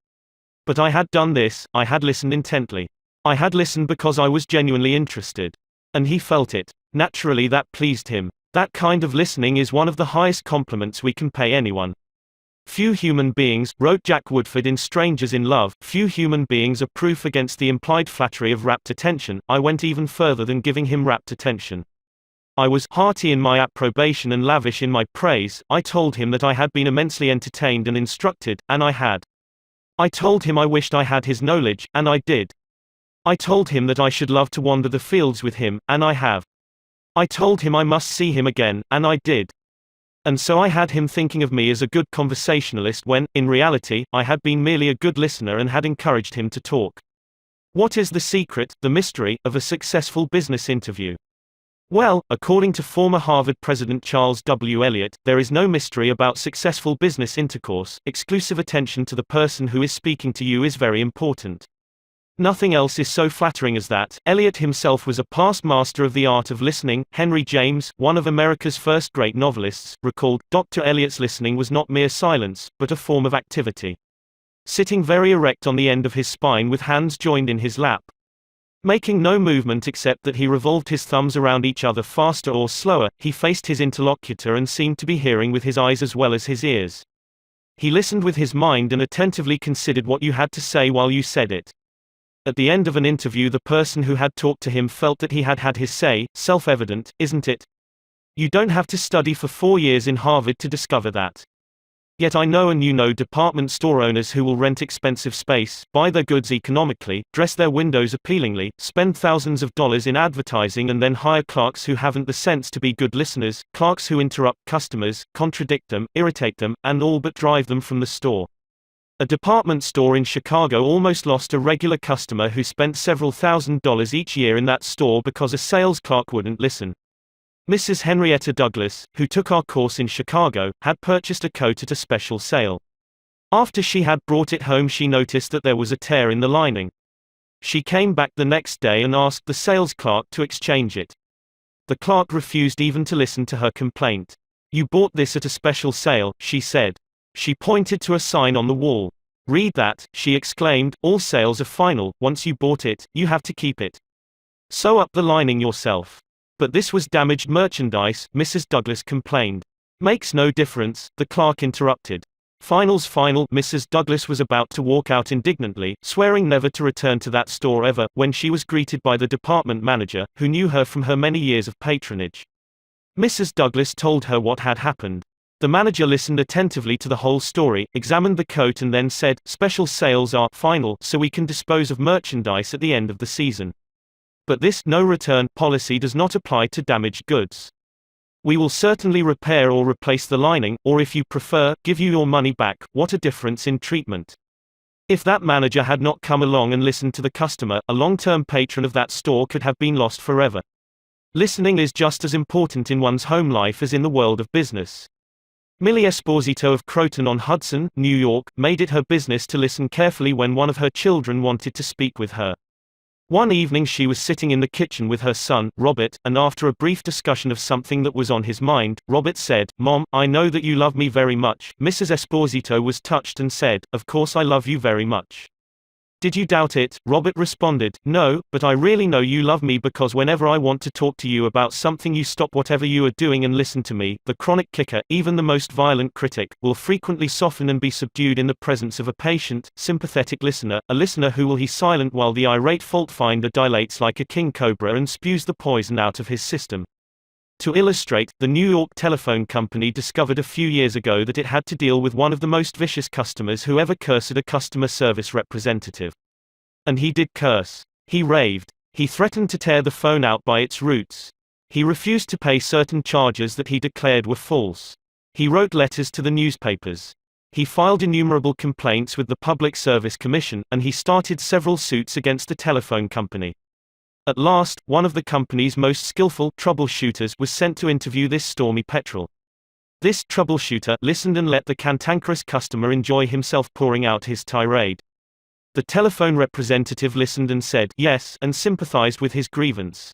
But I had done this, I had listened intently. I had listened because I was genuinely interested. And he felt it. Naturally that pleased him. That kind of listening is one of the highest compliments we can pay anyone. "Few human beings," wrote Jack Woodford in Strangers in Love, "few human beings are proof against the implied flattery of rapt attention." I went even further than giving him rapt attention. I was hearty in my approbation and lavish in my praise. I told him that I had been immensely entertained and instructed, and I had. I told him I wished I had his knowledge, and I did. I told him that I should love to wander the fields with him, and I have. I told him I must see him again, and I did. And so I had him thinking of me as a good conversationalist when, in reality, I had been merely a good listener and had encouraged him to talk. What is the secret, the mystery, of a successful business interview? Well, according to former Harvard President Charles W. Eliot, there is no mystery about successful business intercourse. Exclusive attention to the person who is speaking to you is very important. Nothing else is so flattering as that. Eliot himself was a past master of the art of listening. Henry James, one of America's first great novelists, recalled, "Dr. Eliot's listening was not mere silence, but a form of activity. Sitting very erect on the end of his spine with hands joined in his lap, making no movement except that he revolved his thumbs around each other faster or slower, he faced his interlocutor and seemed to be hearing with his eyes as well as his ears. He listened with his mind and attentively considered what you had to say while you said it. At the end of an interview, the person who had talked to him felt that he had had his say. Self-evident, isn't it? You don't have to study for 4 years in Harvard to discover that. Yet I know and you know department store owners who will rent expensive space, buy their goods economically, dress their windows appealingly, spend thousands of dollars in advertising and then hire clerks who haven't the sense to be good listeners, clerks who interrupt customers, contradict them, irritate them, and all but drive them from the store. A department store in Chicago almost lost a regular customer who spent several $1,000s each year in that store because a sales clerk wouldn't listen. Mrs. Henrietta Douglas, who took our course in Chicago, had purchased a coat at a special sale. After she had brought it home, she noticed that there was a tear in the lining. She came back the next day and asked the sales clerk to exchange it. The clerk refused even to listen to her complaint. "You bought this at a special sale," she said. She pointed to a sign on the wall. "Read that," she exclaimed, "all sales are final, once you bought it, you have to keep it. Sew up the lining yourself." "But this was damaged merchandise," Mrs. Douglas complained. "Makes no difference," the clerk interrupted. Finals final. Mrs. Douglas was about to walk out indignantly, swearing never to return to that store ever, when she was greeted by the department manager, who knew her from her many years of patronage. Mrs. Douglas told her what had happened. The manager listened attentively to the whole story, examined the coat and then said, "Special sales are final, so we can dispose of merchandise at the end of the season. But this no return policy does not apply to damaged goods. We will certainly repair or replace the lining, or if you prefer, give you your money back." What a difference in treatment. If that manager had not come along and listened to the customer, a long-term patron of that store could have been lost forever. Listening is just as important in one's home life as in the world of business. Millie Esposito of Croton-on-Hudson, New York, made it her business to listen carefully when one of her children wanted to speak with her. One evening she was sitting in the kitchen with her son, Robert, and after a brief discussion of something that was on his mind, Robert said, "Mom, I know that you love me very much." Mrs. Esposito was touched and said, "Of course I love you very much. Did you doubt it?" Robert responded, "No, but I really know you love me because whenever I want to talk to you about something you stop whatever you are doing and listen to me." The chronic clicker, even the most violent critic, will frequently soften and be subdued in the presence of a patient, sympathetic listener, a listener who will be silent while the irate fault finder dilates like a king cobra and spews the poison out of his system. To illustrate, the New York Telephone Company discovered a few years ago that it had to deal with one of the most vicious customers who ever cursed a customer service representative. And he did curse. He raved. He threatened to tear the phone out by its roots. He refused to pay certain charges that he declared were false. He wrote letters to the newspapers. He filed innumerable complaints with the Public Service Commission, and he started several suits against the telephone company. At last, one of the company's most skillful troubleshooters was sent to interview this stormy petrel. This troubleshooter listened and let the cantankerous customer enjoy himself pouring out his tirade. The telephone representative listened and said yes, and sympathized with his grievance.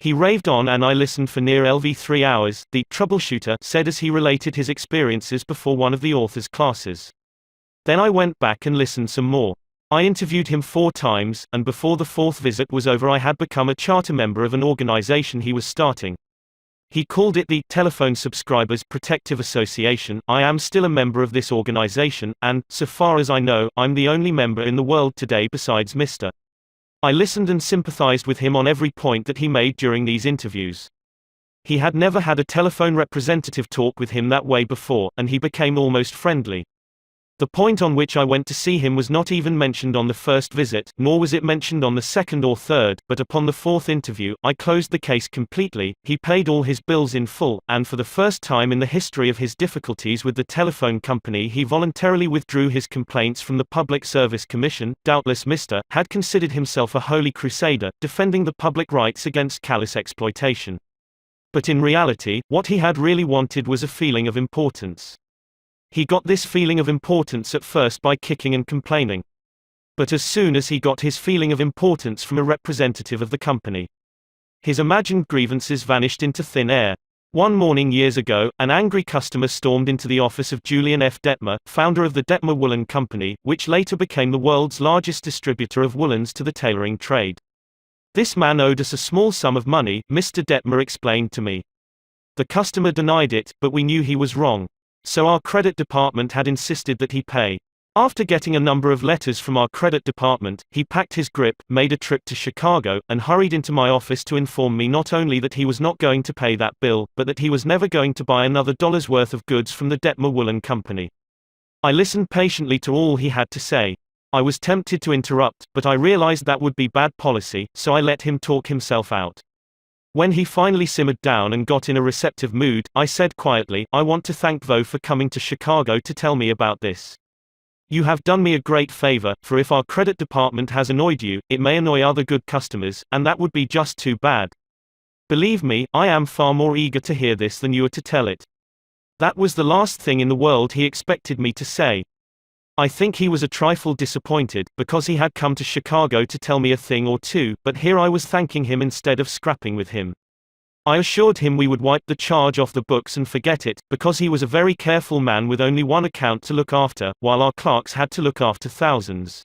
He raved on and I listened for near 3 hours, the troubleshooter said as he related his experiences before one of the author's classes. Then I went back and listened some more. I interviewed him 4 times, and before the 4th visit was over I had become a charter member of an organization he was starting. He called it the Telephone Subscribers Protective Association. I am still a member of this organization, and, so far as I know, I'm the only member in the world today besides Mr. I listened and sympathized with him on every point that he made during these interviews. He had never had a telephone representative talk with him that way before, and he became almost friendly. The point on which I went to see him was not even mentioned on the first visit, nor was it mentioned on the second or third, but upon the 4th interview, I closed the case completely. He paid all his bills in full, and for the first time in the history of his difficulties with the telephone company he voluntarily withdrew his complaints from the Public Service Commission. Doubtless Mr. had considered himself a holy crusader, defending the public rights against callous exploitation. But in reality, what he had really wanted was a feeling of importance. He got this feeling of importance at first by kicking and complaining. But as soon as he got his feeling of importance from a representative of the company, his imagined grievances vanished into thin air. One morning years ago, an angry customer stormed into the office of Julian F. Detmer, founder of the Detmer Woolen Company, which later became the world's largest distributor of woolens to the tailoring trade. "This man owed us a small sum of money," Mr. Detmer explained to me. "The customer denied it, but we knew he was wrong. So our credit department had insisted that he pay. After getting a number of letters from our credit department, he packed his grip, made a trip to Chicago, and hurried into my office to inform me not only that he was not going to pay that bill, but that he was never going to buy another dollar's worth of goods from the Detmer Woolen Company." I listened patiently to all he had to say. I was tempted to interrupt, but I realized that would be bad policy, so I let him talk himself out. When he finally simmered down and got in a receptive mood, I said quietly, "I want to thank Vo for coming to Chicago to tell me about this. You have done me a great favor, for if our credit department has annoyed you, it may annoy other good customers, and that would be just too bad. Believe me, I am far more eager to hear this than you are to tell it." That was the last thing in the world he expected me to say. I think he was a trifle disappointed, because he had come to Chicago to tell me a thing or two, but here I was thanking him instead of scrapping with him. I assured him we would wipe the charge off the books and forget it, because he was a very careful man with only one account to look after, while our clerks had to look after thousands.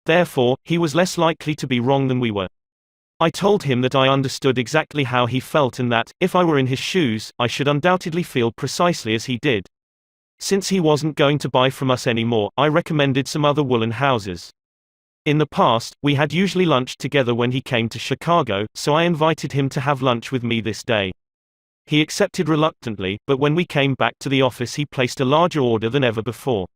Therefore, he was less likely to be wrong than we were. I told him that I understood exactly how he felt and that, if I were in his shoes, I should undoubtedly feel precisely as he did. Since he wasn't going to buy from us anymore, I recommended some other woolen houses. In the past, we had usually lunched together when he came to Chicago, so I invited him to have lunch with me this day. He accepted reluctantly, but when we came back to the office he placed a larger order than ever before.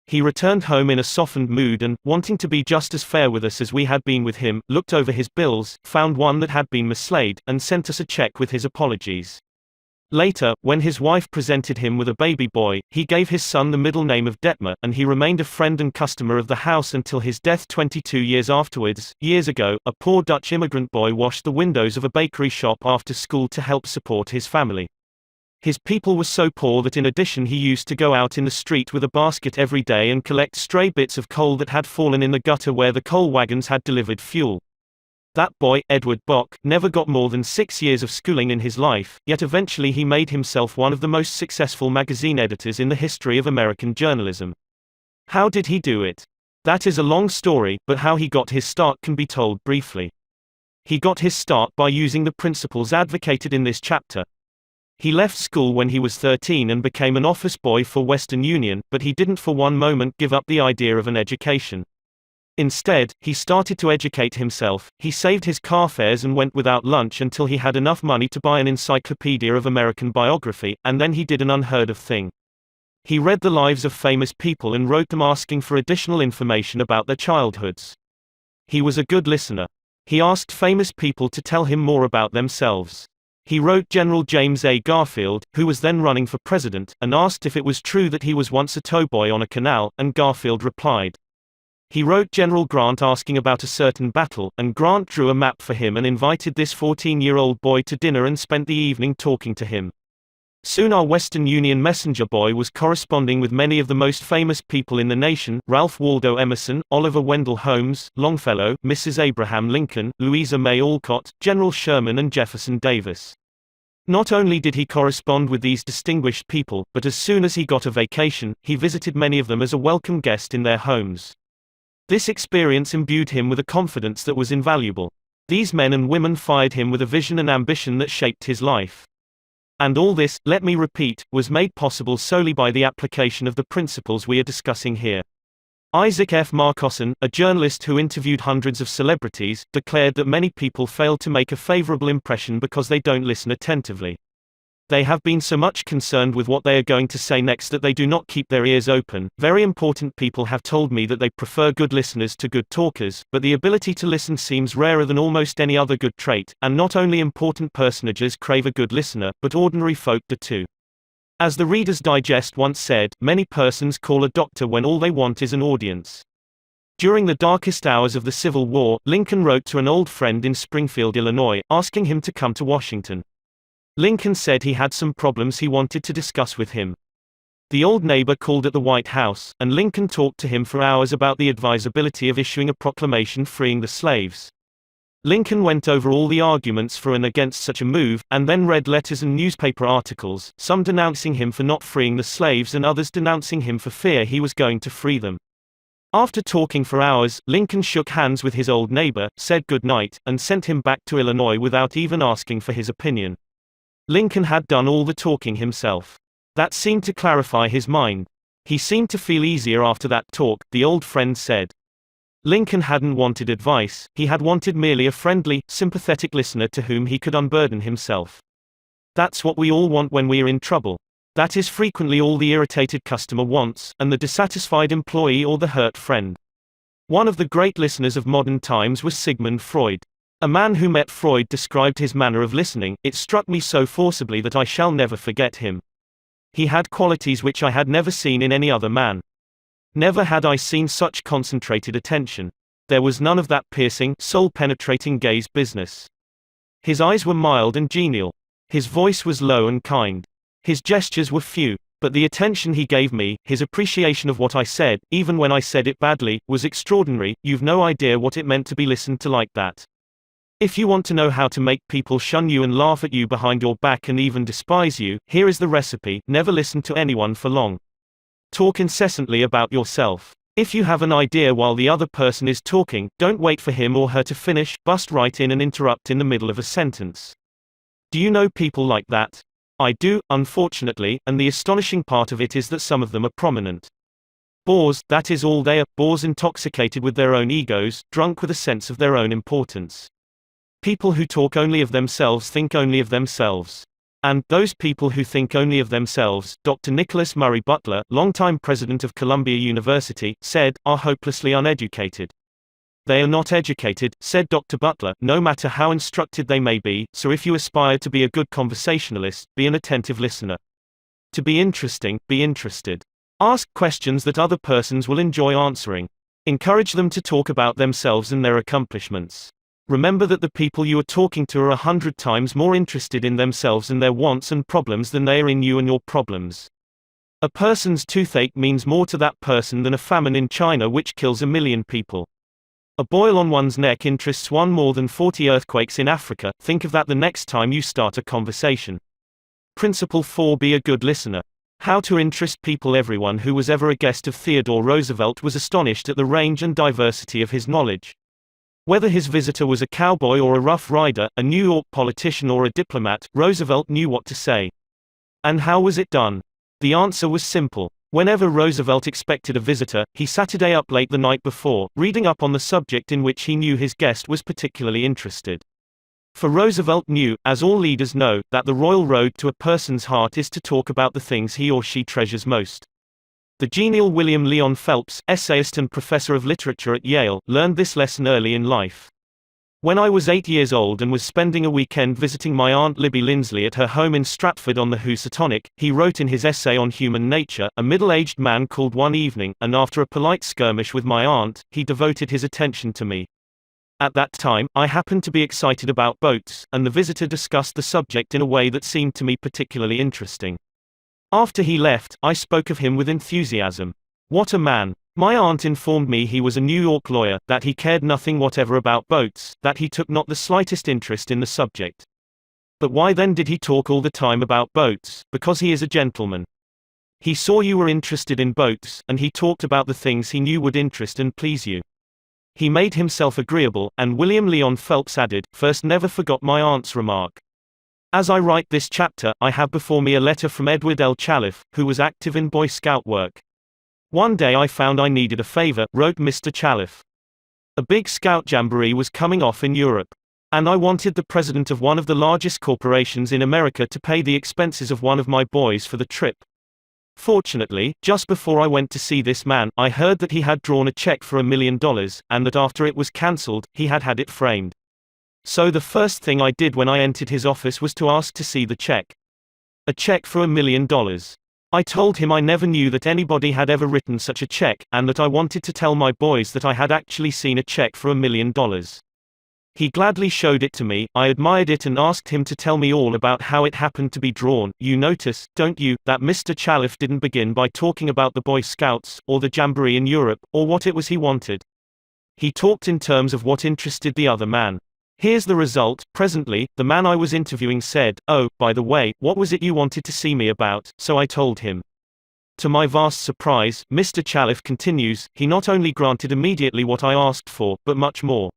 He returned home in a softened mood and, wanting to be just as fair with us as we had been with him, looked over his bills, found one that had been mislaid, and sent us a check with his apologies. Later, when his wife presented him with a baby boy, he gave his son the middle name of Detmer, and he remained a friend and customer of the house until his death 22 years afterwards. Years ago, a poor Dutch immigrant boy washed the windows of a bakery shop after school to help support his family. His people were so poor that in addition he used to go out in the street with a basket every day and collect stray bits of coal that had fallen in the gutter where the coal wagons had delivered fuel. That boy, Edward Bock, never got more than 6 years of schooling in his life, yet eventually he made himself one of the most successful magazine editors in the history of American journalism. How did he do it? That is a long story, but how he got his start can be told briefly. He got his start by using the principles advocated in this chapter. He left school when he was 13 and became an office boy for Western Union, but he didn't for one moment give up the idea of an education. Instead, he started to educate himself. He saved his car fares and went without lunch until he had enough money to buy an encyclopedia of American biography, and then he did an unheard of thing. He read the lives of famous people and wrote them asking for additional information about their childhoods. He was a good listener. He asked famous people to tell him more about themselves. He wrote General James A. Garfield, who was then running for president, and asked if it was true that he was once a towboy on a canal, and Garfield replied. He wrote General Grant asking about a certain battle, and Grant drew a map for him and invited this 14-year-old boy to dinner and spent the evening talking to him. Soon our Western Union messenger boy was corresponding with many of the most famous people in the nation: Ralph Waldo Emerson, Oliver Wendell Holmes, Longfellow, Mrs. Abraham Lincoln, Louisa May Alcott, General Sherman and Jefferson Davis. Not only did he correspond with these distinguished people, but as soon as he got a vacation, he visited many of them as a welcome guest in their homes. This experience imbued him with a confidence that was invaluable. These men and women fired him with a vision and ambition that shaped his life. And all this, let me repeat, was made possible solely by the application of the principles we are discussing here. Isaac F. Marcosson, a journalist who interviewed hundreds of celebrities, declared that many people fail to make a favorable impression because they don't listen attentively. They have been so much concerned with what they are going to say next that they do not keep their ears open. Very important people have told me that they prefer good listeners to good talkers, but the ability to listen seems rarer than almost any other good trait, and not only important personages crave a good listener, but ordinary folk do too. As the Reader's Digest once said, many persons call a doctor when all they want is an audience. During the darkest hours of the Civil War, Lincoln wrote to an old friend in Springfield, Illinois, asking him to come to Washington. Lincoln said he had some problems he wanted to discuss with him. The old neighbor called at the White House, and Lincoln talked to him for hours about the advisability of issuing a proclamation freeing the slaves. Lincoln went over all the arguments for and against such a move, and then read letters and newspaper articles, some denouncing him for not freeing the slaves and others denouncing him for fear he was going to free them. After talking for hours, Lincoln shook hands with his old neighbor, said good night, and sent him back to Illinois without even asking for his opinion. Lincoln had done all the talking himself. That seemed to clarify his mind. He seemed to feel easier after that talk, the old friend said. Lincoln hadn't wanted advice, he had wanted merely a friendly, sympathetic listener to whom he could unburden himself. That's what we all want when we are in trouble. That is frequently all the irritated customer wants, and the dissatisfied employee or the hurt friend. One of the great listeners of modern times was Sigmund Freud. A man who met Freud described his manner of listening. It struck me so forcibly that I shall never forget him. He had qualities which I had never seen in any other man. Never had I seen such concentrated attention. There was none of that piercing, soul-penetrating gaze business. His eyes were mild and genial. His voice was low and kind. His gestures were few. But the attention he gave me, his appreciation of what I said, even when I said it badly, was extraordinary. You've no idea what it meant to be listened to like that. If you want to know how to make people shun you and laugh at you behind your back and even despise you, here is the recipe: never listen to anyone for long. Talk incessantly about yourself. If you have an idea while the other person is talking, don't wait for him or her to finish, bust right in and interrupt in the middle of a sentence. Do you know people like that? I do, unfortunately, and the astonishing part of it is that some of them are prominent. Bores, that is all they are, bores intoxicated with their own egos, drunk with a sense of their own importance. People who talk only of themselves think only of themselves. And, those people who think only of themselves, Dr. Nicholas Murray Butler, longtime president of Columbia University, said, are hopelessly uneducated. They are not educated, said Dr. Butler, no matter how instructed they may be, so if you aspire to be a good conversationalist, be an attentive listener. To be interesting, be interested. Ask questions that other persons will enjoy answering. Encourage them to talk about themselves and their accomplishments. Remember that the people you are talking to are 100 times more interested in themselves and their wants and problems than they are in you and your problems. A person's toothache means more to that person than a famine in China which kills 1 million people. A boil on one's neck interests one more than 40 earthquakes in Africa. Think of that the next time you start a conversation. Principle 4. Be a good listener. How to interest people. Everyone who was ever a guest of Theodore Roosevelt was astonished at the range and diversity of his knowledge. Whether his visitor was a cowboy or a rough rider, a New York politician or a diplomat, Roosevelt knew what to say. And how was it done? The answer was simple. Whenever Roosevelt expected a visitor, he sat up late the night before, reading up on the subject in which he knew his guest was particularly interested. For Roosevelt knew, as all leaders know, that the royal road to a person's heart is to talk about the things he or she treasures most. The genial William Leon Phelps, essayist and professor of literature at Yale, learned this lesson early in life. When I was 8 years old and was spending a weekend visiting my Aunt Libby Lindsley at her home in Stratford on the Housatonic, he wrote in his essay on human nature, a middle-aged man called one evening, and after a polite skirmish with my aunt, he devoted his attention to me. At that time, I happened to be excited about boats, and the visitor discussed the subject in a way that seemed to me particularly interesting. After he left, I spoke of him with enthusiasm. What a man! My aunt informed me he was a New York lawyer, that he cared nothing whatever about boats, that he took not the slightest interest in the subject. But why then did he talk all the time about boats? Because he is a gentleman. He saw you were interested in boats, and he talked about the things he knew would interest and please you. He made himself agreeable, and William Leon Phelps added, first never forgot my aunt's remark. As I write this chapter, I have before me a letter from Edward L. Chalif, who was active in Boy Scout work. One day I found I needed a favor, wrote Mr. Chalif. A big Scout jamboree was coming off in Europe. And I wanted the president of one of the largest corporations in America to pay the expenses of one of my boys for the trip. Fortunately, just before I went to see this man, I heard that he had drawn a check for $1 million, and that after it was cancelled, he had had it framed. So the first thing I did when I entered his office was to ask to see the check. A check for $1 million. I told him I never knew that anybody had ever written such a check, and that I wanted to tell my boys that I had actually seen a check for $1 million. He gladly showed it to me, I admired it and asked him to tell me all about how it happened to be drawn. You notice, don't you, that Mr. Chalif didn't begin by talking about the Boy Scouts, or the Jamboree in Europe, or what it was he wanted. He talked in terms of what interested the other man. Here's the result. Presently, the man I was interviewing said, "Oh, by the way, what was it you wanted to see me about?" So I told him. To my vast surprise, Mr. Chalif continues, he not only granted immediately what I asked for, but much more.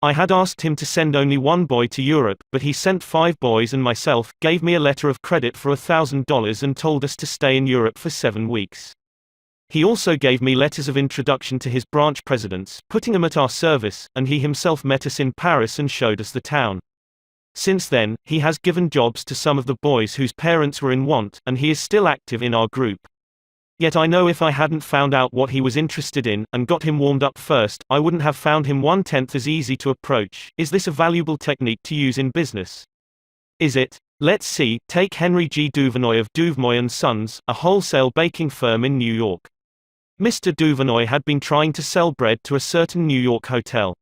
I had asked him to send only one boy to Europe, but he sent 5 boys and myself, gave me a letter of credit for $1,000 and told us to stay in Europe for 7 weeks. He also gave me letters of introduction to his branch presidents, putting them at our service, and he himself met us in Paris and showed us the town. Since then, he has given jobs to some of the boys whose parents were in want, and he is still active in our group. Yet I know if I hadn't found out what he was interested in, and got him warmed up first, I wouldn't have found him 1/10 as easy to approach. Is this a valuable technique to use in business? Is it? Let's see. Take Henry G. Duvernoy of Duvernoy & Sons, a wholesale baking firm in New York. Mr. Duvernoy had been trying to sell bread to a certain New York hotel.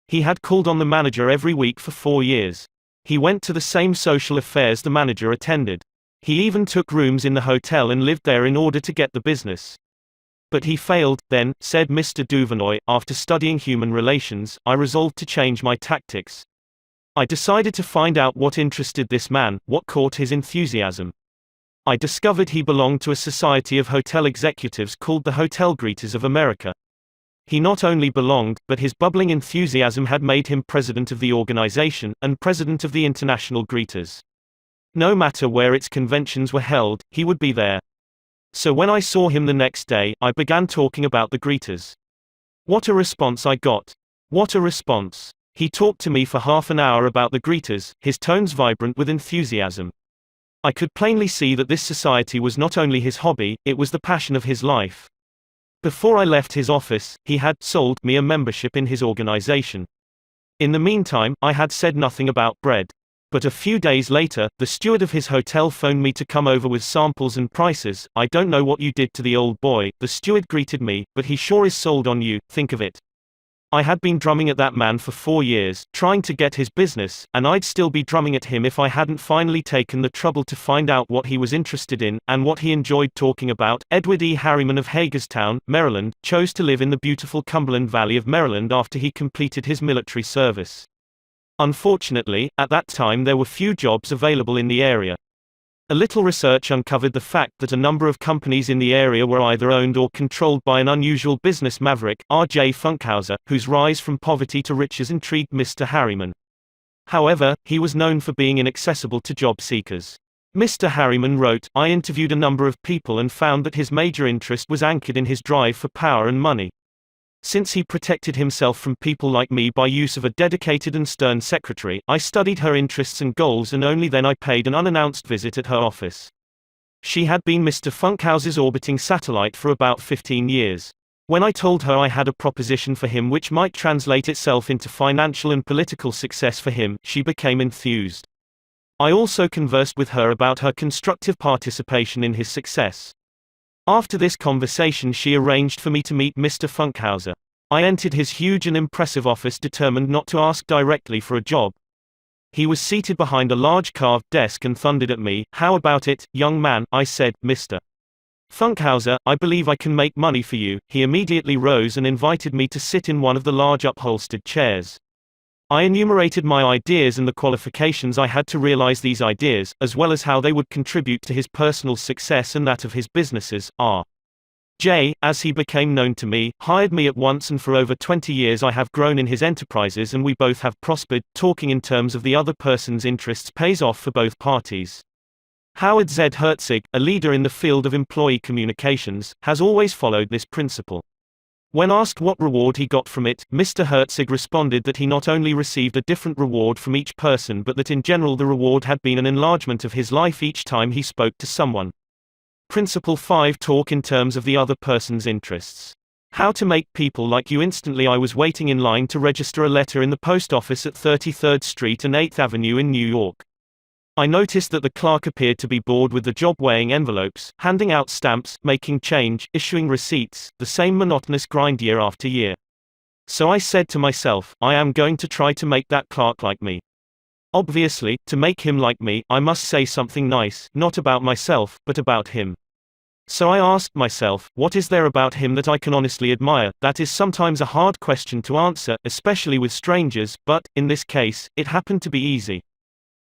He had called on the manager every week for 4 years. He went to the same social affairs the manager attended. He even took rooms in the hotel and lived there in order to get the business. But he failed. Then, said Mr. Duvernoy, after studying human relations, I resolved to change my tactics. I decided to find out what interested this man, what caught his enthusiasm. I discovered he belonged to a society of hotel executives called the Hotel Greeters of America. He not only belonged, but his bubbling enthusiasm had made him president of the organization, and president of the International Greeters. No matter where its conventions were held, he would be there. So when I saw him the next day, I began talking about the greeters. What a response I got! What a response! He talked to me for half an hour about the greeters, his tones vibrant with enthusiasm. I could plainly see that this society was not only his hobby, it was the passion of his life. Before I left his office, he had sold me a membership in his organization. In the meantime, I had said nothing about bread. But a few days later, the steward of his hotel phoned me to come over with samples and prices. "I don't know what you did to the old boy," the steward greeted me, "but he sure is sold on you, think of it." I had been drumming at that man for 4 years, trying to get his business, and I'd still be drumming at him if I hadn't finally taken the trouble to find out what he was interested in, and what he enjoyed talking about. Edward E. Harriman of Hagerstown, Maryland, chose to live in the beautiful Cumberland Valley of Maryland after he completed his military service. Unfortunately, at that time there were few jobs available in the area. A little research uncovered the fact that a number of companies in the area were either owned or controlled by an unusual business maverick, R.J. Funkhauser, whose rise from poverty to riches intrigued Mr. Harriman. However, he was known for being inaccessible to job seekers. Mr. Harriman wrote, "I interviewed a number of people and found that his major interest was anchored in his drive for power and money. Since he protected himself from people like me by use of a dedicated and stern secretary, I studied her interests and goals, and only then I paid an unannounced visit at her office. She had been Mr. Funkhauser's orbiting satellite for about 15 years. When I told her I had a proposition for him which might translate itself into financial and political success for him, she became enthused. I also conversed with her about her constructive participation in his success. After this conversation, she arranged for me to meet Mr. Funkhauser. I entered his huge and impressive office determined not to ask directly for a job. He was seated behind a large carved desk and thundered at me. "How about it, young man?" I said. "Mr. Funkhauser, I believe I can make money for you." He immediately rose and invited me to sit in one of the large upholstered chairs. I enumerated my ideas and the qualifications I had to realize these ideas, as well as how they would contribute to his personal success and that of his businesses. R.J., as he became known to me, hired me at once, and for over 20 years I have grown in his enterprises and we both have prospered. Talking in terms of the other person's interests pays off for both parties. Howard Z. Herzig, a leader in the field of employee communications, has always followed this principle. When asked what reward he got from it, Mr. Herzig responded that he not only received a different reward from each person, but that in general the reward had been an enlargement of his life each time he spoke to someone. Principle 5. Talk in terms of the other person's interests. How to make people like you instantly. I was waiting in line to register a letter in the post office at 33rd Street and 8th Avenue in New York. I noticed that the clerk appeared to be bored with the job, weighing envelopes, handing out stamps, making change, issuing receipts, the same monotonous grind year after year. So I said to myself, I am going to try to make that clerk like me. Obviously, to make him like me, I must say something nice, not about myself, but about him. So I asked myself, what is there about him that I can honestly admire? That is sometimes a hard question to answer, especially with strangers, but, in this case, it happened to be easy.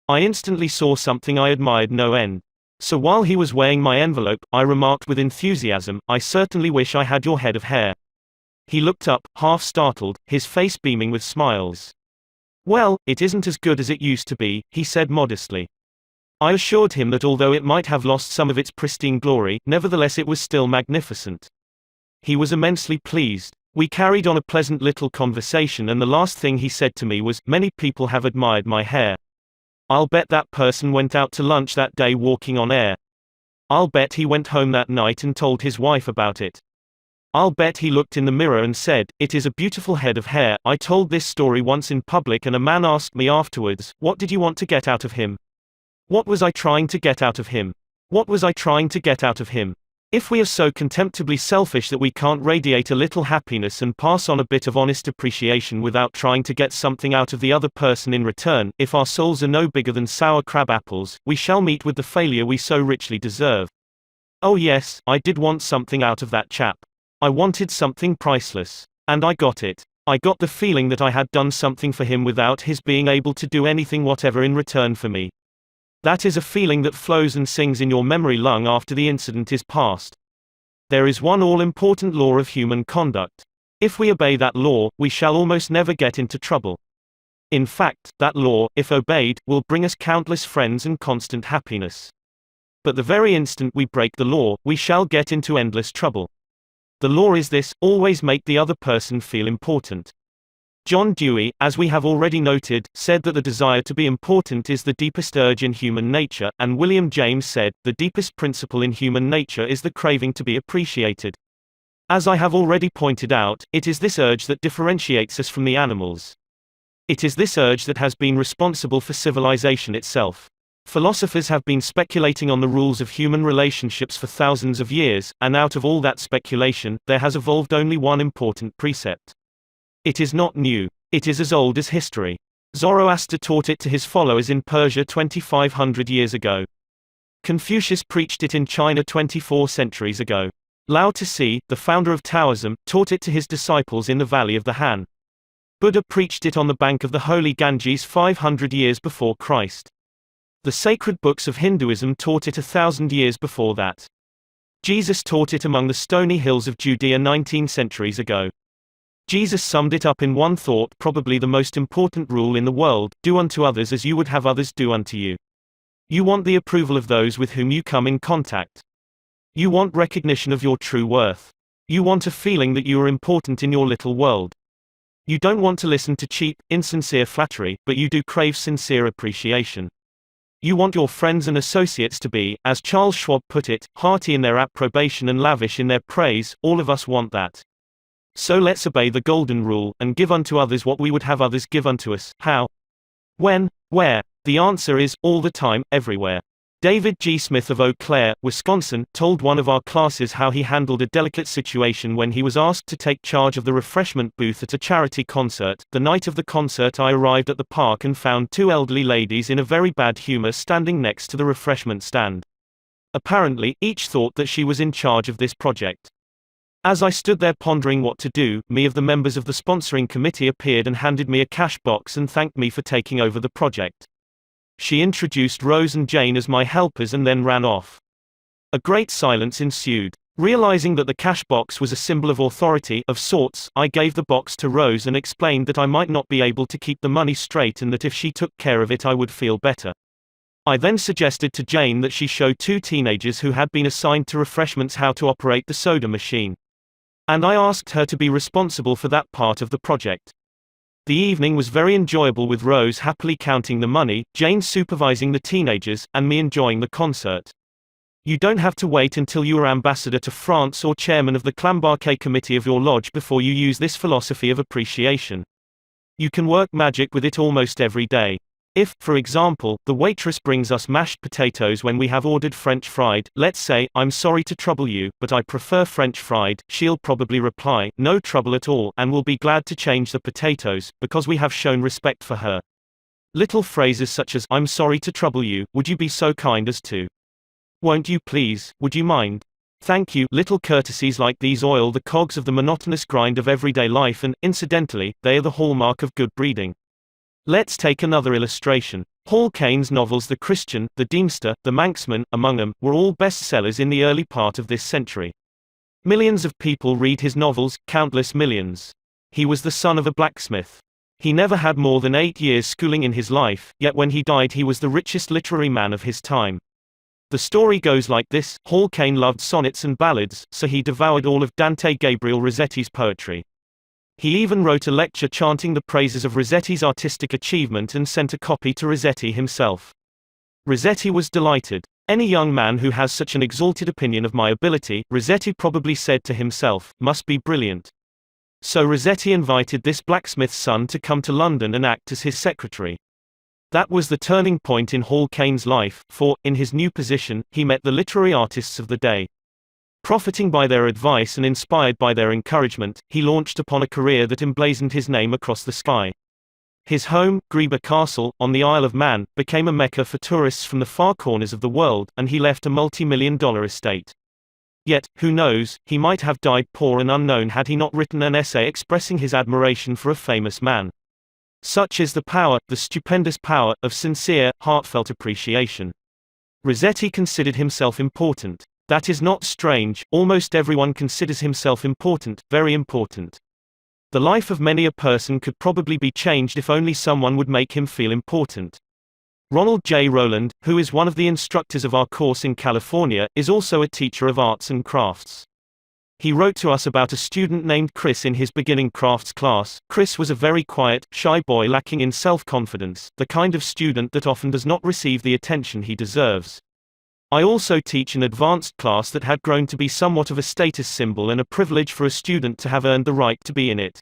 I instantly saw something I admired no end. So while he was weighing my envelope, I remarked with enthusiasm, "I certainly wish I had your head of hair." He looked up, half startled, his face beaming with smiles. "Well, it isn't as good as it used to be," he said modestly. I assured him that although it might have lost some of its pristine glory, nevertheless it was still magnificent. He was immensely pleased. We carried on a pleasant little conversation, and the last thing he said to me was, "Many people have admired my hair. I'll bet that person went out to lunch that day walking on air. I'll bet he went home that night and told his wife about it. I'll bet he looked in the mirror and said, 'It is a beautiful head of hair.'" I told this story once in public, and a man asked me afterwards, "What did you want to get out of him? What was I trying to get out of him? What was I trying to get out of him?" If we are so contemptibly selfish that we can't radiate a little happiness and pass on a bit of honest appreciation without trying to get something out of the other person in return, if our souls are no bigger than sour crab apples, we shall meet with the failure we so richly deserve. Oh yes, I did want something out of that chap. I wanted something priceless. And I got it. I got the feeling that I had done something for him without his being able to do anything whatever in return for me. That is a feeling that flows and sings in your memory long after the incident is past. There is one all-important law of human conduct. If we obey that law, we shall almost never get into trouble. In fact, that law, if obeyed, will bring us countless friends and constant happiness. But the very instant we break the law, we shall get into endless trouble. The law is this: always make the other person feel important. John Dewey, as we have already noted, said that the desire to be important is the deepest urge in human nature, and William James said, the deepest principle in human nature is the craving to be appreciated. As I have already pointed out, it is this urge that differentiates us from the animals. It is this urge that has been responsible for civilization itself. Philosophers have been speculating on the rules of human relationships for thousands of years, and out of all that speculation, there has evolved only one important precept. It is not new. It is as old as history. Zoroaster taught it to his followers in Persia 2500 years ago. Confucius preached it in China 24 centuries ago. Lao Tzu, the founder of Taoism, taught it to his disciples in the Valley of the Han. Buddha preached it on the bank of the holy Ganges 500 years before Christ. The sacred books of Hinduism taught it 1,000 years before that. Jesus taught it among the stony hills of Judea 19 centuries ago. Jesus summed it up in one thought, probably the most important rule in the world: do unto others as you would have others do unto you. You want the approval of those with whom you come in contact. You want recognition of your true worth. You want a feeling that you are important in your little world. You don't want to listen to cheap, insincere flattery, but you do crave sincere appreciation. You want your friends and associates to be, as Charles Schwab put it, hearty in their approbation and lavish in their praise. All of us want that. So let's obey the golden rule, and give unto others what we would have others give unto us. How? When? Where? The answer is, all the time, everywhere. David G. Smith of Eau Claire, Wisconsin, told one of our classes how he handled a delicate situation when he was asked to take charge of the refreshment booth at a charity concert. The night of the concert, I arrived at the park and found two elderly ladies in a very bad humor standing next to the refreshment stand. Apparently, each thought that she was in charge of this project. As I stood there pondering what to do, me of the members of the sponsoring committee appeared and handed me a cash box and thanked me for taking over the project. She introduced Rose and Jane as my helpers and then ran off. A great silence ensued. Realizing that the cash box was a symbol of authority, of sorts, I gave the box to Rose and explained that I might not be able to keep the money straight and that if she took care of it I would feel better. I then suggested to Jane that she show two teenagers who had been assigned to refreshments how to operate the soda machine. And I asked her to be responsible for that part of the project. The evening was very enjoyable, with Rose happily counting the money, Jane supervising the teenagers, and me enjoying the concert. You don't have to wait until you are ambassador to France or chairman of the Clambarquet committee of your lodge before you use this philosophy of appreciation. You can work magic with it almost every day. If, for example, the waitress brings us mashed potatoes when we have ordered French fried, let's say, "I'm sorry to trouble you, but I prefer French fried," she'll probably reply, "No trouble at all," and will be glad to change the potatoes, because we have shown respect for her. Little phrases such as, "I'm sorry to trouble you, would you be so kind as to? Won't you please, would you mind? Thank you." Little courtesies like these oil the cogs of the monotonous grind of everyday life, and, incidentally, they are the hallmark of good breeding. Let's take another illustration. Hall Caine's novels The Christian, The Deemster, The Manxman, among them, were all bestsellers in the early part of this century. Millions of people read his novels, countless millions. He was the son of a blacksmith. He never had more than 8 years schooling in his life, yet when he died he was the richest literary man of his time. The story goes like this: Hall Caine loved sonnets and ballads, so he devoured all of Dante Gabriel Rossetti's poetry. He even wrote a lecture chanting the praises of Rossetti's artistic achievement and sent a copy to Rossetti himself. Rossetti was delighted. "Any young man who has such an exalted opinion of my ability," Rossetti probably said to himself, "must be brilliant." So Rossetti invited this blacksmith's son to come to London and act as his secretary. That was the turning point in Hall Caine's life, for, in his new position, he met the literary artists of the day. Profiting by their advice and inspired by their encouragement, he launched upon a career that emblazoned his name across the sky. His home, Greeba Castle, on the Isle of Man, became a mecca for tourists from the far corners of the world, and he left a multi-million-dollar estate. Yet, who knows, he might have died poor and unknown had he not written an essay expressing his admiration for a famous man. Such is the power, the stupendous power, of sincere, heartfelt appreciation. Rossetti considered himself important. That is not strange, almost everyone considers himself important, very important. The life of many a person could probably be changed if only someone would make him feel important. Ronald J. Rowland, who is one of the instructors of our course in California, is also a teacher of arts and crafts. He wrote to us about a student named Chris in his beginning crafts class. Chris was a very quiet, shy boy lacking in self-confidence, the kind of student that often does not receive the attention he deserves. I also teach an advanced class that had grown to be somewhat of a status symbol and a privilege for a student to have earned the right to be in it.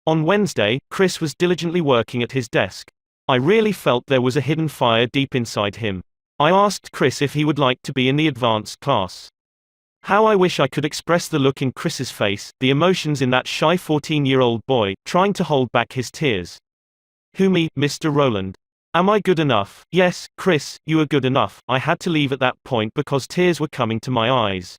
On Wednesday, Chris was diligently working at his desk. I really felt there was a hidden fire deep inside him. I asked Chris if he would like to be in the advanced class. How I wish I could express the look in Chris's face, the emotions in that shy 14-year-old boy, trying to hold back his tears. Who me, Mr. Rowland? Am I good enough? Yes, Chris, you are good enough. I had to leave at that point because tears were coming to my eyes.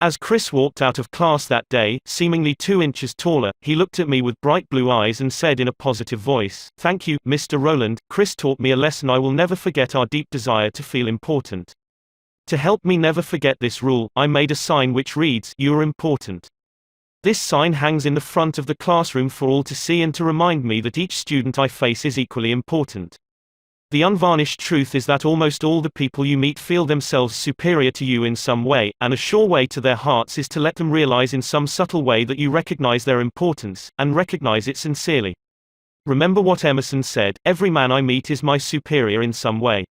As Chris walked out of class that day, seemingly 2 inches taller, he looked at me with bright blue eyes and said in a positive voice, "Thank you, Mr. Rowland. Chris taught me a lesson I will never forget: our deep desire to feel important. To help me never forget this rule, I made a sign which reads, 'You are important.' This sign hangs in the front of the classroom for all to see and to remind me that each student I face is equally important. The unvarnished truth is that almost all the people you meet feel themselves superior to you in some way, and a sure way to their hearts is to let them realize in some subtle way that you recognize their importance, and recognize it sincerely. Remember what Emerson said, 'Every man I meet is my superior in some way.'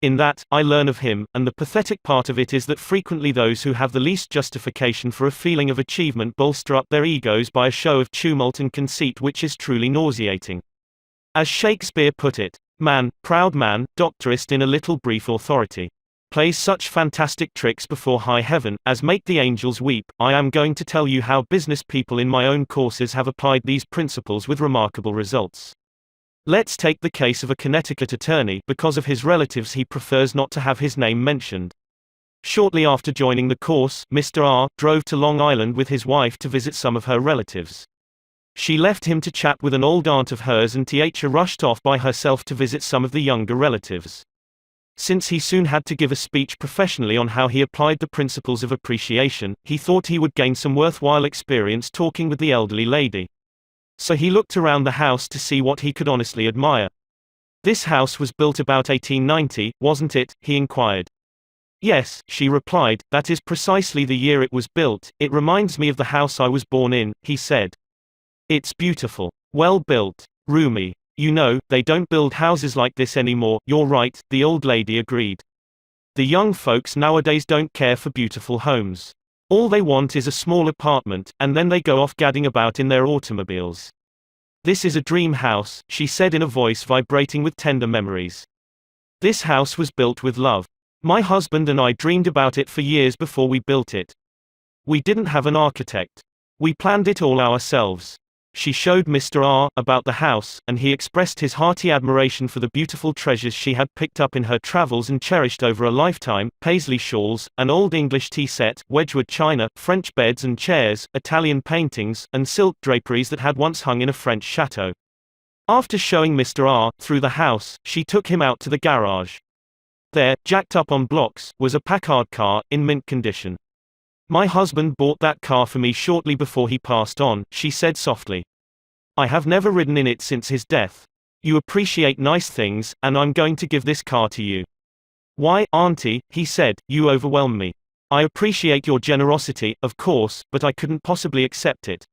In that, I learn of him, and the pathetic part of it is that frequently those who have the least justification for a feeling of achievement bolster up their egos by a show of tumult and conceit which is truly nauseating. As Shakespeare put it, "Man, proud man, doctorist in a little brief authority, plays such fantastic tricks before high heaven, as make the angels weep." I am going to tell you how business people in my own courses have applied these principles with remarkable results. Let's take the case of a Connecticut attorney. Because of his relatives, he prefers not to have his name mentioned. Shortly after joining the course, Mr. R drove to Long Island with his wife to visit some of her relatives. She left him to chat with an old aunt of hers, and Th rushed off by herself to visit some of the younger relatives. Since he soon had to give a speech professionally on how he applied the principles of appreciation, he thought he would gain some worthwhile experience talking with the elderly lady. So he looked around the house to see what he could honestly admire. "This house was built about 1890, wasn't it?" he inquired. "Yes," she replied, "that is precisely the year it was built. It reminds me of the house I was born in," he said. "It's beautiful. Well built. Roomy. You know, they don't build houses like this anymore." "You're right," the old lady agreed. "The young folks nowadays don't care for beautiful homes. All they want is a small apartment, and then they go off gadding about in their automobiles." "This is a dream house," she said in a voice vibrating with tender memories. "This house was built with love. My husband and I dreamed about it for years before we built it. We didn't have an architect. We planned it all ourselves." She showed Mr. R about the house, and he expressed his hearty admiration for the beautiful treasures she had picked up in her travels and cherished over a lifetime: Paisley shawls, an old English tea set, Wedgwood china, French beds and chairs, Italian paintings, and silk draperies that had once hung in a French chateau. After showing Mr. R through the house, she took him out to the garage. There, jacked up on blocks, was a Packard car, in mint condition. "My husband bought that car for me shortly before he passed on," she said softly. "I have never ridden in it since his death. You appreciate nice things, and I'm going to give this car to you." "Why, Auntie," he said, "you overwhelm me. I appreciate your generosity, of course, but I couldn't possibly accept it.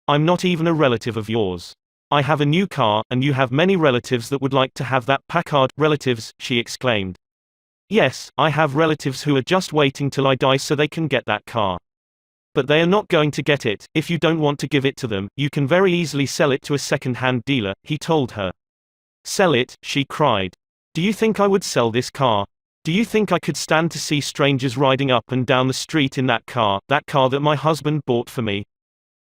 I'm not even a relative of yours. I have a new car, and you have many relatives that would like to have that Packard." "Relatives?" she exclaimed. "Yes, I have relatives who are just waiting till I die so they can get that car. But they are not going to get it. If you don't want to give it to them, you can very easily sell it to a second-hand dealer," he told her. "Sell it?" she cried. "Do you think I would sell this car? Do you think I could stand to see strangers riding up and down the street in that car that my husband bought for me?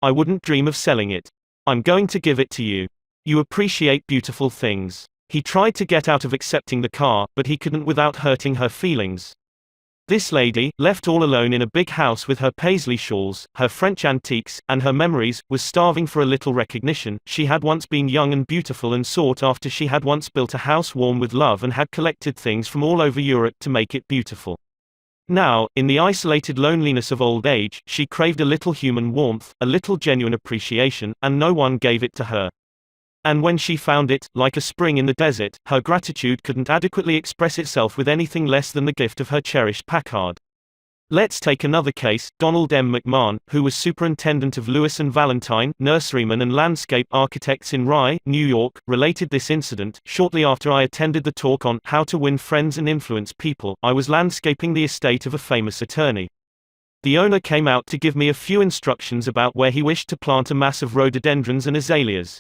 I wouldn't dream of selling it. I'm going to give it to you. You appreciate beautiful things." He tried to get out of accepting the car, but he couldn't without hurting her feelings. This lady, left all alone in a big house with her Paisley shawls, her French antiques, and her memories, was starving for a little recognition. She had once been young and beautiful and sought after. She had once built a house warm with love and had collected things from all over Europe to make it beautiful. Now, in the isolated loneliness of old age, she craved a little human warmth, a little genuine appreciation, and no one gave it to her. And when she found it, like a spring in the desert, her gratitude couldn't adequately express itself with anything less than the gift of her cherished Packard. Let's take another case. Donald M. McMahon, who was superintendent of Lewis and Valentine, nurseryman and landscape architects in Rye, New York, related this incident. Shortly after I attended the talk on how to win friends and influence people, I was landscaping the estate of a famous attorney. The owner came out to give me a few instructions about where he wished to plant a mass of rhododendrons and azaleas.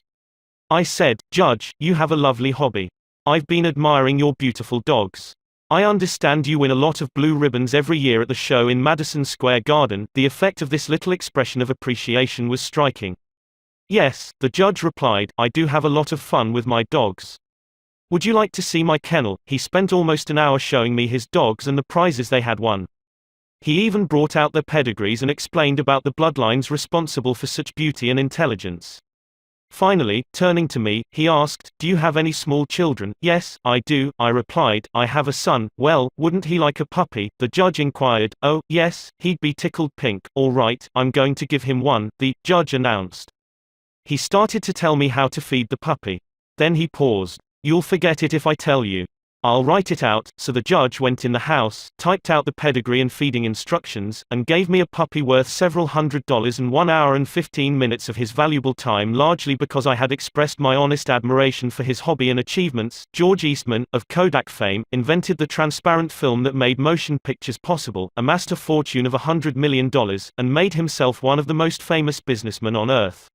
I said, "Judge, you have a lovely hobby. I've been admiring your beautiful dogs. I understand you win a lot of blue ribbons every year at the show in Madison Square Garden." The effect of this little expression of appreciation was striking. "Yes," the judge replied, "I do have a lot of fun with my dogs. Would you like to see my kennel?" He spent almost an hour showing me his dogs and the prizes they had won. He even brought out their pedigrees and explained about the bloodlines responsible for such beauty and intelligence. Finally, turning to me, he asked, "Do you have any small children?" "Yes, I do," I replied. "I have a son." "Well, wouldn't he like a puppy?" the judge inquired. "Oh, yes, he'd be tickled pink." "All right, I'm going to give him one," the judge announced. He started to tell me how to feed the puppy. Then he paused. "You'll forget it if I tell you." "I'll write it out." So the judge went in the house, typed out the pedigree and feeding instructions, and gave me a puppy worth several $100s and 1 hour and 15 minutes of his valuable time, largely because I had expressed my honest admiration for his hobby and achievements. George Eastman, of Kodak fame, invented the transparent film that made motion pictures possible, amassed a fortune of $100 million, and made himself one of the most famous businessmen on earth.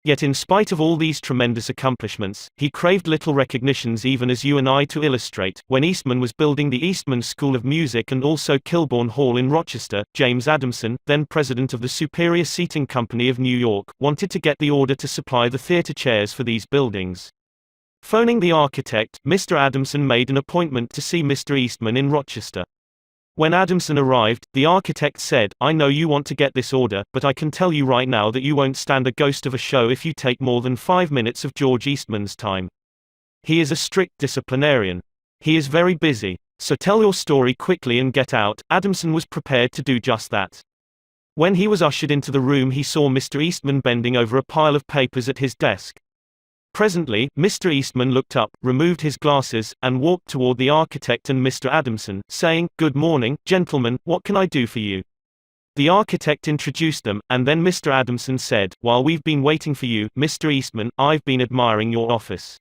Yet in spite of all these tremendous accomplishments, he craved little recognitions, even as you and I. To illustrate, when Eastman was building the Eastman School of Music and also Kilbourne Hall in Rochester, James Adamson, then president of the Superior Seating Company of New York, wanted to get the order to supply the theater chairs for these buildings. Phoning the architect, Mr. Adamson made an appointment to see Mr. Eastman in Rochester. When Adamson arrived, the architect said, "I know you want to get this order, but I can tell you right now that you won't stand a ghost of a show if you take more than 5 minutes of George Eastman's time. He is a strict disciplinarian. He is very busy. So tell your story quickly and get out." Adamson was prepared to do just that. When he was ushered into the room, he saw Mr. Eastman bending over a pile of papers at his desk. Presently, Mr. Eastman looked up, removed his glasses, and walked toward the architect and Mr. Adamson, saying, "Good morning, gentlemen, what can I do for you?" The architect introduced them, and then Mr. Adamson said, "While we've been waiting for you, Mr. Eastman, I've been admiring your office.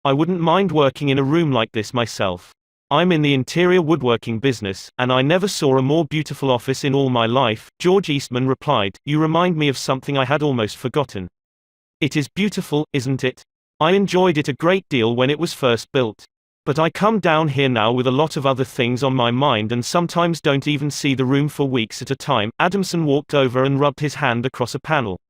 I wouldn't mind working in a room like this myself. I'm in the interior woodworking business, and I never saw a more beautiful office in all my life." George Eastman replied, "You remind me of something I had almost forgotten. It is beautiful, isn't it? I enjoyed it a great deal when it was first built. But I come down here now with a lot of other things on my mind and sometimes don't even see the room for weeks at a time." Adamson walked over and rubbed his hand across a panel.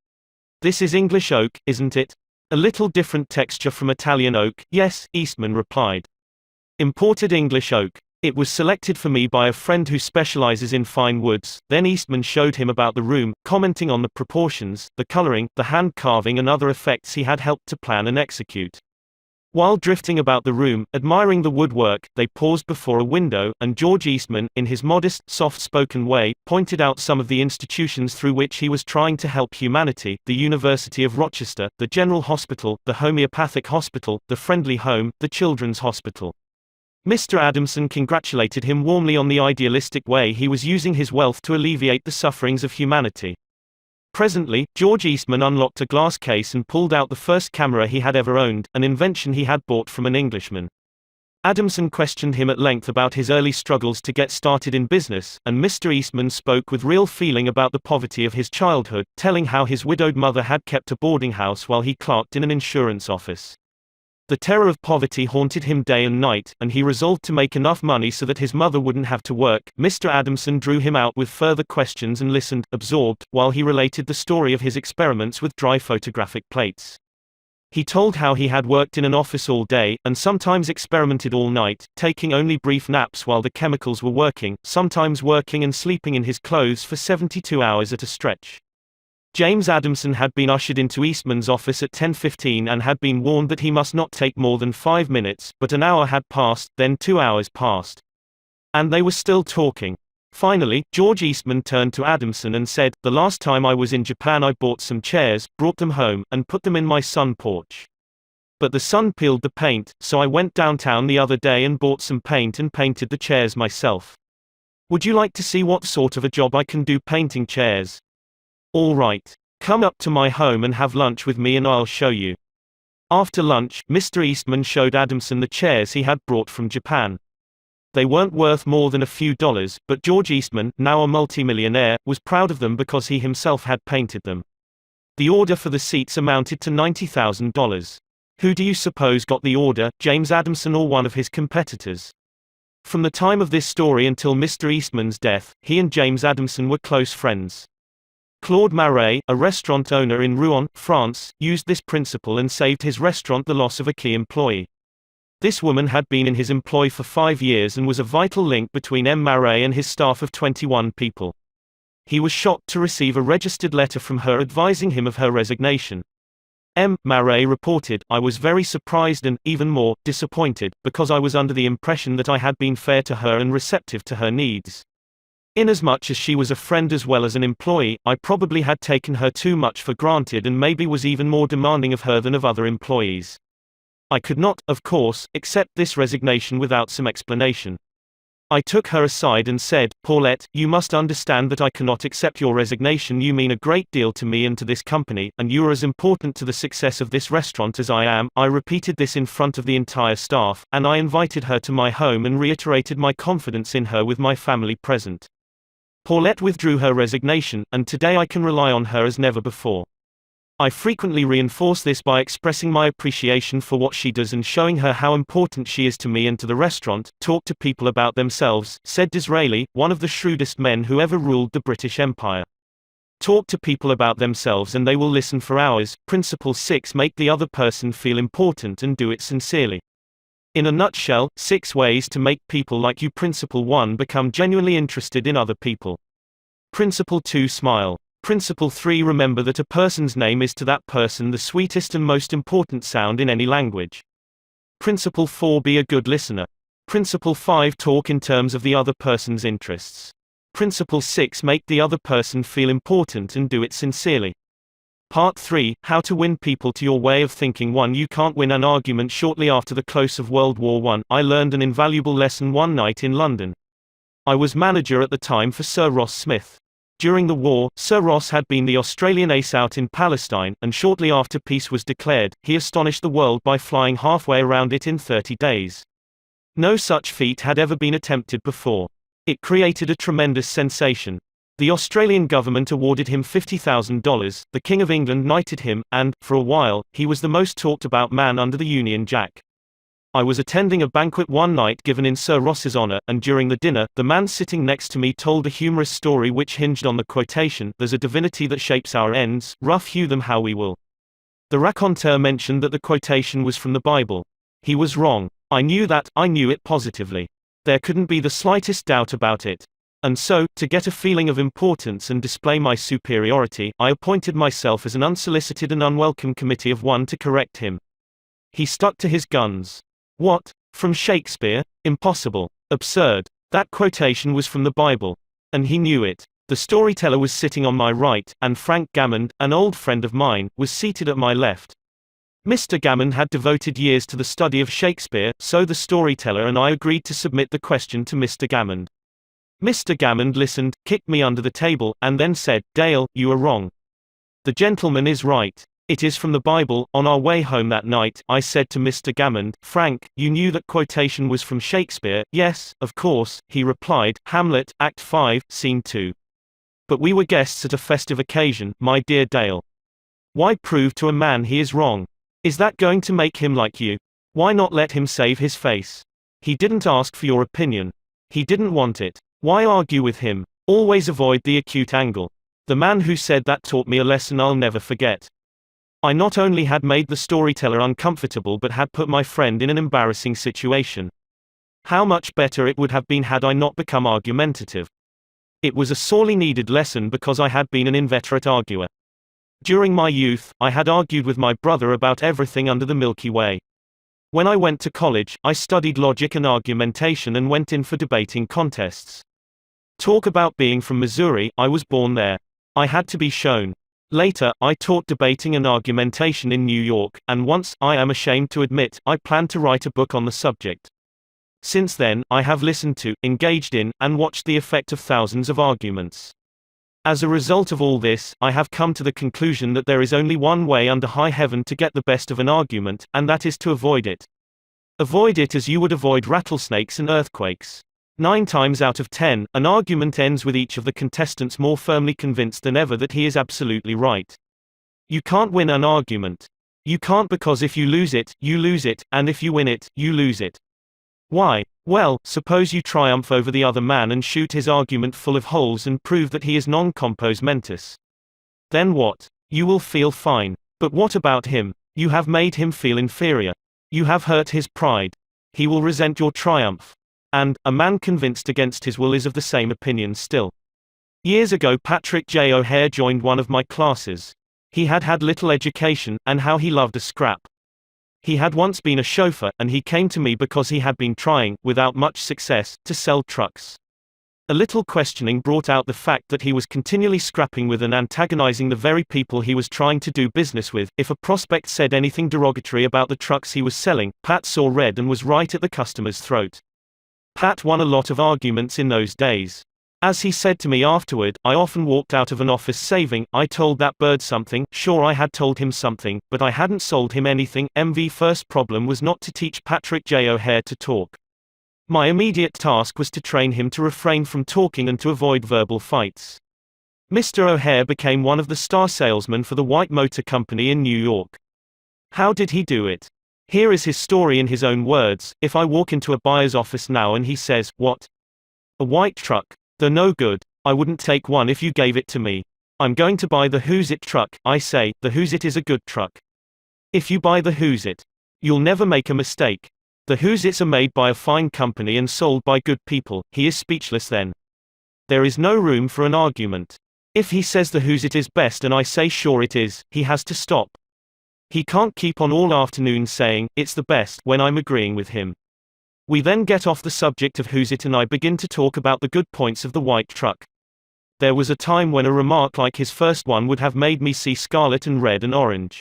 "This is English oak, isn't it? A little different texture from Italian oak." "Yes," Eastman replied. "Imported English oak. It was selected for me by a friend who specializes in fine woods." Then Eastman showed him about the room, commenting on the proportions, the coloring, the hand carving and other effects he had helped to plan and execute. While drifting about the room, admiring the woodwork, they paused before a window, and George Eastman, in his modest, soft-spoken way, pointed out some of the institutions through which he was trying to help humanity: the University of Rochester, the General Hospital, the Homeopathic Hospital, the Friendly Home, the Children's Hospital. Mr. Adamson congratulated him warmly on the idealistic way he was using his wealth to alleviate the sufferings of humanity. Presently, George Eastman unlocked a glass case and pulled out the first camera he had ever owned, an invention he had bought from an Englishman. Adamson questioned him at length about his early struggles to get started in business, and Mr. Eastman spoke with real feeling about the poverty of his childhood, telling how his widowed mother had kept a boarding house while he clerked in an insurance office. The terror of poverty haunted him day and night, and he resolved to make enough money so that his mother wouldn't have to work. Mr. Adamson drew him out with further questions and listened, absorbed, while he related the story of his experiments with dry photographic plates. He told how he had worked in an office all day, and sometimes experimented all night, taking only brief naps while the chemicals were working, sometimes working and sleeping in his clothes for 72 hours at a stretch. James Adamson had been ushered into Eastman's office at 10:15 and had been warned that he must not take more than 5 minutes, but an hour had passed, then 2 hours passed. And they were still talking. Finally, George Eastman turned to Adamson and said, "The last time I was in Japan I bought some chairs, brought them home, and put them in my sun porch. But the sun peeled the paint, so I went downtown the other day and bought some paint and painted the chairs myself. Would you like to see what sort of a job I can do painting chairs? All right. Come up to my home and have lunch with me and I'll show you." After lunch, Mr. Eastman showed Adamson the chairs he had brought from Japan. They weren't worth more than a few dollars, but George Eastman, now a multimillionaire, was proud of them because he himself had painted them. The order for the seats amounted to $90,000. Who do you suppose got the order, James Adamson or one of his competitors? From the time of this story until Mr. Eastman's death, he and James Adamson were close friends. Claude Marais, a restaurant owner in Rouen, France, used this principle and saved his restaurant the loss of a key employee. This woman had been in his employ for 5 years and was a vital link between M. Marais and his staff of 21 people. He was shocked to receive a registered letter from her advising him of her resignation. M. Marais reported, "I was very surprised and, even more, disappointed, because I was under the impression that I had been fair to her and receptive to her needs. Inasmuch as she was a friend as well as an employee, I probably had taken her too much for granted and maybe was even more demanding of her than of other employees. I could not, of course, accept this resignation without some explanation. I took her aside and said, 'Paulette, you must understand that I cannot accept your resignation. You mean a great deal to me and to this company, and you are as important to the success of this restaurant as I am.' I repeated this in front of the entire staff, and I invited her to my home and reiterated my confidence in her with my family present. Paulette withdrew her resignation, and today I can rely on her as never before. I frequently reinforce this by expressing my appreciation for what she does and showing her how important she is to me and to the restaurant." "Talk to people about themselves," said Disraeli, one of the shrewdest men who ever ruled the British Empire. "Talk to people about themselves and they will listen for hours." Principle 6: Make the other person feel important and do it sincerely. In a nutshell, 6 ways to make people like you. Principle 1: Become genuinely interested in other people. Principle 2: Smile. Principle 3: Remember that a person's name is to that person the sweetest and most important sound in any language. Principle 4: Be a good listener. Principle 5: Talk in terms of the other person's interests. Principle 6: Make the other person feel important and do it sincerely. Part 3: How to win people to your way of thinking. 1. You can't win an argument. Shortly after the close of World War I, I learned an invaluable lesson one night in London. I was manager at the time for Sir Ross Smith. During the war, Sir Ross had been the Australian ace out in Palestine, and shortly after peace was declared, he astonished the world by flying halfway around it in 30 days. No such feat had ever been attempted before. It created a tremendous sensation. The Australian government awarded him $50,000, the King of England knighted him, and, for a while, he was the most talked about man under the Union Jack. I was attending a banquet one night given in Sir Ross's honor, and during the dinner, the man sitting next to me told a humorous story which hinged on the quotation, "There's a divinity that shapes our ends, rough hew them how we will." The raconteur mentioned that the quotation was from the Bible. He was wrong. I knew it positively. There couldn't be the slightest doubt about it. And so, to get a feeling of importance and display my superiority, I appointed myself as an unsolicited and unwelcome committee of one to correct him. He stuck to his guns. "What? From Shakespeare? Impossible. Absurd. That quotation was from the Bible." And he knew it. The storyteller was sitting on my right, and Frank Gammond, an old friend of mine, was seated at my left. Mr. Gammond had devoted years to the study of Shakespeare, so the storyteller and I agreed to submit the question to Mr. Gammond. Mr. Gammond listened, kicked me under the table, and then said, "Dale, you are wrong. The gentleman is right. It is from the Bible." On our way home that night, I said to Mr. Gammond, "Frank, you knew that quotation was from Shakespeare?" "Yes, of course," he replied, "Hamlet, Act 5, Scene 2. But we were guests at a festive occasion, my dear Dale. Why prove to a man he is wrong? Is that going to make him like you? Why not let him save his face? He didn't ask for your opinion. He didn't want it. Why argue with him? Always avoid the acute angle." The man who said that taught me a lesson I'll never forget. I not only had made the storyteller uncomfortable but had put my friend in an embarrassing situation. How much better it would have been had I not become argumentative. It was a sorely needed lesson because I had been an inveterate arguer. During my youth, I had argued with my brother about everything under the Milky Way. When I went to college, I studied logic and argumentation and went in for debating contests. Talk about being from Missouri, I was born there. I had to be shown. Later, I taught debating and argumentation in New York, and once, I am ashamed to admit, I planned to write a book on the subject. Since then, I have listened to, engaged in, and watched the effect of thousands of arguments. As a result of all this, I have come to the conclusion that there is only one way under high heaven to get the best of an argument, and that is to avoid it. Avoid it as you would avoid rattlesnakes and earthquakes. 9 times out of 10, an argument ends with each of the contestants more firmly convinced than ever that he is absolutely right. You can't win an argument. You can't, because if you lose it, and if you win it, you lose it. Why? Well, suppose you triumph over the other man and shoot his argument full of holes and prove that he is non compos mentis. Then what? You will feel fine. But what about him? You have made him feel inferior. You have hurt his pride. He will resent your triumph. And, a man convinced against his will is of the same opinion still. Years ago, Patrick J. O'Hare joined one of my classes. He had had little education, and how he loved a scrap. He had once been a chauffeur, and he came to me because he had been trying, without much success, to sell trucks. A little questioning brought out the fact that he was continually scrapping with and antagonizing the very people he was trying to do business with. If a prospect said anything derogatory about the trucks he was selling, Pat saw red and was right at the customer's throat. Pat won a lot of arguments in those days. As he said to me afterward, I often walked out of an office saving, I told that bird something, sure I had told him something, but I hadn't sold him anything. MV first problem was not to teach Patrick J. O'Hare to talk. My immediate task was to train him to refrain from talking and to avoid verbal fights. Mr. O'Hare became one of the star salesmen for the White Motor Company in New York. How did he do it? Here is his story in his own words. If I walk into a buyer's office now and he says, "What? A white truck? They're no good. I wouldn't take one if you gave it to me. I'm going to buy the Who's It truck." I say, "The Who's It is a good truck. If you buy the Who's It, you'll never make a mistake. The Who's It's are made by a fine company and sold by good people." He is speechless then. There is no room for an argument. If he says the Who's It is best and I say sure it is, he has to stop. He can't keep on all afternoon saying, "It's the best," when I'm agreeing with him. We then get off the subject of Who's It and I begin to talk about the good points of the white truck. There was a time when a remark like his first one would have made me see scarlet and red and orange.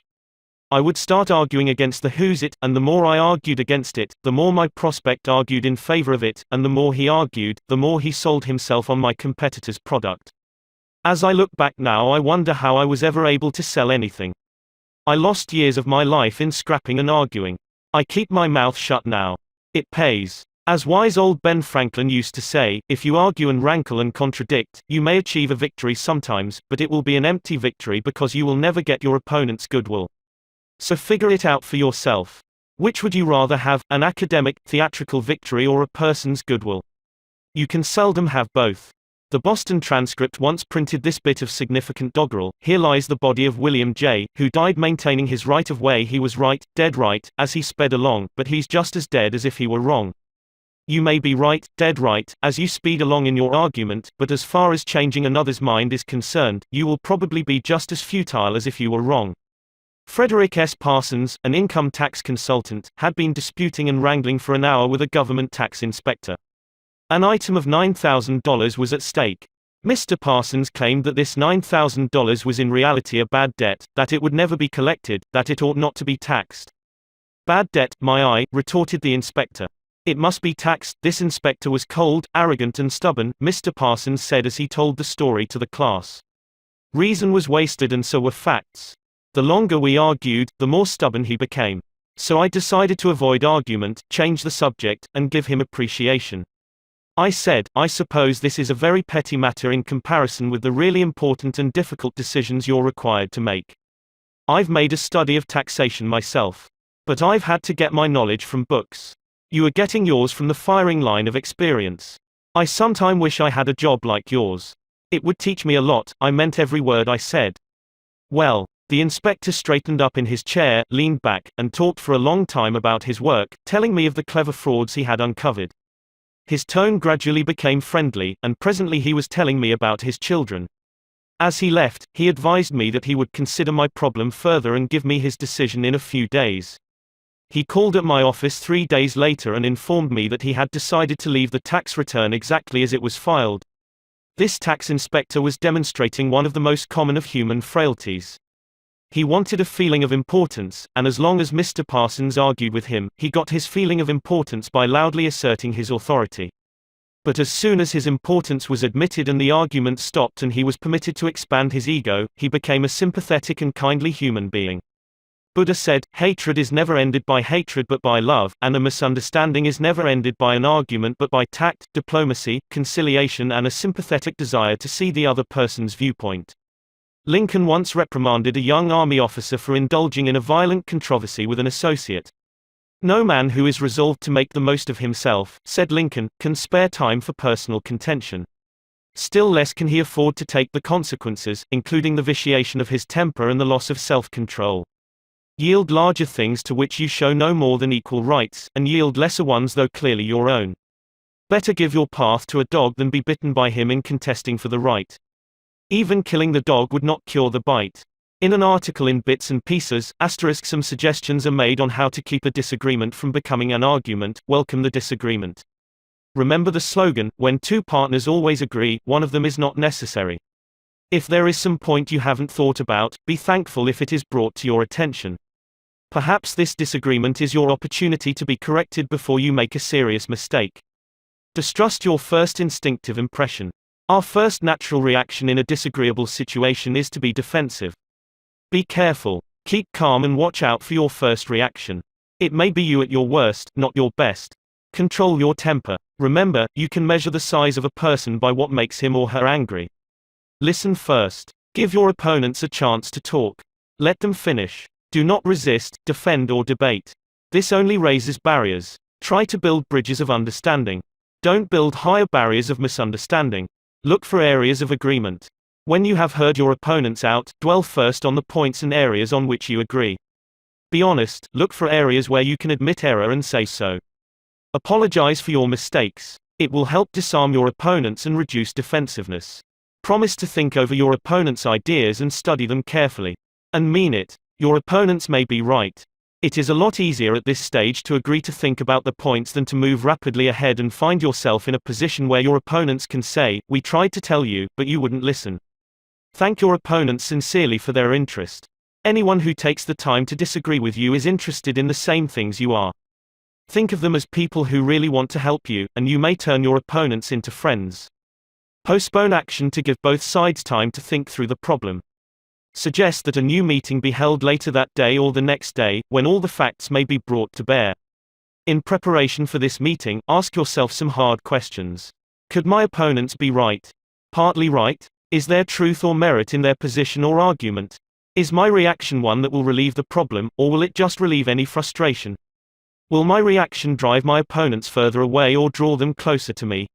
I would start arguing against the Who's It, and the more I argued against it, the more my prospect argued in favor of it, and the more he argued, the more he sold himself on my competitor's product. As I look back now, I wonder how I was ever able to sell anything. I lost years of my life in scrapping and arguing. I keep my mouth shut now. It pays. As wise old Ben Franklin used to say, if you argue and rankle and contradict, you may achieve a victory sometimes, but it will be an empty victory because you will never get your opponent's goodwill. So figure it out for yourself. Which would you rather have, an academic, theatrical victory or a person's goodwill? You can seldom have both. The Boston Transcript once printed this bit of significant doggerel: "Here lies the body of William J., who died maintaining his right of way. He was right, dead right, as he sped along, but he's just as dead as if he were wrong." You may be right, dead right, as you speed along in your argument, but as far as changing another's mind is concerned, you will probably be just as futile as if you were wrong. Frederick S. Parsons, an income tax consultant, had been disputing and wrangling for an hour with a government tax inspector. An item of $9,000 was at stake. Mr. Parsons claimed that this $9,000 was in reality a bad debt, that it would never be collected, that it ought not to be taxed. "Bad debt, my eye," retorted the inspector. "It must be taxed." This inspector was cold, arrogant and stubborn, Mr. Parsons said as he told the story to the class. Reason was wasted and so were facts. The longer we argued, the more stubborn he became. So I decided to avoid argument, change the subject, and give him appreciation. I said, "I suppose this is a very petty matter in comparison with the really important and difficult decisions you're required to make. I've made a study of taxation myself. But I've had to get my knowledge from books. You are getting yours from the firing line of experience. I sometime wish I had a job like yours. It would teach me a lot." I meant every word I said. Well, the inspector straightened up in his chair, leaned back, and talked for a long time about his work, telling me of the clever frauds he had uncovered. His tone gradually became friendly, and presently he was telling me about his children. As he left, he advised me that he would consider my problem further and give me his decision in a few days. He called at my office 3 days later and informed me that he had decided to leave the tax return exactly as it was filed. This tax inspector was demonstrating one of the most common of human frailties. He wanted a feeling of importance, and as long as Mr. Parsons argued with him, he got his feeling of importance by loudly asserting his authority. But as soon as his importance was admitted and the argument stopped and he was permitted to expand his ego, he became a sympathetic and kindly human being. Buddha said, hatred is never ended by hatred but by love, and a misunderstanding is never ended by an argument but by tact, diplomacy, conciliation and a sympathetic desire to see the other person's viewpoint. Lincoln once reprimanded a young army officer for indulging in a violent controversy with an associate. No man who is resolved to make the most of himself, said Lincoln, can spare time for personal contention. Still less can he afford to take the consequences, including the vitiation of his temper and the loss of self-control. Yield larger things to which you show no more than equal rights, and yield lesser ones though clearly your own. Better give your path to a dog than be bitten by him in contesting for the right. Even killing the dog would not cure the bite. In an article in Bits and Pieces, some suggestions are made on how to keep a disagreement from becoming an argument. Welcome the disagreement. Remember the slogan, when two partners always agree, one of them is not necessary. If there is some point you haven't thought about, be thankful if it is brought to your attention. Perhaps this disagreement is your opportunity to be corrected before you make a serious mistake. Distrust your first instinctive impression. Our first natural reaction in a disagreeable situation is to be defensive. Be careful. Keep calm and watch out for your first reaction. It may be you at your worst, not your best. Control your temper. Remember, you can measure the size of a person by what makes him or her angry. Listen first. Give your opponents a chance to talk. Let them finish. Do not resist, defend or debate. This only raises barriers. Try to build bridges of understanding. Don't build higher barriers of misunderstanding. Look for areas of agreement. When you have heard your opponents out, dwell first on the points and areas on which you agree. Be honest, look for areas where you can admit error and say so. Apologize for your mistakes. It will help disarm your opponents and reduce defensiveness. Promise to think over your opponent's ideas and study them carefully. And mean it. Your opponents may be right. It is a lot easier at this stage to agree to think about the points than to move rapidly ahead and find yourself in a position where your opponents can say, "We tried to tell you, but you wouldn't listen." Thank your opponents sincerely for their interest. Anyone who takes the time to disagree with you is interested in the same things you are. Think of them as people who really want to help you, and you may turn your opponents into friends. Postpone action to give both sides time to think through the problem. Suggest that a new meeting be held later that day or the next day, when all the facts may be brought to bear. In preparation for this meeting, ask yourself some hard questions. Could my opponents be right? Partly right? Is there truth or merit in their position or argument? Is my reaction one that will relieve the problem, or will it just relieve any frustration? Will my reaction drive my opponents further away or draw them closer to me?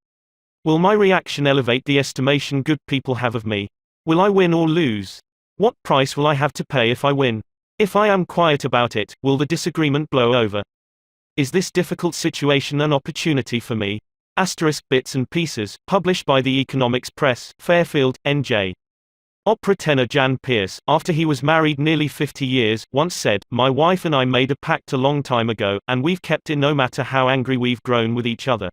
Will my reaction elevate the estimation good people have of me? Will I win or lose? What price will I have to pay if I win? If I am quiet about it, will the disagreement blow over? Is this difficult situation an opportunity for me? Bits and Pieces, published by the Economics Press, Fairfield, NJ. Opera tenor Jan Pearce, after he was married nearly 50 years, once said, "My wife and I made a pact a long time ago, and we've kept it no matter how angry we've grown with each other.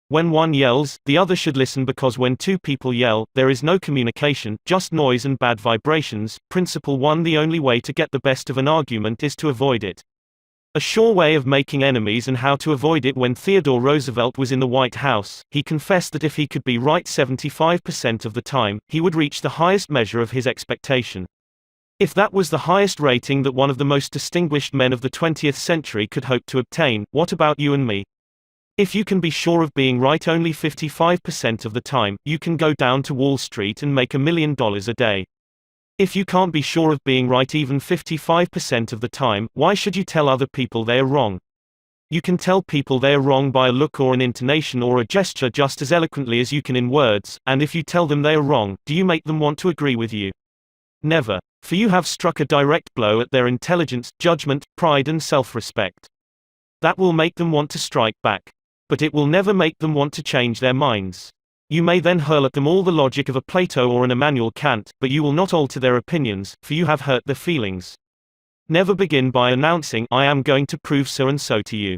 When one yells, the other should listen because when two people yell, there is no communication, just noise and bad vibrations. Principle 1 The only way to get the best of an argument is to avoid it. A sure way of making enemies and how to avoid it. When Theodore Roosevelt was in the White House, he confessed that if he could be right 75% of the time, he would reach the highest measure of his expectation. If that was the highest rating that one of the most distinguished men of the 20th century could hope to obtain, what about you and me? If you can be sure of being right only 55% of the time, you can go down to Wall Street and make $1 million a day. If you can't be sure of being right even 55% of the time, why should you tell other people they are wrong? You can tell people they are wrong by a look or an intonation or a gesture just as eloquently as you can in words, and if you tell them they are wrong, do you make them want to agree with you? Never. For you have struck a direct blow at their intelligence, judgment, pride and self-respect. That will make them want to strike back. But it will never make them want to change their minds. You may then hurl at them all the logic of a Plato or an Immanuel Kant, but you will not alter their opinions, for you have hurt their feelings. Never begin by announcing, "I am going to prove so and so to you."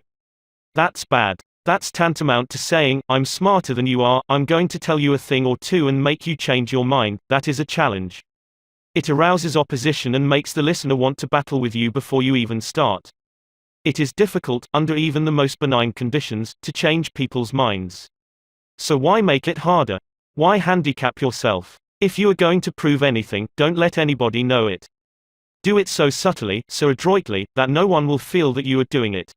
That's bad. That's tantamount to saying, I'm smarter than you are, I'm going to tell you a thing or two and make you change your mind. That is a challenge. It arouses opposition and makes the listener want to battle with you before you even start. It is difficult, under even the most benign conditions, to change people's minds. So why make it harder? Why handicap yourself? If you are going to prove anything, don't let anybody know it. Do it so subtly, so adroitly, that no one will feel that you are doing it.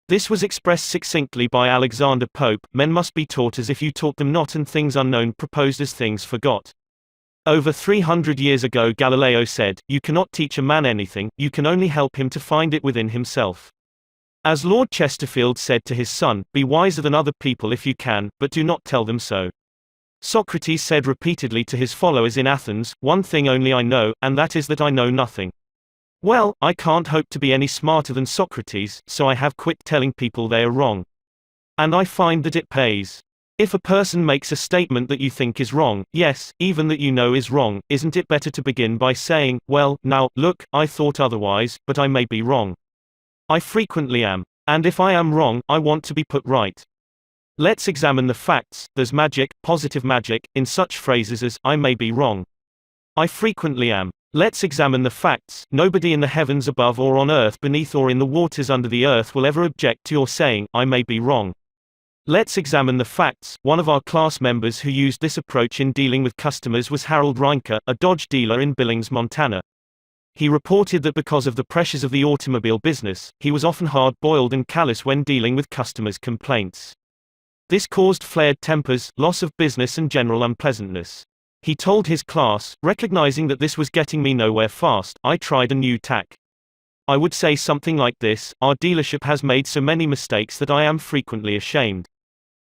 This was expressed succinctly by Alexander Pope: men must be taught as if you taught them not, and things unknown proposed as things forgot. Over 300 years ago Galileo said, you cannot teach a man anything, you can only help him to find it within himself. As Lord Chesterfield said to his son, be wiser than other people if you can, but do not tell them so. Socrates said repeatedly to his followers in Athens, one thing only I know, and that is that I know nothing. Well, I can't hope to be any smarter than Socrates, so I have quit telling people they are wrong. And I find that it pays. If a person makes a statement that you think is wrong, yes, even that you know is wrong, isn't it better to begin by saying, well, now, look, I thought otherwise, but I may be wrong. I frequently am. And if I am wrong, I want to be put right. Let's examine the facts. There's magic, positive magic, in such phrases as, I may be wrong. I frequently am. Let's examine the facts. Nobody in the heavens above or on earth beneath or in the waters under the earth will ever object to your saying, I may be wrong. Let's examine the facts. One of our class members who used this approach in dealing with customers was Harold Reinke, a Dodge dealer in Billings, Montana. He reported that because of the pressures of the automobile business, he was often hard-boiled and callous when dealing with customers' complaints. This caused flared tempers, loss of business and general unpleasantness. He told his class, recognizing that this was getting me nowhere fast, I tried a new tack. I would say something like this: our dealership has made so many mistakes that I am frequently ashamed.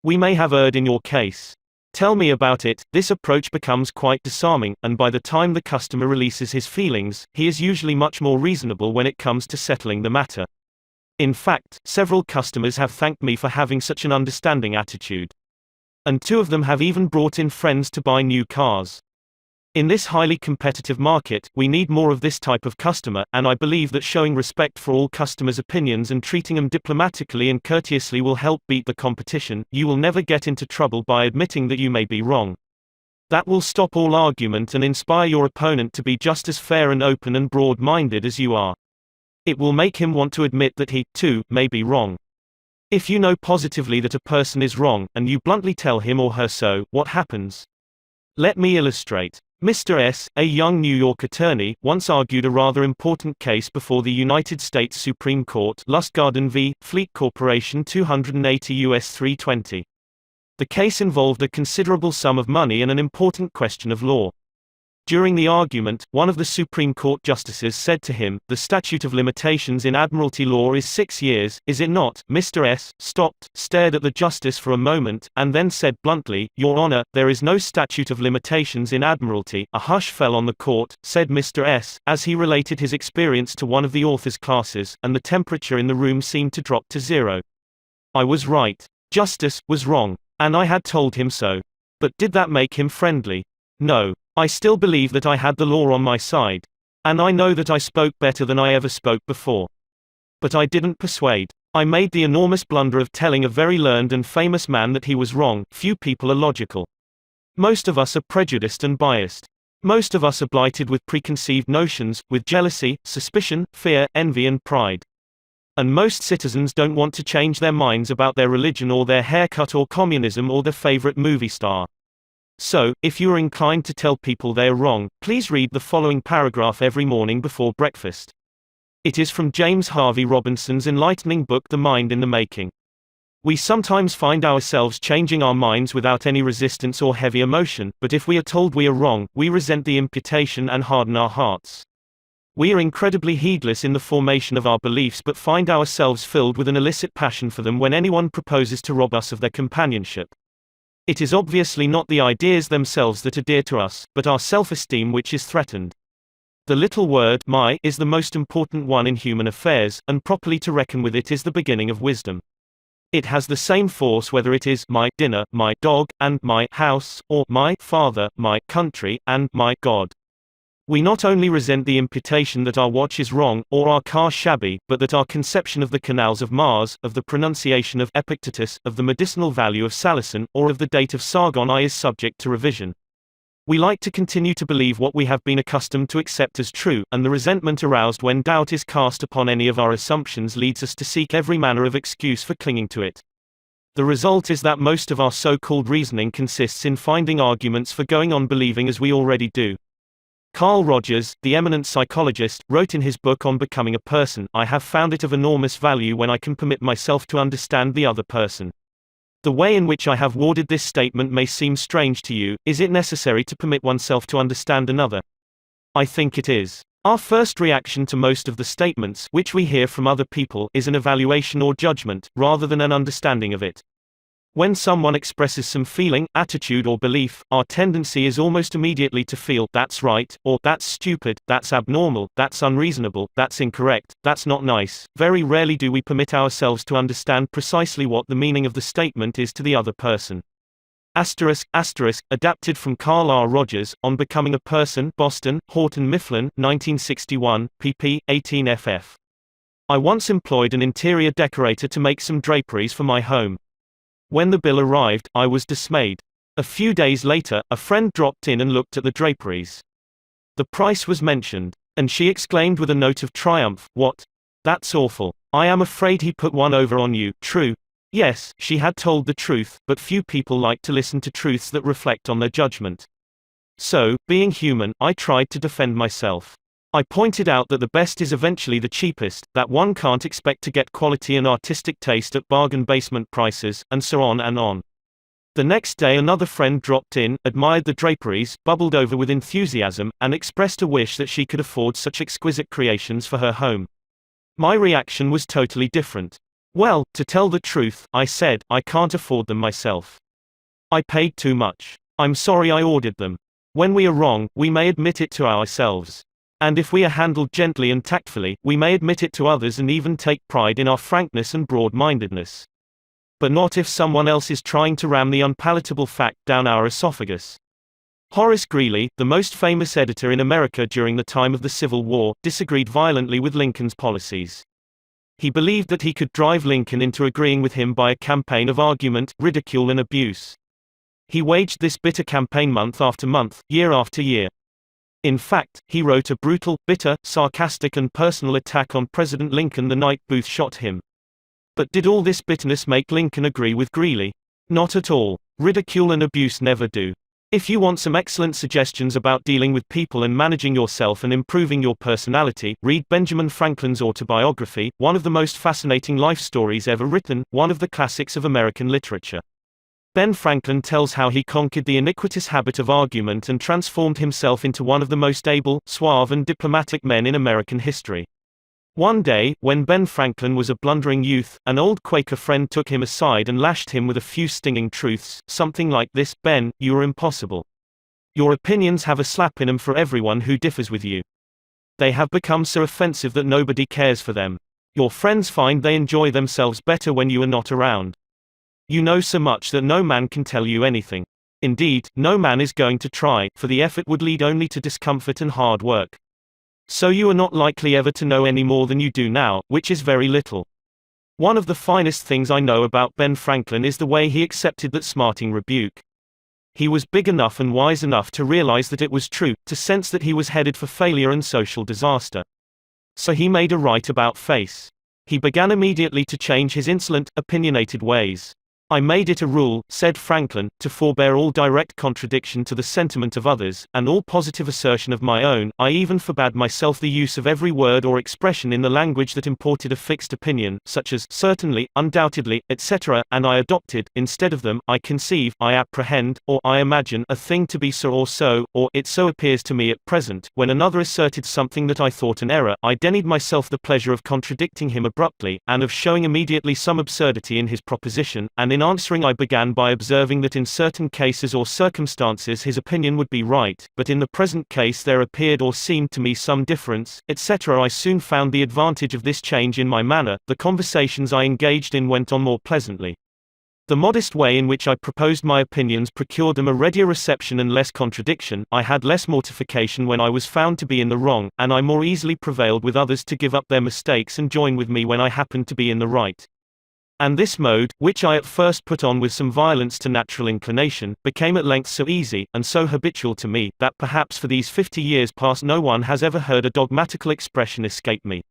We may have erred in your case. Tell me about it. This approach becomes quite disarming, and by the time the customer releases his feelings, he is usually much more reasonable when it comes to settling the matter. In fact, several customers have thanked me for having such an understanding attitude. And 2 of them have even brought in friends to buy new cars. In this highly competitive market, we need more of this type of customer, and I believe that showing respect for all customers' opinions and treating them diplomatically and courteously will help beat the competition. You will never get into trouble by admitting that you may be wrong. That will stop all argument and inspire your opponent to be just as fair and open and broad-minded as you are. It will make him want to admit that he, too, may be wrong. If you know positively that a person is wrong, and you bluntly tell him or her so, what happens? Let me illustrate. Mr. S., a young New York attorney, once argued a rather important case before the United States Supreme Court, Lustgarten v. Fleet Corporation 280 U.S. 320. The case involved a considerable sum of money and an important question of law. During the argument, one of the Supreme Court justices said to him, "The statute of limitations in admiralty law is 6 years, is it not?" Mr. S. stopped, stared at the justice for a moment, and then said bluntly, "Your Honor, there is no statute of limitations in admiralty." A hush fell on the court, said Mr. S., as he related his experience to one of the author's classes, and the temperature in the room seemed to drop to 0. I was right. Justice was wrong. And I had told him so. But did that make him friendly? No. I still believe that I had the law on my side. And I know that I spoke better than I ever spoke before. But I didn't persuade. I made the enormous blunder of telling a very learned and famous man that he was wrong. Few people are logical. Most of us are prejudiced and biased. Most of us are blighted with preconceived notions, with jealousy, suspicion, fear, envy and pride. And most citizens don't want to change their minds about their religion or their haircut or communism or their favorite movie star. So, if you are inclined to tell people they are wrong, please read the following paragraph every morning before breakfast. It is from James Harvey Robinson's enlightening book The Mind in the Making. We sometimes find ourselves changing our minds without any resistance or heavy emotion, but if we are told we are wrong, we resent the imputation and harden our hearts. We are incredibly heedless in the formation of our beliefs but find ourselves filled with an illicit passion for them when anyone proposes to rob us of their companionship. It is obviously not the ideas themselves that are dear to us, but our self-esteem which is threatened. The little word, my, is the most important one in human affairs, and properly to reckon with it is the beginning of wisdom. It has the same force whether it is my dinner, my dog, and my house, or my father, my country, and my God. We not only resent the imputation that our watch is wrong, or our car shabby, but that our conception of the canals of Mars, of the pronunciation of Epictetus, of the medicinal value of salicin, or of the date of Sargon I is subject to revision. We like to continue to believe what we have been accustomed to accept as true, and the resentment aroused when doubt is cast upon any of our assumptions leads us to seek every manner of excuse for clinging to it. The result is that most of our so-called reasoning consists in finding arguments for going on believing as we already do. Carl Rogers, the eminent psychologist, wrote in his book On Becoming a Person, "I have found it of enormous value when I can permit myself to understand the other person." The way in which I have worded this statement may seem strange to you. Is it necessary to permit oneself to understand another? I think it is. Our first reaction to most of the statements which we hear from other people is an evaluation or judgment, rather than an understanding of it. When someone expresses some feeling, attitude or belief, our tendency is almost immediately to feel, that's right, or that's stupid, that's abnormal, that's unreasonable, that's incorrect, that's not nice. Very rarely do we permit ourselves to understand precisely what the meaning of the statement is to the other person. Adapted from Carl R. Rogers, On Becoming a Person, Boston, Houghton Mifflin, 1961, pp. 18 ff. I once employed an interior decorator to make some draperies for my home. When the bill arrived, I was dismayed. A few days later, a friend dropped in and looked at the draperies. The price was mentioned, and she exclaimed with a note of triumph, "What? That's awful. I am afraid he put one over on you." True. Yes, she had told the truth, but few people like to listen to truths that reflect on their judgment. So, being human, I tried to defend myself. I pointed out that the best is eventually the cheapest, that one can't expect to get quality and artistic taste at bargain basement prices, and so on and on. The next day another friend dropped in, admired the draperies, bubbled over with enthusiasm, and expressed a wish that she could afford such exquisite creations for her home. My reaction was totally different. "Well, to tell the truth," I said, "I can't afford them myself. I paid too much. I'm sorry I ordered them." When we are wrong, we may admit it to ourselves. And if we are handled gently and tactfully, we may admit it to others and even take pride in our frankness and broad-mindedness. But not if someone else is trying to ram the unpalatable fact down our esophagus. Horace Greeley, the most famous editor in America during the time of the Civil War, disagreed violently with Lincoln's policies. He believed that he could drive Lincoln into agreeing with him by a campaign of argument, ridicule and abuse. He waged this bitter campaign month after month, year after year. In fact, he wrote a brutal, bitter, sarcastic and personal attack on President Lincoln the night Booth shot him. But did all this bitterness make Lincoln agree with Greeley? Not at all. Ridicule and abuse never do. If you want some excellent suggestions about dealing with people and managing yourself and improving your personality, read Benjamin Franklin's autobiography, one of the most fascinating life stories ever written, one of the classics of American literature. Ben Franklin tells how he conquered the iniquitous habit of argument and transformed himself into one of the most able, suave and diplomatic men in American history. One day, when Ben Franklin was a blundering youth, an old Quaker friend took him aside and lashed him with a few stinging truths, something like this: "Ben, you are impossible. Your opinions have a slap in them for everyone who differs with you. They have become so offensive that nobody cares for them. Your friends find they enjoy themselves better when you are not around. You know so much that no man can tell you anything. Indeed, no man is going to try, for the effort would lead only to discomfort and hard work. So you are not likely ever to know any more than you do now, which is very little." One of the finest things I know about Ben Franklin is the way he accepted that smarting rebuke. He was big enough and wise enough to realize that it was true, to sense that he was headed for failure and social disaster. So he made a right about face. He began immediately to change his insolent, opinionated ways. "I made it a rule," said Franklin, "to forbear all direct contradiction to the sentiment of others, and all positive assertion of my own. I even forbade myself the use of every word or expression in the language that imported a fixed opinion, such as certainly, undoubtedly, etc., and I adopted, instead of them, I conceive, I apprehend, or I imagine a thing to be so or so, or it so appears to me at present. When another asserted something that I thought an error, I denied myself the pleasure of contradicting him abruptly, and of showing immediately some absurdity in his proposition, and in answering I began by observing that in certain cases or circumstances his opinion would be right, but in the present case there appeared or seemed to me some difference, etc. I soon found the advantage of this change in my manner. The conversations I engaged in went on more pleasantly. The modest way in which I proposed my opinions procured them a readier reception and less contradiction. I had less mortification when I was found to be in the wrong, and I more easily prevailed with others to give up their mistakes and join with me when I happened to be in the right. And this mode, which I at first put on with some violence to natural inclination, became at length so easy, and so habitual to me, that perhaps for these 50 years past no one has ever heard a dogmatical expression escape me.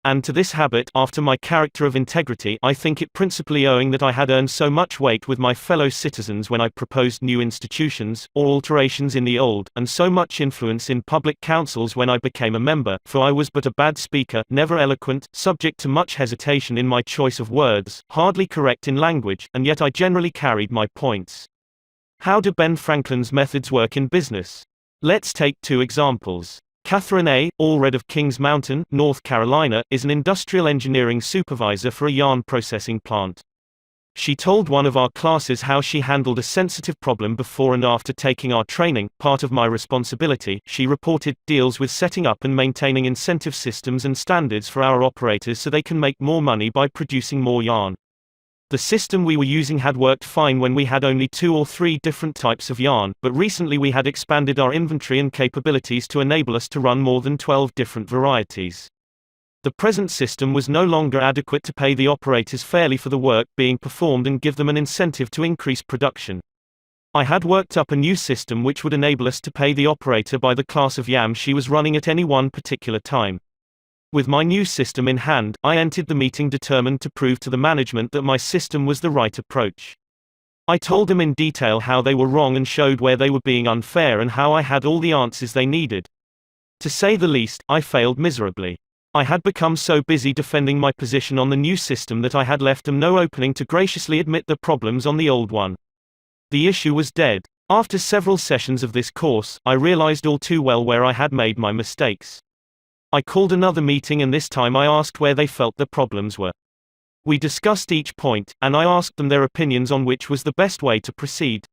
And to this habit, after my character of integrity, I think it principally owing that I had earned so much weight with my fellow citizens when I proposed new institutions, or alterations in the old, and so much influence in public councils when I became a member, for I was but a bad speaker, never eloquent, subject to much hesitation in my choice of words, hardly correct in language, and yet I generally carried my points. How do Ben Franklin's methods work in business? Let's take 2 examples. Catherine A. Allred of Kings Mountain, North Carolina, is an industrial engineering supervisor for a yarn processing plant. She told one of our classes how she handled a sensitive problem before and after taking our training. Part of my responsibility, she reported, deals with setting up and maintaining incentive systems and standards for our operators so they can make more money by producing more yarn. The system we were using had worked fine when we had only 2 or 3 different types of yarn, but recently we had expanded our inventory and capabilities to enable us to run more than 12 different varieties. The present system was no longer adequate to pay the operators fairly for the work being performed and give them an incentive to increase production. I had worked up a new system which would enable us to pay the operator by the class of yam she was running at any one particular time. With my new system in hand, I entered the meeting determined to prove to the management that my system was the right approach. I told them in detail how they were wrong and showed where they were being unfair and how I had all the answers they needed. To say the least, I failed miserably. I had become so busy defending my position on the new system that I had left them no opening to graciously admit the problems on the old one. The issue was dead. After several sessions of this course, I realized all too well where I had made my mistakes. I called another meeting and this time I asked where they felt the problems were. We discussed each point, and I asked them their opinions on which was the best way to proceed.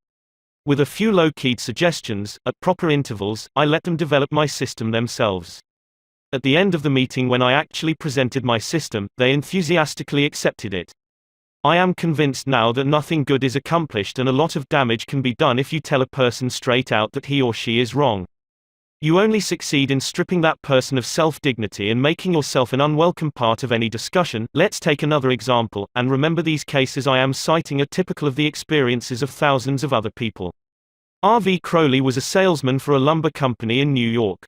With a few low-keyed suggestions, at proper intervals, I let them develop my system themselves. At the end of the meeting when I actually presented my system, they enthusiastically accepted it. I am convinced now that nothing good is accomplished and a lot of damage can be done if you tell a person straight out that he or she is wrong. You only succeed in stripping that person of self-dignity and making yourself an unwelcome part of any discussion. Let's take another example, and remember these cases I am citing are typical of the experiences of thousands of other people. R.V. Crowley was a salesman for a lumber company in New York.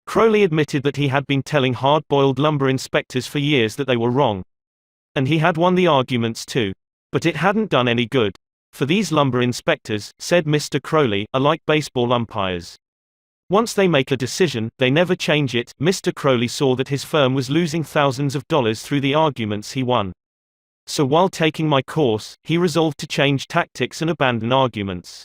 Crowley admitted that he had been telling hard-boiled lumber inspectors for years that they were wrong. And he had won the arguments too. But it hadn't done any good. For these lumber inspectors, said Mr. Crowley, are like baseball umpires. Once they make a decision, they never change it. Mr. Crowley saw that his firm was losing thousands of dollars through the arguments he won. So while taking my course, he resolved to change tactics and abandon arguments.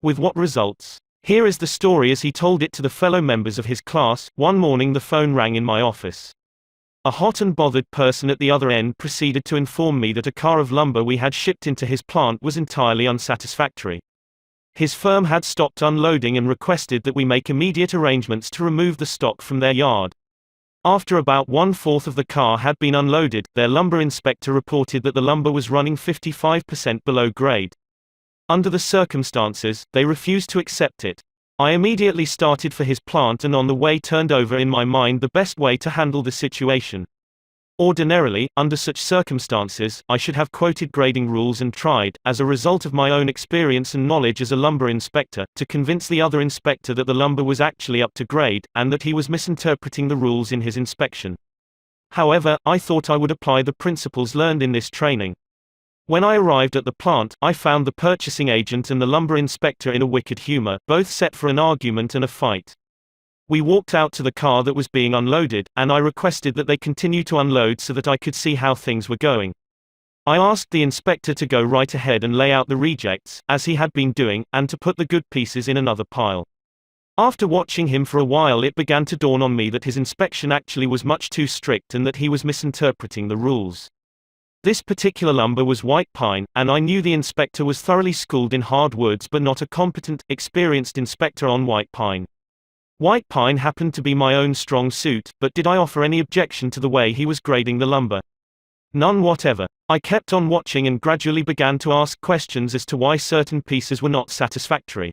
With what results? Here is the story as he told it to the fellow members of his class. One morning the phone rang in my office. A hot and bothered person at the other end proceeded to inform me that a car of lumber we had shipped into his plant was entirely unsatisfactory. His firm had stopped unloading and requested that we make immediate arrangements to remove the stock from their yard. After about 1/4 of the car had been unloaded, their lumber inspector reported that the lumber was running 55% below grade. Under the circumstances, they refused to accept it. I immediately started for his plant and on the way turned over in my mind the best way to handle the situation. Ordinarily, under such circumstances, I should have quoted grading rules and tried, as a result of my own experience and knowledge as a lumber inspector, to convince the other inspector that the lumber was actually up to grade, and that he was misinterpreting the rules in his inspection. However, I thought I would apply the principles learned in this training. When I arrived at the plant, I found the purchasing agent and the lumber inspector in a wicked humor, both set for an argument and a fight. We walked out to the car that was being unloaded, and I requested that they continue to unload so that I could see how things were going. I asked the inspector to go right ahead and lay out the rejects, as he had been doing, and to put the good pieces in another pile. After watching him for a while, it began to dawn on me that his inspection actually was much too strict and that he was misinterpreting the rules. This particular lumber was white pine, and I knew the inspector was thoroughly schooled in hardwoods but not a competent, experienced inspector on white pine. White pine happened to be my own strong suit, but did I offer any objection to the way he was grading the lumber? None whatever. I kept on watching and gradually began to ask questions as to why certain pieces were not satisfactory.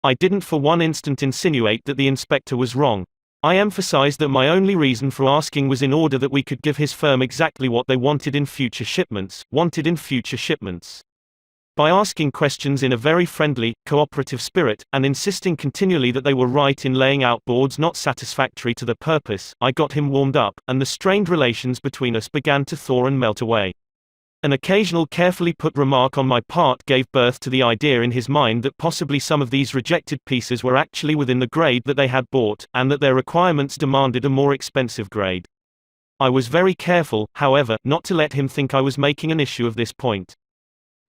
I didn't for one instant insinuate that the inspector was wrong. I emphasized that my only reason for asking was in order that we could give his firm exactly what they wanted in future shipments. By asking questions in a very friendly, cooperative spirit, and insisting continually that they were right in laying out boards not satisfactory to their purpose, I got him warmed up, and the strained relations between us began to thaw and melt away. An occasional carefully put remark on my part gave birth to the idea in his mind that possibly some of these rejected pieces were actually within the grade that they had bought, and that their requirements demanded a more expensive grade. I was very careful, however, not to let him think I was making an issue of this point.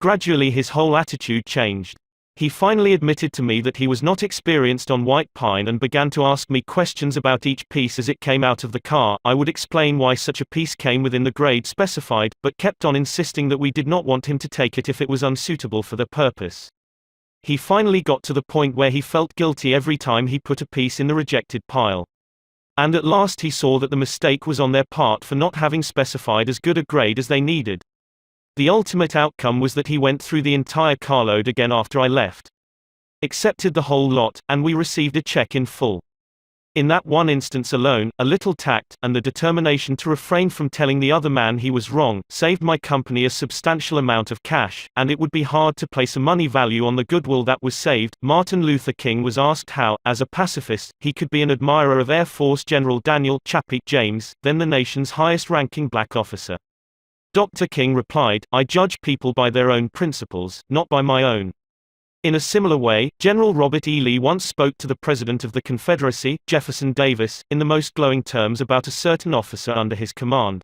Gradually his whole attitude changed. He finally admitted to me that he was not experienced on white pine and began to ask me questions about each piece as it came out of the car. I would explain why such a piece came within the grade specified, but kept on insisting that we did not want him to take it if it was unsuitable for the purpose. He finally got to the point where he felt guilty every time he put a piece in the rejected pile. And at last he saw that the mistake was on their part for not having specified as good a grade as they needed. The ultimate outcome was that he went through the entire carload again after I left, accepted the whole lot, and we received a check in full. In that one instance alone, a little tact, and the determination to refrain from telling the other man he was wrong, saved my company a substantial amount of cash, and it would be hard to place a money value on the goodwill that was saved. Martin Luther King was asked how, as a pacifist, he could be an admirer of Air Force General Daniel Chappie James, then the nation's highest-ranking black officer. Dr. King replied, "I judge people by their own principles, not by my own." In a similar way, General Robert E. Lee once spoke to the President of the Confederacy, Jefferson Davis, in the most glowing terms about a certain officer under his command.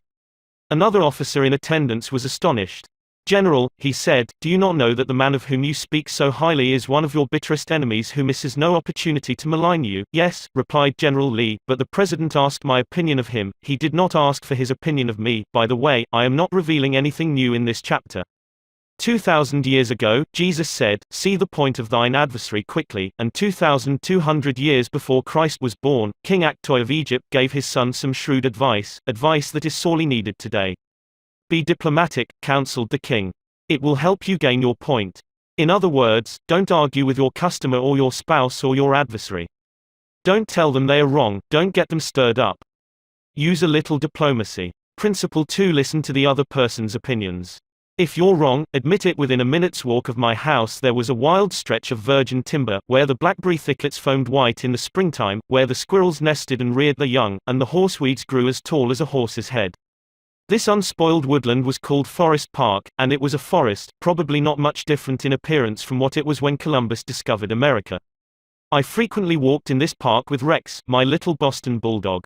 Another officer in attendance was astonished. "General," he said, "do you not know that the man of whom you speak so highly is one of your bitterest enemies who misses no opportunity to malign you?" "Yes," replied General Lee, "but the President asked my opinion of him, he did not ask for his opinion of me. By the way, I am not revealing anything new in this chapter. 2,000 years ago, Jesus said, 'See the point of thine adversary quickly,' and 2,200 years before Christ was born, King Akhtoi of Egypt gave his son some shrewd advice that is sorely needed today. 'Be diplomatic,' counseled the king. 'It will help you gain your point. In other words, don't argue with your customer or your spouse or your adversary. Don't tell them they are wrong, don't get them stirred up. Use a little diplomacy. Principle 2: Listen to the other person's opinions. If you're wrong, admit it. Within a minute's walk of my house there was a wild stretch of virgin timber, where the blackberry thickets foamed white in the springtime, where the squirrels nested and reared their young, and the horseweeds grew as tall as a horse's head. This unspoiled woodland was called Forest Park, and it was a forest, probably not much different in appearance from what it was when Columbus discovered America. I frequently walked in this park with Rex, my little Boston bulldog.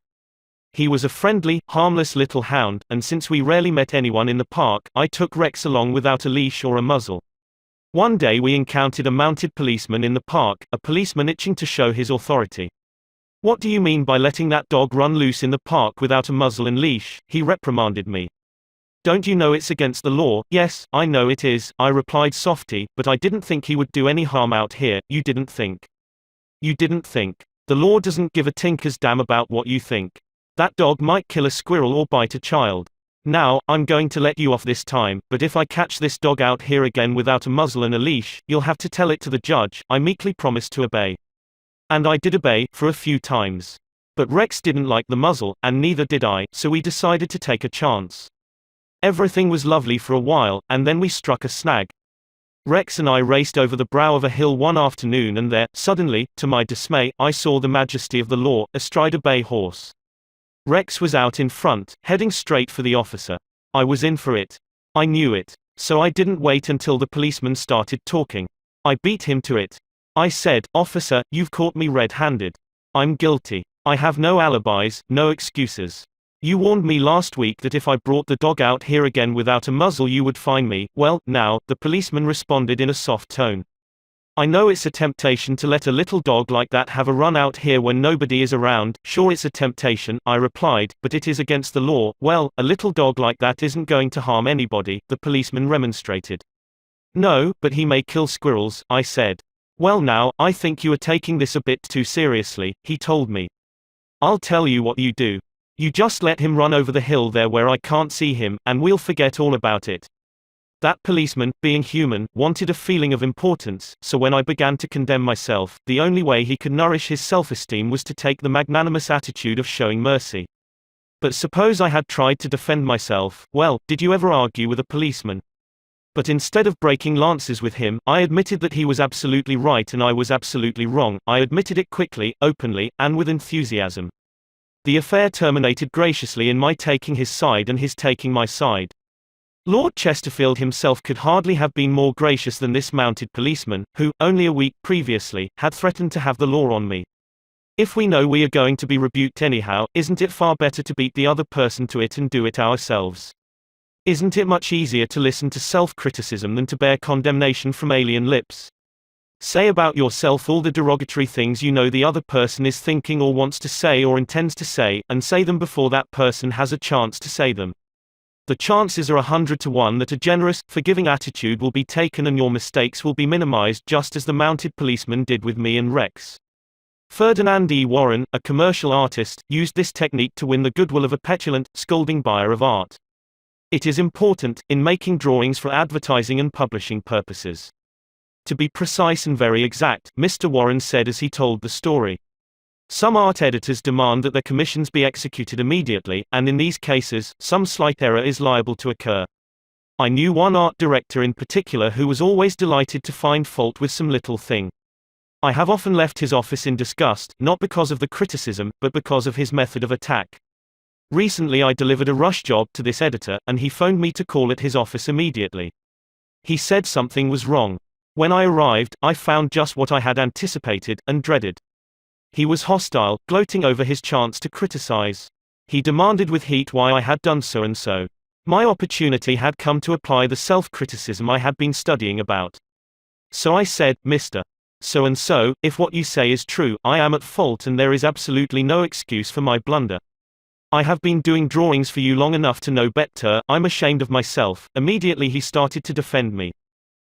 He was a friendly, harmless little hound, and since we rarely met anyone in the park, I took Rex along without a leash or a muzzle. One day we encountered a mounted policeman in the park, a policeman itching to show his authority. "What do you mean by letting that dog run loose in the park without a muzzle and leash?" he reprimanded me. "Don't you know it's against the law?" "Yes, I know it is," I replied softly, "but I didn't think he would do any harm out here." "You didn't think? You didn't think? The law doesn't give a tinker's damn about what you think. That dog might kill a squirrel or bite a child. Now, I'm going to let you off this time, but if I catch this dog out here again without a muzzle and a leash, you'll have to tell it to the judge." I meekly promised to obey. And I did obey, for a few times. But Rex didn't like the muzzle, and neither did I, so we decided to take a chance. Everything was lovely for a while, and then we struck a snag. Rex and I raced over the brow of a hill one afternoon, and there, suddenly, to my dismay, I saw the majesty of the law, astride a bay horse. Rex was out in front, heading straight for the officer. I was in for it. I knew it. So I didn't wait until the policeman started talking. I beat him to it. I said, "Officer, you've caught me red-handed. I'm guilty. I have no alibis, no excuses. You warned me last week that if I brought the dog out here again without a muzzle you would fine me." "Well, now," the policeman responded in a soft tone. "I know it's a temptation to let a little dog like that have a run out here when nobody is around." "Sure, it's a temptation," I replied, "but it is against the law." "Well, a little dog like that isn't going to harm anybody," the policeman remonstrated. "No, but he may kill squirrels," I said. "Well now, I think you are taking this a bit too seriously," he told me. "I'll tell you what you do. You just let him run over the hill there where I can't see him, and we'll forget all about it. That policeman, being human, wanted a feeling of importance, so when I began to condemn myself, the only way he could nourish his self-esteem was to take the magnanimous attitude of showing mercy. But suppose I had tried to defend myself, well, did you ever argue with a policeman? But instead of breaking lances with him, I admitted that he was absolutely right and I was absolutely wrong. I admitted it quickly, openly, and with enthusiasm. The affair terminated graciously in my taking his side and his taking my side. Lord Chesterfield himself could hardly have been more gracious than this mounted policeman, who, only a week previously, had threatened to have the law on me. If we know we are going to be rebuked anyhow, isn't it far better to beat the other person to it and do it ourselves? Isn't it much easier to listen to self-criticism than to bear condemnation from alien lips? Say about yourself all the derogatory things you know the other person is thinking or wants to say or intends to say, and say them before that person has a chance to say them. The chances are 100 to 1 that a generous, forgiving attitude will be taken and your mistakes will be minimized, just as the mounted policeman did with me and Rex. Ferdinand E. Warren, a commercial artist, used this technique to win the goodwill of a petulant, scolding buyer of art. It is important, in making drawings for advertising and publishing purposes. To be precise and very exact, Mr. Warren said as he told the story. Some art editors demand that their commissions be executed immediately, and in these cases, some slight error is liable to occur. I knew one art director in particular who was always delighted to find fault with some little thing. I have often left his office in disgust, not because of the criticism, but because of his method of attack. Recently I delivered a rush job to this editor, and he phoned me to call at his office immediately. He said something was wrong. When I arrived, I found just what I had anticipated, and dreaded. He was hostile, gloating over his chance to criticize. He demanded with heat why I had done so and so. My opportunity had come to apply the self-criticism I had been studying about. So I said, Mr. So-and-so, if what you say is true, I am at fault and there is absolutely no excuse for my blunder. I have been doing drawings for you long enough to know better, I'm ashamed of myself. Immediately he started to defend me.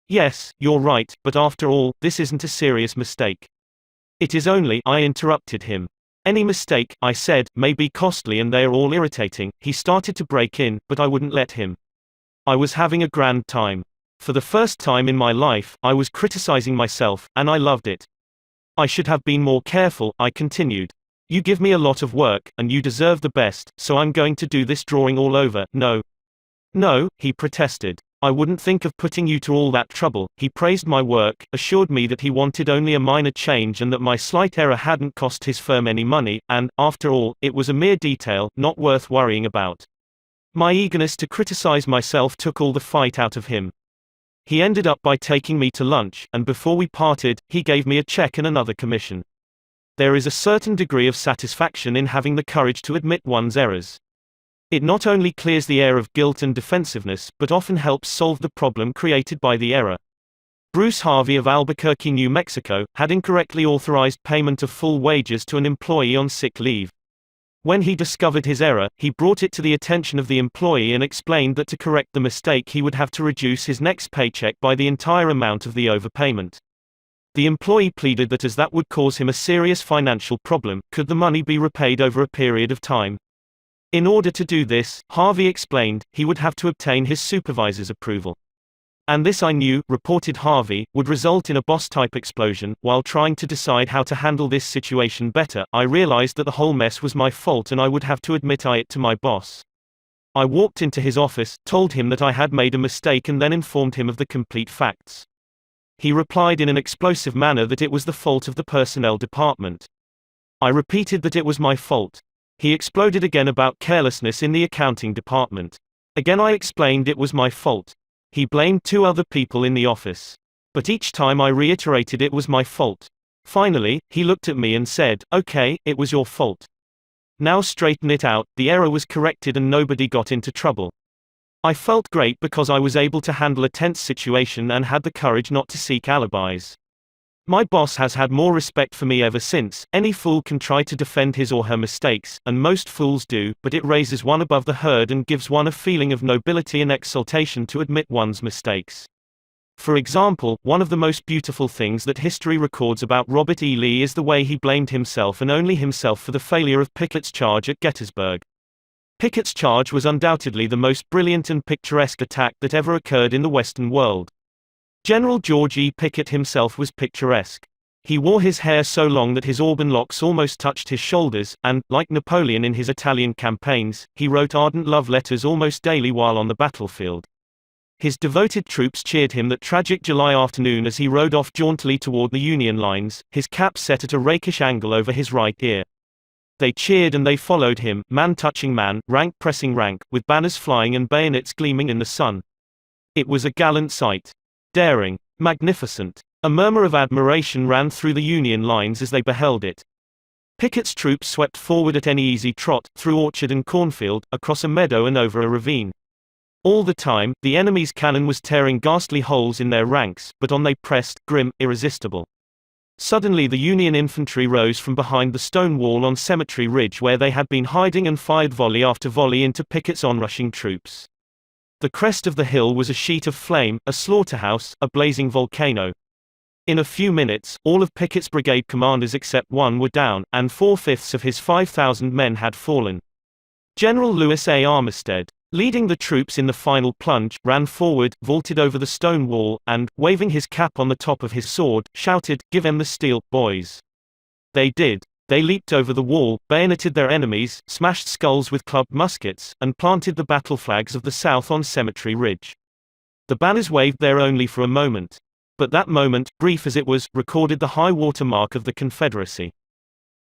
Yes, you're right, but after all, this isn't a serious mistake. It is only, I interrupted him. Any mistake, I said, may be costly and they are all irritating. He started to break in, but I wouldn't let him. I was having a grand time. For the first time in my life, I was criticizing myself, and I loved it. I should have been more careful, I continued. You give me a lot of work, and you deserve the best, so I'm going to do this drawing all over. No. No, he protested. I wouldn't think of putting you to all that trouble. He praised my work, assured me that he wanted only a minor change and that my slight error hadn't cost his firm any money, and, after all, it was a mere detail, not worth worrying about. My eagerness to criticize myself took all the fight out of him. He ended up by taking me to lunch, and before we parted, he gave me a check and another commission. There is a certain degree of satisfaction in having the courage to admit one's errors. It not only clears the air of guilt and defensiveness, but often helps solve the problem created by the error. Bruce Harvey of Albuquerque, New Mexico, had incorrectly authorized payment of full wages to an employee on sick leave. When he discovered his error, he brought it to the attention of the employee and explained that to correct the mistake he would have to reduce his next paycheck by the entire amount of the overpayment. The employee pleaded that as that would cause him a serious financial problem, could the money be repaid over a period of time? In order to do this, Harvey explained, he would have to obtain his supervisor's approval. And this, I knew, reported Harvey, would result in a boss-type explosion. While trying to decide how to handle this situation better, I realized that the whole mess was my fault and I would have to admit it to my boss. I walked into his office, told him that I had made a mistake and then informed him of the complete facts. He replied in an explosive manner that it was the fault of the personnel department. I repeated that it was my fault. He exploded again about carelessness in the accounting department. Again I explained it was my fault. He blamed 2 other people in the office. But each time I reiterated it was my fault. Finally, he looked at me and said, "Okay, it was your fault. Now straighten it out." The error was corrected and nobody got into trouble. I felt great because I was able to handle a tense situation and had the courage not to seek alibis. My boss has had more respect for me ever since. Any fool can try to defend his or her mistakes, and most fools do, but it raises one above the herd and gives one a feeling of nobility and exaltation to admit one's mistakes. For example, one of the most beautiful things that history records about Robert E. Lee is the way he blamed himself and only himself for the failure of Pickett's charge at Gettysburg. Pickett's charge was undoubtedly the most brilliant and picturesque attack that ever occurred in the Western world. General George E. Pickett himself was picturesque. He wore his hair so long that his auburn locks almost touched his shoulders, and, like Napoleon in his Italian campaigns, he wrote ardent love letters almost daily while on the battlefield. His devoted troops cheered him that tragic July afternoon as he rode off jauntily toward the Union lines, his cap set at a rakish angle over his right ear. They cheered and they followed him, man touching man, rank pressing rank, with banners flying and bayonets gleaming in the sun. It was a gallant sight. Daring. Magnificent. A murmur of admiration ran through the Union lines as they beheld it. Pickett's troops swept forward at any easy trot, through orchard and cornfield, across a meadow and over a ravine. All the time, the enemy's cannon was tearing ghastly holes in their ranks, but on they pressed, grim, irresistible. Suddenly the Union infantry rose from behind the stone wall on Cemetery Ridge where they had been hiding and fired volley after volley into Pickett's onrushing troops. The crest of the hill was a sheet of flame, a slaughterhouse, a blazing volcano. In a few minutes, all of Pickett's brigade commanders except one were down, and 4/5 of his 5,000 men had fallen. General Lewis A. Armistead, leading the troops in the final plunge, ran forward, vaulted over the stone wall, and, waving his cap on the top of his sword, shouted, "Give 'em the steel, boys!" They did. They leaped over the wall, bayoneted their enemies, smashed skulls with clubbed muskets, and planted the battle flags of the South on Cemetery Ridge. The banners waved there only for a moment. But that moment, brief as it was, recorded the high water mark of the Confederacy.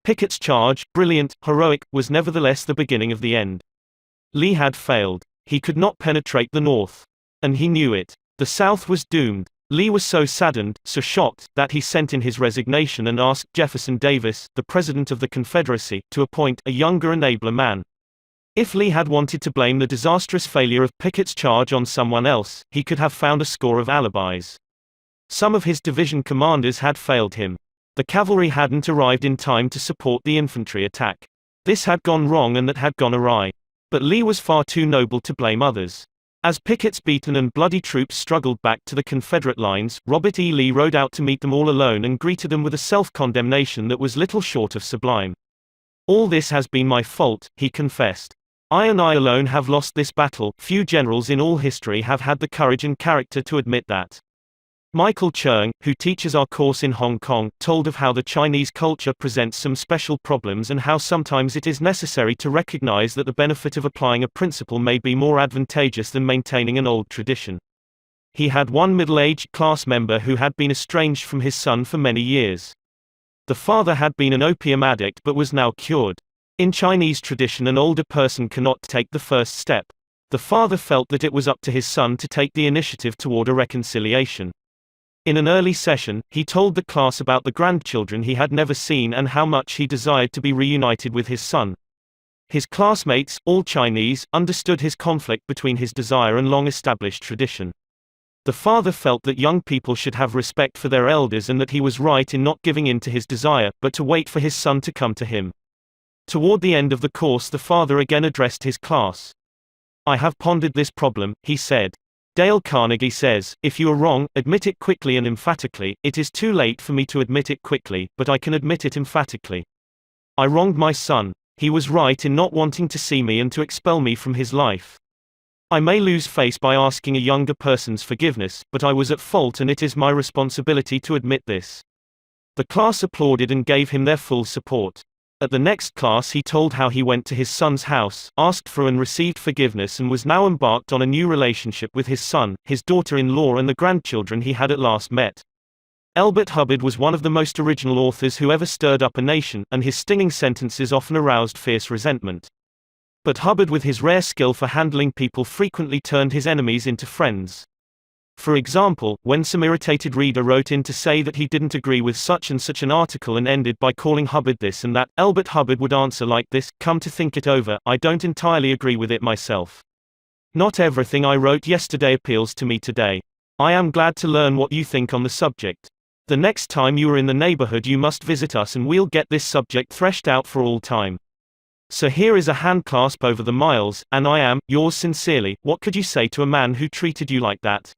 Pickett's charge, brilliant, heroic, was nevertheless the beginning of the end. Lee had failed. He could not penetrate the North. And he knew it. The South was doomed. Lee was so saddened, so shocked, that he sent in his resignation and asked Jefferson Davis, the President of the Confederacy, to appoint a younger and abler man. If Lee had wanted to blame the disastrous failure of Pickett's charge on someone else, he could have found a score of alibis. Some of his division commanders had failed him. The cavalry hadn't arrived in time to support the infantry attack. This had gone wrong and that had gone awry. But Lee was far too noble to blame others. As Pickett's beaten and bloody troops struggled back to the Confederate lines, Robert E. Lee rode out to meet them all alone and greeted them with a self-condemnation that was little short of sublime. "All this has been my fault," he confessed. "I and I alone have lost this battle. Few generals in all history have had the courage and character to admit that." Michael Cheung, who teaches our course in Hong Kong, told of how the Chinese culture presents some special problems and how sometimes it is necessary to recognize that the benefit of applying a principle may be more advantageous than maintaining an old tradition. He had one middle-aged class member who had been estranged from his son for many years. The father had been an opium addict but was now cured. In Chinese tradition, an older person cannot take the first step. The father felt that it was up to his son to take the initiative toward a reconciliation. In an early session, he told the class about the grandchildren he had never seen and how much he desired to be reunited with his son. His classmates, all Chinese, understood his conflict between his desire and long-established tradition. The father felt that young people should have respect for their elders and that he was right in not giving in to his desire, but to wait for his son to come to him. Toward the end of the course, the father again addressed his class. "I have pondered this problem," he said. Dale Carnegie says, "If you are wrong, admit it quickly and emphatically. It is too late for me to admit it quickly, but I can admit it emphatically. I wronged my son. He was right in not wanting to see me and to expel me from his life. I may lose face by asking a younger person's forgiveness, but I was at fault and it is my responsibility to admit this." The class applauded and gave him their full support. At the next class he told how he went to his son's house, asked for and received forgiveness and was now embarked on a new relationship with his son, his daughter-in-law and the grandchildren he had at last met. Elbert Hubbard was one of the most original authors who ever stirred up a nation, and his stinging sentences often aroused fierce resentment. But Hubbard, with his rare skill for handling people, frequently turned his enemies into friends. For example, when some irritated reader wrote in to say that he didn't agree with such and such an article and ended by calling Hubbard this and that, Elbert Hubbard would answer like this: "Come to think it over, I don't entirely agree with it myself. Not everything I wrote yesterday appeals to me today. I am glad to learn what you think on the subject. The next time you are in the neighborhood you must visit us and we'll get this subject threshed out for all time. So here is a handclasp over the miles, and I am, yours sincerely." What could you say to a man who treated you like that?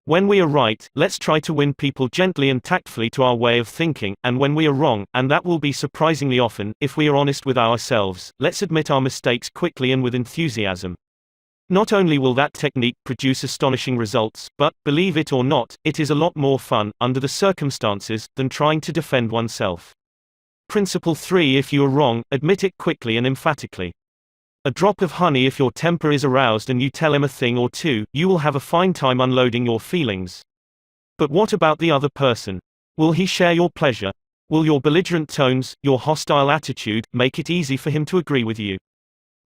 When we are right, let's try to win people gently and tactfully to our way of thinking, and when we are wrong, and that will be surprisingly often, if we are honest with ourselves, let's admit our mistakes quickly and with enthusiasm. Not only will that technique produce astonishing results, but, believe it or not, it is a lot more fun, under the circumstances, than trying to defend oneself. Principle 3: If you are wrong, admit it quickly and emphatically. A drop of honey: if your temper is aroused and you tell him a thing or two, you will have a fine time unloading your feelings. But what about the other person? Will he share your pleasure? Will your belligerent tones, your hostile attitude, make it easy for him to agree with you?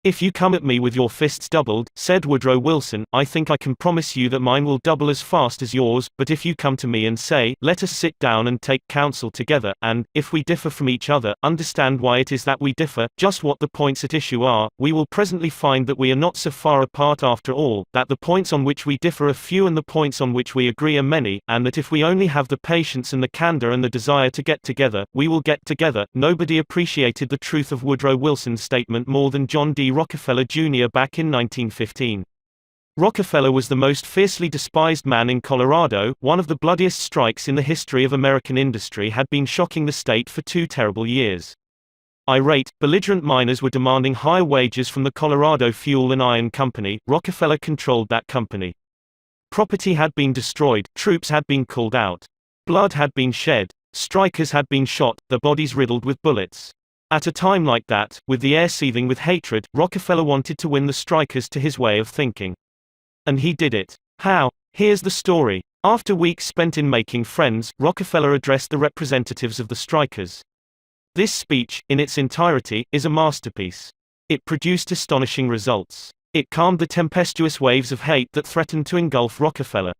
If you come at me with your fists doubled, said Woodrow Wilson, I think I can promise you that mine will double as fast as yours, but if you come to me and say, let us sit down and take counsel together, and, if we differ from each other, understand why it is that we differ, just what the points at issue are, we will presently find that we are not so far apart after all, that the points on which we differ are few and the points on which we agree are many, and that if we only have the patience and the candor and the desire to get together, we will get together. Nobody appreciated the truth of Woodrow Wilson's statement more than John D. Rockefeller Jr. back in 1915. Rockefeller was the most fiercely despised man in Colorado. One of the bloodiest strikes in the history of American industry had been shocking the state for 2 terrible years. Irate, belligerent miners were demanding higher wages from the Colorado Fuel and Iron Company. Rockefeller controlled that company. Property had been destroyed, troops had been called out. Blood had been shed. Strikers had been shot, their bodies riddled with bullets. At a time like that, with the air seething with hatred, Rockefeller wanted to win the strikers to his way of thinking. And he did it. How? Here's the story. After weeks spent in making friends, Rockefeller addressed the representatives of the strikers. This speech, in its entirety, is a masterpiece. It produced astonishing results. It calmed the tempestuous waves of hate that threatened to engulf Rockefeller.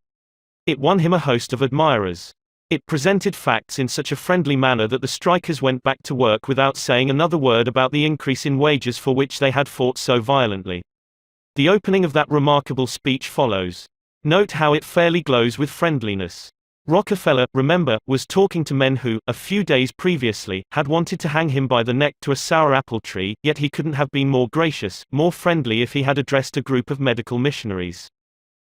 It won him a host of admirers. It presented facts in such a friendly manner that the strikers went back to work without saying another word about the increase in wages for which they had fought so violently. The opening of that remarkable speech follows. Note how it fairly glows with friendliness. Rockefeller, remember, was talking to men who, a few days previously, had wanted to hang him by the neck to a sour apple tree, yet he couldn't have been more gracious, more friendly if he had addressed a group of medical missionaries.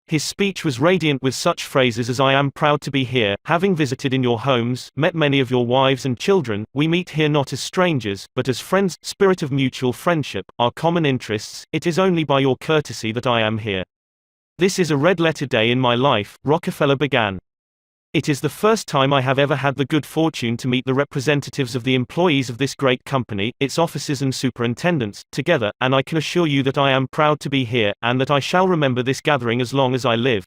His speech was radiant with such phrases as I am proud to be here, having visited in your homes, met many of your wives and children, we meet here not as strangers, but as friends, spirit of mutual friendship, our common interests, it is only by your courtesy that I am here. This is a red-letter day in my life, Rockefeller began. It is the first time I have ever had the good fortune to meet the representatives of the employees of this great company, its officers and superintendents, together, and I can assure you that I am proud to be here, and that I shall remember this gathering as long as I live.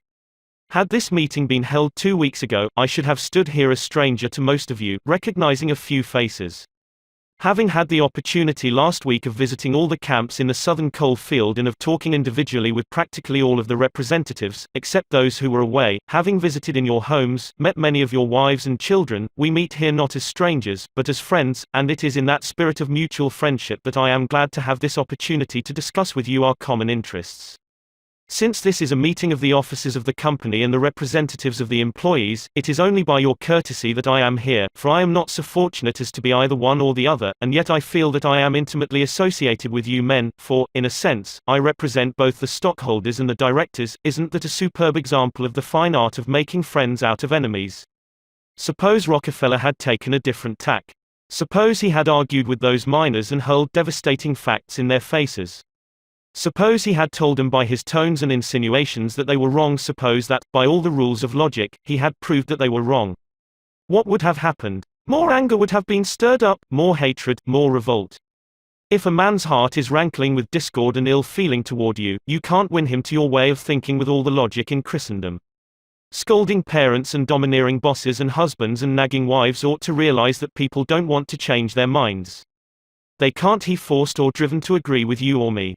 Had this meeting been held 2 weeks ago, I should have stood here a stranger to most of you, recognizing a few faces. Having had the opportunity last week of visiting all the camps in the southern coal field and of talking individually with practically all of the representatives, except those who were away, having visited in your homes, met many of your wives and children, we meet here not as strangers, but as friends, and it is in that spirit of mutual friendship that I am glad to have this opportunity to discuss with you our common interests. Since this is a meeting of the officers of the company and the representatives of the employees, it is only by your courtesy that I am here, for I am not so fortunate as to be either one or the other, and yet I feel that I am intimately associated with you men, for, in a sense, I represent both the stockholders and the directors. Isn't that a superb example of the fine art of making friends out of enemies? Suppose Rockefeller had taken a different tack. Suppose he had argued with those miners and hurled devastating facts in their faces. Suppose he had told them by his tones and insinuations that they were wrong. Suppose that, by all the rules of logic, he had proved that they were wrong. What would have happened? More anger would have been stirred up, more hatred, more revolt. If a man's heart is rankling with discord and ill feeling toward you, you can't win him to your way of thinking with all the logic in Christendom. Scolding parents and domineering bosses and husbands and nagging wives ought to realize that people don't want to change their minds. They can't be forced or driven to agree with you or me.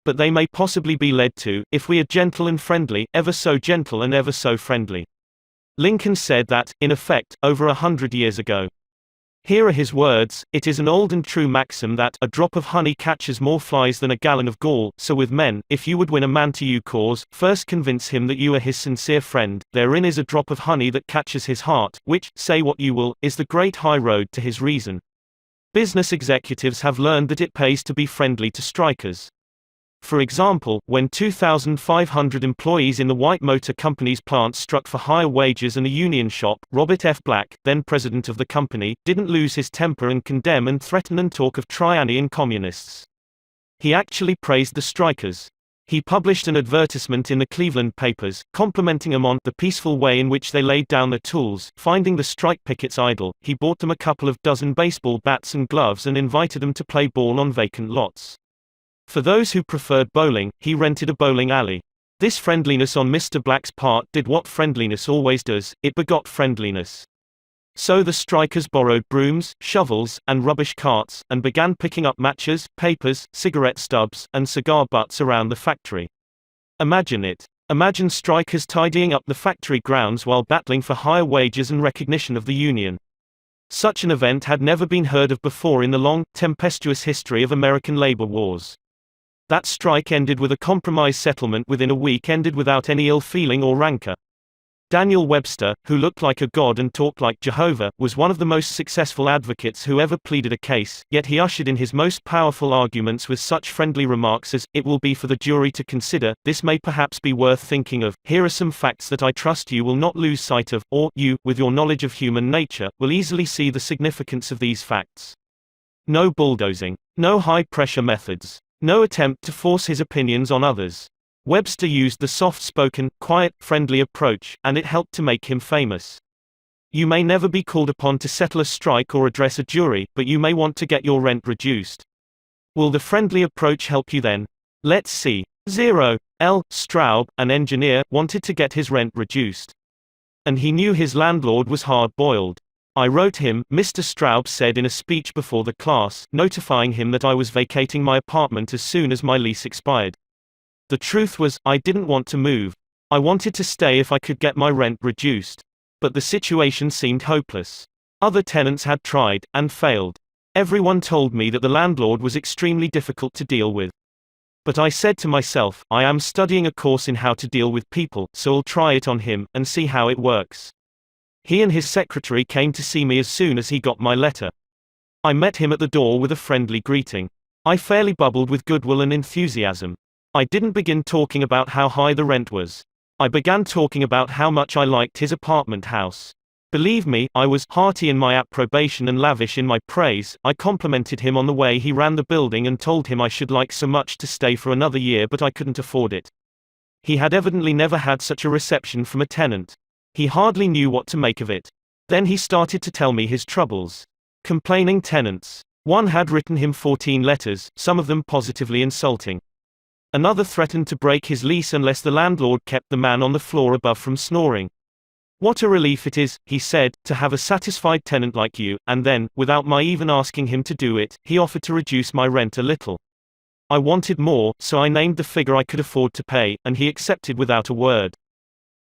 But they may possibly be led to, if we are gentle and friendly, ever so gentle and ever so friendly. Lincoln said that, in effect, over 100 years ago. Here are his words: it is an old and true maxim that a drop of honey catches more flies than a gallon of gall. So with men, if you would win a man to your cause, first convince him that you are his sincere friend. Therein is a drop of honey that catches his heart, which, say what you will, is the great high road to his reason. Business executives have learned that it pays to be friendly to strikers. For example, when 2,500 employees in the White Motor Company's plant struck for higher wages and a union shop, Robert F. Black, then president of the company, didn't lose his temper and condemn and threaten and talk of tyranny and communists. He actually praised the strikers. He published an advertisement in the Cleveland papers, complimenting them on the peaceful way in which they laid down their tools. Finding the strike pickets idle, he bought them a couple of dozen baseball bats and gloves and invited them to play ball on vacant lots. For those who preferred bowling, he rented a bowling alley. This friendliness on Mr. Black's part did what friendliness always does, it begot friendliness. So the strikers borrowed brooms, shovels, and rubbish carts, and began picking up matches, papers, cigarette stubs, and cigar butts around the factory. Imagine it. Imagine strikers tidying up the factory grounds while battling for higher wages and recognition of the union. Such an event had never been heard of before in the long, tempestuous history of American labor wars. That strike ended with a compromise settlement within a week, ended without any ill feeling or rancor. Daniel Webster, who looked like a god and talked like Jehovah, was one of the most successful advocates who ever pleaded a case, yet he ushered in his most powerful arguments with such friendly remarks as, "It will be for the jury to consider, this may perhaps be worth thinking of, here are some facts that I trust you will not lose sight of, or, you, with your knowledge of human nature, will easily see the significance of these facts." No bulldozing. No high-pressure methods. No attempt to force his opinions on others. Webster used the soft-spoken, quiet, friendly approach, and it helped to make him famous. You may never be called upon to settle a strike or address a jury, but you may want to get your rent reduced. Will the friendly approach help you then? Let's see. 0. L. Straub, an engineer, wanted to get his rent reduced. And he knew his landlord was hard-boiled. I wrote him, Mr. Straub said in a speech before the class, notifying him that I was vacating my apartment as soon as my lease expired. The truth was, I didn't want to move. I wanted to stay if I could get my rent reduced. But the situation seemed hopeless. Other tenants had tried, and failed. Everyone told me that the landlord was extremely difficult to deal with. But I said to myself, I am studying a course in how to deal with people, so I'll try it on him, and see how it works. He and his secretary came to see me as soon as he got my letter. I met him at the door with a friendly greeting. I fairly bubbled with goodwill and enthusiasm. I didn't begin talking about how high the rent was. I began talking about how much I liked his apartment house. Believe me, I was hearty in my approbation and lavish in my praise. I complimented him on the way he ran the building and told him I should like so much to stay for another year, but I couldn't afford it. He had evidently never had such a reception from a tenant. He hardly knew what to make of it. Then he started to tell me his troubles. Complaining tenants. One had written him 14 letters, some of them positively insulting. Another threatened to break his lease unless the landlord kept the man on the floor above from snoring. What a relief it is, he said, to have a satisfied tenant like you, and then, without my even asking him to do it, he offered to reduce my rent a little. I wanted more, so I named the figure I could afford to pay, and he accepted without a word.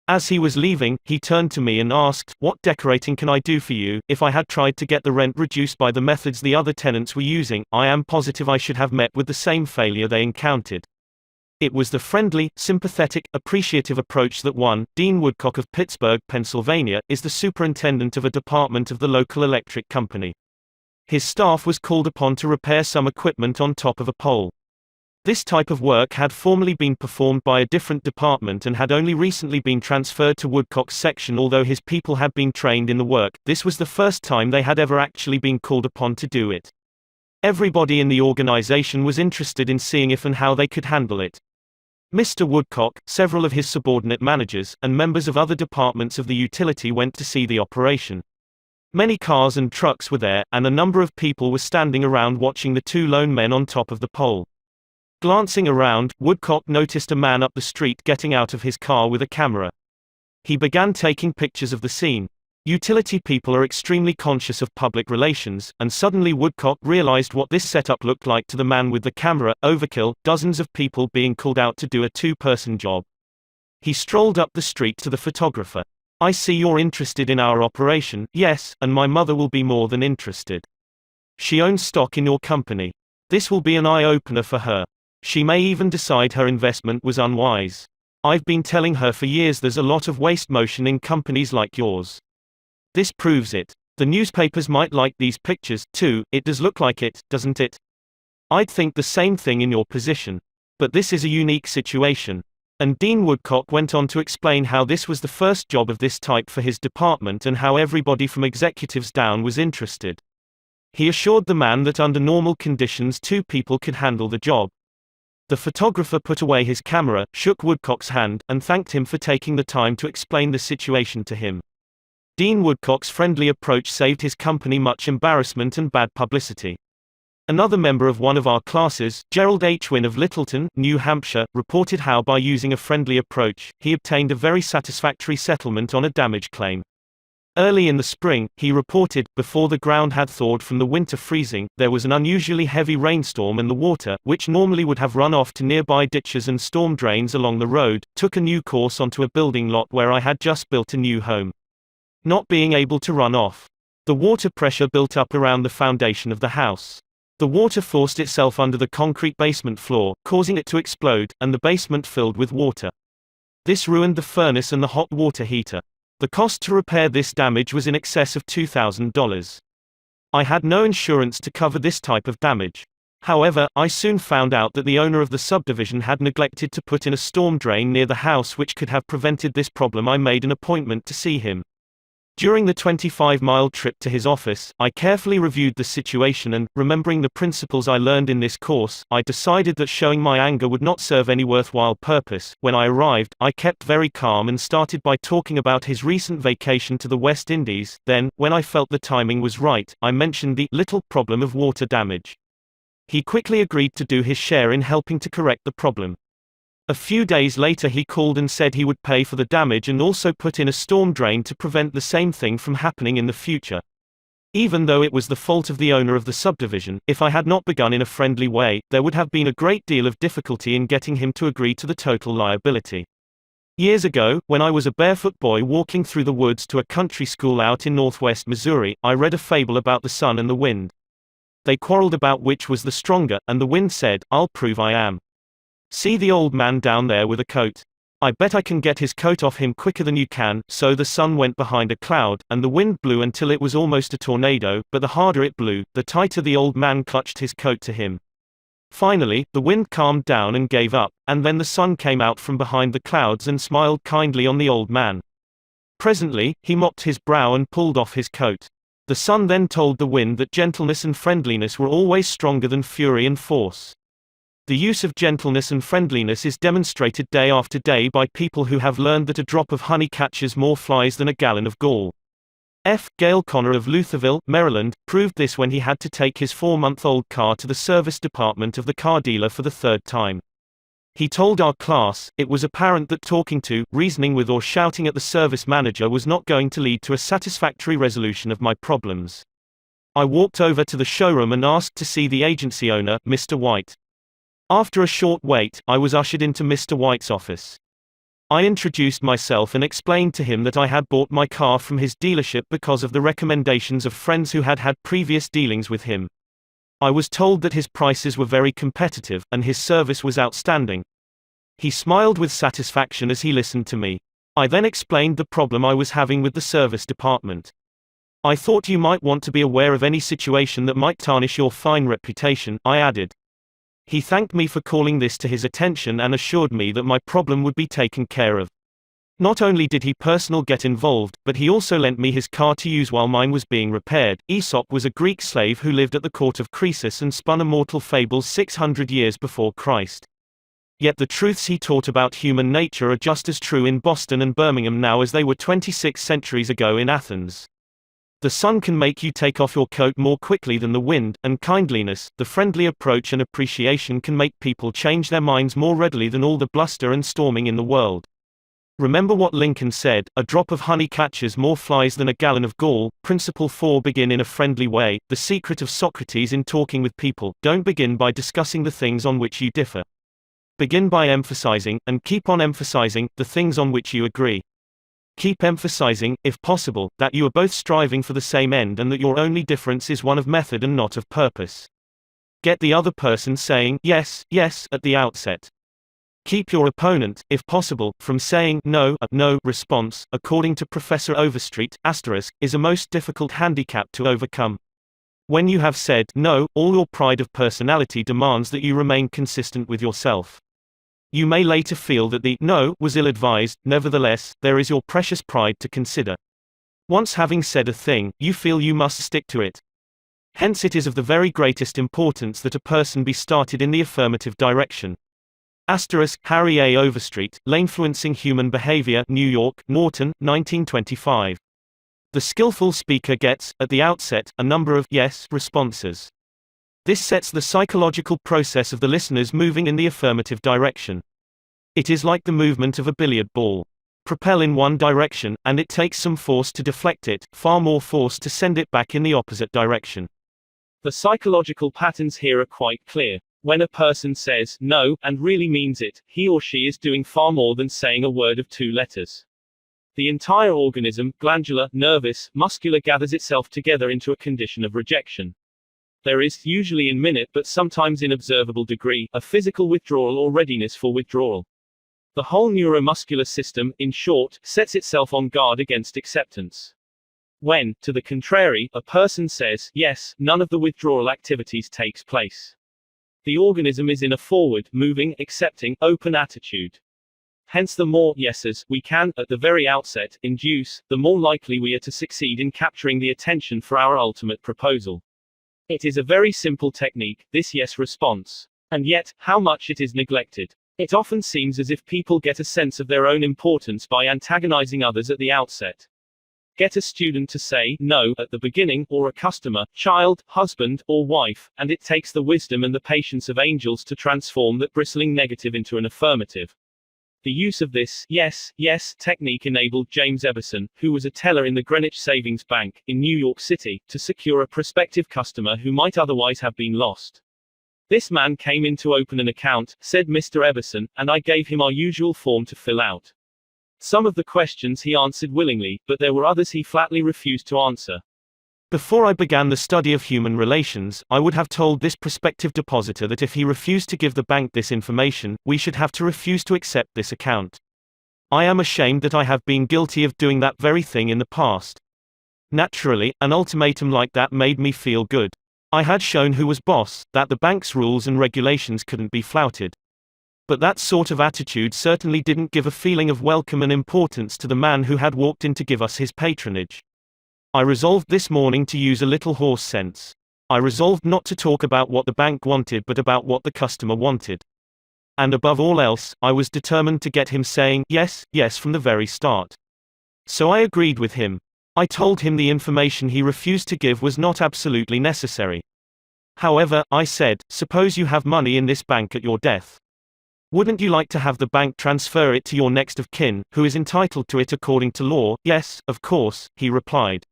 As he was leaving, he turned to me and asked, "What decorating can I do for you? If I had tried to get the rent reduced by the methods the other tenants were using, I am positive I should have met with the same failure they encountered." It was the friendly, sympathetic, appreciative approach that won. Dean Woodcock of Pittsburgh, Pennsylvania, is the superintendent of a department of the local electric company. His staff was called upon to repair some equipment on top of a pole. This type of work had formerly been performed by a different department and had only recently been transferred to Woodcock's section. Although his people had been trained in the work, this was the first time they had ever actually been called upon to do it. Everybody in the organization was interested in seeing if and how they could handle it. Mr. Woodcock, several of his subordinate managers, and members of other departments of the utility went to see the operation. Many cars and trucks were there, and a number of people were standing around watching the two lone men on top of the pole. Glancing around, Woodcock noticed a man up the street getting out of his car with a camera. He began taking pictures of the scene. Utility people are extremely conscious of public relations, and suddenly Woodcock realized what this setup looked like to the man with the camera. Overkill, dozens of people being called out to do a two-person job. He strolled up the street to the photographer. "I see you're interested in our operation." "Yes, and my mother will be more than interested. She owns stock in your company. This will be an eye-opener for her. She may even decide her investment was unwise. I've been telling her for years there's a lot of waste motion in companies like yours. This proves it. The newspapers might like these pictures, too. It does look like it, doesn't it? I'd think the same thing in your position. But this is a unique situation. And Dean Woodcock went on to explain how this was the first job of this type for his department and how everybody from executives down was interested. He assured the man that under normal conditions 2 people could handle the job. The photographer put away his camera, shook Woodcock's hand, and thanked him for taking the time to explain the situation to him. Dean Woodcock's friendly approach saved his company much embarrassment and bad publicity. Another member of one of our classes, Gerald H. Wynn of Littleton, New Hampshire, reported how by using a friendly approach, he obtained a very satisfactory settlement on a damage claim. Early in the spring, he reported, before the ground had thawed from the winter freezing, there was an unusually heavy rainstorm and the water, which normally would have run off to nearby ditches and storm drains along the road, took a new course onto a building lot where I had just built a new home. Not being able to run off. The water pressure built up around the foundation of the house. The water forced itself under the concrete basement floor, causing it to explode, and the basement filled with water. This ruined the furnace and the hot water heater. The cost to repair this damage was in excess of $2,000. I had no insurance to cover this type of damage. However, I soon found out that the owner of the subdivision had neglected to put in a storm drain near the house which could have prevented this problem. I made an appointment to see him. During the 25-mile trip to his office, I carefully reviewed the situation and, remembering the principles I learned in this course, I decided that showing my anger would not serve any worthwhile purpose. When I arrived, I kept very calm and started by talking about his recent vacation to the West Indies. Then, when I felt the timing was right, I mentioned the little problem of water damage. He quickly agreed to do his share in helping to correct the problem. A few days later he called and said he would pay for the damage and also put in a storm drain to prevent the same thing from happening in the future. Even though it was the fault of the owner of the subdivision, if I had not begun in a friendly way, there would have been a great deal of difficulty in getting him to agree to the total liability. Years ago, when I was a barefoot boy walking through the woods to a country school out in northwest Missouri, I read a fable about the sun and the wind. They quarreled about which was the stronger, and the wind said, "I'll prove I am. See the old man down there with a coat? I bet I can get his coat off him quicker than you can." So the sun went behind a cloud, and the wind blew until it was almost a tornado, but the harder it blew, the tighter the old man clutched his coat to him. Finally, the wind calmed down and gave up, and then the sun came out from behind the clouds and smiled kindly on the old man. Presently, he mopped his brow and pulled off his coat. The sun then told the wind that gentleness and friendliness were always stronger than fury and force. The use of gentleness and friendliness is demonstrated day after day by people who have learned that a drop of honey catches more flies than a gallon of gall. F. Gail Connor of Lutherville, Maryland, proved this when he had to take his 4-month-old car to the service department of the car dealer for the 3rd time. He told our class, "It was apparent that talking to, reasoning with or shouting at the service manager was not going to lead to a satisfactory resolution of my problems. I walked over to the showroom and asked to see the agency owner, Mr. White. After a short wait, I was ushered into Mr. White's office. I introduced myself and explained to him that I had bought my car from his dealership because of the recommendations of friends who had had previous dealings with him. I was told that his prices were very competitive, and his service was outstanding. He smiled with satisfaction as he listened to me. I then explained the problem I was having with the service department. I thought you might want to be aware of any situation that might tarnish your fine reputation, I added. He thanked me for calling this to his attention and assured me that my problem would be taken care of. Not only did he personally get involved, but he also lent me his car to use while mine was being repaired. Aesop was a Greek slave who lived at the court of Croesus and spun immortal fables 600 years before Christ. Yet the truths he taught about human nature are just as true in Boston and Birmingham now as they were 26 centuries ago in Athens. The sun can make you take off your coat more quickly than the wind, and kindliness, the friendly approach and appreciation can make people change their minds more readily than all the bluster and storming in the world. Remember what Lincoln said, "A drop of honey catches more flies than a gallon of gall." Principle 4. Begin in a friendly way. The secret of Socrates in talking with people: don't begin by discussing the things on which you differ. Begin by emphasizing, and keep on emphasizing, the things on which you agree. Keep emphasizing, if possible, that you are both striving for the same end and that your only difference is one of method and not of purpose. Get the other person saying, "Yes, yes," at the outset. Keep your opponent, if possible, from saying no. A no response, according to Professor Overstreet, is a most difficult handicap to overcome. When you have said no, all your pride of personality demands that you remain consistent with yourself. You may later feel that the no was ill-advised, nevertheless, there is your precious pride to consider. Once having said a thing, you feel you must stick to it. Hence it is of the very greatest importance that a person be started in the affirmative direction. Harry A. Overstreet, Influencing Human Behavior, New York, Norton, 1925. The skillful speaker gets, at the outset, a number of yes responses. This sets the psychological process of the listeners moving in the affirmative direction. It is like the movement of a billiard ball. Propel in one direction, and it takes some force to deflect it, far more force to send it back in the opposite direction. The psychological patterns here are quite clear. When a person says no, and really means it, he or she is doing far more than saying a word of 2 letters. The entire organism, glandular, nervous, muscular, gathers itself together into a condition of rejection. There is, usually in minute but sometimes in observable degree, a physical withdrawal or readiness for withdrawal. The whole neuromuscular system, in short, sets itself on guard against acceptance. When, to the contrary, a person says yes, none of the withdrawal activities takes place. The organism is in a forward, moving, accepting, open attitude. Hence the more yeses we can, at the very outset, induce, the more likely we are to succeed in capturing the attention for our ultimate proposal. It is a very simple technique, this yes response. And yet, how much it is neglected. It often seems as if people get a sense of their own importance by antagonizing others at the outset. Get a student to say no at the beginning, or a customer, child, husband, or wife, and it takes the wisdom and the patience of angels to transform that bristling negative into an affirmative. The use of this yes, yes technique enabled James Everson, who was a teller in the Greenwich Savings Bank, in New York City, to secure a prospective customer who might otherwise have been lost. This man came in to open an account, said Mr. Everson, and I gave him our usual form to fill out. Some of the questions he answered willingly, but there were others he flatly refused to answer. Before I began the study of human relations, I would have told this prospective depositor that if he refused to give the bank this information, we should have to refuse to accept this account. I am ashamed that I have been guilty of doing that very thing in the past. Naturally, an ultimatum like that made me feel good. I had shown who was boss, that the bank's rules and regulations couldn't be flouted. But that sort of attitude certainly didn't give a feeling of welcome and importance to the man who had walked in to give us his patronage. I resolved this morning to use a little horse sense. I resolved not to talk about what the bank wanted but about what the customer wanted. And above all else, I was determined to get him saying yes, yes from the very start. So I agreed with him. I told him the information he refused to give was not absolutely necessary. However, I said, suppose you have money in this bank at your death. Wouldn't you like to have the bank transfer it to your next of kin, who is entitled to it according to law? Yes, of course, he replied.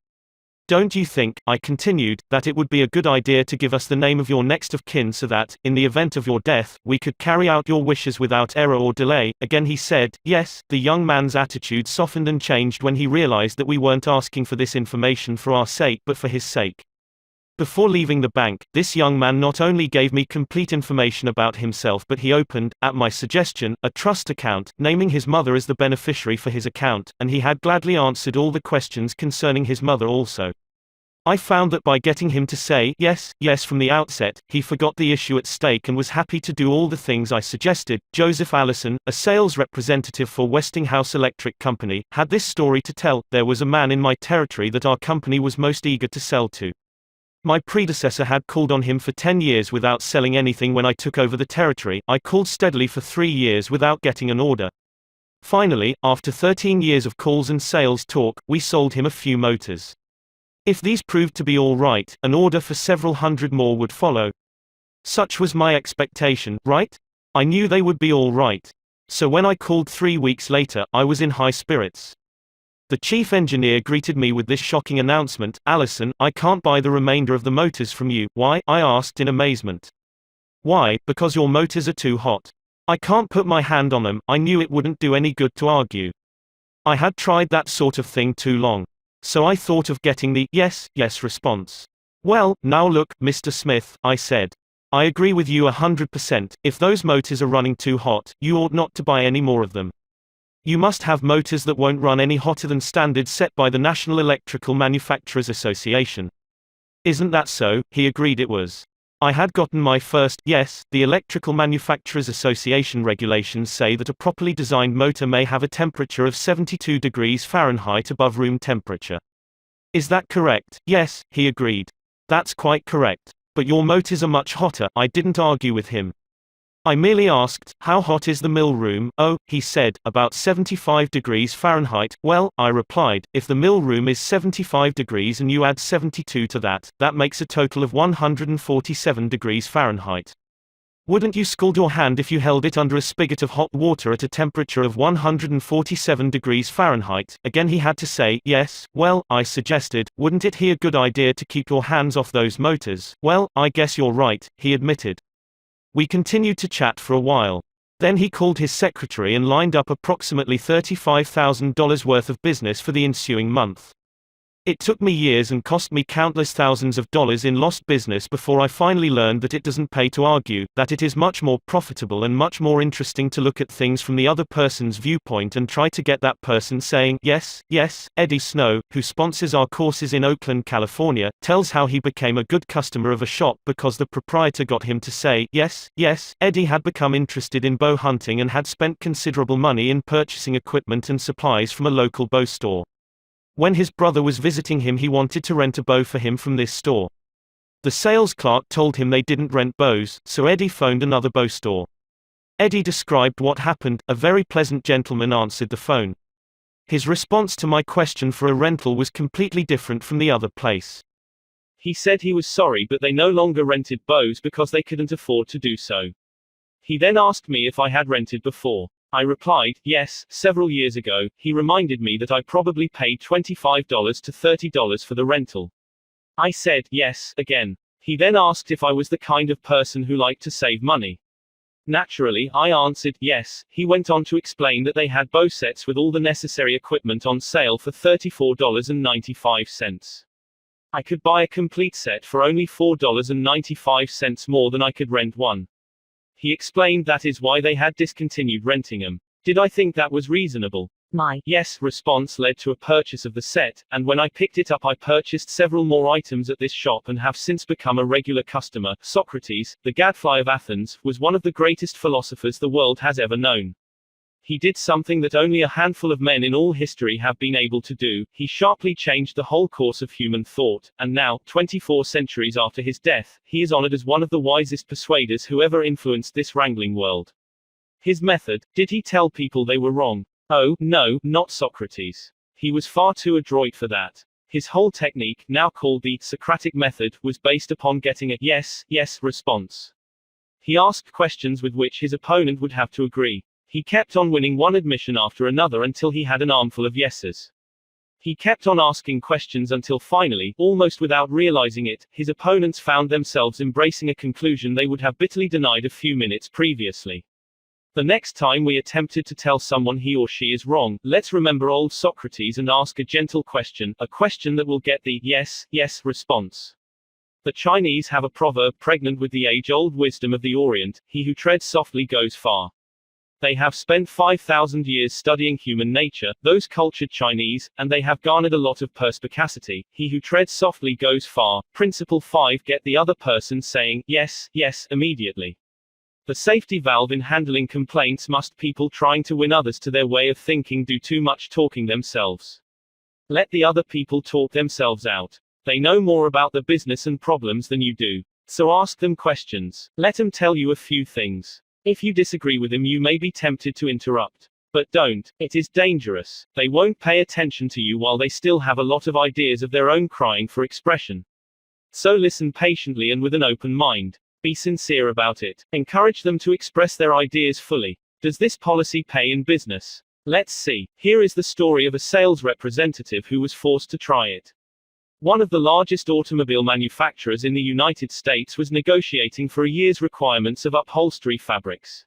Don't you think, I continued, that it would be a good idea to give us the name of your next of kin so that, in the event of your death, we could carry out your wishes without error or delay? Again he said, yes. The young man's attitude softened and changed when he realized that we weren't asking for this information for our sake but for his sake. Before leaving the bank, this young man not only gave me complete information about himself but he opened, at my suggestion, a trust account, naming his mother as the beneficiary for his account, and he had gladly answered all the questions concerning his mother also. I found that by getting him to say yes, yes from the outset, he forgot the issue at stake and was happy to do all the things I suggested. Joseph Allison, a sales representative for Westinghouse Electric Company, had this story to tell. There was a man in my territory that our company was most eager to sell to. My predecessor had called on him for 10 years without selling anything. When I took over the territory, I called steadily for 3 years without getting an order. Finally, after 13 years of calls and sales talk, we sold him a few motors. If these proved to be all right, an order for several hundred more would follow. Such was my expectation, right? I knew they would be all right. So when I called 3 weeks later, I was in high spirits. The chief engineer greeted me with this shocking announcement: Allison, I can't buy the remainder of the motors from you. Why? I asked in amazement. Why? Because your motors are too hot. I can't put my hand on them. I knew it wouldn't do any good to argue. I had tried that sort of thing too long. So I thought of getting the yes, yes response. Well, now look, Mr. Smith, I said. I agree with you 100%. If those motors are running too hot, you ought not to buy any more of them. You must have motors that won't run any hotter than standards set by the National Electrical Manufacturers Association. Isn't that so? He agreed it was. I had gotten my first yes. The Electrical Manufacturers Association regulations say that a properly designed motor may have a temperature of 72 degrees Fahrenheit above room temperature. Is that correct? Yes, he agreed. That's quite correct. But your motors are much hotter. I didn't argue with him. I merely asked, how hot is the mill room? Oh, he said, about 75 degrees Fahrenheit. Well, I replied, if the mill room is 75 degrees and you add 72 to that, that makes a total of 147 degrees Fahrenheit. Wouldn't you scald your hand if you held it under a spigot of hot water at a temperature of 147 degrees Fahrenheit? Again he had to say, yes. Well, I suggested, wouldn't it be a good idea to keep your hands off those motors? Well, I guess you're right, he admitted. We continued to chat for a while. Then he called his secretary and lined up approximately $35,000 worth of business for the ensuing month. It took me years and cost me countless thousands of dollars in lost business before I finally learned that it doesn't pay to argue, that it is much more profitable and much more interesting to look at things from the other person's viewpoint and try to get that person saying, yes, yes. Eddie Snow, who sponsors our courses in Oakland, California, tells how he became a good customer of a shop because the proprietor got him to say, yes, yes. Eddie had become interested in bow hunting and had spent considerable money in purchasing equipment and supplies from a local bow store. When his brother was visiting him, he wanted to rent a bow for him from this store. The sales clerk told him they didn't rent bows, so Eddie phoned another bow store. Eddie described what happened. A very pleasant gentleman answered the phone. His response to my question for a rental was completely different from the other place. He said he was sorry, but they no longer rented bows because they couldn't afford to do so. He then asked me if I had rented before. I replied, yes, several years ago. He reminded me that I probably paid $25 to $30 for the rental. I said, yes, again. He then asked if I was the kind of person who liked to save money. Naturally, I answered, yes. He went on to explain that they had bow sets with all the necessary equipment on sale for $34.95. I could buy a complete set for only $4.95 more than I could rent one. He explained that is why they had discontinued renting them. Did I think that was reasonable? My yes response led to a purchase of the set, and when I picked it up I purchased several more items at this shop and have since become a regular customer. Socrates, the gadfly of Athens, was one of the greatest philosophers the world has ever known. He did something that only a handful of men in all history have been able to do. He sharply changed the whole course of human thought, and now, 24 centuries after his death, he is honored as one of the wisest persuaders who ever influenced this wrangling world. His method: did he tell people they were wrong? Oh, no, not Socrates. He was far too adroit for that. His whole technique, now called the Socratic method, was based upon getting a yes, yes response. He asked questions with which his opponent would have to agree. He kept on winning one admission after another until he had an armful of yeses. He kept on asking questions until finally, almost without realizing it, his opponents found themselves embracing a conclusion they would have bitterly denied a few minutes previously. The next time we attempted to tell someone he or she is wrong, let's remember old Socrates and ask a gentle question, a question that will get the yes, yes response. The Chinese have a proverb pregnant with the age-old wisdom of the Orient: he who treads softly goes far. They have spent 5,000 years studying human nature, those cultured Chinese, and they have garnered a lot of perspicacity. He who treads softly goes far. Principle 5: get the other person saying, yes, yes, immediately. The safety valve in handling complaints must people trying to win others to their way of thinking do too much talking themselves. Let the other people talk themselves out. They know more about the business and problems than you do. So ask them questions. Let them tell you a few things. If you disagree with them, you may be tempted to interrupt. But don't. It is dangerous. They won't pay attention to you while they still have a lot of ideas of their own crying for expression. So listen patiently and with an open mind. Be sincere about it. Encourage them to express their ideas fully. Does this policy pay in business? Let's see. Here is the story of a sales representative who was forced to try it. One of the largest automobile manufacturers in the United States was negotiating for a year's requirements of upholstery fabrics.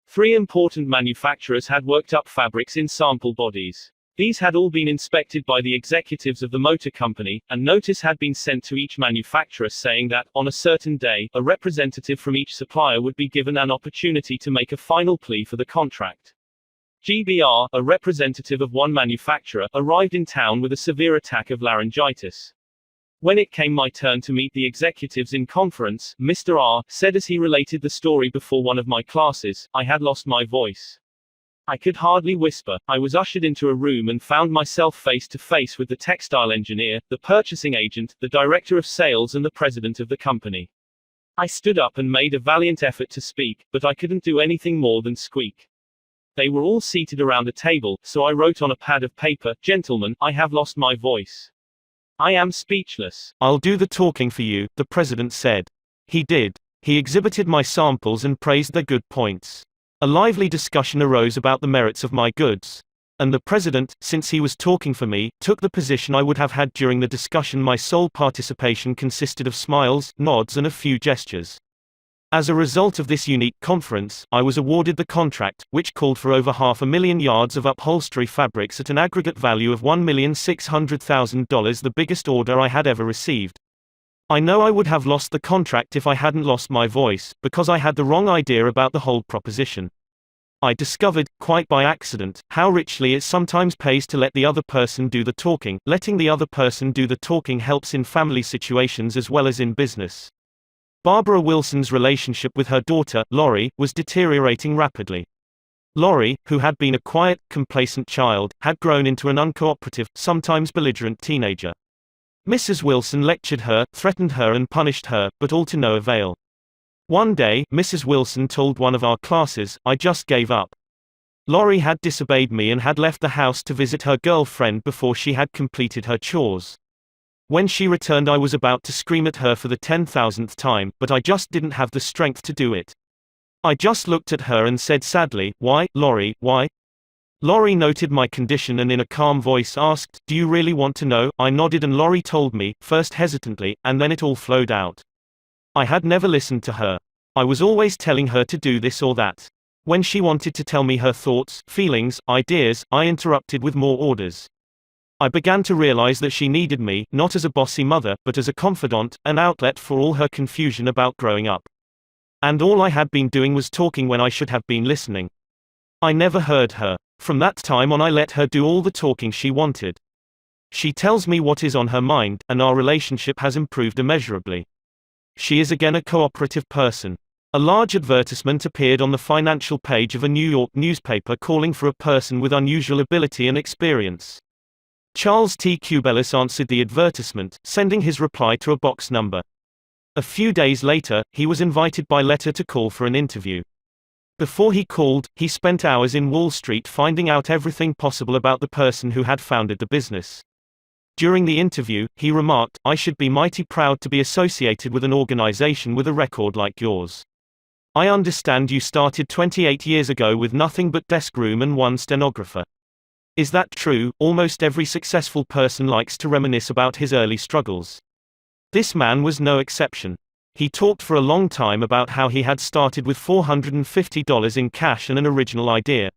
3 important manufacturers had worked up fabrics in sample bodies. These had all been inspected by the executives of the motor company, and notice had been sent to each manufacturer saying that, on a certain day, a representative from each supplier would be given an opportunity to make a final plea for the contract. GBR, a representative of one manufacturer, arrived in town with a severe attack of laryngitis. When it came my turn to meet the executives in conference, Mr. R said as he related the story before one of my classes, I had lost my voice. I could hardly whisper. I was ushered into a room and found myself face to face with the textile engineer, the purchasing agent, the director of sales, and the president of the company. I stood up and made a valiant effort to speak, but I couldn't do anything more than squeak. They were all seated around a table, so I wrote on a pad of paper, "Gentlemen, I have lost my voice. I am speechless." "I'll do the talking for you," the president said. He did. He exhibited my samples and praised their good points. A lively discussion arose about the merits of my goods. And the president, since he was talking for me, took the position I would have had during the discussion. My sole participation consisted of smiles, nods, and a few gestures. As a result of this unique conference, I was awarded the contract, which called for over 500,000 yards of upholstery fabrics at an aggregate value of $1,600,000, the biggest order I had ever received. I know I would have lost the contract if I hadn't lost my voice, because I had the wrong idea about the whole proposition. I discovered, quite by accident, how richly it sometimes pays to let the other person do the talking. Letting the other person do the talking helps in family situations as well as in business. Barbara Wilson's relationship with her daughter, Lori, was deteriorating rapidly. Lori, who had been a quiet, complacent child, had grown into an uncooperative, sometimes belligerent teenager. Mrs. Wilson lectured her, threatened her, and punished her, but all to no avail. One day, Mrs. Wilson told one of our classes, "I just gave up." Lori had disobeyed me and had left the house to visit her girlfriend before she had completed her chores. When she returned, I was about to scream at her for the 10,000th time, but I just didn't have the strength to do it. I just looked at her and said sadly, "Why, Lori, why?" Lori noted my condition and in a calm voice asked, "Do you really want to know?" I nodded and Lori told me, first hesitantly, and then it all flowed out. I had never listened to her. I was always telling her to do this or that. When she wanted to tell me her thoughts, feelings, ideas, I interrupted with more orders. I began to realize that she needed me, not as a bossy mother, but as a confidant, an outlet for all her confusion about growing up. And all I had been doing was talking when I should have been listening. I never heard her. From that time on, I let her do all the talking she wanted. She tells me what is on her mind, and our relationship has improved immeasurably. She is again a cooperative person. A large advertisement appeared on the financial page of a New York newspaper calling for a person with unusual ability and experience. Charles T. Cubelis answered the advertisement, sending his reply to a box number. A few days later, he was invited by letter to call for an interview. Before he called, he spent hours in Wall Street finding out everything possible about the person who had founded the business. During the interview, he remarked, "I should be mighty proud to be associated with an organization with a record like yours. I understand you started 28 years ago with nothing but desk room and one stenographer. Is that true?" Almost every successful person likes to reminisce about his early struggles. This man was no exception. He talked for a long time about how he had started with $450 in cash and an original idea.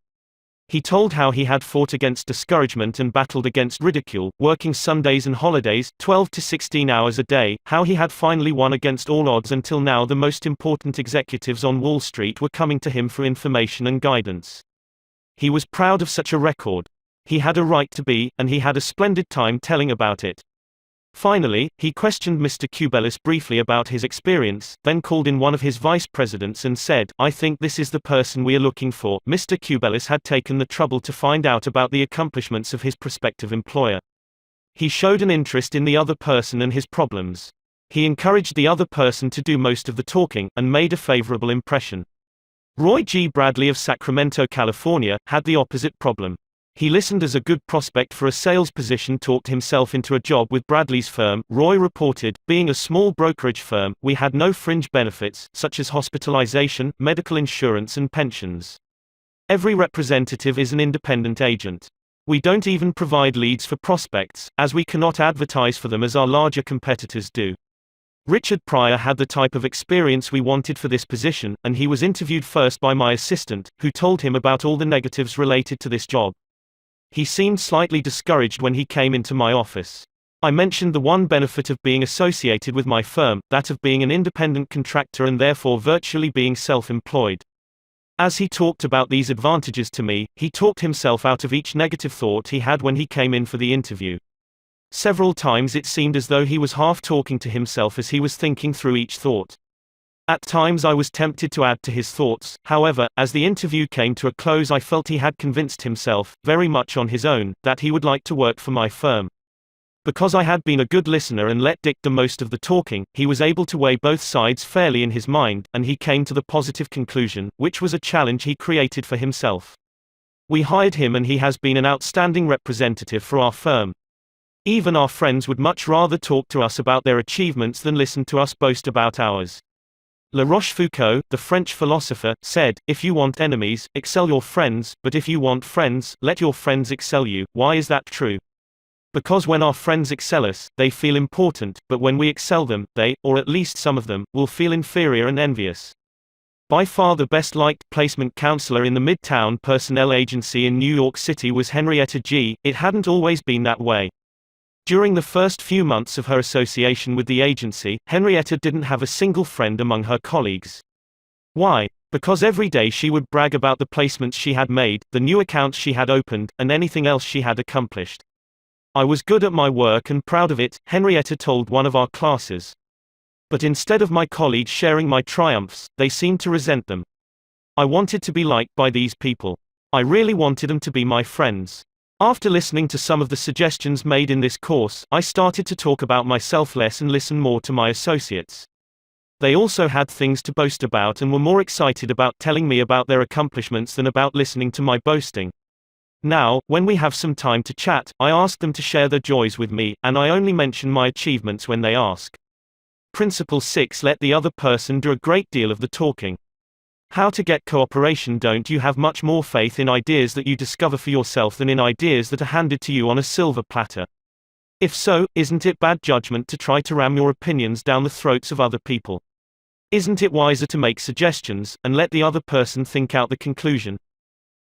He told how he had fought against discouragement and battled against ridicule, working Sundays and holidays, 12 to 16 hours a day, how he had finally won against all odds until now the most important executives on Wall Street were coming to him for information and guidance. He was proud of such a record. He had a right to be, and he had a splendid time telling about it. Finally, he questioned Mr. Cubelis briefly about his experience, then called in one of his vice presidents and said, "I think this is the person we are looking for." Mr. Cubelis had taken the trouble to find out about the accomplishments of his prospective employer. He showed an interest in the other person and his problems. He encouraged the other person to do most of the talking, and made a favorable impression. Roy G. Bradley of Sacramento, California, had the opposite problem. He listened as a good prospect for a sales position talked himself into a job with Bradley's firm. Roy reported, "Being a small brokerage firm, we had no fringe benefits, such as hospitalization, medical insurance and pensions. Every representative is an independent agent. We don't even provide leads for prospects, as we cannot advertise for them as our larger competitors do." Richard Pryor had the type of experience we wanted for this position, and he was interviewed first by my assistant, who told him about all the negatives related to this job. He seemed slightly discouraged when he came into my office. I mentioned the one benefit of being associated with my firm, that of being an independent contractor and therefore virtually being self-employed. As he talked about these advantages to me, he talked himself out of each negative thought he had when he came in for the interview. Several times it seemed as though he was half talking to himself as he was thinking through each thought. At times I was tempted to add to his thoughts, however, as the interview came to a close I felt he had convinced himself, very much on his own, that he would like to work for my firm. Because I had been a good listener and let Dick do most of the talking, he was able to weigh both sides fairly in his mind, and he came to the positive conclusion, which was a challenge he created for himself. We hired him and he has been an outstanding representative for our firm. Even our friends would much rather talk to us about their achievements than listen to us boast about ours. La Rochefoucauld, the French philosopher, said, "If you want enemies, excel your friends, but if you want friends, let your friends excel you." Why is that true? Because when our friends excel us, they feel important, but when we excel them, they, or at least some of them, will feel inferior and envious. By far the best liked placement counselor in the Midtown Personnel Agency in New York City was Henrietta G. It hadn't always been that way. During the first few months of her association with the agency, Henrietta didn't have a single friend among her colleagues. Why? Because every day she would brag about the placements she had made, the new accounts she had opened, and anything else she had accomplished. "I was good at my work and proud of it," Henrietta told one of our classes. But instead of my colleagues sharing my triumphs, they seemed to resent them. I wanted to be liked by these people. I really wanted them to be my friends. After listening to some of the suggestions made in this course, I started to talk about myself less and listen more to my associates. They also had things to boast about and were more excited about telling me about their accomplishments than about listening to my boasting. Now, when we have some time to chat, I ask them to share their joys with me, and I only mention my achievements when they ask. Principle 6: Let the other person do a great deal of the talking. How to get cooperation? Don't you have much more faith in ideas that you discover for yourself than in ideas that are handed to you on a silver platter? If so, isn't it bad judgment to try to ram your opinions down the throats of other people? Isn't it wiser to make suggestions, and let the other person think out the conclusion?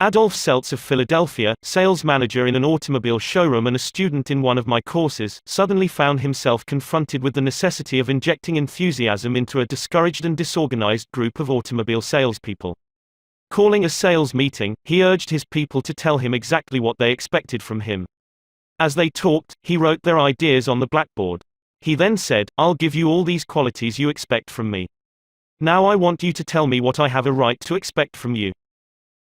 Adolph Seltz of Philadelphia, sales manager in an automobile showroom and a student in one of my courses, suddenly found himself confronted with the necessity of injecting enthusiasm into a discouraged and disorganized group of automobile salespeople. Calling a sales meeting, he urged his people to tell him exactly what they expected from him. As they talked, he wrote their ideas on the blackboard. He then said, "I'll give you all these qualities you expect from me. Now I want you to tell me what I have a right to expect from you."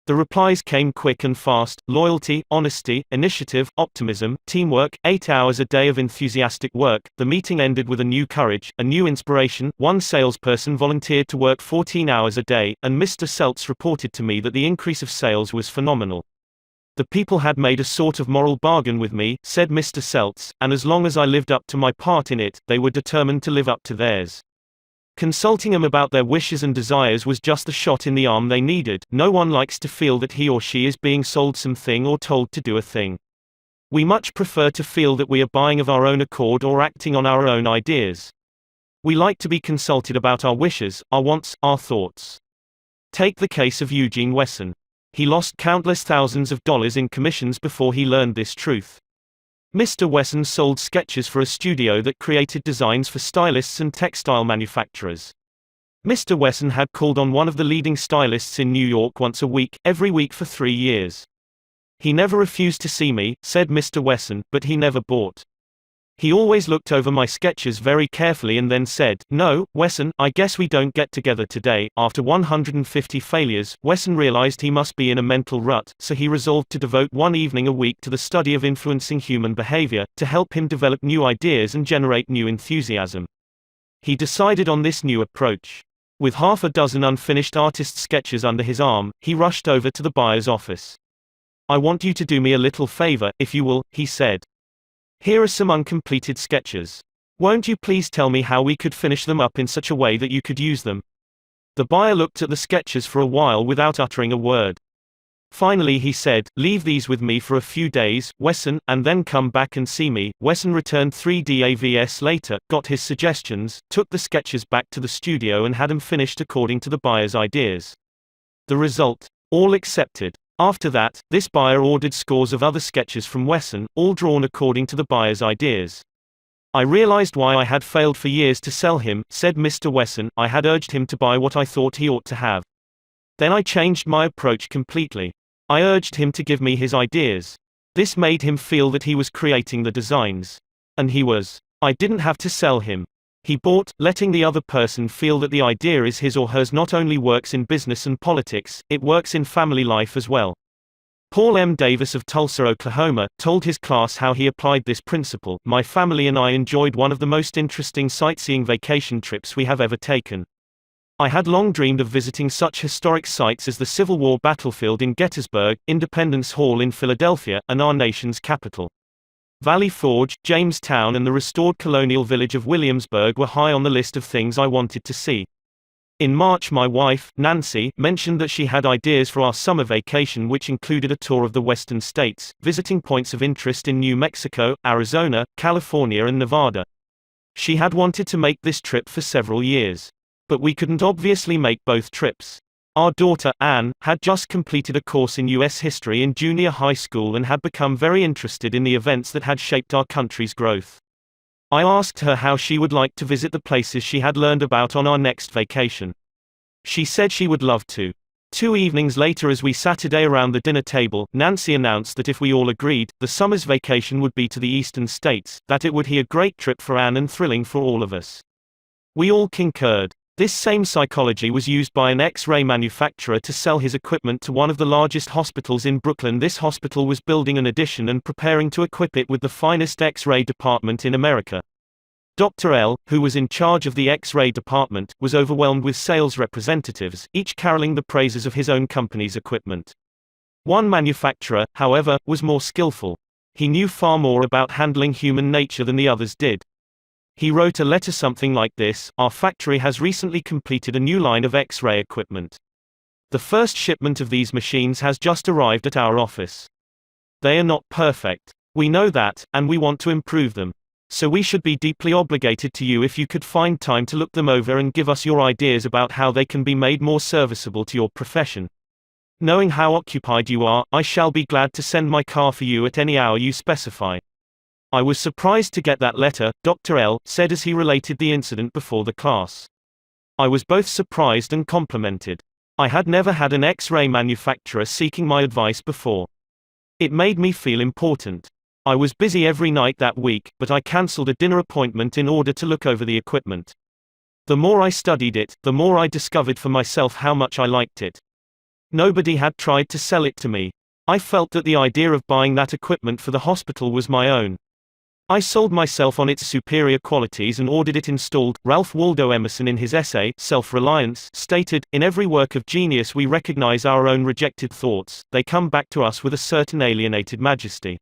The replies came quick and fast: loyalty, honesty, initiative, optimism, teamwork, 8 hours a day of enthusiastic work. The meeting ended with a new courage, a new inspiration. One salesperson volunteered to work 14 hours a day, and Mr. Seltz reported to me that the increase of sales was phenomenal. "The people had made a sort of moral bargain with me," said Mr. Seltz, "and as long as I lived up to my part in it, they were determined to live up to theirs. Consulting them about their wishes and desires was just the shot in the arm they needed. No one likes to feel that he or she is being sold something or told to do a thing. We much prefer to feel that we are buying of our own accord or acting on our own ideas. We like to be consulted about our wishes, our wants, our thoughts." Take the case of Eugene Wesson. He lost countless thousands of dollars in commissions before he learned this truth. Mr. Wesson sold sketches for a studio that created designs for stylists and textile manufacturers. Mr. Wesson had called on one of the leading stylists in New York once a week, every week for 3 years. "He never refused to see me," said Mr. Wesson, "but he never bought. He always looked over my sketches very carefully and then said, 'No, Wesson, I guess we don't get together today.'" After 150 failures, Wesson realized he must be in a mental rut, so he resolved to devote one evening a week to the study of influencing human behavior, to help him develop new ideas and generate new enthusiasm. He decided on this new approach. With half a dozen unfinished artist sketches under his arm, he rushed over to the buyer's office. "I want you to do me a little favor, if you will," he said. "Here are some uncompleted sketches. Won't you please tell me how we could finish them up in such a way that you could use them?" The buyer looked at the sketches for a while without uttering a word. Finally he said, "Leave these with me for a few days, Wesson, and then come back and see me." Wesson returned 3 days later, got his suggestions, took the sketches back to the studio and had them finished according to the buyer's ideas. The result? All accepted. After that, this buyer ordered scores of other sketches from Wesson, all drawn according to the buyer's ideas. "I realized why I had failed for years to sell him," said Mr. Wesson. "I had urged him to buy what I thought he ought to have. Then I changed my approach completely. I urged him to give me his ideas. This made him feel that he was creating the designs. And he was. I didn't have to sell him. He bought, letting the other person feel that the idea is his or hers not only works in business and politics, it works in family life as well. Paul M. Davis of Tulsa, Oklahoma, told his class how he applied this principle. My family and I enjoyed one of the most interesting sightseeing vacation trips we have ever taken. I had long dreamed of visiting such historic sites as the Civil War battlefield in Gettysburg, Independence Hall in Philadelphia, and our nation's capital. Valley Forge, Jamestown, and the restored colonial village of Williamsburg were high on the list of things I wanted to see. In March, my wife, Nancy, mentioned that she had ideas for our summer vacation, which included a tour of the western states, visiting points of interest in New Mexico, Arizona, California, and Nevada. She had wanted to make this trip for several years. But we couldn't obviously make both trips. Our daughter, Anne, had just completed a course in U.S. history in junior high school and had become very interested in the events that had shaped our country's growth. I asked her how she would like to visit the places she had learned about on our next vacation. She said she would love to. 2 evenings later, as we sat around the dinner table, Nancy announced that if we all agreed, the summer's vacation would be to the eastern states, that it would be a great trip for Anne and thrilling for all of us. We all concurred. This same psychology was used by an X-ray manufacturer to sell his equipment to one of the largest hospitals in Brooklyn. This hospital was building an addition and preparing to equip it with the finest X-ray department in America. Dr. L, who was in charge of the X-ray department, was overwhelmed with sales representatives, each caroling the praises of his own company's equipment. One manufacturer, however, was more skillful. He knew far more about handling human nature than the others did. He wrote a letter something like this: "Our factory has recently completed a new line of X-ray equipment. The first shipment of these machines has just arrived at our office. They are not perfect. We know that, and we want to improve them. So we should be deeply obligated to you if you could find time to look them over and give us your ideas about how they can be made more serviceable to your profession. Knowing how occupied you are, I shall be glad to send my car for you at any hour you specify." I was surprised to get that letter, Dr. L said as he related the incident before the class. I was both surprised and complimented. I had never had an X-ray manufacturer seeking my advice before. It made me feel important. I was busy every night that week, but I cancelled a dinner appointment in order to look over the equipment. The more I studied it, the more I discovered for myself how much I liked it. Nobody had tried to sell it to me. I felt that the idea of buying that equipment for the hospital was my own. I sold myself on its superior qualities and ordered it installed. Ralph Waldo Emerson, in his essay, Self-Reliance, stated, "In every work of genius we recognize our own rejected thoughts, they come back to us with a certain alienated majesty."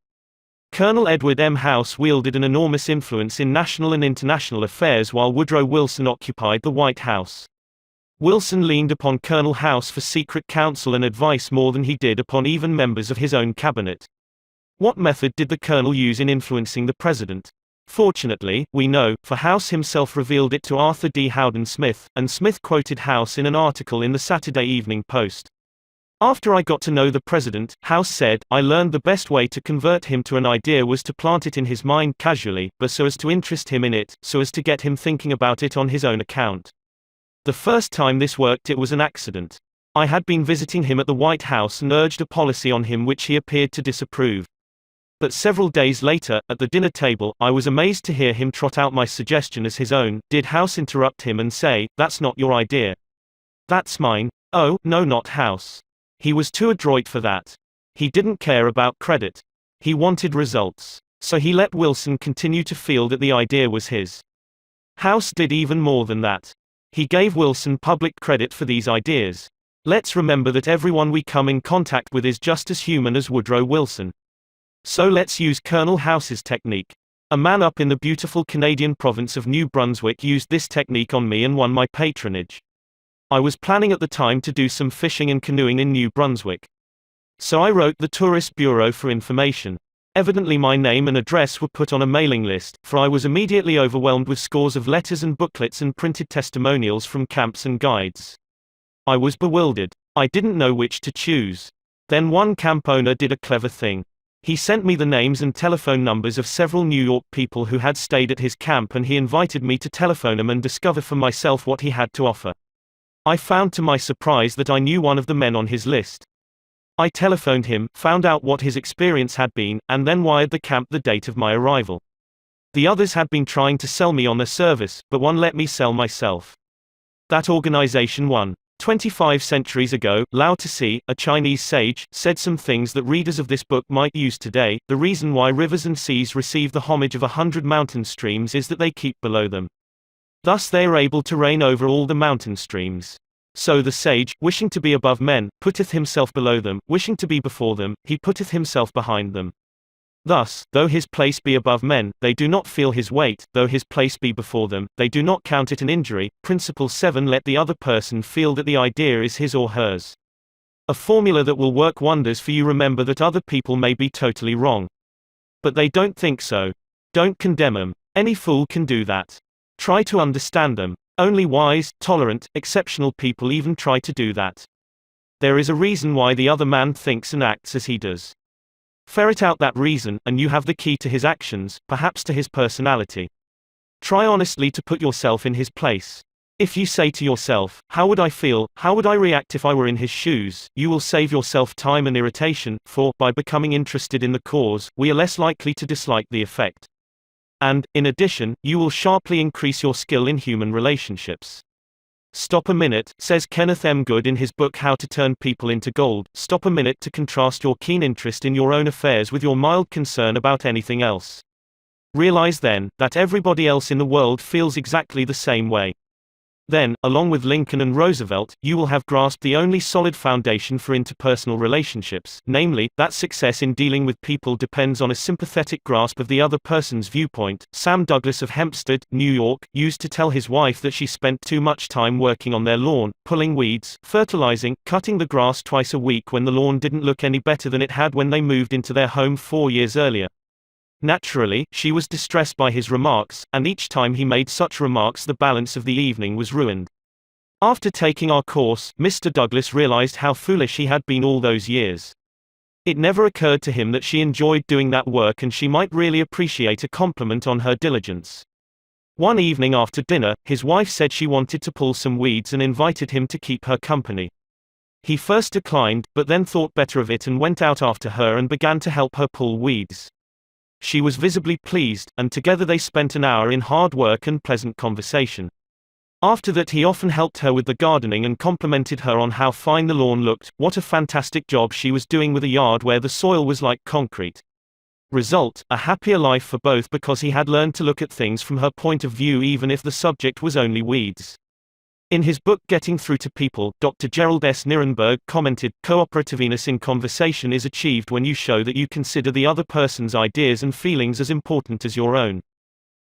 Colonel Edward M. House wielded an enormous influence in national and international affairs while Woodrow Wilson occupied the White House. Wilson leaned upon Colonel House for secret counsel and advice more than he did upon even members of his own cabinet. What method did the colonel use in influencing the president? Fortunately, we know, for House himself revealed it to Arthur D. Howden Smith, and Smith quoted House in an article in the Saturday Evening Post. "After I got to know the president," House said, "I learned the best way to convert him to an idea was to plant it in his mind casually, but so as to interest him in it, so as to get him thinking about it on his own account. The first time this worked it was an accident. I had been visiting him at the White House and urged a policy on him which he appeared to disapprove. But several days later, at the dinner table, I was amazed to hear him trot out my suggestion as his own." Did House interrupt him and say, "That's not your idea. That's mine"? Oh, no, not House. He was too adroit for that. He didn't care about credit. He wanted results. So he let Wilson continue to feel that the idea was his. House did even more than that. He gave Wilson public credit for these ideas. Let's remember that everyone we come in contact with is just as human as Woodrow Wilson. So let's use Colonel House's technique. A man up in the beautiful Canadian province of New Brunswick used this technique on me and won my patronage. I was planning at the time to do some fishing and canoeing in New Brunswick. So I wrote the Tourist Bureau for information. Evidently my name and address were put on a mailing list, for I was immediately overwhelmed with scores of letters and booklets and printed testimonials from camps and guides. I was bewildered. I didn't know which to choose. Then one camp owner did a clever thing. He sent me the names and telephone numbers of several New York people who had stayed at his camp, and he invited me to telephone them and discover for myself what he had to offer. I found to my surprise that I knew one of the men on his list. I telephoned him, found out what his experience had been, and then wired the camp the date of my arrival. The others had been trying to sell me on their service, but one let me sell myself. That organization won. 25 centuries ago, Lao Tzu, a Chinese sage, said some things that readers of this book might use today. The reason why rivers and seas receive the homage of 100 mountain streams is that they keep below them. Thus they are able to reign over all the mountain streams. So the sage, wishing to be above men, putteth himself below them, wishing to be before them, he putteth himself behind them. Thus, though his place be above men, they do not feel his weight, though his place be before them, they do not count it an injury. Principle 7. Let the other person feel that the idea is his or hers. A formula that will work wonders for you. Remember that other people may be totally wrong. But they don't think so. Don't condemn them. Any fool can do that. Try to understand them. Only wise, tolerant, exceptional people even try to do that. There is a reason why the other man thinks and acts as he does. Ferret out that reason, and you have the key to his actions, perhaps to his personality. Try honestly to put yourself in his place. If you say to yourself, "How would I feel, how would I react if I were in his shoes?" you will save yourself time and irritation, for, by becoming interested in the cause, we are less likely to dislike the effect. And, in addition, you will sharply increase your skill in human relationships. Stop a minute, says Kenneth M. Good in his book How to Turn People into Gold. Stop a minute to contrast your keen interest in your own affairs with your mild concern about anything else. Realize then, that everybody else in the world feels exactly the same way. Then, along with Lincoln and Roosevelt, you will have grasped the only solid foundation for interpersonal relationships, namely, that success in dealing with people depends on a sympathetic grasp of the other person's viewpoint. Sam Douglas of Hempstead, New York, used to tell his wife that she spent too much time working on their lawn, pulling weeds, fertilizing, cutting the grass twice a week when the lawn didn't look any better than it had when they moved into their home 4 years earlier. Naturally, she was distressed by his remarks, and each time he made such remarks the balance of the evening was ruined. After taking our course, Mr. Douglas realized how foolish he had been all those years. It never occurred to him that she enjoyed doing that work and she might really appreciate a compliment on her diligence. One evening after dinner, his wife said she wanted to pull some weeds and invited him to keep her company. He first declined, but then thought better of it and went out after her and began to help her pull weeds. She was visibly pleased, and together they spent an hour in hard work and pleasant conversation. After that he often helped her with the gardening and complimented her on how fine the lawn looked, what a fantastic job she was doing with a yard where the soil was like concrete. Result, a happier life for both because he had learned to look at things from her point of view even if the subject was only weeds. In his book Getting Through to People, Dr. Gerald S. Nirenberg commented, "Cooperativeness in conversation is achieved when you show that you consider the other person's ideas and feelings as important as your own.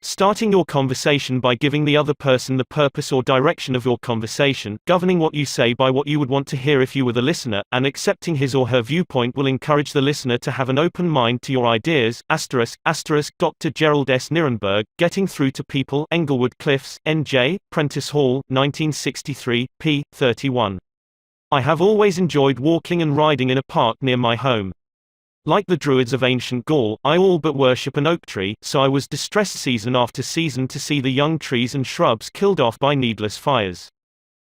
Starting your conversation by giving the other person the purpose or direction of your conversation, governing what you say by what you would want to hear if you were the listener, and accepting his or her viewpoint will encourage the listener to have an open mind to your ideas." Dr. Gerald S. Nirenberg, Getting Through to People, Englewood Cliffs, N.J., Prentice Hall, 1963, p. 31. I have always enjoyed walking and riding in a park near my home. Like the Druids of ancient Gaul, I all but worship an oak tree, so I was distressed season after season to see the young trees and shrubs killed off by needless fires.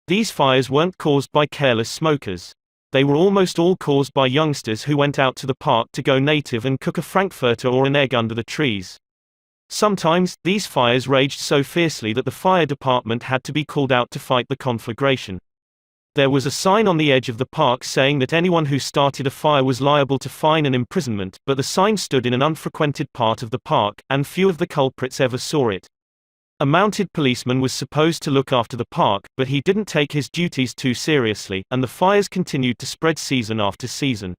These fires weren't caused by careless smokers. They were almost all caused by youngsters who went out to the park to go native and cook a frankfurter or an egg under the trees. Sometimes, these fires raged so fiercely that the fire department had to be called out to fight the conflagration. There was a sign on the edge of the park saying that anyone who started a fire was liable to fine and imprisonment, but the sign stood in an unfrequented part of the park, and few of the culprits ever saw it. A mounted policeman was supposed to look after the park, but he didn't take his duties too seriously, and the fires continued to spread season after season.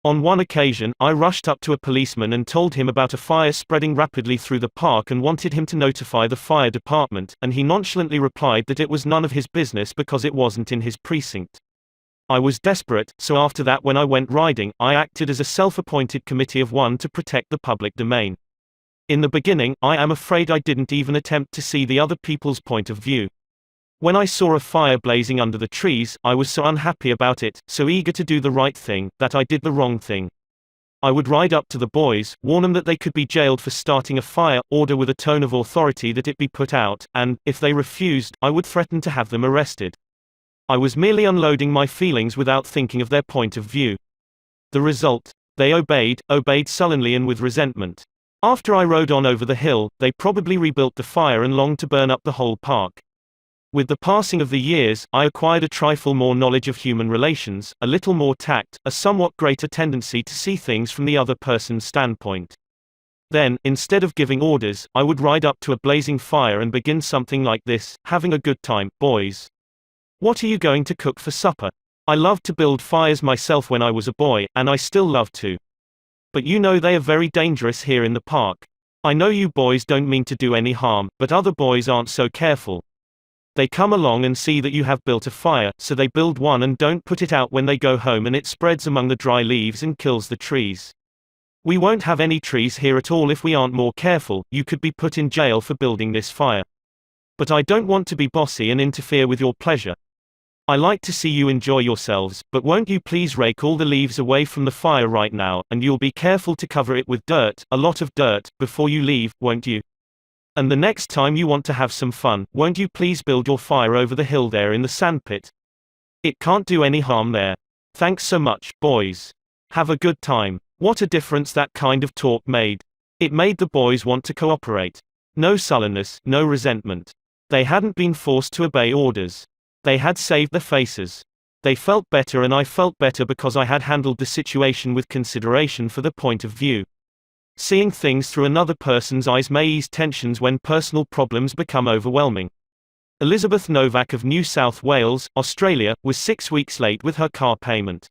On one occasion, I rushed up to a policeman and told him about a fire spreading rapidly through the park and wanted him to notify the fire department, and he nonchalantly replied that it was none of his business because it wasn't in his precinct. I was desperate, so after that when I went riding, I acted as a self-appointed committee of one to protect the public domain. In the beginning, I am afraid I didn't even attempt to see the other people's point of view. When I saw a fire blazing under the trees, I was so unhappy about it, so eager to do the right thing, that I did the wrong thing. I would ride up to the boys, warn them that they could be jailed for starting a fire, order with a tone of authority that it be put out, and, if they refused, I would threaten to have them arrested. I was merely unloading my feelings without thinking of their point of view. The result? They obeyed sullenly and with resentment. After I rode on over the hill, they probably rebuilt the fire and longed to burn up the whole park. With the passing of the years, I acquired a trifle more knowledge of human relations, a little more tact, a somewhat greater tendency to see things from the other person's standpoint. Then, instead of giving orders, I would ride up to a blazing fire and begin something like this: "Having a good time, boys? What are you going to cook for supper? I loved to build fires myself when I was a boy, and I still love to. But you know they are very dangerous here in the park. I know you boys don't mean to do any harm, but other boys aren't so careful. They come along and see that you have built a fire, so they build one and don't put it out when they go home, and it spreads among the dry leaves and kills the trees. We won't have any trees here at all if we aren't more careful. You could be put in jail for building this fire. But I don't want to be bossy and interfere with your pleasure. I like to see you enjoy yourselves, but won't you please rake all the leaves away from the fire right now, and you'll be careful to cover it with dirt, a lot of dirt, before you leave, won't you? And the next time you want to have some fun, won't you please build your fire over the hill there in the sandpit? It can't do any harm there. Thanks so much, boys. Have a good time." What a difference that kind of talk made. It made the boys want to cooperate. No sullenness, no resentment. They hadn't been forced to obey orders. They had saved their faces. They felt better, and I felt better because I had handled the situation with consideration for their point of view. Seeing things through another person's eyes may ease tensions when personal problems become overwhelming. Elizabeth Novak of New South Wales, Australia, was 6 weeks late with her car payment.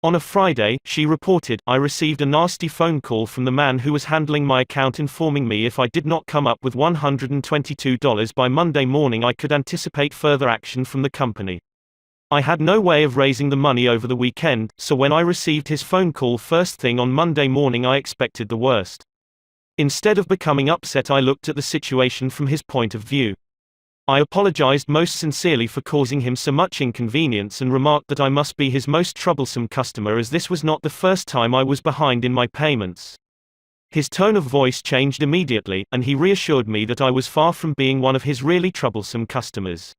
On a Friday, she reported, "I received a nasty phone call from the man who was handling my account informing me if I did not come up with $122 by Monday morning I could anticipate further action from the company. I had no way of raising the money over the weekend, so when I received his phone call first thing on Monday morning I expected the worst. Instead of becoming upset, I looked at the situation from his point of view. I apologized most sincerely for causing him so much inconvenience and remarked that I must be his most troublesome customer, as this was not the first time I was behind in my payments. His tone of voice changed immediately, and he reassured me that I was far from being one of his really troublesome customers.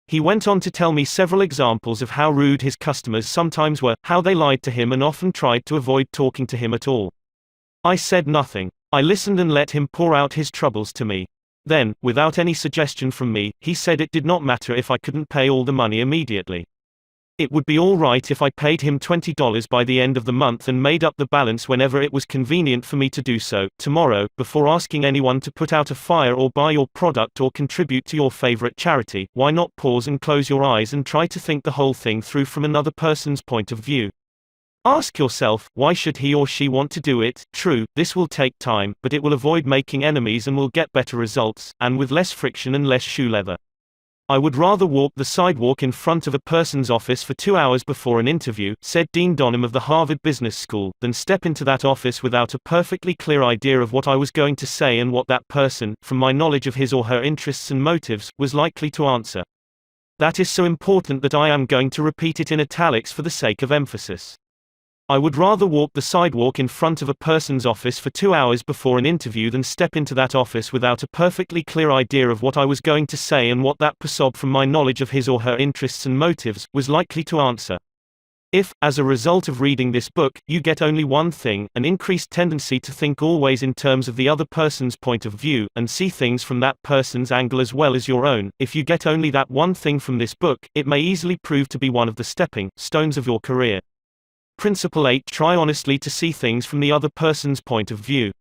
He went on to tell me several examples of how rude his customers sometimes were, how they lied to him and often tried to avoid talking to him at all. I said nothing. I listened and let him pour out his troubles to me. Then, without any suggestion from me, he said it did not matter if I couldn't pay all the money immediately. It would be all right if I paid him $20 by the end of the month and made up the balance whenever it was convenient for me to do so, tomorrow, before asking anyone to put out a fire or buy your product or contribute to your favorite charity. Why not pause and close your eyes and try to think the whole thing through from another person's point of view? Ask yourself, why should he or she want to do it? True, this will take time, but it will avoid making enemies and will get better results, and with less friction and less shoe leather. I would rather walk the sidewalk in front of a person's office for 2 hours before an interview, said Dean Donham of the Harvard Business School, than step into that office without a perfectly clear idea of what I was going to say and what that person, from my knowledge of his or her interests and motives, was likely to answer. That is so important that I am going to repeat it in italics for the sake of emphasis. I would rather walk the sidewalk in front of a person's office for 2 hours before an interview than step into that office without a perfectly clear idea of what I was going to say and what that person, from my knowledge of his or her interests and motives, was likely to answer. If, as a result of reading this book, you get only one thing, an increased tendency to think always in terms of the other person's point of view, and see things from that person's angle as well as your own, if you get only that one thing from this book, it may easily prove to be one of the stepping stones of your career. Principle 8. Try honestly to see things from the other person's point of view.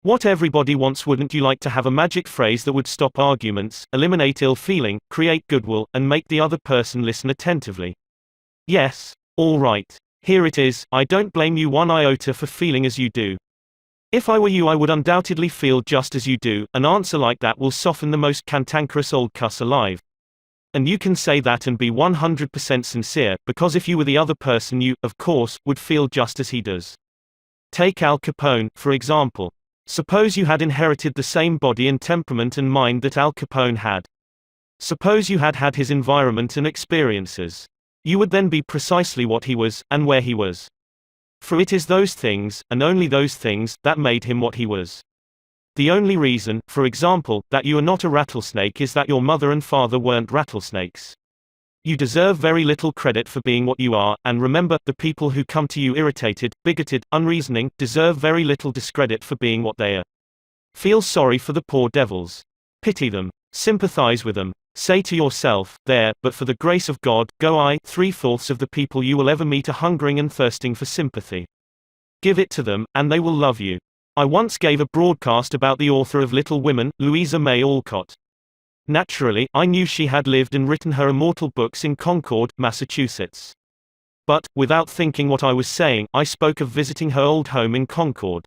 What everybody wants. Wouldn't you like to have a magic phrase that would stop arguments, eliminate ill feeling, create goodwill, and make the other person listen attentively? Yes? All right. Here it is. I don't blame you one iota for feeling as you do. If I were you, I would undoubtedly feel just as you do. An answer like that will soften the most cantankerous old cuss alive. And you can say that and be 100% sincere, because if you were the other person, you, of course, would feel just as he does. Take Al Capone, for example. Suppose you had inherited the same body and temperament and mind that Al Capone had. Suppose you had had his environment and experiences. You would then be precisely what he was, and where he was. For it is those things, and only those things, that made him what he was. The only reason, for example, that you are not a rattlesnake is that your mother and father weren't rattlesnakes. You deserve very little credit for being what you are, and remember, the people who come to you irritated, bigoted, unreasoning, deserve very little discredit for being what they are. Feel sorry for the poor devils. Pity them. Sympathize with them. Say to yourself, there, but for the grace of God, go I. 3/4 of the people you will ever meet are hungering and thirsting for sympathy. Give it to them, and they will love you. I once gave a broadcast about the author of Little Women, Louisa May Alcott. Naturally, I knew she had lived and written her immortal books in Concord, Massachusetts. But, without thinking what I was saying, I spoke of visiting her old home in Concord,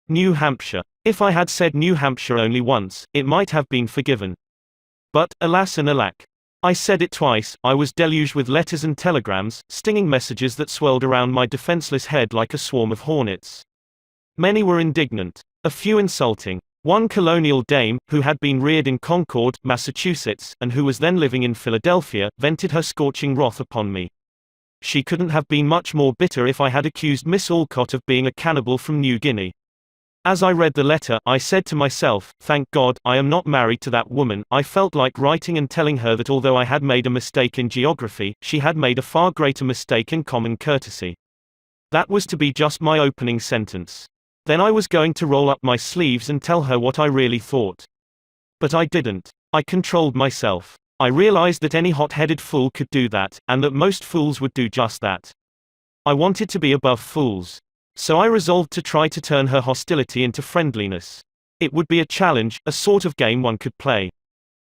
New Hampshire. If I had said New Hampshire only once, it might have been forgiven. But, alas and alack. I said it twice. I was deluged with letters and telegrams, stinging messages that swirled around my defenseless head like a swarm of hornets. Many were indignant, a few insulting. One colonial dame, who had been reared in Concord, Massachusetts, and who was then living in Philadelphia, vented her scorching wrath upon me. She couldn't have been much more bitter if I had accused Miss Alcott of being a cannibal from New Guinea. As I read the letter, I said to myself, thank God, I am not married to that woman. I felt like writing and telling her that although I had made a mistake in geography, she had made a far greater mistake in common courtesy. That was to be just my opening sentence. Then I was going to roll up my sleeves and tell her what I really thought. But I didn't. I controlled myself. I realized that any hot-headed fool could do that, and that most fools would do just that. I wanted to be above fools. So I resolved to try to turn her hostility into friendliness. It would be a challenge, a sort of game one could play.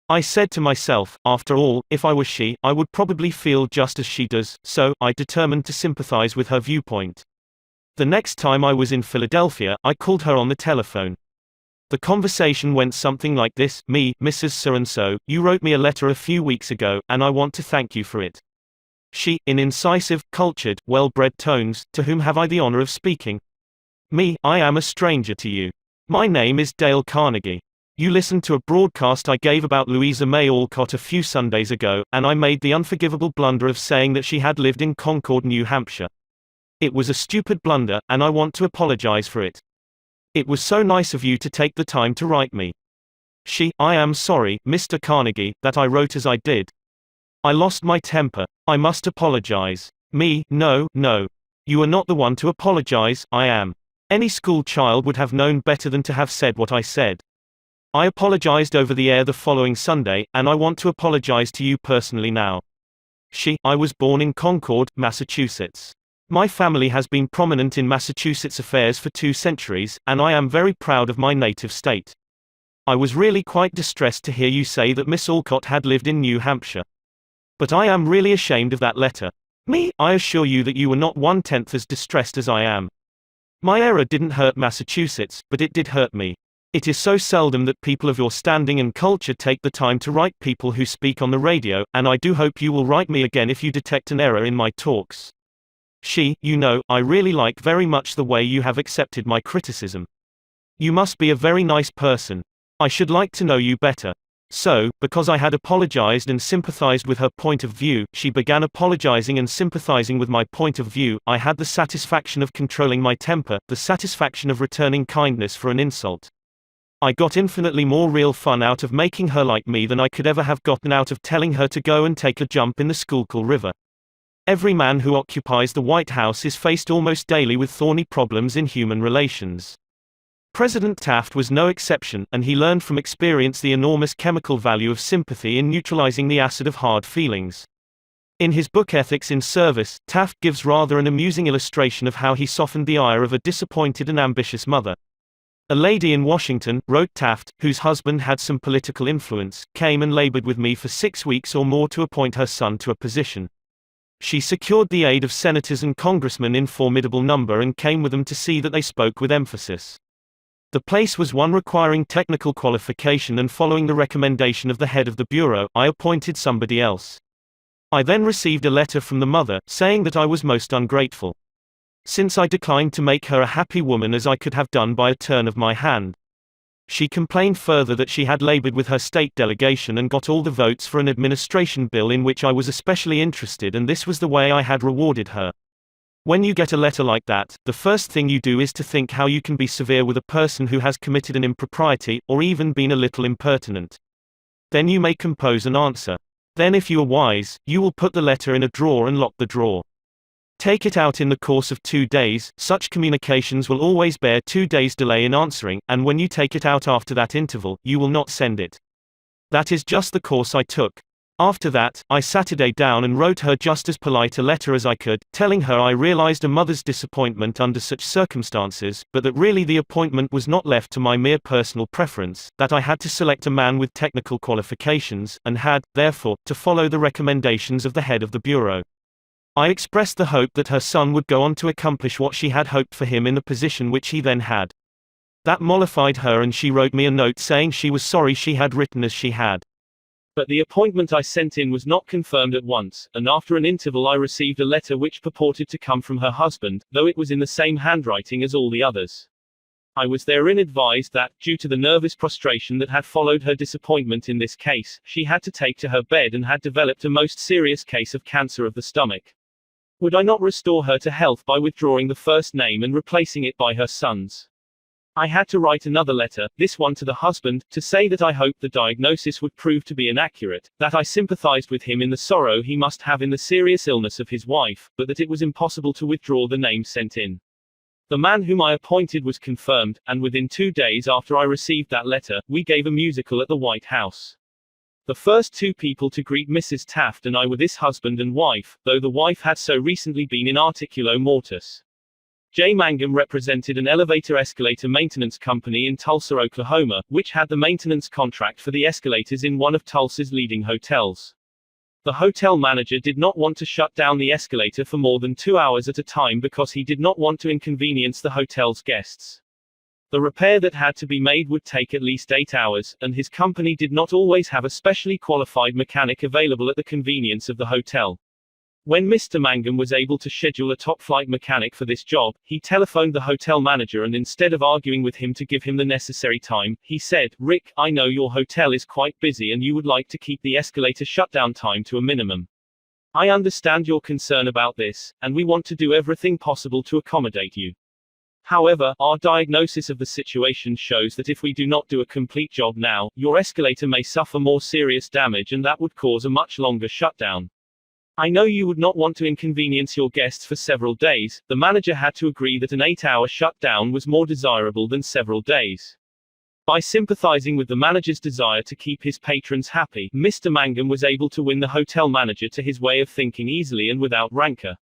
I said to myself, after all, if I were she, I would probably feel just as she does, so I determined to sympathize with her viewpoint. The next time I was in Philadelphia, I called her on the telephone. The conversation went something like this: me, Mrs. So-and-so, you wrote me a letter a few weeks ago, and I want to thank you for it. She, in incisive, cultured, well-bred tones, to whom have I the honor of speaking? Me, I am a stranger to you. My name is Dale Carnegie. You listened to a broadcast I gave about Louisa May Alcott a few Sundays ago, and I made the unforgivable blunder of saying that she had lived in Concord, New Hampshire. It was a stupid blunder, and I want to apologize for it. It was so nice of you to take the time to write me. She, I am sorry, Mr. Carnegie, that I wrote as I did. I lost my temper. I must apologize. Me, no. You are not the one to apologize, I am. Any school child would have known better than to have said what I said. I apologized over the air the following Sunday, and I want to apologize to you personally now. She, I was born in Concord, Massachusetts. My family has been prominent in Massachusetts affairs for 2 centuries, and I am very proud of my native state. I was really quite distressed to hear you say that Miss Alcott had lived in New Hampshire. But I am really ashamed of that letter. Me, I assure you that you were not 1/10 as distressed as I am. My error didn't hurt Massachusetts, but it did hurt me. It is so seldom that people of your standing and culture take the time to write people who speak on the radio, and I do hope you will write me again if you detect an error in my talks. She, you know, I really like very much the way you have accepted my criticism. You must be a very nice person. I should like to know you better. So, because I had apologized and sympathized with her point of view, she began apologizing and sympathizing with my point of view. I had the satisfaction of controlling my temper, the satisfaction of returning kindness for an insult. I got infinitely more real fun out of making her like me than I could ever have gotten out of telling her to go and take a jump in the Schuylkill River. Every man who occupies the White House is faced almost daily with thorny problems in human relations. President Taft was no exception, and he learned from experience the enormous chemical value of sympathy in neutralizing the acid of hard feelings. In his book Ethics in Service, Taft gives rather an amusing illustration of how he softened the ire of a disappointed and ambitious mother. A lady in Washington, wrote Taft, whose husband had some political influence, came and labored with me for 6 weeks or more to appoint her son to a position. She secured the aid of senators and congressmen in formidable number and came with them to see that they spoke with emphasis. The place was one requiring technical qualification, and following the recommendation of the head of the bureau, I appointed somebody else. I then received a letter from the mother, saying that I was most ungrateful. Since I declined to make her a happy woman as I could have done by a turn of my hand. She complained further that she had labored with her state delegation and got all the votes for an administration bill in which I was especially interested, and this was the way I had rewarded her. When you get a letter like that, the first thing you do is to think how you can be severe with a person who has committed an impropriety, or even been a little impertinent. Then you may compose an answer. Then if you are wise, you will put the letter in a drawer and lock the drawer. Take it out in the course of 2 days, such communications will always bear 2 days delay in answering, and when you take it out after that interval, you will not send it. That is just the course I took. After that, I Saturday down and wrote her just as polite a letter as I could, telling her I realized a mother's disappointment under such circumstances, but that really the appointment was not left to my mere personal preference, that I had to select a man with technical qualifications, and had, therefore, to follow the recommendations of the head of the bureau. I expressed the hope that her son would go on to accomplish what she had hoped for him in the position which he then had. That mollified her, and she wrote me a note saying she was sorry she had written as she had. But the appointment I sent in was not confirmed at once, and after an interval I received a letter which purported to come from her husband, though it was in the same handwriting as all the others. I was therein advised that, due to the nervous prostration that had followed her disappointment in this case, she had to take to her bed and had developed a most serious case of cancer of the stomach. Would I not restore her to health by withdrawing the first name and replacing it by her son's? I had to write another letter, this one to the husband, to say that I hoped the diagnosis would prove to be inaccurate, that I sympathized with him in the sorrow he must have in the serious illness of his wife, but that it was impossible to withdraw the name sent in. The man whom I appointed was confirmed, and within 2 days after I received that letter, we gave a musical at the White House. The first 2 people to greet Mrs. Taft and I were this husband and wife, though the wife had so recently been in articulo mortis. J. Mangum represented an elevator-escalator maintenance company in Tulsa, Oklahoma, which had the maintenance contract for the escalators in one of Tulsa's leading hotels. The hotel manager did not want to shut down the escalator for more than 2 hours at a time because he did not want to inconvenience the hotel's guests. The repair that had to be made would take at least 8 hours, and his company did not always have a specially qualified mechanic available at the convenience of the hotel. When Mr. Mangum was able to schedule a top-flight mechanic for this job, he telephoned the hotel manager and instead of arguing with him to give him the necessary time, he said, "Rick, I know your hotel is quite busy and you would like to keep the escalator shutdown time to a minimum. I understand your concern about this, and we want to do everything possible to accommodate you. However, our diagnosis of the situation shows that if we do not do a complete job now, your escalator may suffer more serious damage and that would cause a much longer shutdown. I know you would not want to inconvenience your guests for several days." The manager had to agree that an 8-hour shutdown was more desirable than several days. By sympathizing with the manager's desire to keep his patrons happy, Mr. Mangum was able to win the hotel manager to his way of thinking easily and without rancor.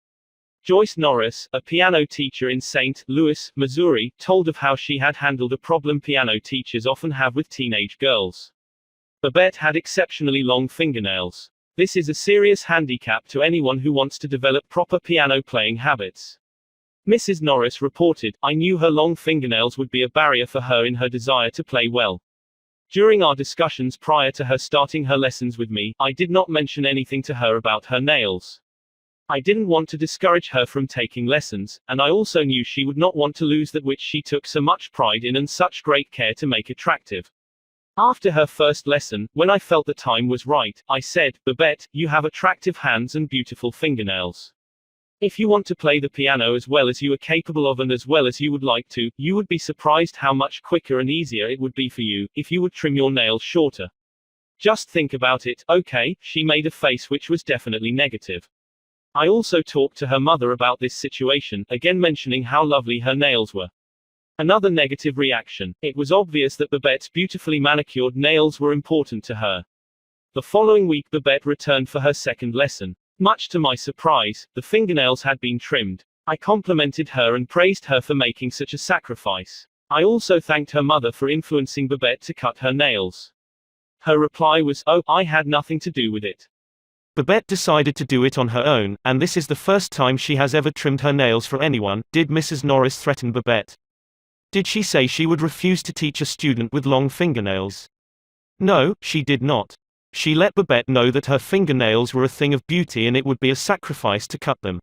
Joyce Norris, a piano teacher in St. Louis, Missouri, told of how she had handled a problem piano teachers often have with teenage girls. Babette had exceptionally long fingernails. This is a serious handicap to anyone who wants to develop proper piano playing habits. Mrs. Norris reported, "I knew her long fingernails would be a barrier for her in her desire to play well. During our discussions prior to her starting her lessons with me, I did not mention anything to her about her nails. I didn't want to discourage her from taking lessons, and I also knew she would not want to lose that which she took so much pride in and such great care to make attractive. After her first lesson, when I felt the time was right, I said, 'Babette, you have attractive hands and beautiful fingernails. If you want to play the piano as well as you are capable of and as well as you would like to, you would be surprised how much quicker and easier it would be for you, if you would trim your nails shorter. Just think about it, okay?'" She made a face which was definitely negative. I also talked to her mother about this situation, again mentioning how lovely her nails were. Another negative reaction. It was obvious that Babette's beautifully manicured nails were important to her. The following week Babette returned for her second lesson. Much to my surprise, the fingernails had been trimmed. I complimented her and praised her for making such a sacrifice. I also thanked her mother for influencing Babette to cut her nails. Her reply was, "Oh, I had nothing to do with it." Babette decided to do it on her own, and this is the first time she has ever trimmed her nails for anyone. Did Mrs. Norris threaten Babette? Did she say she would refuse to teach a student with long fingernails? No, she did not. She let Babette know that her fingernails were a thing of beauty and it would be a sacrifice to cut them.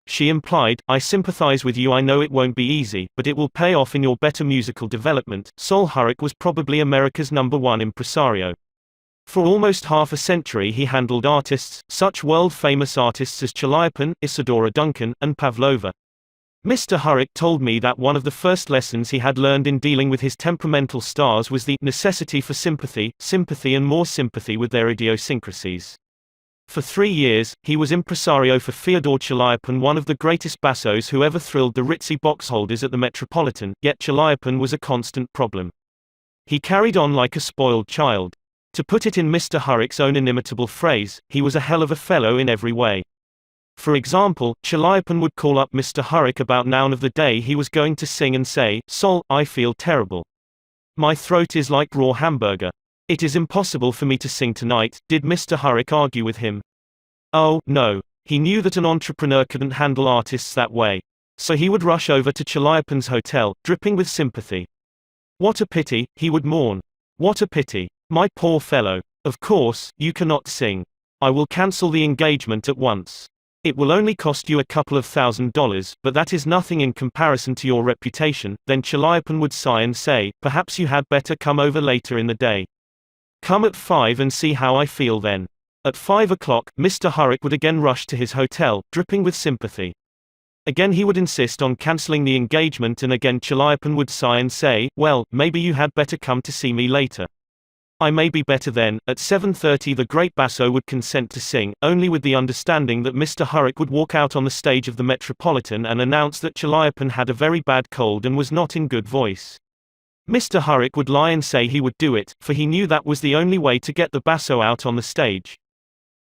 She implied, "I sympathize with you. I know it won't be easy, but it will pay off in your better musical development." Sol Hurrick was probably America's #1 impresario. For almost half a century he handled artists, such world-famous artists as Chaliapin, Isadora Duncan, and Pavlova. Mr. Hurrick told me that one of the first lessons he had learned in dealing with his temperamental stars was the necessity for sympathy and more sympathy with their idiosyncrasies. For 3 years, he was impresario for Fyodor Chaliapin, one of the greatest bassos who ever thrilled the ritzy boxholders at the Metropolitan, yet Chaliapin was a constant problem. He carried on like a spoiled child. To put it in Mr. Hurrick's own inimitable phrase, he was a hell of a fellow in every way. For example, Chaliapin would call up Mr. Hurrick about noon of the day he was going to sing and say, "Sol, I feel terrible. My throat is like raw hamburger. It is impossible for me to sing tonight." Did Mr. Hurrick argue with him? Oh, no. He knew that an entrepreneur couldn't handle artists that way. So he would rush over to Chaliapin's hotel, dripping with sympathy. "What a pity," he would mourn. "What a pity. My poor fellow. Of course, you cannot sing. I will cancel the engagement at once. It will only cost you a couple of $1,000s, but that is nothing in comparison to your reputation." Then Chaliapin would sigh and say, "Perhaps you had better come over later in the day. Come at 5 and see how I feel then." At 5 o'clock, Mr. Hurrick would again rush to his hotel, dripping with sympathy. Again he would insist on cancelling the engagement, and again Chaliapin would sigh and say, "Well, maybe you had better come to see me later. I may be better then." At 7:30 the great basso would consent to sing, only with the understanding that Mr. Hurrick would walk out on the stage of the Metropolitan and announce that Chaliapin had a very bad cold and was not in good voice. Mr. Hurrick would lie and say he would do it, for he knew that was the only way to get the basso out on the stage.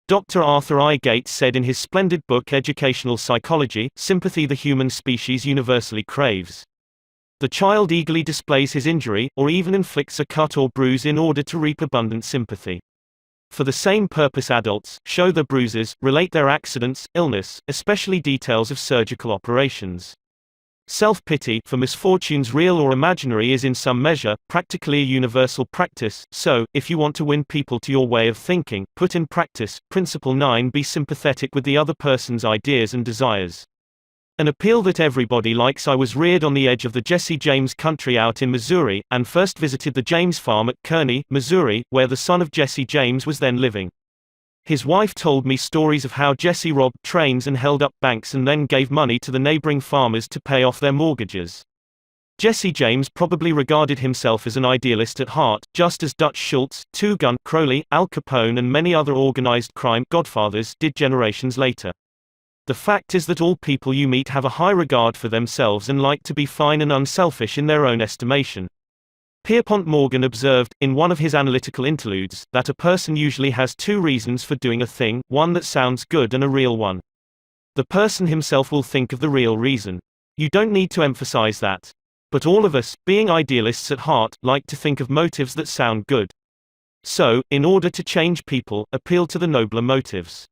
Dr. Arthur I. Gates said in his splendid book Educational Psychology, "Sympathy the human species universally craves. The child eagerly displays his injury, or even inflicts a cut or bruise in order to reap abundant sympathy. For the same purpose adults show their bruises, relate their accidents, illness, especially details of surgical operations. Self-pity for misfortunes real or imaginary is in some measure, practically a universal practice, so, if you want to win people to your way of thinking, put in practice, Principle 9 be sympathetic with the other person's ideas and desires. An appeal that everybody likes. I was reared on the edge of the Jesse James country out in Missouri, and first visited the James farm at Carnegie, Missouri, where the son of Jesse James was then living. His wife told me stories of how Jesse robbed trains and held up banks and then gave money to the neighboring farmers to pay off their mortgages. Jesse James probably regarded himself as an idealist at heart, just as Dutch Schultz, Two Gun, Crowley, Al Capone and many other organized crime godfathers did generations later. The fact is that all people you meet have a high regard for themselves and like to be fine and unselfish in their own estimation. Pierpont Morgan observed, in one of his analytical interludes, that a person usually has two reasons for doing a thing, one that sounds good and a real one. The person himself will think of the real reason. You don't need to emphasize that. But all of us, being idealists at heart, like to think of motives that sound good. So, in order to change people, appeal to the nobler motives.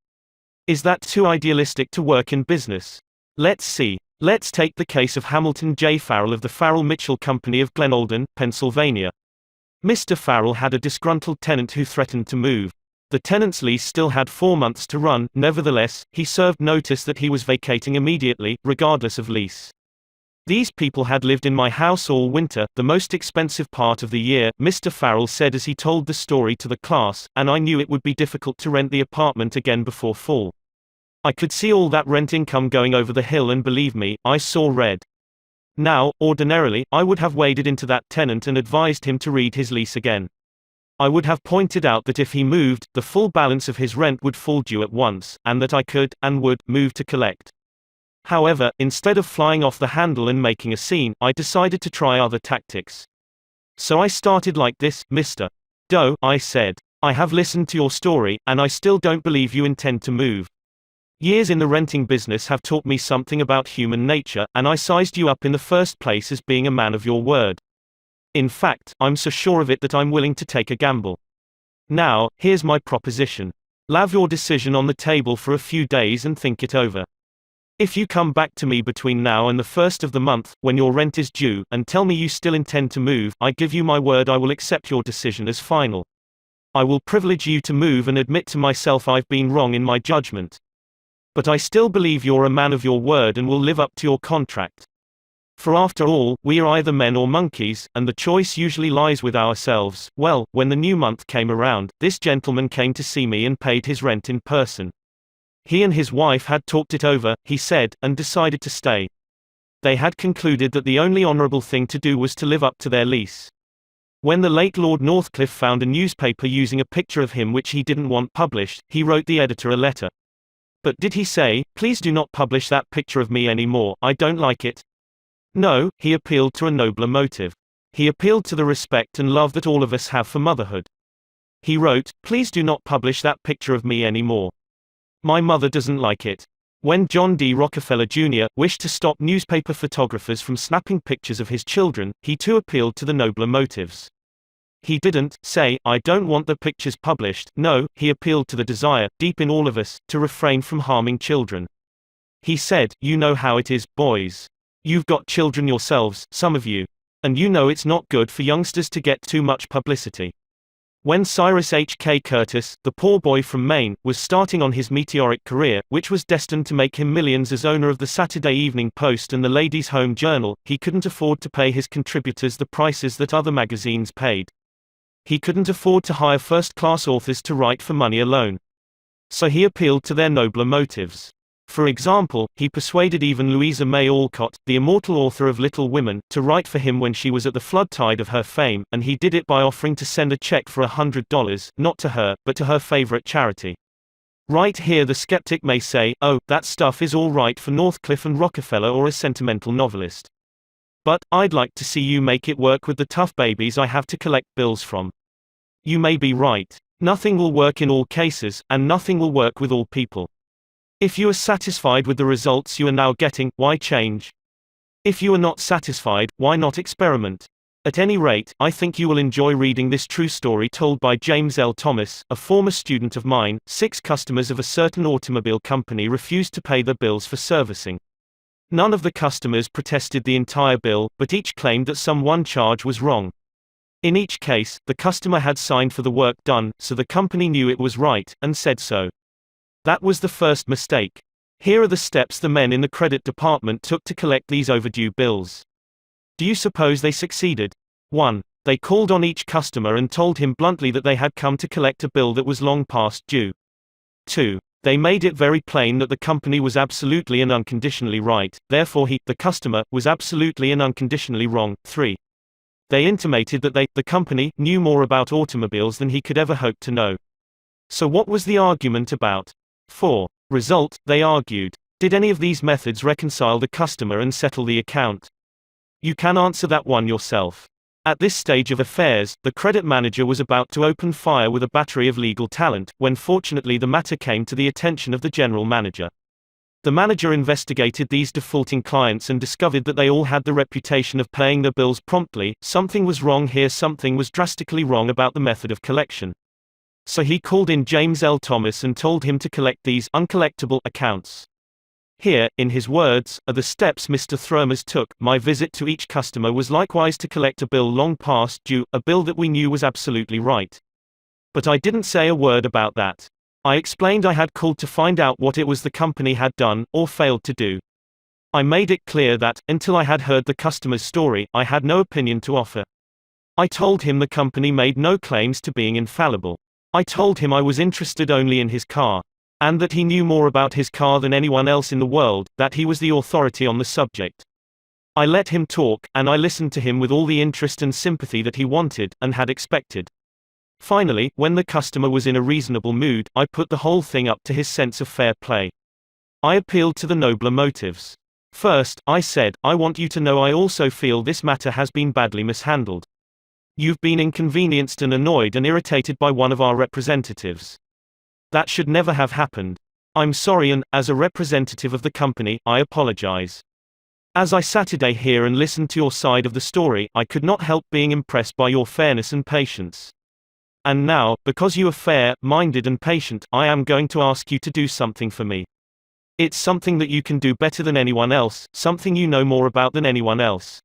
Is that too idealistic to work in business? Let's see. Let's take the case of Hamilton J. Farrell of the Farrell-Mitchell Company of Glenolden, Pennsylvania. Mr. Farrell had a disgruntled tenant who threatened to move. The tenant's lease still had 4 months to run, nevertheless, he served notice that he was vacating immediately, regardless of lease. "These people had lived in my house all winter, the most expensive part of the year," Mr. Farrell said as he told the story to the class, "and I knew it would be difficult to rent the apartment again before fall. I could see all that rent income going over the hill, and believe me, I saw red. Now, ordinarily, I would have waded into that tenant and advised him to read his lease again. I would have pointed out that if he moved, the full balance of his rent would fall due at once, and that I could, and would, move to collect. However, instead of flying off the handle and making a scene, I decided to try other tactics. So I started like this, Mr. Doe, I said. I have listened to your story, and I still don't believe you intend to move. Years in the renting business have taught me something about human nature, and I sized you up in the first place as being a man of your word. In fact, I'm so sure of it that I'm willing to take a gamble. Now, here's my proposition. Leave your decision on the table for a few days and think it over. If you come back to me between now and the 1st of the month, when your rent is due, and tell me you still intend to move, I give you my word I will accept your decision as final. I will privilege you to move and admit to myself I've been wrong in my judgment. But I still believe you're a man of your word and will live up to your contract. For after all, we are either men or monkeys, and the choice usually lies with ourselves." Well, when the new month came around, this gentleman came to see me and paid his rent in person. He and his wife had talked it over, he said, and decided to stay. They had concluded that the only honorable thing to do was to live up to their lease. When the late Lord Northcliffe found a newspaper using a picture of him which he didn't want published, he wrote the editor a letter. But did he say, "Please do not publish that picture of me anymore, I don't like it"? No, he appealed to a nobler motive. He appealed to the respect and love that all of us have for motherhood. He wrote, "Please do not publish that picture of me anymore. My mother doesn't like it." When John D. Rockefeller Jr. wished to stop newspaper photographers from snapping pictures of his children, he too appealed to the nobler motives. He didn't say, "I don't want the pictures published." No, he appealed to the desire, deep in all of us, to refrain from harming children. He said, "You know how it is, boys. You've got children yourselves, some of you. And you know it's not good for youngsters to get too much publicity." When Cyrus H. K. Curtis, the poor boy from Maine, was starting on his meteoric career, which was destined to make him millions as owner of the Saturday Evening Post and the Ladies' Home Journal, he couldn't afford to pay his contributors the prices that other magazines paid. He couldn't afford to hire first-class authors to write for money alone. So he appealed to their nobler motives. For example, he persuaded even Louisa May Alcott, the immortal author of Little Women, to write for him when she was at the flood tide of her fame, and he did it by offering to send a check for $100, not to her, but to her favorite charity. Right here the skeptic may say, "Oh, that stuff is all right for Northcliffe and Rockefeller or a sentimental novelist. But, I'd like to see you make it work with the tough babies I have to collect bills from." You may be right. Nothing will work in all cases, and nothing will work with all people. If you are satisfied with the results you are now getting, why change? If you are not satisfied, why not experiment? At any rate, I think you will enjoy reading this true story told by James L. Thomas, a former student of mine. 6 customers of a certain automobile company refused to pay their bills for servicing. None of the customers protested the entire bill, but each claimed that some one charge was wrong. In each case, the customer had signed for the work done, so the company knew it was right, and said so. That was the first mistake. Here are the steps the men in the credit department took to collect these overdue bills. Do you suppose they succeeded? 1. They called on each customer and told him bluntly that they had come to collect a bill that was long past due. 2. They made it very plain that the company was absolutely and unconditionally right, therefore he, the customer, was absolutely and unconditionally wrong. 3. They intimated that they, the company, knew more about automobiles than he could ever hope to know. So what was the argument about? 4. Result, they argued. Did any of these methods reconcile the customer and settle the account? You can answer that one yourself. At this stage of affairs, the credit manager was about to open fire with a battery of legal talent, when fortunately the matter came to the attention of the general manager. The manager investigated these defaulting clients and discovered that they all had the reputation of paying their bills promptly. Something was wrong here, something was drastically wrong about the method of collection. So he called in James L. Thomas and told him to collect these uncollectible accounts. Here, in his words, are the steps Mr. Thromers took. My visit to each customer was likewise to collect a bill long past due, a bill that we knew was absolutely right. But I didn't say a word about that. I explained I had called to find out what it was the company had done, or failed to do. I made it clear that, until I had heard the customer's story, I had no opinion to offer. I told him the company made no claims to being infallible. I told him I was interested only in his car. And that he knew more about his car than anyone else in the world, that he was the authority on the subject. I let him talk, and I listened to him with all the interest and sympathy that he wanted, and had expected. Finally, when the customer was in a reasonable mood, I put the whole thing up to his sense of fair play. I appealed to the nobler motives. First, I said, I want you to know I also feel this matter has been badly mishandled. You've been inconvenienced and annoyed and irritated by one of our representatives. That should never have happened. I'm sorry and, as a representative of the company, I apologize. As I sat today here and listened to your side of the story, I could not help being impressed by your fairness and patience. And now, because you are fair-minded and patient, I am going to ask you to do something for me. It's something that you can do better than anyone else, something you know more about than anyone else.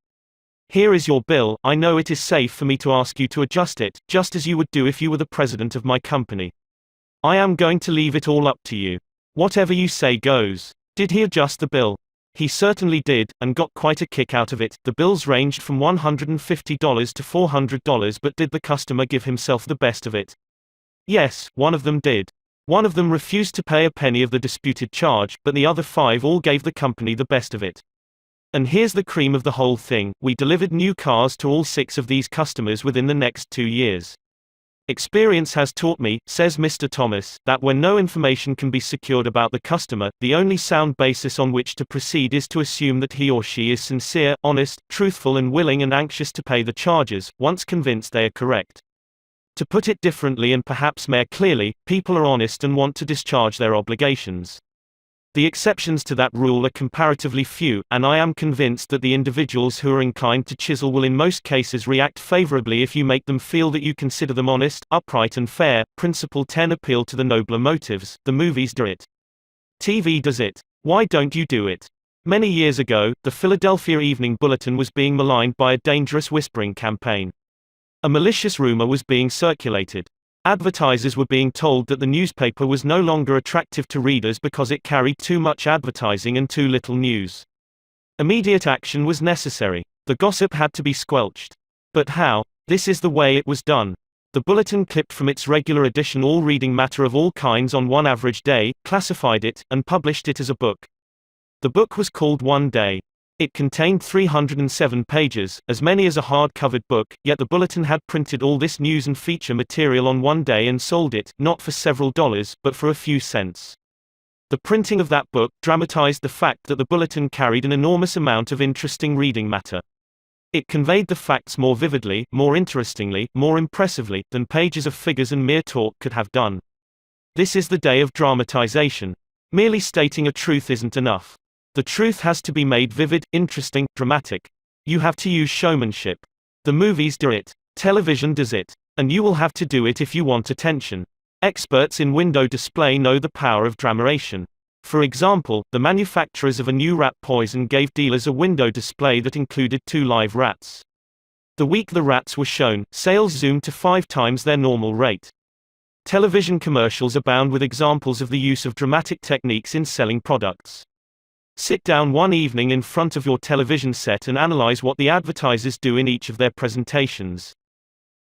Here is your bill. I know it is safe for me to ask you to adjust it, just as you would do if you were the president of my company. I am going to leave it all up to you. Whatever you say goes. Did he adjust the bill? He certainly did, and got quite a kick out of it. The bills ranged from $150 to $400, but did the customer give himself the best of it? Yes, one of them did. One of them refused to pay a penny of the disputed charge, but the other 5 all gave the company the best of it. And here's the cream of the whole thing, we delivered new cars to all 6 of these customers within the next 2 years. Experience has taught me, says Mr. Thomas, that when no information can be secured about the customer, the only sound basis on which to proceed is to assume that he or she is sincere, honest, truthful and willing and anxious to pay the charges, once convinced they are correct. To put it differently and perhaps more clearly, people are honest and want to discharge their obligations. The exceptions to that rule are comparatively few, and I am convinced that the individuals who are inclined to chisel will in most cases react favorably if you make them feel that you consider them honest, upright and fair. Principle 10 Appeal to the nobler motives. The movies do it. TV does it. Why don't you do it? Many years ago, the Philadelphia Evening Bulletin was being maligned by a dangerous whispering campaign. A malicious rumor was being circulated. Advertisers were being told that the newspaper was no longer attractive to readers because it carried too much advertising and too little news. Immediate action was necessary. The gossip had to be squelched. But how? This is the way it was done. The bulletin clipped from its regular edition all reading matter of all kinds on one average day, classified it, and published it as a book. The book was called One Day. It contained 307 pages, as many as a hard-covered book, yet the bulletin had printed all this news and feature material on one day and sold it, not for several dollars, but for a few cents. The printing of that book dramatized the fact that the bulletin carried an enormous amount of interesting reading matter. It conveyed the facts more vividly, more interestingly, more impressively, than pages of figures and mere talk could have done. This is the day of dramatization. Merely stating a truth isn't enough. The truth has to be made vivid, interesting, dramatic. You have to use showmanship. The movies do it. Television does it. And you will have to do it if you want attention. Experts in window display know the power of dramatization. For example, the manufacturers of a new rat poison gave dealers a window display that included 2 live rats. The week the rats were shown, sales zoomed to 5 times their normal rate. Television commercials abound with examples of the use of dramatic techniques in selling products. Sit down one evening in front of your television set and analyze what the advertisers do in each of their presentations.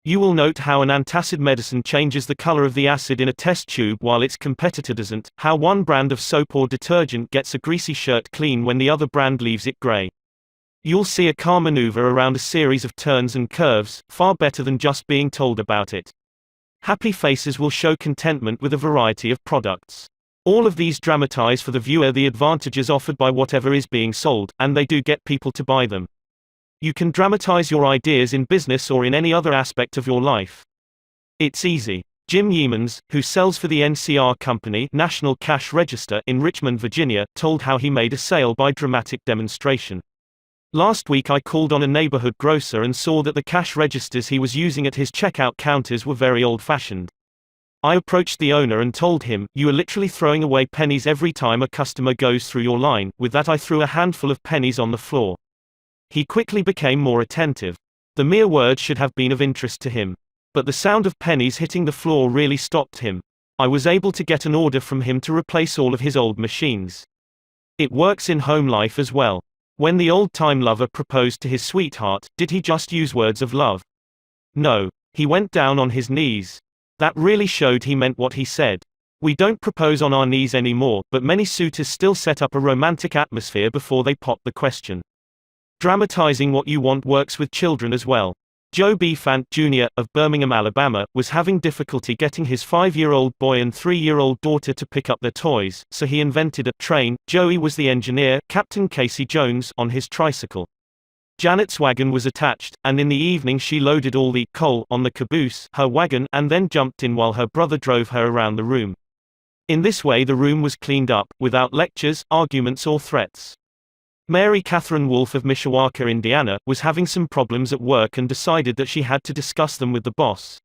You will note how an antacid medicine changes the color of the acid in a test tube while its competitor doesn't, how one brand of soap or detergent gets a greasy shirt clean when the other brand leaves it gray. You'll see a car maneuver around a series of turns and curves, far better than just being told about it. Happy faces will show contentment with a variety of products. All of these dramatize for the viewer the advantages offered by whatever is being sold, and they do get people to buy them. You can dramatize your ideas in business or in any other aspect of your life. It's easy. Jim Yeamans, who sells for the NCR Company, National Cash Register, in Richmond, Virginia, told how he made a sale by dramatic demonstration. Last week I called on a neighborhood grocer and saw that the cash registers he was using at his checkout counters were very old-fashioned. I approached the owner and told him, "You are literally throwing away pennies every time a customer goes through your line." With that I threw a handful of pennies on the floor. He quickly became more attentive. The mere word should have been of interest to him. But the sound of pennies hitting the floor really stopped him. I was able to get an order from him to replace all of his old machines. It works in home life as well. When the old-time lover proposed to his sweetheart, did he just use words of love? No. He went down on his knees. That really showed he meant what he said. We don't propose on our knees anymore, but many suitors still set up a romantic atmosphere before they pop the question. Dramatizing what you want works with children as well. Joe B. Fant, Jr., of Birmingham, Alabama, was having difficulty getting his 5-year-old boy and 3-year-old daughter to pick up their toys, so he invented a train. Joey was the engineer, Captain Casey Jones, on his tricycle. Janet's wagon was attached, and in the evening she loaded all the coal on the caboose, her wagon, and then jumped in while her brother drove her around the room. In this way the room was cleaned up, without lectures, arguments or threats. Mary Catherine Wolfe of Mishawaka, Indiana, was having some problems at work and decided that she had to discuss them with the boss.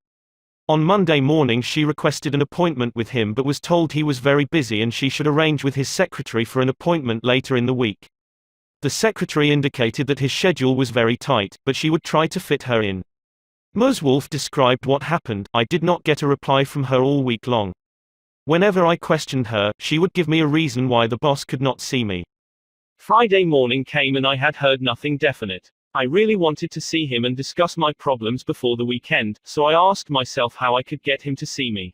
On Monday morning she requested an appointment with him but was told he was very busy and she should arrange with his secretary for an appointment later in the week. The secretary indicated that his schedule was very tight, but she would try to fit her in. Ms. Wolfe described what happened. "I did not get a reply from her all week long. Whenever I questioned her, she would give me a reason why the boss could not see me. Friday morning came and I had heard nothing definite. I really wanted to see him and discuss my problems before the weekend, so I asked myself how I could get him to see me.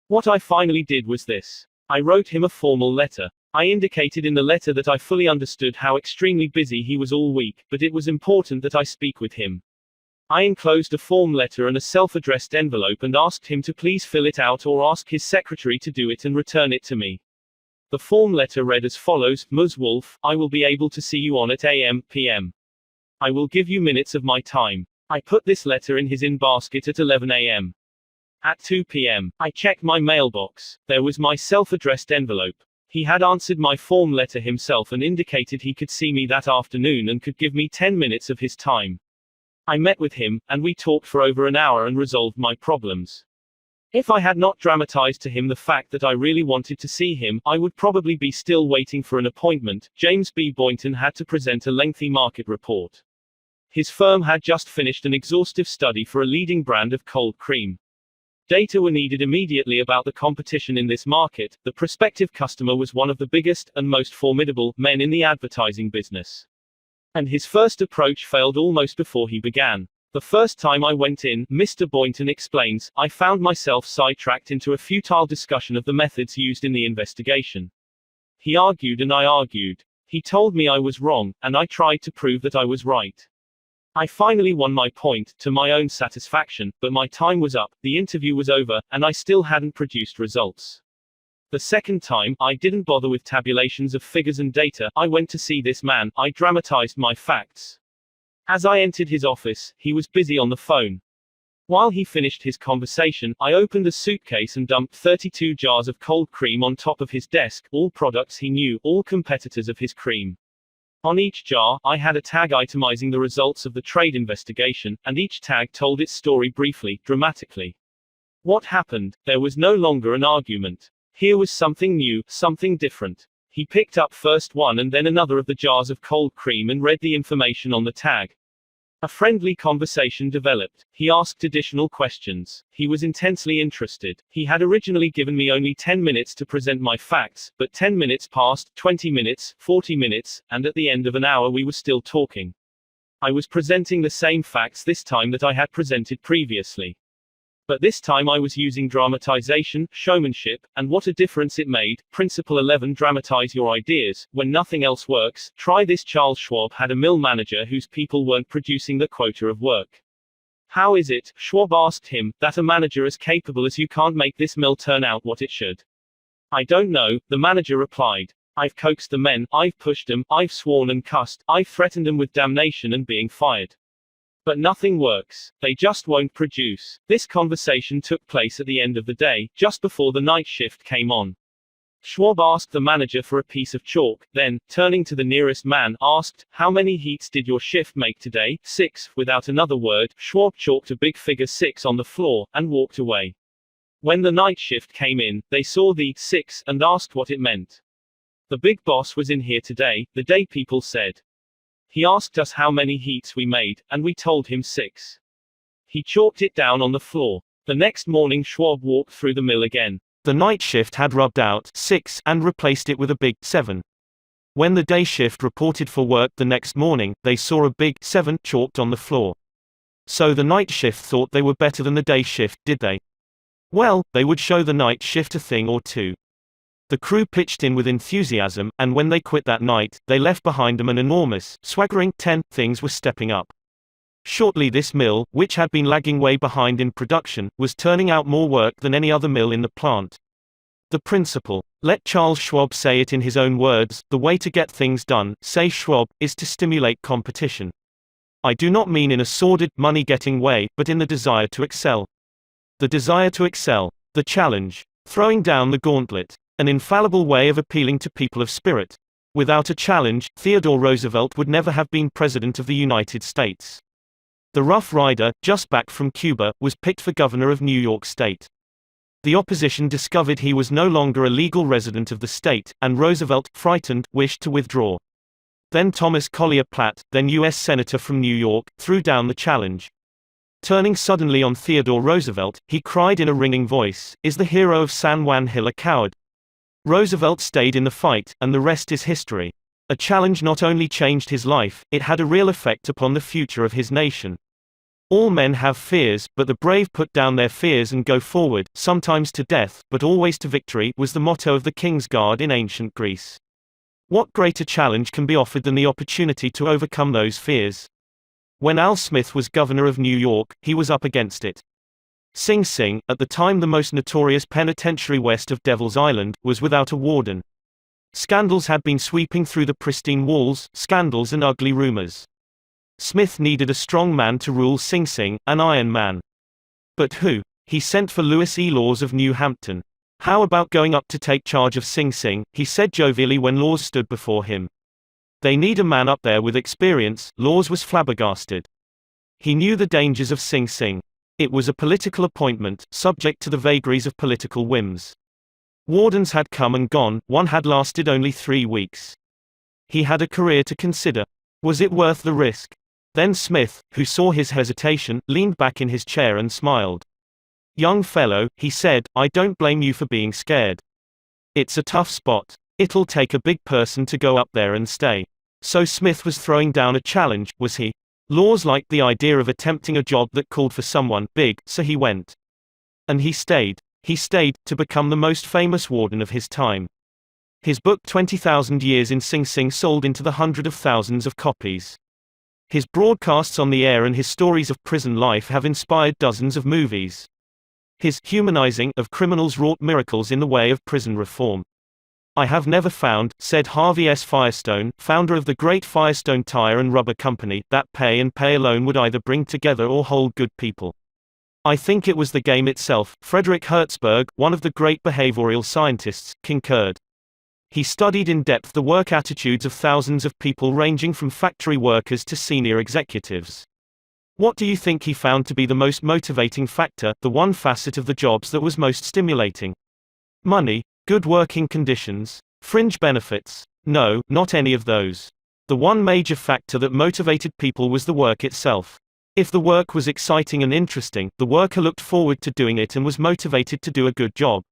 What I finally did was this. I wrote him a formal letter. I indicated in the letter that I fully understood how extremely busy he was all week, but it was important that I speak with him. I enclosed a form letter and a self-addressed envelope and asked him to please fill it out or ask his secretary to do it and return it to me. The form letter read as follows: Ms. Wolf, I will be able to see you on at AM, PM. I will give you minutes of my time. I put this letter in his in-basket at 11 a.m. At 2 p.m., I checked my mailbox. There was my self-addressed envelope. He had answered my form letter himself and indicated he could see me that afternoon and could give me 10 minutes of his time. I met with him, and we talked for over an hour and resolved my problems. If I had not dramatized to him the fact that I really wanted to see him, I would probably be still waiting for an appointment. James B. Boynton had to present a lengthy market report. His firm had just finished an exhaustive study for a leading brand of cold cream. Data were needed immediately about the competition in this market. The prospective customer was one of the biggest and most formidable men in the advertising business. And his first approach failed almost before he began. The first time I went in, Mr. Boynton explains, I found myself sidetracked into a futile discussion of the methods used in the investigation. He argued and I argued. He told me I was wrong, and I tried to prove that I was right. I finally won my point, to my own satisfaction, but my time was up, the interview was over, and I still hadn't produced results. The second time, I didn't bother with tabulations of figures and data. I went to see this man, I dramatized my facts. As I entered his office, he was busy on the phone. While he finished his conversation, I opened a suitcase and dumped 32 jars of cold cream on top of his desk, all products he knew, all competitors of his cream. On each jar, I had a tag itemizing the results of the trade investigation, and each tag told its story briefly, dramatically. What happened? There was no longer an argument. Here was something new, something different. He picked up first one and then another of the jars of cold cream and read the information on the tag. A friendly conversation developed. He asked additional questions. He was intensely interested. He had originally given me only 10 minutes to present my facts, but 10 minutes passed, 20 minutes, 40 minutes, and at the end of an hour we were still talking. I was presenting the same facts this time that I had presented previously. But this time I was using dramatization, showmanship, and what a difference it made. Principle 11: Dramatize your ideas. When nothing else works, try this. Charles Schwab had a mill manager whose people weren't producing the quota of work. How is it, Schwab asked him, that a manager as capable as you can't make this mill turn out what it should? I don't know, the manager replied. I've coaxed the men, I've pushed them, I've sworn and cussed, I've threatened them with damnation and being fired. But nothing works. They just won't produce. This conversation took place at the end of the day, just before the night shift came on. Schwab asked the manager for a piece of chalk, then, turning to the nearest man, asked, how many heats did your shift make today? 6. Without another word, Schwab chalked a big figure 6 on the floor, and walked away. When the night shift came in, they saw the 6 and asked what it meant. The big boss was in here today, the day people said. He asked us how many heats we made, and we told him 6. He chalked it down on the floor. The next morning Schwab walked through the mill again. The night shift had rubbed out 6 and replaced it with a big 7. When the day shift reported for work the next morning, they saw a big 7 chalked on the floor. So the night shift thought they were better than the day shift, did they? Well, they would show the night shift a thing or two. The crew pitched in with enthusiasm, and when they quit that night, they left behind them an enormous, swaggering 10. Things were stepping up. Shortly this mill, which had been lagging way behind in production, was turning out more work than any other mill in the plant. The principle. Let Charles Schwab say it in his own words, the way to get things done, say Schwab, is to stimulate competition. I do not mean in a sordid, money-getting way, but in the desire to excel. The desire to excel. The challenge. Throwing down the gauntlet. An infallible way of appealing to people of spirit. Without a challenge, Theodore Roosevelt would never have been President of the United States. The Rough Rider, just back from Cuba, was picked for governor of New York State. The opposition discovered he was no longer a legal resident of the state, and Roosevelt, frightened, wished to withdraw. Then Thomas Collier Platt, then U.S. Senator from New York, threw down the challenge. Turning suddenly on Theodore Roosevelt, he cried in a ringing voice, "Is the hero of San Juan Hill a coward?" Roosevelt stayed in the fight, and the rest is history. A challenge not only changed his life, it had a real effect upon the future of his nation. All men have fears, but the brave put down their fears and go forward, sometimes to death, but always to victory, was the motto of the King's Guard in ancient Greece. What greater challenge can be offered than the opportunity to overcome those fears? When Al Smith was governor of New York, he was up against it. Sing Sing, at the time the most notorious penitentiary west of Devil's Island, was without a warden. Scandals had been sweeping through the pristine walls, scandals and ugly rumors. Smith needed a strong man to rule Sing Sing, an iron man. But who? He sent for Lewis E. Laws of New Hampton. "How about going up to take charge of Sing Sing?" he said jovially when Laws stood before him. "They need a man up there with experience." Laws was flabbergasted. He knew the dangers of Sing Sing. It was a political appointment, subject to the vagaries of political whims. Wardens had come and gone, one had lasted only 3 weeks. He had a career to consider. Was it worth the risk? Then Smith, who saw his hesitation, leaned back in his chair and smiled. "Young fellow," he said, "I don't blame you for being scared. It's a tough spot. It'll take a big person to go up there and stay." So Smith was throwing down a challenge, was he? Laws liked the idea of attempting a job that called for someone big, so he went. And he stayed. He stayed, to become the most famous warden of his time. His book 20,000 Years in Sing Sing sold into the hundreds of thousands of copies. His broadcasts on the air and his stories of prison life have inspired dozens of movies. His humanizing of criminals wrought miracles in the way of prison reform. "I have never found," said Harvey S. Firestone, founder of the great Firestone Tire and Rubber Company, "that pay and pay alone would either bring together or hold good people. I think it was the game itself." Frederick Hertzberg, one of the great behavioral scientists, concurred. He studied in depth the work attitudes of thousands of people ranging from factory workers to senior executives. What do you think he found to be the most motivating factor, the one facet of the jobs that was most stimulating? Money? Good working conditions? Fringe benefits? No, not any of those. The one major factor that motivated people was the work itself. If the work was exciting and interesting, the worker looked forward to doing it and was motivated to do a good job.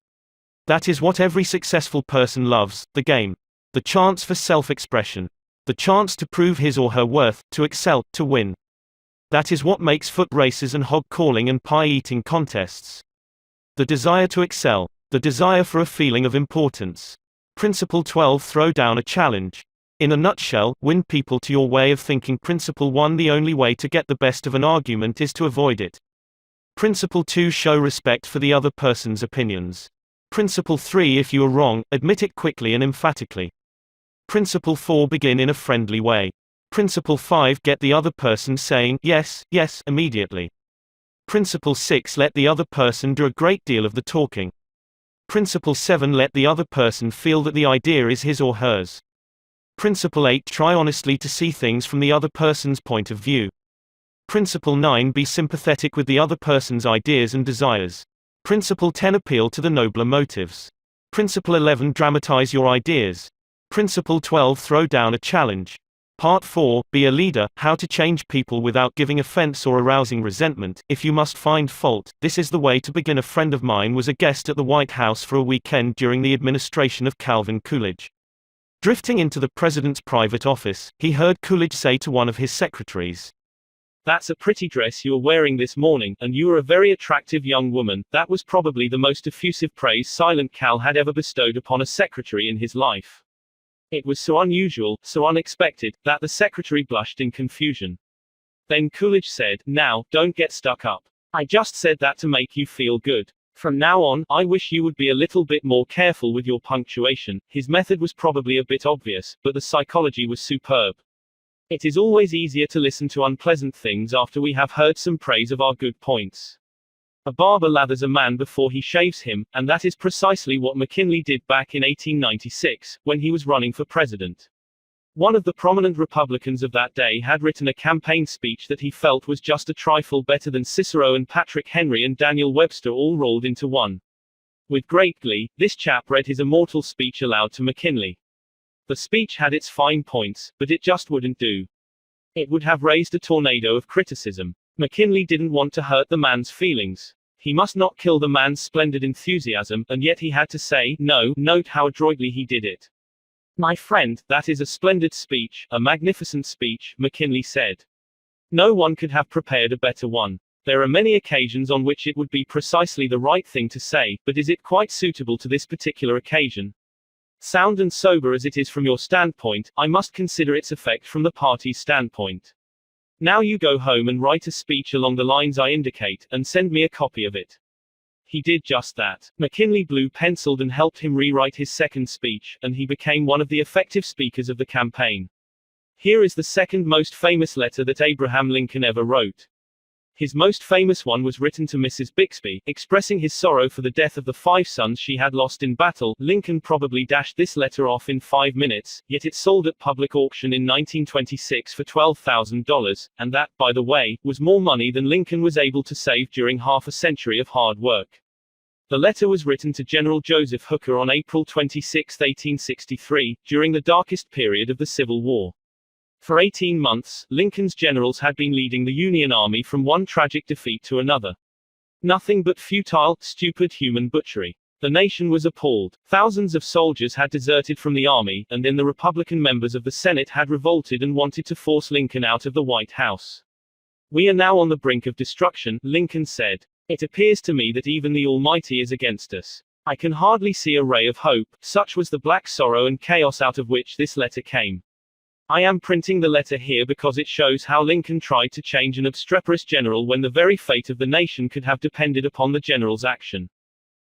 That is what every successful person loves, the game. The chance for self-expression. The chance to prove his or her worth, to excel, to win. That is what makes foot races and hog calling and pie-eating contests. The desire to excel. The desire for a feeling of importance. Principle 12. Throw down a challenge. In a nutshell, win people to your way of thinking. Principle 1. The only way to get the best of an argument is to avoid it. Principle 2. Show respect for the other person's opinions. Principle 3. If you are wrong, admit it quickly and emphatically. Principle 4. Begin in a friendly way. Principle 5. Get the other person saying, yes, yes, immediately. Principle 6. Let the other person do a great deal of the talking. Principle 7. Let the other person feel that the idea is his or hers. Principle 8. Try honestly to see things from the other person's point of view. Principle 9. Be sympathetic with the other person's ideas and desires. Principle 10. Appeal to the nobler motives. Principle 11. Dramatize your ideas. Principle 12. Throw down a challenge. Part 4. Be a leader, how to change people without giving offense or arousing resentment. If you must find fault, this is the way to begin. A friend of mine was a guest at the White House for a weekend during the administration of Calvin Coolidge. Drifting into the president's private office, he heard Coolidge say to one of his secretaries, "That's a pretty dress you are wearing this morning, and you are a very attractive young woman." That was probably the most effusive praise Silent Cal had ever bestowed upon a secretary in his life. It was so unusual, so unexpected, that the secretary blushed in confusion. Then Coolidge said, "Now, don't get stuck up. I just said that to make you feel good. From now on, I wish you would be a little bit more careful with your punctuation." His method was probably a bit obvious, but the psychology was superb. It is always easier to listen to unpleasant things after we have heard some praise of our good points. A barber lathers a man before he shaves him, and that is precisely what McKinley did back in 1896, when he was running for president. One of the prominent Republicans of that day had written a campaign speech that he felt was just a trifle better than Cicero and Patrick Henry and Daniel Webster all rolled into one. With great glee, this chap read his immortal speech aloud to McKinley. The speech had its fine points, but it just wouldn't do. It would have raised a tornado of criticism. McKinley didn't want to hurt the man's feelings. He must not kill the man's splendid enthusiasm, and yet he had to say, "No." Note how adroitly he did it. "My friend, that is a splendid speech, a magnificent speech," McKinley said. No one could have prepared a better one. There are many occasions on which it would be precisely the right thing to say, but is it quite suitable to this particular occasion? Sound and sober as it is from your standpoint, I must consider its effect from the party's standpoint. Now you go home and write a speech along the lines I indicate, and send me a copy of it. He did just that. McKinley blue-penciled and helped him rewrite his second speech, and he became one of the effective speakers of the campaign. Here is the second most famous letter that Abraham Lincoln ever wrote. His most famous one was written to Mrs. Bixby, expressing his sorrow for the death of the 5 sons she had lost in battle. Lincoln probably dashed this letter off in 5 minutes, yet it sold at public auction in 1926 for $12,000, and that, by the way, was more money than Lincoln was able to save during half a century of hard work. The letter was written to General Joseph Hooker on April 26, 1863, during the darkest period of the Civil War. For 18 months, Lincoln's generals had been leading the Union Army from one tragic defeat to another. Nothing but futile, stupid human butchery. The nation was appalled. Thousands of soldiers had deserted from the army, and then the Republican members of the Senate had revolted and wanted to force Lincoln out of the White House. "We are now on the brink of destruction," Lincoln said. "It appears to me that even the Almighty is against us. I can hardly see a ray of hope." Such was the black sorrow and chaos out of which this letter came. I am printing the letter here because it shows how Lincoln tried to change an obstreperous general when the very fate of the nation could have depended upon the general's action.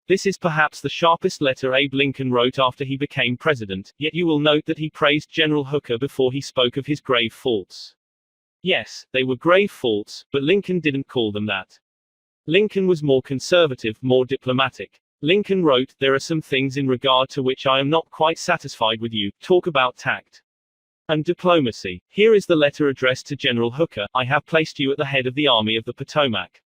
This is perhaps the sharpest letter Abe Lincoln wrote after he became president, yet you will note that he praised General Hooker before he spoke of his grave faults. Yes, they were grave faults, but Lincoln didn't call them that. Lincoln was more conservative, more diplomatic. Lincoln wrote, "There are some things in regard to which I am not quite satisfied with you. Talk about tact and diplomacy. Here is the letter addressed to General Hooker. I have placed you at the head of the Army of the Potomac.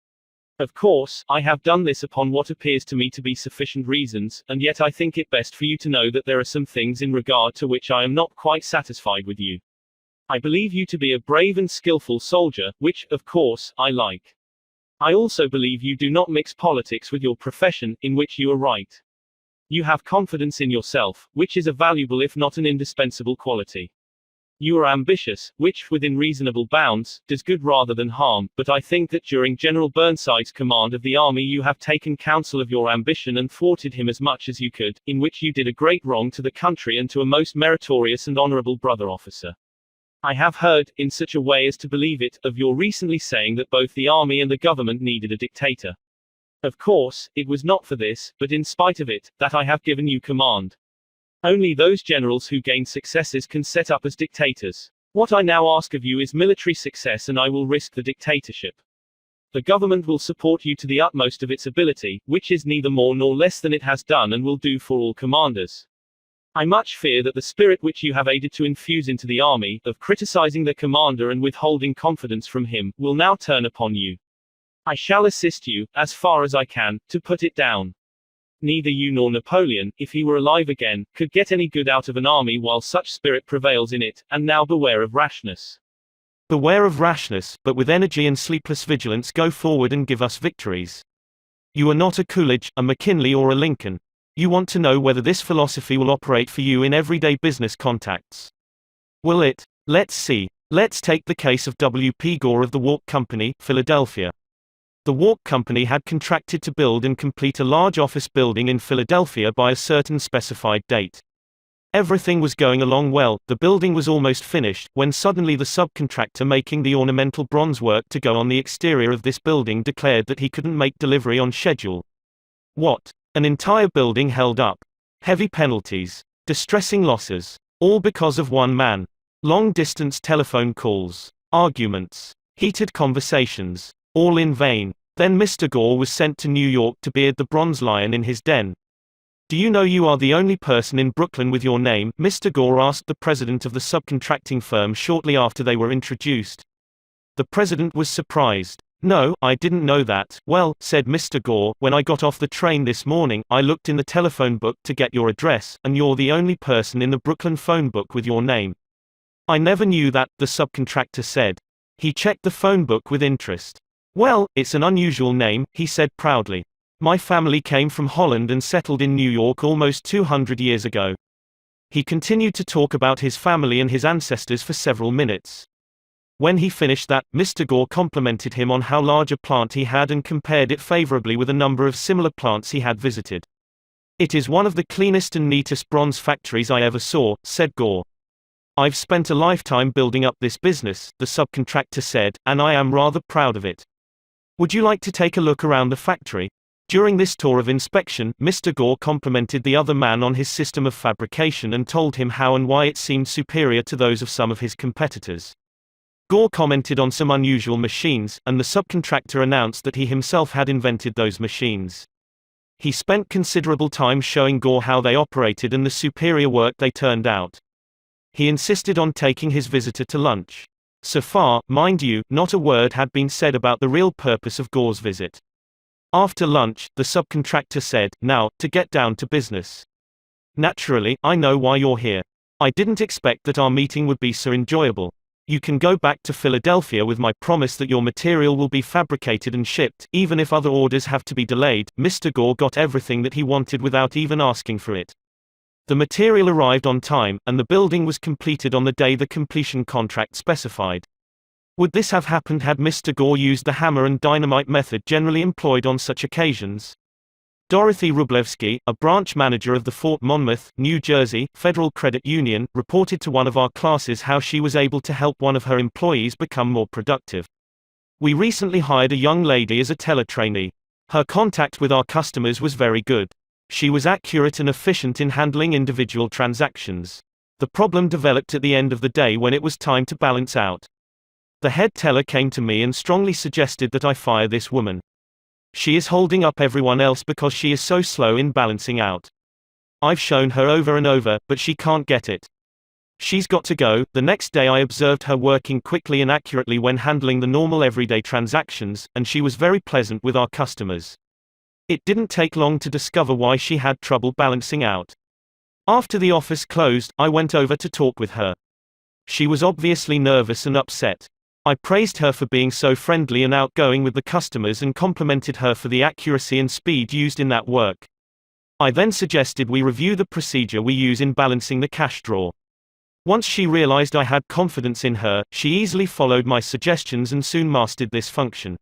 Of course, I have done this upon what appears to me to be sufficient reasons, and yet I think it best for you to know that there are some things in regard to which I am not quite satisfied with you. I believe you to be a brave and skillful soldier, which, of course, I like. I also believe you do not mix politics with your profession, in which you are right. You have confidence in yourself, which is a valuable if not an indispensable quality. You are ambitious, which, within reasonable bounds, does good rather than harm, but I think that during General Burnside's command of the army you have taken counsel of your ambition and thwarted him as much as you could, in which you did a great wrong to the country and to a most meritorious and honorable brother officer. I have heard, in such a way as to believe it, of your recently saying that both the army and the government needed a dictator. Of course, it was not for this, but in spite of it, that I have given you command. Only those generals who gain successes can set up as dictators. What I now ask of you is military success, and I will risk the dictatorship. The government will support you to the utmost of its ability, which is neither more nor less than it has done and will do for all commanders. I much fear that the spirit which you have aided to infuse into the army, of criticizing the commander and withholding confidence from him, will now turn upon you. I shall assist you, as far as I can, to put it down. Neither you nor Napoleon, if he were alive again, could get any good out of an army while such spirit prevails in it, and now beware of rashness. Beware of rashness, but with energy and sleepless vigilance go forward and give us victories. You are not a Coolidge, a McKinley or a Lincoln. You want to know whether this philosophy will operate for you in everyday business contacts. Will it? Let's see. Let's take the case of W. P. Gore of the Walk Company, Philadelphia. The Walk Company had contracted to build and complete a large office building in Philadelphia by a certain specified date. Everything was going along well, the building was almost finished, when suddenly the subcontractor making the ornamental bronze work to go on the exterior of this building declared that he couldn't make delivery on schedule. What? An entire building held up. Heavy penalties. Distressing losses. All because of one man. Long-distance telephone calls. Arguments. Heated conversations. All in vain. Then Mr. Gore was sent to New York to beard the bronze lion in his den. "Do you know you are the only person in Brooklyn with your name?" Mr. Gore asked the president of the subcontracting firm shortly after they were introduced. The president was surprised. "No, I didn't know that." "Well," said Mr. Gore, "when I got off the train this morning, I looked in the telephone book to get your address, and you're the only person in the Brooklyn phone book with your name." "I never knew that," the subcontractor said. He checked the phone book with interest. "Well, it's an unusual name," he said proudly. "My family came from Holland and settled in New York almost 200 years ago." He continued to talk about his family and his ancestors for several minutes. When he finished that, Mr. Gore complimented him on how large a plant he had and compared it favorably with a number of similar plants he had visited. "It is one of the cleanest and neatest bronze factories I ever saw," said Gore. "I've spent a lifetime building up this business," the subcontractor said, "and I am rather proud of it. Would you like to take a look around the factory?" During this tour of inspection, Mr. Gore complimented the other man on his system of fabrication and told him how and why it seemed superior to those of some of his competitors. Gore commented on some unusual machines, and the subcontractor announced that he himself had invented those machines. He spent considerable time showing Gore how they operated and the superior work they turned out. He insisted on taking his visitor to lunch. So far, mind you, not a word had been said about the real purpose of Gore's visit. After lunch, the subcontractor said, "Now, to get down to business. Naturally, I know why you're here. I didn't expect that our meeting would be so enjoyable. You can go back to Philadelphia with my promise that your material will be fabricated and shipped, even if other orders have to be delayed." Mr. Gore got everything that he wanted without even asking for it. The material arrived on time, and the building was completed on the day the completion contract specified. Would this have happened had Mr. Gore used the hammer and dynamite method generally employed on such occasions? Dorothy Wrublewski, a branch manager of the Fort Monmouth, New Jersey, Federal Credit Union, reported to one of our classes how she was able to help one of her employees become more productive. "We recently hired a young lady as a teller trainee. Her contact with our customers was very good. She was accurate and efficient in handling individual transactions. The problem developed at the end of the day when it was time to balance out. The head teller came to me and strongly suggested that I fire this woman. She is holding up everyone else because she is so slow in balancing out. I've shown her over and over, but she can't get it. She's got to go." The next day I observed her working quickly and accurately when handling the normal everyday transactions, and she was very pleasant with our customers. It didn't take long to discover why she had trouble balancing out. After the office closed, I went over to talk with her. She was obviously nervous and upset. I praised her for being so friendly and outgoing with the customers and complimented her for the accuracy and speed used in that work. I then suggested we review the procedure we use in balancing the cash drawer. Once she realized I had confidence in her, she easily followed my suggestions and soon mastered this function.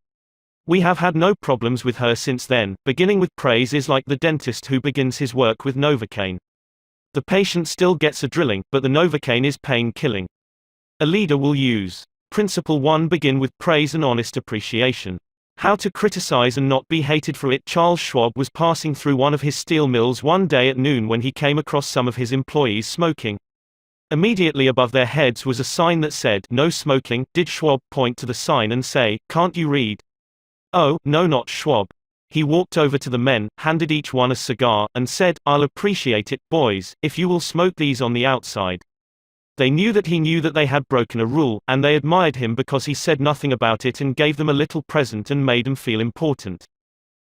We have had no problems with her since then. Beginning with praise is like the dentist who begins his work with Novocaine. The patient still gets a drilling, but the Novocaine is pain-killing. A leader will use Principle 1. Begin with praise and honest appreciation. How to criticize and not be hated for it. Charles Schwab was passing through one of his steel mills one day at noon when he came across some of his employees smoking. Immediately above their heads was a sign that said, "No smoking." Did Schwab point to the sign and say, "Can't you read?" Oh, no, not Schwab. He walked over to the men, handed each one a cigar, and said, "I'll appreciate it, boys, if you will smoke these on the outside." They knew that they had broken a rule, and they admired him because he said nothing about it and gave them a little present and made them feel important.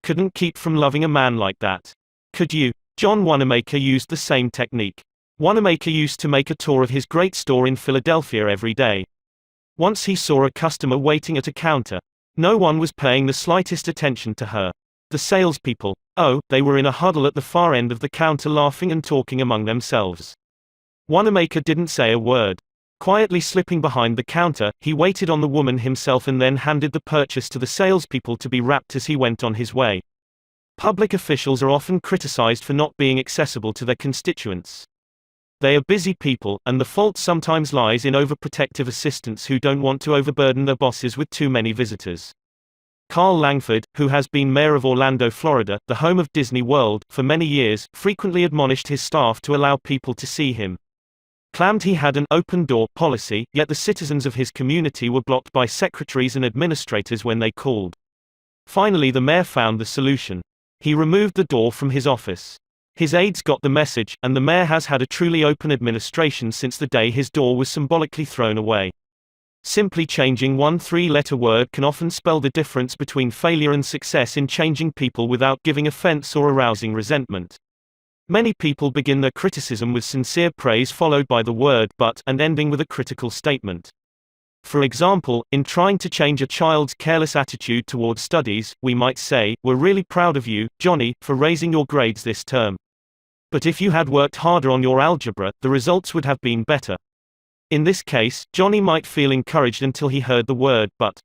Couldn't keep from loving a man like that. Could you? John Wanamaker used the same technique. Wanamaker used to make a tour of his great store in Philadelphia every day. Once he saw a customer waiting at a counter. No one was paying the slightest attention to her. The salespeople, oh, they were in a huddle at the far end of the counter laughing and talking among themselves. Wanamaker didn't say a word. Quietly slipping behind the counter, he waited on the woman himself and then handed the purchase to the salespeople to be wrapped as he went on his way. Public officials are often criticized for not being accessible to their constituents. They are busy people, and the fault sometimes lies in overprotective assistants who don't want to overburden their bosses with too many visitors. Carl Langford, who has been mayor of Orlando, Florida, the home of Disney World, for many years, frequently admonished his staff to allow people to see him. Claimed he had an open-door policy, yet the citizens of his community were blocked by secretaries and administrators when they called. Finally the mayor found the solution. He removed the door from his office. His aides got the message, and the mayor has had a truly open administration since the day his door was symbolically thrown away. Simply changing one three-letter word can often spell the difference between failure and success in changing people without giving offense or arousing resentment. Many people begin their criticism with sincere praise followed by the word "but" and ending with a critical statement. For example, in trying to change a child's careless attitude towards studies, we might say, "We're really proud of you, Johnny, for raising your grades this term. But if you had worked harder on your algebra, the results would have been better." In this case, Johnny might feel encouraged until he heard the word but.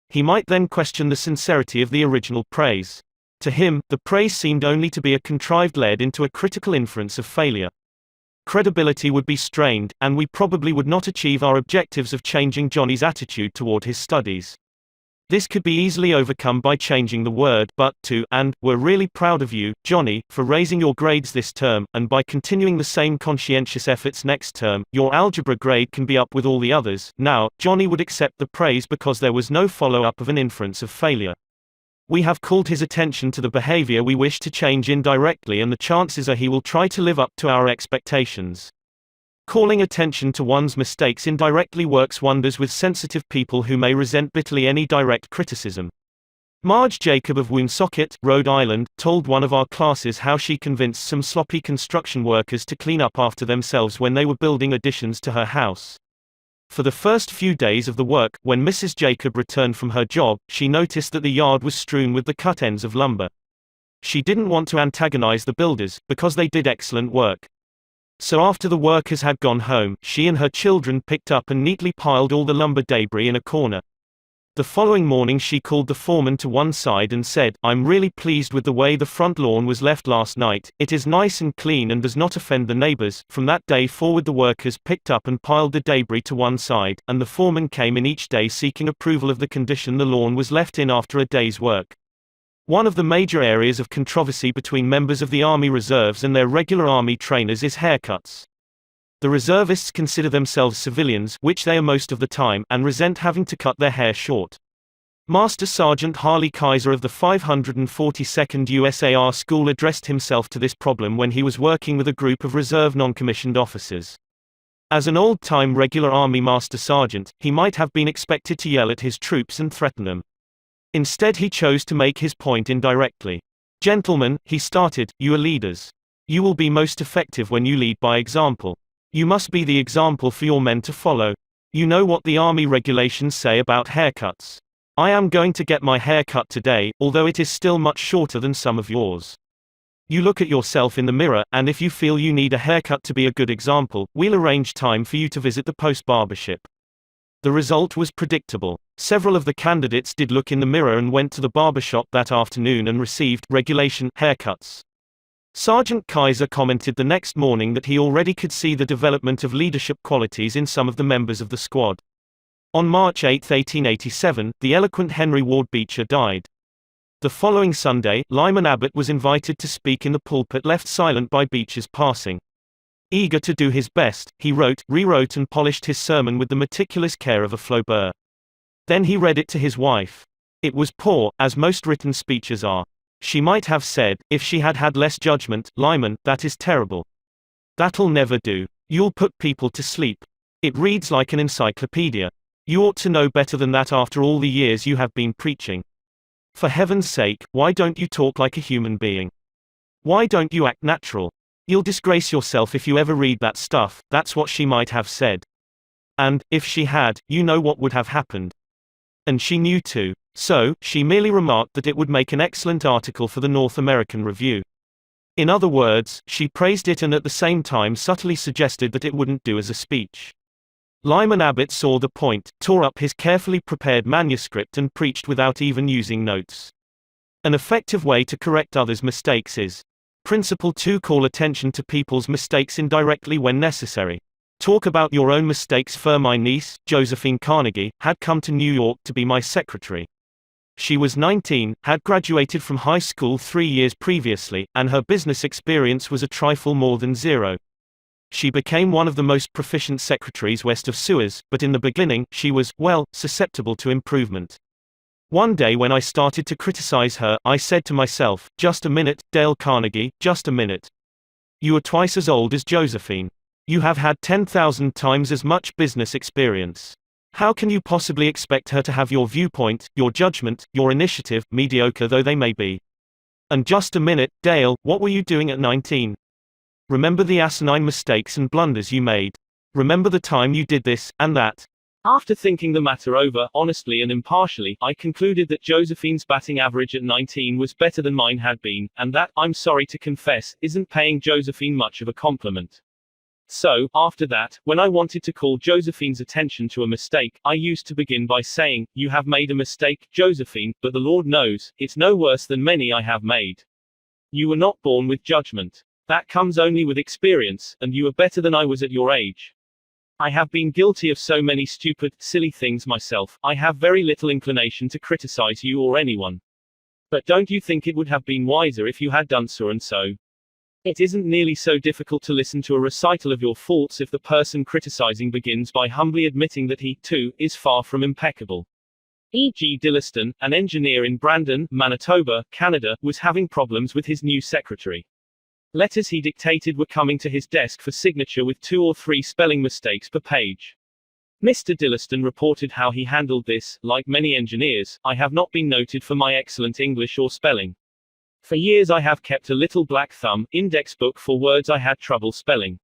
He might then question the sincerity of the original praise. To him, the praise seemed only to be a contrived lead into a critical inference of failure. Credibility would be strained, and we probably would not achieve our objectives of changing Johnny's attitude toward his studies. This could be easily overcome by changing the word but to and we're really proud of you, Johnny, for raising your grades this term, and by continuing the same conscientious efforts next term, your algebra grade can be up with all the others. Now, Johnny would accept the praise because there was no follow-up of an inference of failure. We have called his attention to the behavior we wish to change indirectly, and the chances are he will try to live up to our expectations. Calling attention to one's mistakes indirectly works wonders with sensitive people who may resent bitterly any direct criticism. Marge Jacob of Woonsocket, Rhode Island, told one of our classes how she convinced some sloppy construction workers to clean up after themselves when they were building additions to her house. For the first few days of the work, when Mrs. Jacob returned from her job, she noticed that the yard was strewn with the cut ends of lumber. She didn't want to antagonize the builders, because they did excellent work. So after the workers had gone home, she and her children picked up and neatly piled all the lumber debris in a corner. The following morning she called the foreman to one side and said, "I'm really pleased with the way the front lawn was left last night. It is nice and clean and does not offend the neighbors." From that day forward the workers picked up and piled the debris to one side, and the foreman came in each day seeking approval of the condition the lawn was left in after a day's work. One of the major areas of controversy between members of the Army Reserves and their regular Army trainers is haircuts. The reservists consider themselves civilians, which they are most of the time, and resent having to cut their hair short. Master Sergeant Harley Kaiser of the 542nd USAR School addressed himself to this problem when he was working with a group of reserve non-commissioned officers. As an old-time regular Army Master Sergeant, he might have been expected to yell at his troops and threaten them. Instead he chose to make his point indirectly. "Gentlemen," he started, "you are leaders. You will be most effective when you lead by example. You must be the example for your men to follow. You know what the Army regulations say about haircuts. I am going to get my hair cut today, although it is still much shorter than some of yours. You look at yourself in the mirror, and if you feel you need a haircut to be a good example, we'll arrange time for you to visit the post barbership." The result was predictable. Several of the candidates did look in the mirror and went to the barbershop that afternoon and received regulation haircuts. Sergeant Kaiser commented the next morning that he already could see the development of leadership qualities in some of the members of the squad. On March 8, 1887, the eloquent Henry Ward Beecher died. The following Sunday, Lyman Abbott was invited to speak in the pulpit left silent by Beecher's passing. Eager to do his best, he wrote, rewrote and polished his sermon with the meticulous care of a Flaubert. Then he read it to his wife. It was poor, as most written speeches are. She might have said, if she had had less judgment, "Lyman, that is terrible. That'll never do. You'll put people to sleep. It reads like an encyclopedia. You ought to know better than that after all the years you have been preaching. For heaven's sake, why don't you talk like a human being? Why don't you act natural? You'll disgrace yourself if you ever read that stuff." That's what she might have said. And, if she had, you know what would have happened. And she knew too. So, she merely remarked that it would make an excellent article for the North American Review. In other words, she praised it and at the same time subtly suggested that it wouldn't do as a speech. Lyman Abbott saw the point, tore up his carefully prepared manuscript and preached without even using notes. An effective way to correct others' mistakes is: Principle 2. Call attention to people's mistakes indirectly when necessary. Talk about your own mistakes. My niece, Josephine Carnegie, had come to New York to be my secretary. She was 19, had graduated from high school 3 years previously, and her business experience was a trifle more than zero. She became one of the most proficient secretaries west of Suez, but in the beginning, she was, well, susceptible to improvement. One day when I started to criticize her, I said to myself, "Just a minute, Dale Carnegie, just a minute. You are twice as old as Josephine. You have had 10,000 times as much business experience. How can you possibly expect her to have your viewpoint, your judgment, your initiative, mediocre though they may be? And just a minute, Dale, what were you doing at 19? Remember the asinine mistakes and blunders you made. Remember the time you did this, and that." After thinking the matter over, honestly and impartially, I concluded that Josephine's batting average at 19 was better than mine had been, and that, I'm sorry to confess, isn't paying Josephine much of a compliment. So, after that, when I wanted to call Josephine's attention to a mistake, I used to begin by saying, "You have made a mistake, Josephine, but the Lord knows, it's no worse than many I have made. You were not born with judgment. That comes only with experience, and you are better than I was at your age. I have been guilty of so many stupid, silly things myself, I have very little inclination to criticize you or anyone. But don't you think it would have been wiser if you had done so and so? It isn't nearly so difficult to listen to a recital of your faults if the person criticizing begins by humbly admitting that he, too, is far from impeccable. E.G. Dilliston, an engineer in Brandon, Manitoba, Canada, was having problems with his new secretary. Letters he dictated were coming to his desk for signature with 2 or 3 spelling mistakes per page. Mr. Dilliston reported how he handled this. Like many engineers, I have not been noted for my excellent English or spelling. For years I have kept a little black thumb index book for words I had trouble spelling.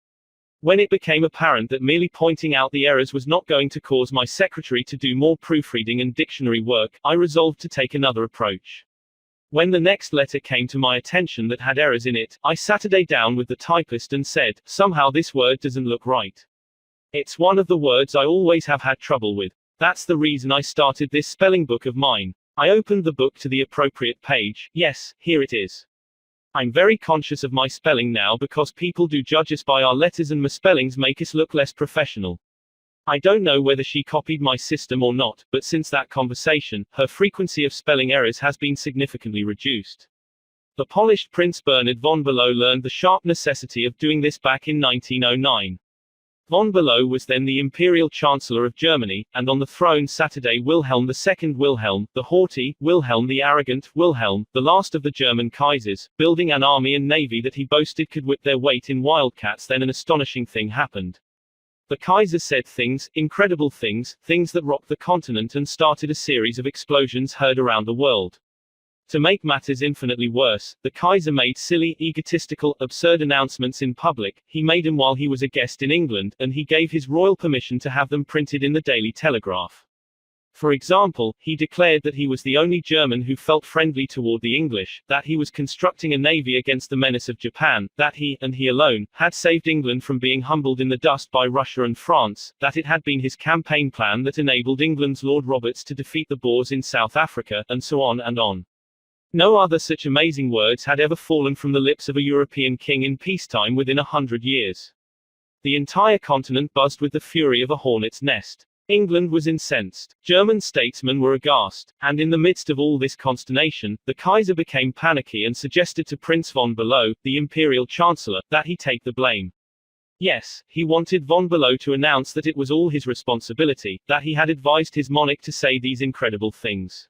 When it became apparent that merely pointing out the errors was not going to cause my secretary to do more proofreading and dictionary work, I resolved to take another approach. When the next letter came to my attention that had errors in it, I sat down with the typist and said, "Somehow this word doesn't look right. It's one of the words I always have had trouble with. That's the reason I started this spelling book of mine." I opened the book to the appropriate page. Yes, here it is. I'm very conscious of my spelling now because people do judge us by our letters and misspellings make us look less professional. I don't know whether she copied my system or not, but since that conversation, her frequency of spelling errors has been significantly reduced. The polished Prince Bernhard von Below learned the sharp necessity of doing this back in 1909. Von Below was then the Imperial Chancellor of Germany, and on the throne sat Wilhelm II Wilhelm, the haughty, Wilhelm the arrogant, Wilhelm, the last of the German Kaisers, building an army and navy that he boasted could whip their weight in wildcats. Then an astonishing thing happened. The Kaiser said things, incredible things, things that rocked the continent and started a series of explosions heard around the world. To make matters infinitely worse, the Kaiser made silly, egotistical, absurd announcements in public. He made them while he was a guest in England, and he gave his royal permission to have them printed in the Daily Telegraph. For example, he declared that he was the only German who felt friendly toward the English, that he was constructing a navy against the menace of Japan, that he, and he alone, had saved England from being humbled in the dust by Russia and France, that it had been his campaign plan that enabled England's Lord Roberts to defeat the Boers in South Africa, and so on and on. No other such amazing words had ever fallen from the lips of a European king in peacetime within 100 years. The entire continent buzzed with the fury of a hornet's nest. England was incensed. German statesmen were aghast. And in the midst of all this consternation, the Kaiser became panicky and suggested to Prince von Below, the Imperial Chancellor, that he take the blame. Yes, he wanted von Below to announce that it was all his responsibility, that he had advised his monarch to say these incredible things.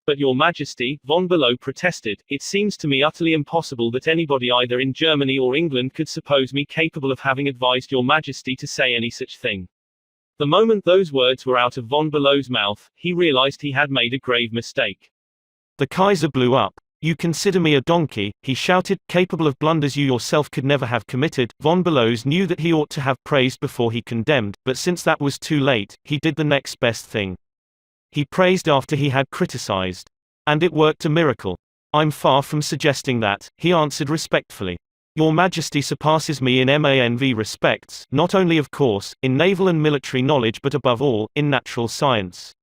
"But Your Majesty," von Below protested, "it seems to me utterly impossible that anybody either in Germany or England could suppose me capable of having advised Your Majesty to say any such thing." The moment those words were out of von Below's mouth, he realized he had made a grave mistake. The Kaiser blew up. "You consider me a donkey," he shouted, "capable of blunders you yourself could never have committed." Von Belows knew that he ought to have praised before he condemned, but since that was too late, he did the next best thing. He praised after he had criticized. And it worked a miracle. "I'm far from suggesting that," he answered respectfully. "Your Majesty surpasses me in manv respects, not only of course, in naval and military knowledge but above all, in natural science.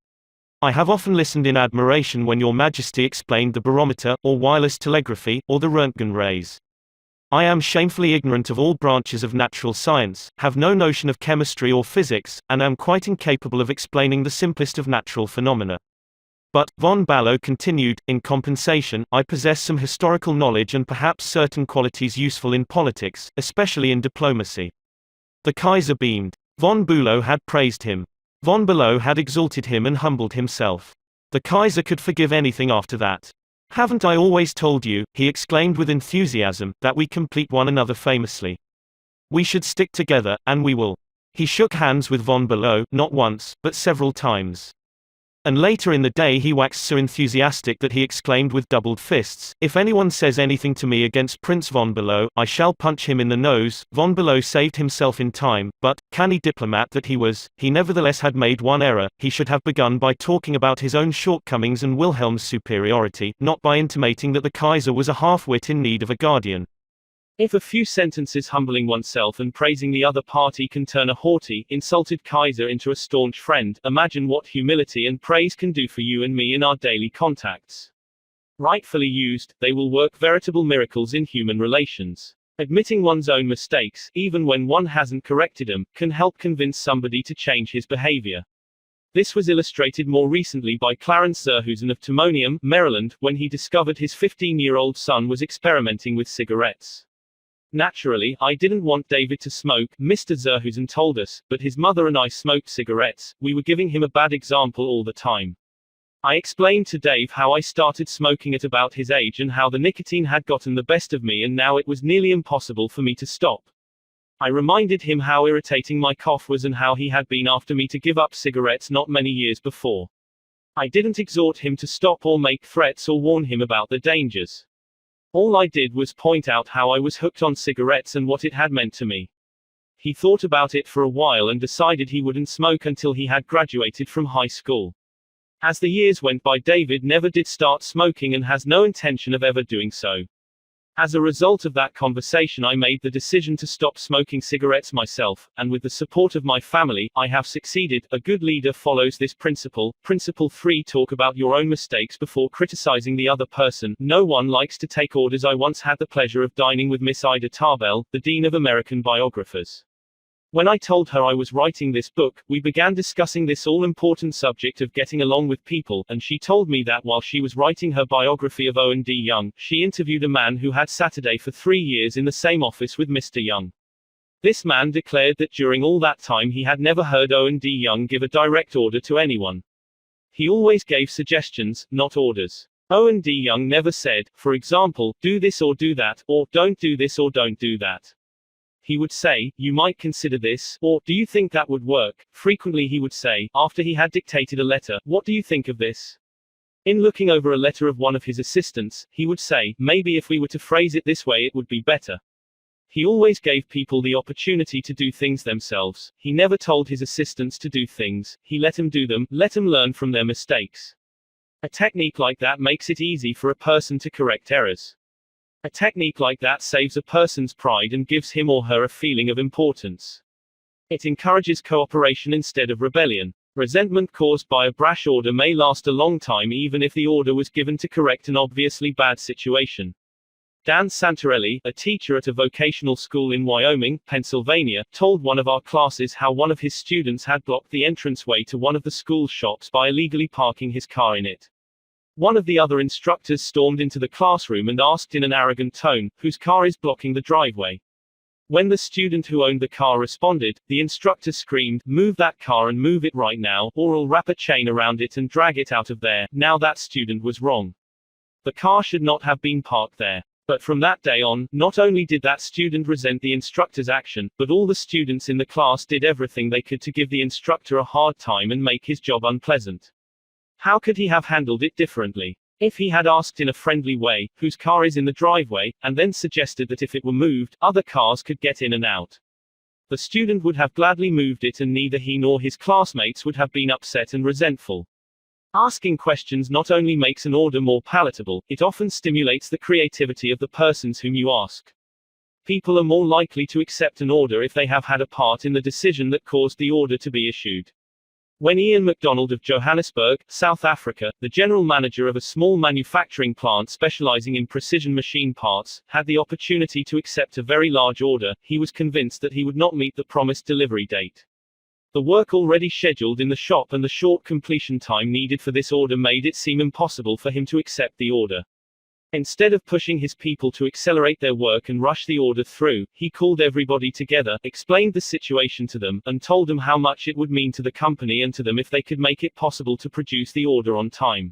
I have often listened in admiration when Your Majesty explained the barometer, or wireless telegraphy, or the Röntgen rays. I am shamefully ignorant of all branches of natural science, have no notion of chemistry or physics, and am quite incapable of explaining the simplest of natural phenomena. But," von Below continued, "in compensation, I possess some historical knowledge and perhaps certain qualities useful in politics, especially in diplomacy." The Kaiser beamed. Von Below had praised him. Von Below had exalted him and humbled himself. The Kaiser could forgive anything after that. "Haven't I always told you," he exclaimed with enthusiasm, "that we complete one another famously? We should stick together, and we will." He shook hands with von Below, not once, but several times. And later in the day he waxed so enthusiastic that he exclaimed with doubled fists, "If anyone says anything to me against Prince von Below, I shall punch him in the nose." Von Below saved himself in time, but, canny diplomat that he was, he nevertheless had made one error. He should have begun by talking about his own shortcomings and Wilhelm's superiority, not by intimating that the Kaiser was a half-wit in need of a guardian. If a few sentences humbling oneself and praising the other party can turn a haughty, insulted Kaiser into a staunch friend, imagine what humility and praise can do for you and me in our daily contacts. Rightfully used, they will work veritable miracles in human relations. Admitting one's own mistakes, even when one hasn't corrected them, can help convince somebody to change his behavior. This was illustrated more recently by Clarence Zerhusen of Timonium, Maryland, when he discovered his 15-year-old son was experimenting with cigarettes. Naturally, I didn't want David to smoke, Mr. Zerhusen told us, but his mother and I smoked cigarettes. We were giving him a bad example all the time. I explained to Dave how I started smoking at about his age and how the nicotine had gotten the best of me and now it was nearly impossible for me to stop. I reminded him how irritating my cough was and how he had been after me to give up cigarettes not many years before. I didn't exhort him to stop or make threats or warn him about the dangers. All I did was point out how I was hooked on cigarettes and what it had meant to me. He thought about it for a while and decided he wouldn't smoke until he had graduated from high school. As the years went by, David never did start smoking and has no intention of ever doing so. As a result of that conversation, I made the decision to stop smoking cigarettes myself, and with the support of my family, I have succeeded. A good leader follows this principle. Principle 3: talk about your own mistakes before criticizing the other person. No one likes to take orders. I once had the pleasure of dining with Miss Ida Tarbell, the Dean of American Biographers. When I told her I was writing this book, we began discussing this all-important subject of getting along with people, and she told me that while she was writing her biography of Owen D. Young, she interviewed a man who had Saturday for 3 years in the same office with Mr. Young. This man declared that during all that time he had never heard Owen D. Young give a direct order to anyone. He always gave suggestions, not orders. Owen D. Young never said, for example, do this or do that, or don't do this or don't do that. He would say, you might consider this, or, do you think that would work? Frequently he would say, after he had dictated a letter, what do you think of this? In looking over a letter of one of his assistants, he would say, maybe if we were to phrase it this way it would be better. He always gave people the opportunity to do things themselves. He never told his assistants to do things, he let them do them, let them learn from their mistakes. A technique like that makes it easy for a person to correct errors. A technique like that saves a person's pride and gives him or her a feeling of importance. It encourages cooperation instead of rebellion. Resentment caused by a brash order may last a long time even if the order was given to correct an obviously bad situation. Dan Santarelli, a teacher at a vocational school in Wyoming, Pennsylvania, told one of our classes how one of his students had blocked the entranceway to one of the school's shops by illegally parking his car in it. One of the other instructors stormed into the classroom and asked in an arrogant tone, whose car is blocking the driveway? When the student who owned the car responded, the instructor screamed, move that car and move it right now, or I'll wrap a chain around it and drag it out of there. Now that student was wrong. The car should not have been parked there. But from that day on, not only did that student resent the instructor's action, but all the students in the class did everything they could to give the instructor a hard time and make his job unpleasant. How could he have handled it differently? If he had asked in a friendly way, whose car is in the driveway, and then suggested that if it were moved, other cars could get in and out. The student would have gladly moved it and neither he nor his classmates would have been upset and resentful. Asking questions not only makes an order more palatable, it often stimulates the creativity of the persons whom you ask. People are more likely to accept an order if they have had a part in the decision that caused the order to be issued. When Ian MacDonald of Johannesburg, South Africa, the general manager of a small manufacturing plant specializing in precision machine parts, had the opportunity to accept a very large order, he was convinced that he would not meet the promised delivery date. The work already scheduled in the shop and the short completion time needed for this order made it seem impossible for him to accept the order. Instead of pushing his people to accelerate their work and rush the order through, he called everybody together, explained the situation to them, and told them how much it would mean to the company and to them if they could make it possible to produce the order on time.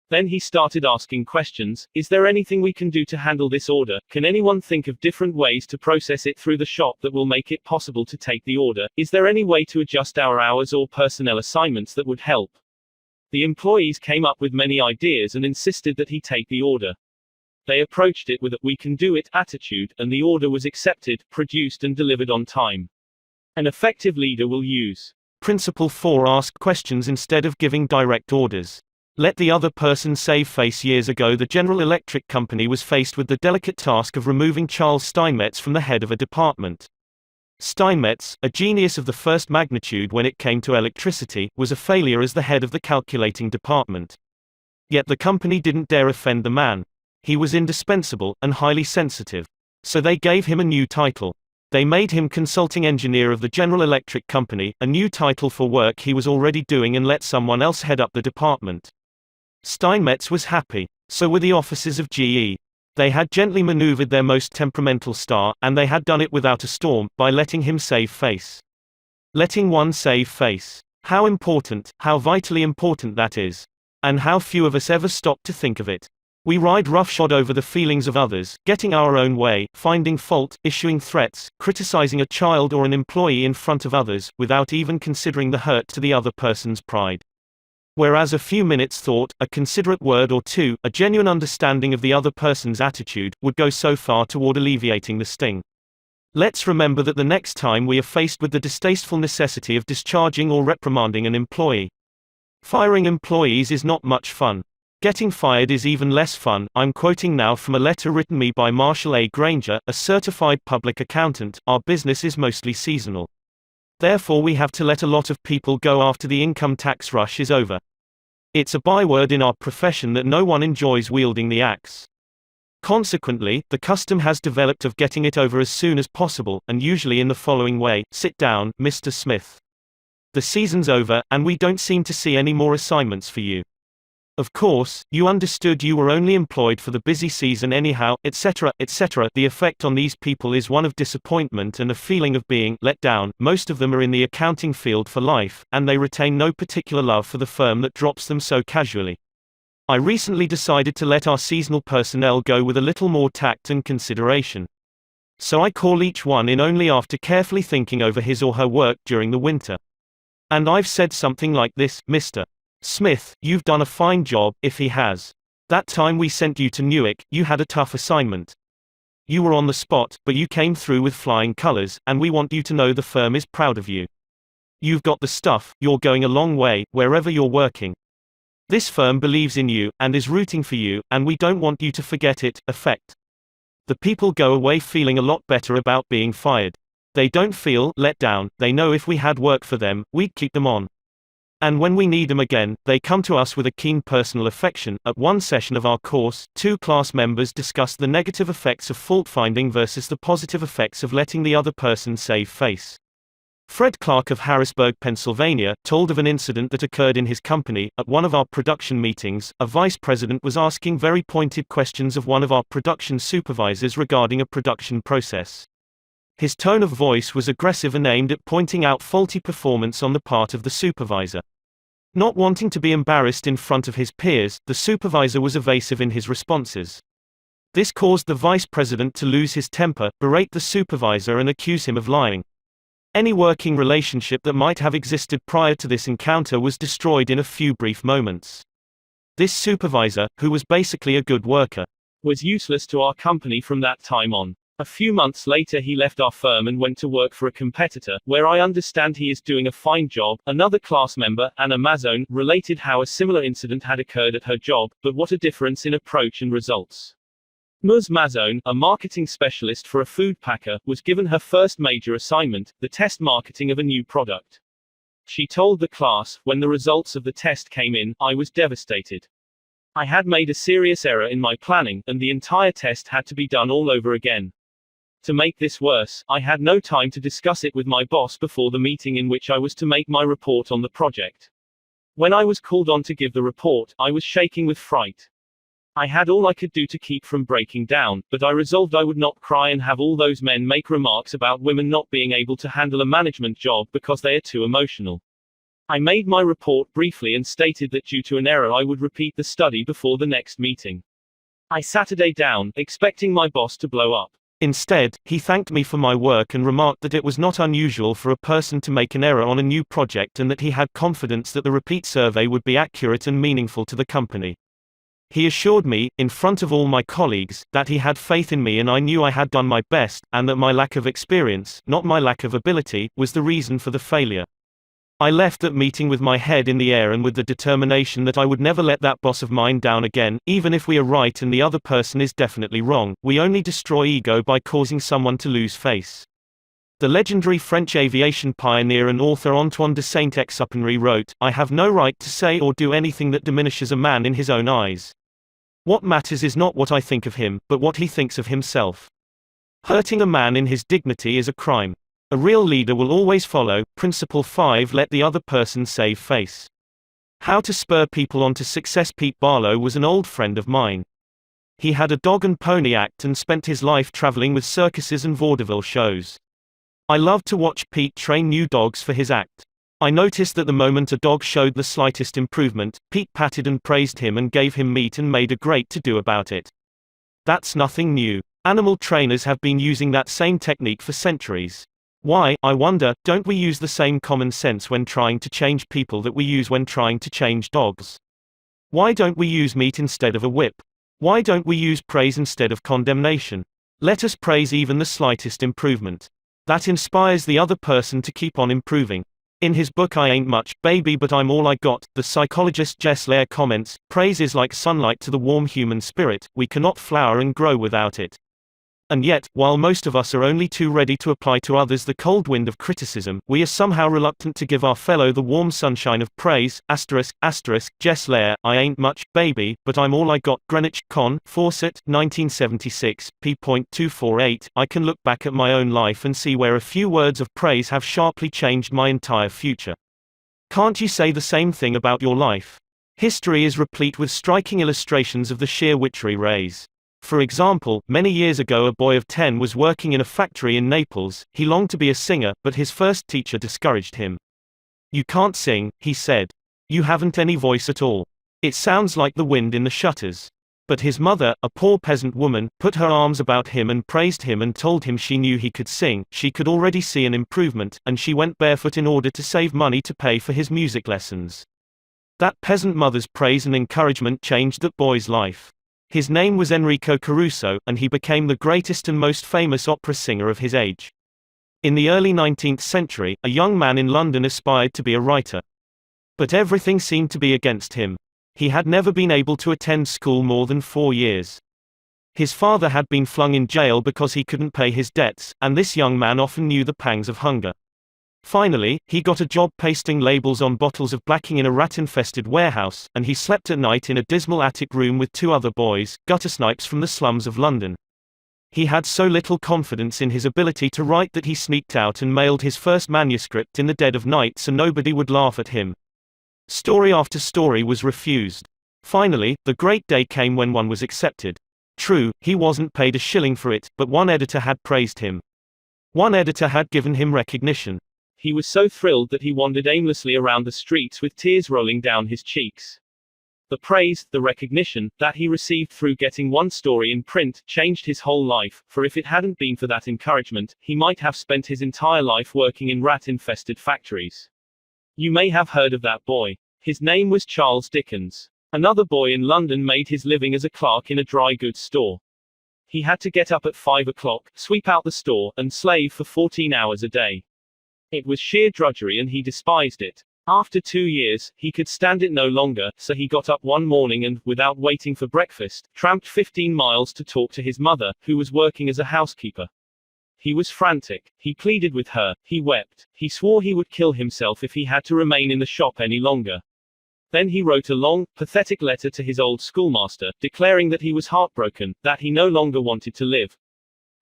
Then he started asking questions. Is there anything we can do to handle this order? Can anyone think of different ways to process it through the shop that will make it possible to take the order? Is there any way to adjust our hours or personnel assignments that would help? The employees came up with many ideas and insisted that he take the order. They approached it with a "we can do it" attitude, and the order was accepted, produced and delivered on time. An effective leader will use Principle 4: ask questions instead of giving direct orders. Let the other person save face. Years ago, the General Electric Company was faced with the delicate task of removing Charles Steinmetz from the head of a department. Steinmetz, a genius of the first magnitude when it came to electricity, was a failure as the head of the calculating department. Yet the company didn't dare offend the man. He was indispensable, and highly sensitive. So they gave him a new title. They made him consulting engineer of the General Electric Company, a new title for work he was already doing, and let someone else head up the department. Steinmetz was happy. So were the officers of GE. They had gently maneuvered their most temperamental star, and they had done it without a storm, by letting him save face. Letting one save face. How important, how vitally important that is. And how few of us ever stop to think of it. We ride roughshod over the feelings of others, getting our own way, finding fault, issuing threats, criticizing a child or an employee in front of others, without even considering the hurt to the other person's pride. Whereas a few minutes' thought, a considerate word or two, a genuine understanding of the other person's attitude, would go so far toward alleviating the sting. Let's remember that the next time we are faced with the distasteful necessity of discharging or reprimanding an employee. Firing employees is not much fun. Getting fired is even less fun. I'm quoting now from a letter written me by Marshall A. Granger, a certified public accountant. Our business is mostly seasonal. Therefore we have to let a lot of people go after the income tax rush is over. It's a byword in our profession that no one enjoys wielding the axe. Consequently, the custom has developed of getting it over as soon as possible, and usually in the following way: sit down, Mr. Smith. The season's over, and we don't seem to see any more assignments for you. Of course, you understood you were only employed for the busy season anyhow, etc., etc. The effect on these people is one of disappointment and a feeling of being let down. Most of them are in the accounting field for life, and they retain no particular love for the firm that drops them so casually. I recently decided to let our seasonal personnel go with a little more tact and consideration. So I call each one in only after carefully thinking over his or her work during the winter. And I've said something like this: Mr. Smith, you've done a fine job. If he has. That time we sent you to Newark, you had a tough assignment. You were on the spot, but you came through with flying colors, and we want you to know the firm is proud of you. You've got the stuff, you're going a long way, wherever you're working. This firm believes in you, and is rooting for you, and we don't want you to forget it. Effect. The people go away feeling a lot better about being fired. They don't feel let down. They know if we had work for them, we'd keep them on. And when we need them again, they come to us with a keen personal affection. At one session of our course, 2 class members discussed the negative effects of fault finding versus the positive effects of letting the other person save face. Fred Clark of Harrisburg, Pennsylvania, told of an incident that occurred in his company. At one of our production meetings, a vice president was asking very pointed questions of one of our production supervisors regarding a production process. His tone of voice was aggressive and aimed at pointing out faulty performance on the part of the supervisor. Not wanting to be embarrassed in front of his peers, the supervisor was evasive in his responses. This caused the vice president to lose his temper, berate the supervisor, and accuse him of lying. Any working relationship that might have existed prior to this encounter was destroyed in a few brief moments. This supervisor, who was basically a good worker, was useless to our company from that time on. A few months later he left our firm and went to work for a competitor, where I understand he is doing a fine job. Another class member, Anna Mazzone, related how a similar incident had occurred at her job, but what a difference in approach and results. Ms. Mazzone, a marketing specialist for a food packer, was given her first major assignment, the test marketing of a new product. She told the class, when the results of the test came in, I was devastated. I had made a serious error in my planning, and the entire test had to be done all over again. To make this worse, I had no time to discuss it with my boss before the meeting in which I was to make my report on the project. When I was called on to give the report, I was shaking with fright. I had all I could do to keep from breaking down, but I resolved I would not cry and have all those men make remarks about women not being able to handle a management job because they are too emotional. I made my report briefly and stated that due to an error I would repeat the study before the next meeting. I Saturday down, expecting my boss to blow up. Instead, he thanked me for my work and remarked that it was not unusual for a person to make an error on a new project and that he had confidence that the repeat survey would be accurate and meaningful to the company. He assured me, in front of all my colleagues, that he had faith in me and I knew I had done my best, and that my lack of experience, not my lack of ability, was the reason for the failure. I left that meeting with my head in the air and with the determination that I would never let that boss of mine down again, even if we are right and the other person is definitely wrong. We only destroy ego by causing someone to lose face. The legendary French aviation pioneer and author Antoine de Saint-Exupéry wrote, "I have no right to say or do anything that diminishes a man in his own eyes. What matters is not what I think of him, but what he thinks of himself. Hurting a man in his dignity is a crime. A real leader will always follow." Principle 5. Let the other person save face. How to spur people on to success. Pete Barlow was an old friend of mine. He had a dog and pony act and spent his life traveling with circuses and vaudeville shows. I loved to watch Pete train new dogs for his act. I noticed that the moment a dog showed the slightest improvement, Pete patted and praised him and gave him meat and made a great to-do about it. That's nothing new. Animal trainers have been using that same technique for centuries. Why, I wonder, don't we use the same common sense when trying to change people that we use when trying to change dogs? Why don't we use meat instead of a whip? Why don't we use praise instead of condemnation? Let us praise even the slightest improvement. That inspires the other person to keep on improving. In his book I Ain't Much, Baby But I'm All I Got, the psychologist Jess Lair comments, "Praise is like sunlight to the warm human spirit, we cannot flower and grow without it." And yet, while most of us are only too ready to apply to others the cold wind of criticism, we are somehow reluctant to give our fellow the warm sunshine of praise. Jess Lair, I Ain't Much, Baby, But I'm All I Got. Greenwich, Con. Fawcett, 1976, p.248. I can look back at my own life and see where a few words of praise have sharply changed my entire future. Can't you say the same thing about your life? History is replete with striking illustrations of the sheer witchery rays. For example, many years ago a boy of 10 was working in a factory in Naples. He longed to be a singer, but his first teacher discouraged him. "You can't sing," he said. "You haven't any voice at all. It sounds like the wind in the shutters." But his mother, a poor peasant woman, put her arms about him and praised him and told him she knew he could sing. She could already see an improvement, and she went barefoot in order to save money to pay for his music lessons. That peasant mother's praise and encouragement changed that boy's life. His name was Enrico Caruso, and he became the greatest and most famous opera singer of his age. In the early 19th century, a young man in London aspired to be a writer. But everything seemed to be against him. He had never been able to attend school more than 4 years. His father had been flung in jail because he couldn't pay his debts, and this young man often knew the pangs of hunger. Finally, he got a job pasting labels on bottles of blacking in a rat-infested warehouse, and he slept at night in a dismal attic room with 2 other boys, guttersnipes from the slums of London. He had so little confidence in his ability to write that he sneaked out and mailed his first manuscript in the dead of night so nobody would laugh at him. Story after story was refused. Finally, the great day came when one was accepted. True, he wasn't paid a shilling for it, but one editor had praised him. One editor had given him recognition. He was so thrilled that he wandered aimlessly around the streets with tears rolling down his cheeks. The praise, the recognition, that he received through getting one story in print, changed his whole life, for if it hadn't been for that encouragement, he might have spent his entire life working in rat-infested factories. You may have heard of that boy. His name was Charles Dickens. Another boy in London made his living as a clerk in a dry goods store. He had to get up at 5 o'clock, sweep out the store, and slave for 14 hours a day. It was sheer drudgery and he despised it. After 2 years, he could stand it no longer, so he got up one morning and, without waiting for breakfast, tramped 15 miles to talk to his mother, who was working as a housekeeper. He was frantic. He pleaded with her. He wept. He swore he would kill himself if he had to remain in the shop any longer. Then he wrote a long, pathetic letter to his old schoolmaster, declaring that he was heartbroken, that he no longer wanted to live.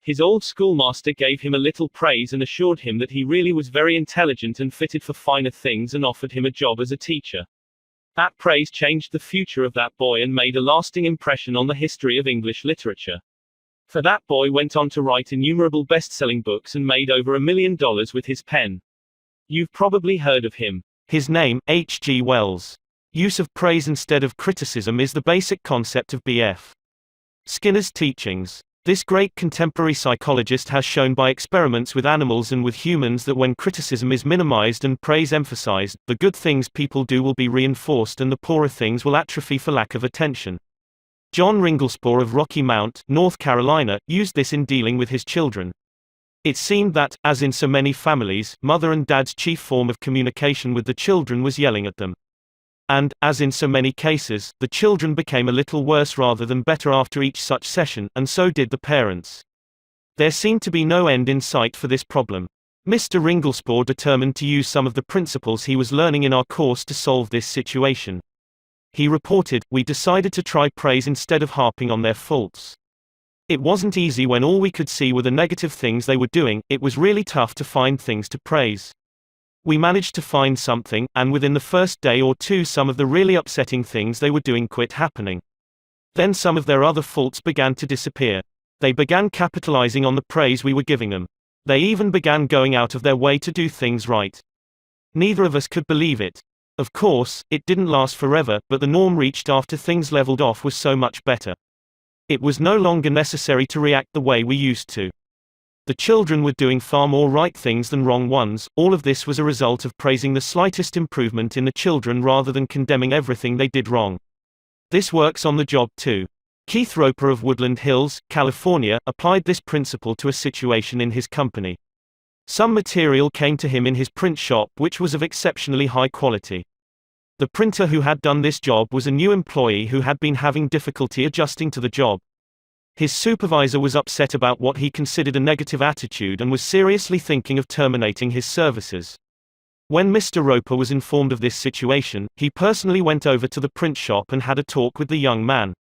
His old schoolmaster gave him a little praise and assured him that he really was very intelligent and fitted for finer things and offered him a job as a teacher. That praise changed the future of that boy and made a lasting impression on the history of English literature. For that boy went on to write innumerable best-selling books and made over $1 million with his pen. You've probably heard of him. His name, H.G. Wells. Use of praise instead of criticism is the basic concept of B.F. Skinner's teachings. This great contemporary psychologist has shown by experiments with animals and with humans that when criticism is minimized and praise emphasized, the good things people do will be reinforced and the poorer things will atrophy for lack of attention. John Ringlespohr of Rocky Mount, North Carolina, used this in dealing with his children. It seemed that, as in so many families, mother and dad's chief form of communication with the children was yelling at them. And, as in so many cases, the children became a little worse rather than better after each such session, and so did the parents. There seemed to be no end in sight for this problem. Mr. Ringlespore determined to use some of the principles he was learning in our course to solve this situation. He reported, "We decided to try praise instead of harping on their faults. It wasn't easy when all we could see were the negative things they were doing. It was really tough to find things to praise. We managed to find something, and within the first day or two some of the really upsetting things they were doing quit happening. Then some of their other faults began to disappear. They began capitalizing on the praise we were giving them. They even began going out of their way to do things right." Neither of us could believe it. Of course, it didn't last forever, but the norm reached after things leveled off was so much better. It was no longer necessary to react the way we used to. The children were doing far more right things than wrong ones. All of this was a result of praising the slightest improvement in the children rather than condemning everything they did wrong. This works on the job too. Keith Roper of Woodland Hills, California, applied this principle to a situation in his company. Some material came to him in his print shop which was of exceptionally high quality. The printer who had done this job was a new employee who had been having difficulty adjusting to the job. His supervisor was upset about what he considered a negative attitude and was seriously thinking of terminating his services. When Mr. Roper was informed of this situation, he personally went over to the print shop and had a talk with the young man.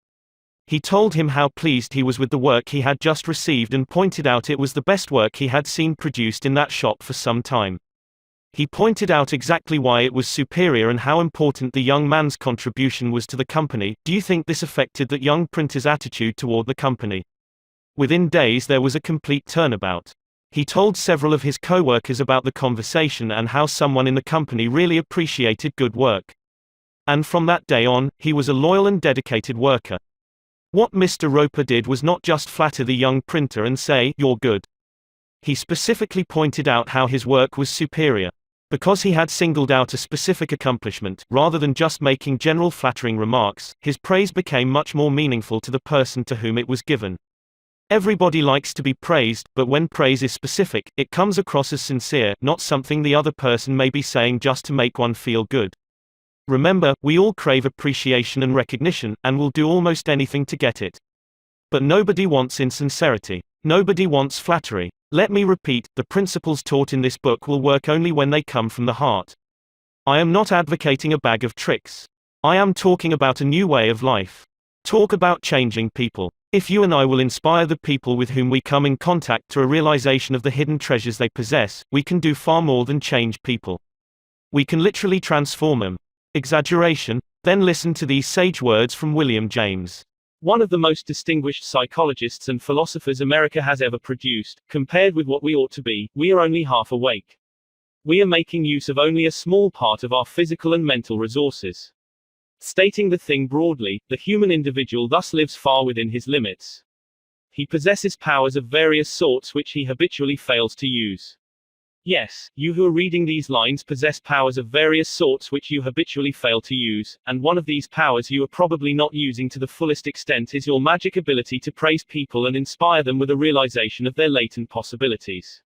He told him how pleased he was with the work he had just received and pointed out it was the best work he had seen produced in that shop for some time. He pointed out exactly why it was superior and how important the young man's contribution was to the company. Do you think this affected that young printer's attitude toward the company? Within days there was a complete turnabout. He told several of his co-workers about the conversation and how someone in the company really appreciated good work. And from that day on, he was a loyal and dedicated worker. What Mr. Roper did was not just flatter the young printer and say, "You're good." He specifically pointed out how his work was superior. Because he had singled out a specific accomplishment, rather than just making general flattering remarks, his praise became much more meaningful to the person to whom it was given. Everybody likes to be praised, but when praise is specific, it comes across as sincere, not something the other person may be saying just to make one feel good. Remember, we all crave appreciation and recognition, and will do almost anything to get it. But nobody wants insincerity. Nobody wants flattery. Let me repeat, the principles taught in this book will work only when they come from the heart. I am not advocating a bag of tricks. I am talking about a new way of life. Talk about changing people. If you and I will inspire the people with whom we come in contact to a realization of the hidden treasures they possess, we can do far more than change people. We can literally transform them. Exaggeration? Then listen to these sage words from William James. One of the most distinguished psychologists and philosophers America has ever produced. Compared with what we ought to be, we are only half awake. We are making use of only a small part of our physical and mental resources. Stating the thing broadly, the human individual thus lives far within his limits. He possesses powers of various sorts which he habitually fails to use. Yes, you who are reading these lines possess powers of various sorts which you habitually fail to use, and one of these powers you are probably not using to the fullest extent is your magic ability to praise people and inspire them with a realization of their latent possibilities.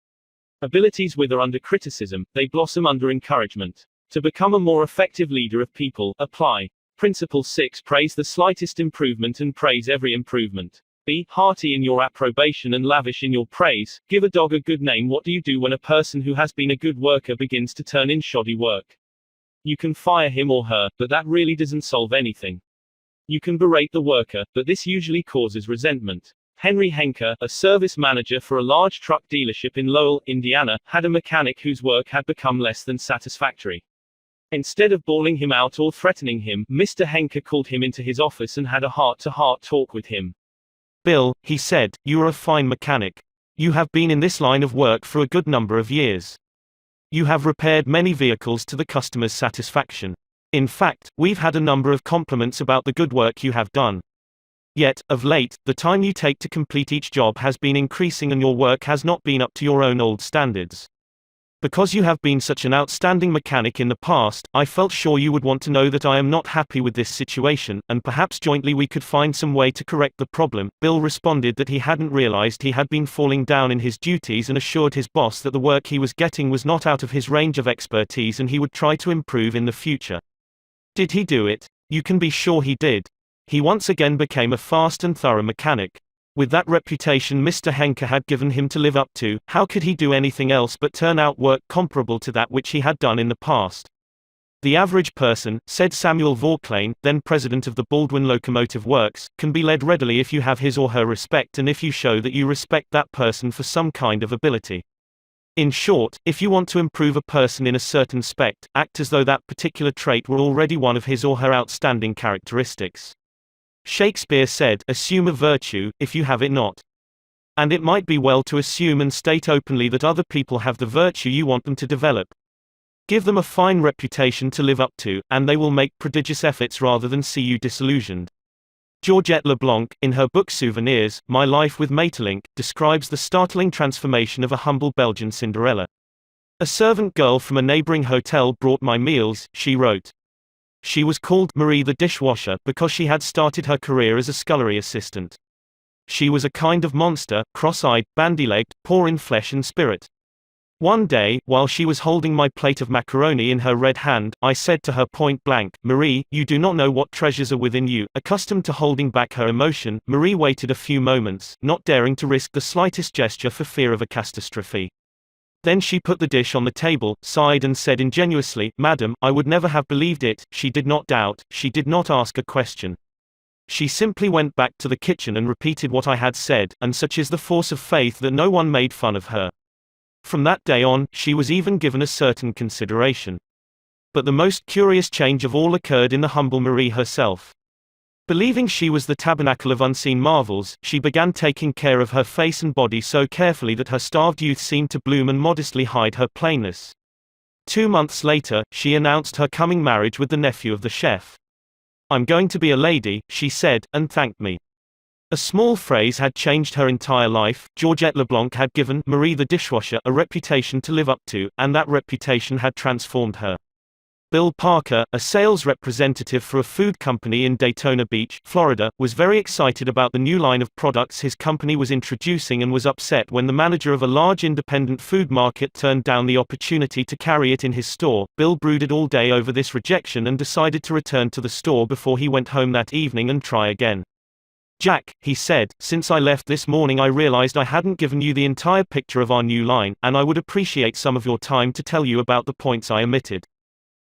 Abilities wither under criticism, they blossom under encouragement. To become a more effective leader of people, apply Principle 6. Praise the slightest improvement and praise every improvement. Be hearty in your approbation and lavish in your praise. Give a dog a good name. What do you do when a person who has been a good worker begins to turn in shoddy work? You can fire him or her, but that really doesn't solve anything. You can berate the worker, but this usually causes resentment. Henry Henker, a service manager for a large truck dealership in Lowell, Indiana, had a mechanic whose work had become less than satisfactory. Instead of bawling him out or threatening him, Mr. Henker called him into his office and had a heart-to-heart talk with him. "Bill," he said, "you are a fine mechanic. You have been in this line of work for a good number of years. You have repaired many vehicles to the customer's satisfaction. In fact, we've had a number of compliments about the good work you have done. Yet, of late, the time you take to complete each job has been increasing and your work has not been up to your own old standards. Because you have been such an outstanding mechanic in the past, I felt sure you would want to know that I am not happy with this situation, and perhaps jointly we could find some way to correct the problem." Bill responded that he hadn't realized he had been falling down in his duties and assured his boss that the work he was getting was not out of his range of expertise and he would try to improve in the future. Did he do it? You can be sure he did. He once again became a fast and thorough mechanic. With that reputation Mr. Henke had given him to live up to, how could he do anything else but turn out work comparable to that which he had done in the past? "The average person," said Samuel Vauclane, then president of the Baldwin Locomotive Works, "can be led readily if you have his or her respect and if you show that you respect that person for some kind of ability. In short, if you want to improve a person in a certain respect, act as though that particular trait were already one of his or her outstanding characteristics. Shakespeare said, 'Assume a virtue, if you have it not.' And it might be well to assume and state openly that other people have the virtue you want them to develop. Give them a fine reputation to live up to, and they will make prodigious efforts rather than see you disillusioned." Georgette Leblanc, in her book Souvenirs, My Life with Maeterlinck, describes the startling transformation of a humble Belgian Cinderella. "A servant girl from a neighboring hotel brought my meals," she wrote. She was called Marie the dishwasher because she had started her career as a scullery assistant. She was a kind of monster, cross-eyed, bandy-legged, poor in flesh and spirit. One day, while she was holding my plate of macaroni in her red hand, I said to her point blank, "Marie, you do not know what treasures are within you." Accustomed to holding back her emotion, Marie waited a few moments, not daring to risk the slightest gesture for fear of a catastrophe. Then she put the dish on the table, sighed and said ingenuously, "Madam, I would never have believed it." She did not doubt, she did not ask a question. She simply went back to the kitchen and repeated what I had said, and such is the force of faith that no one made fun of her. From that day on, she was even given a certain consideration. But the most curious change of all occurred in the humble Marie herself. Believing she was the tabernacle of unseen marvels, she began taking care of her face and body so carefully that her starved youth seemed to bloom and modestly hide her plainness. 2 months later, she announced her coming marriage with the nephew of the chef. "I'm going to be a lady," she said, and thanked me. A small phrase had changed her entire life. Georgette Leblanc had given Marie the dishwasher a reputation to live up to, and that reputation had transformed her. Bill Parker, a sales representative for a food company in Daytona Beach, Florida, was very excited about the new line of products his company was introducing and was upset when the manager of a large independent food market turned down the opportunity to carry it in his store. Bill brooded all day over this rejection and decided to return to the store before he went home that evening and try again. "Jack," he said, "since I left this morning I realized I hadn't given you the entire picture of our new line, and I would appreciate some of your time to tell you about the points I omitted.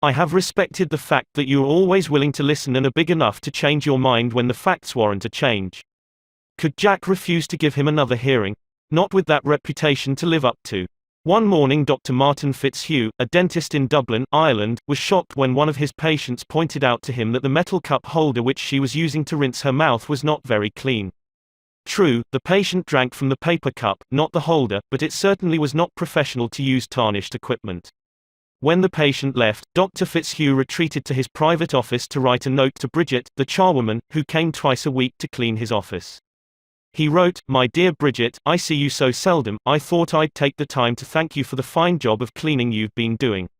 I have respected the fact that you are always willing to listen and are big enough to change your mind when the facts warrant a change." Could Jack refuse to give him another hearing? Not with that reputation to live up to. One morning Dr. Martin Fitzhugh, a dentist in Dublin, Ireland, was shocked when one of his patients pointed out to him that the metal cup holder which she was using to rinse her mouth was not very clean. True, the patient drank from the paper cup, not the holder, but it certainly was not professional to use tarnished equipment. When the patient left, Dr. Fitzhugh retreated to his private office to write a note to Bridget, the charwoman, who came twice a week to clean his office. He wrote, "My dear Bridget, I see you so seldom, I thought I'd take the time to thank you for the fine job of cleaning you've been doing.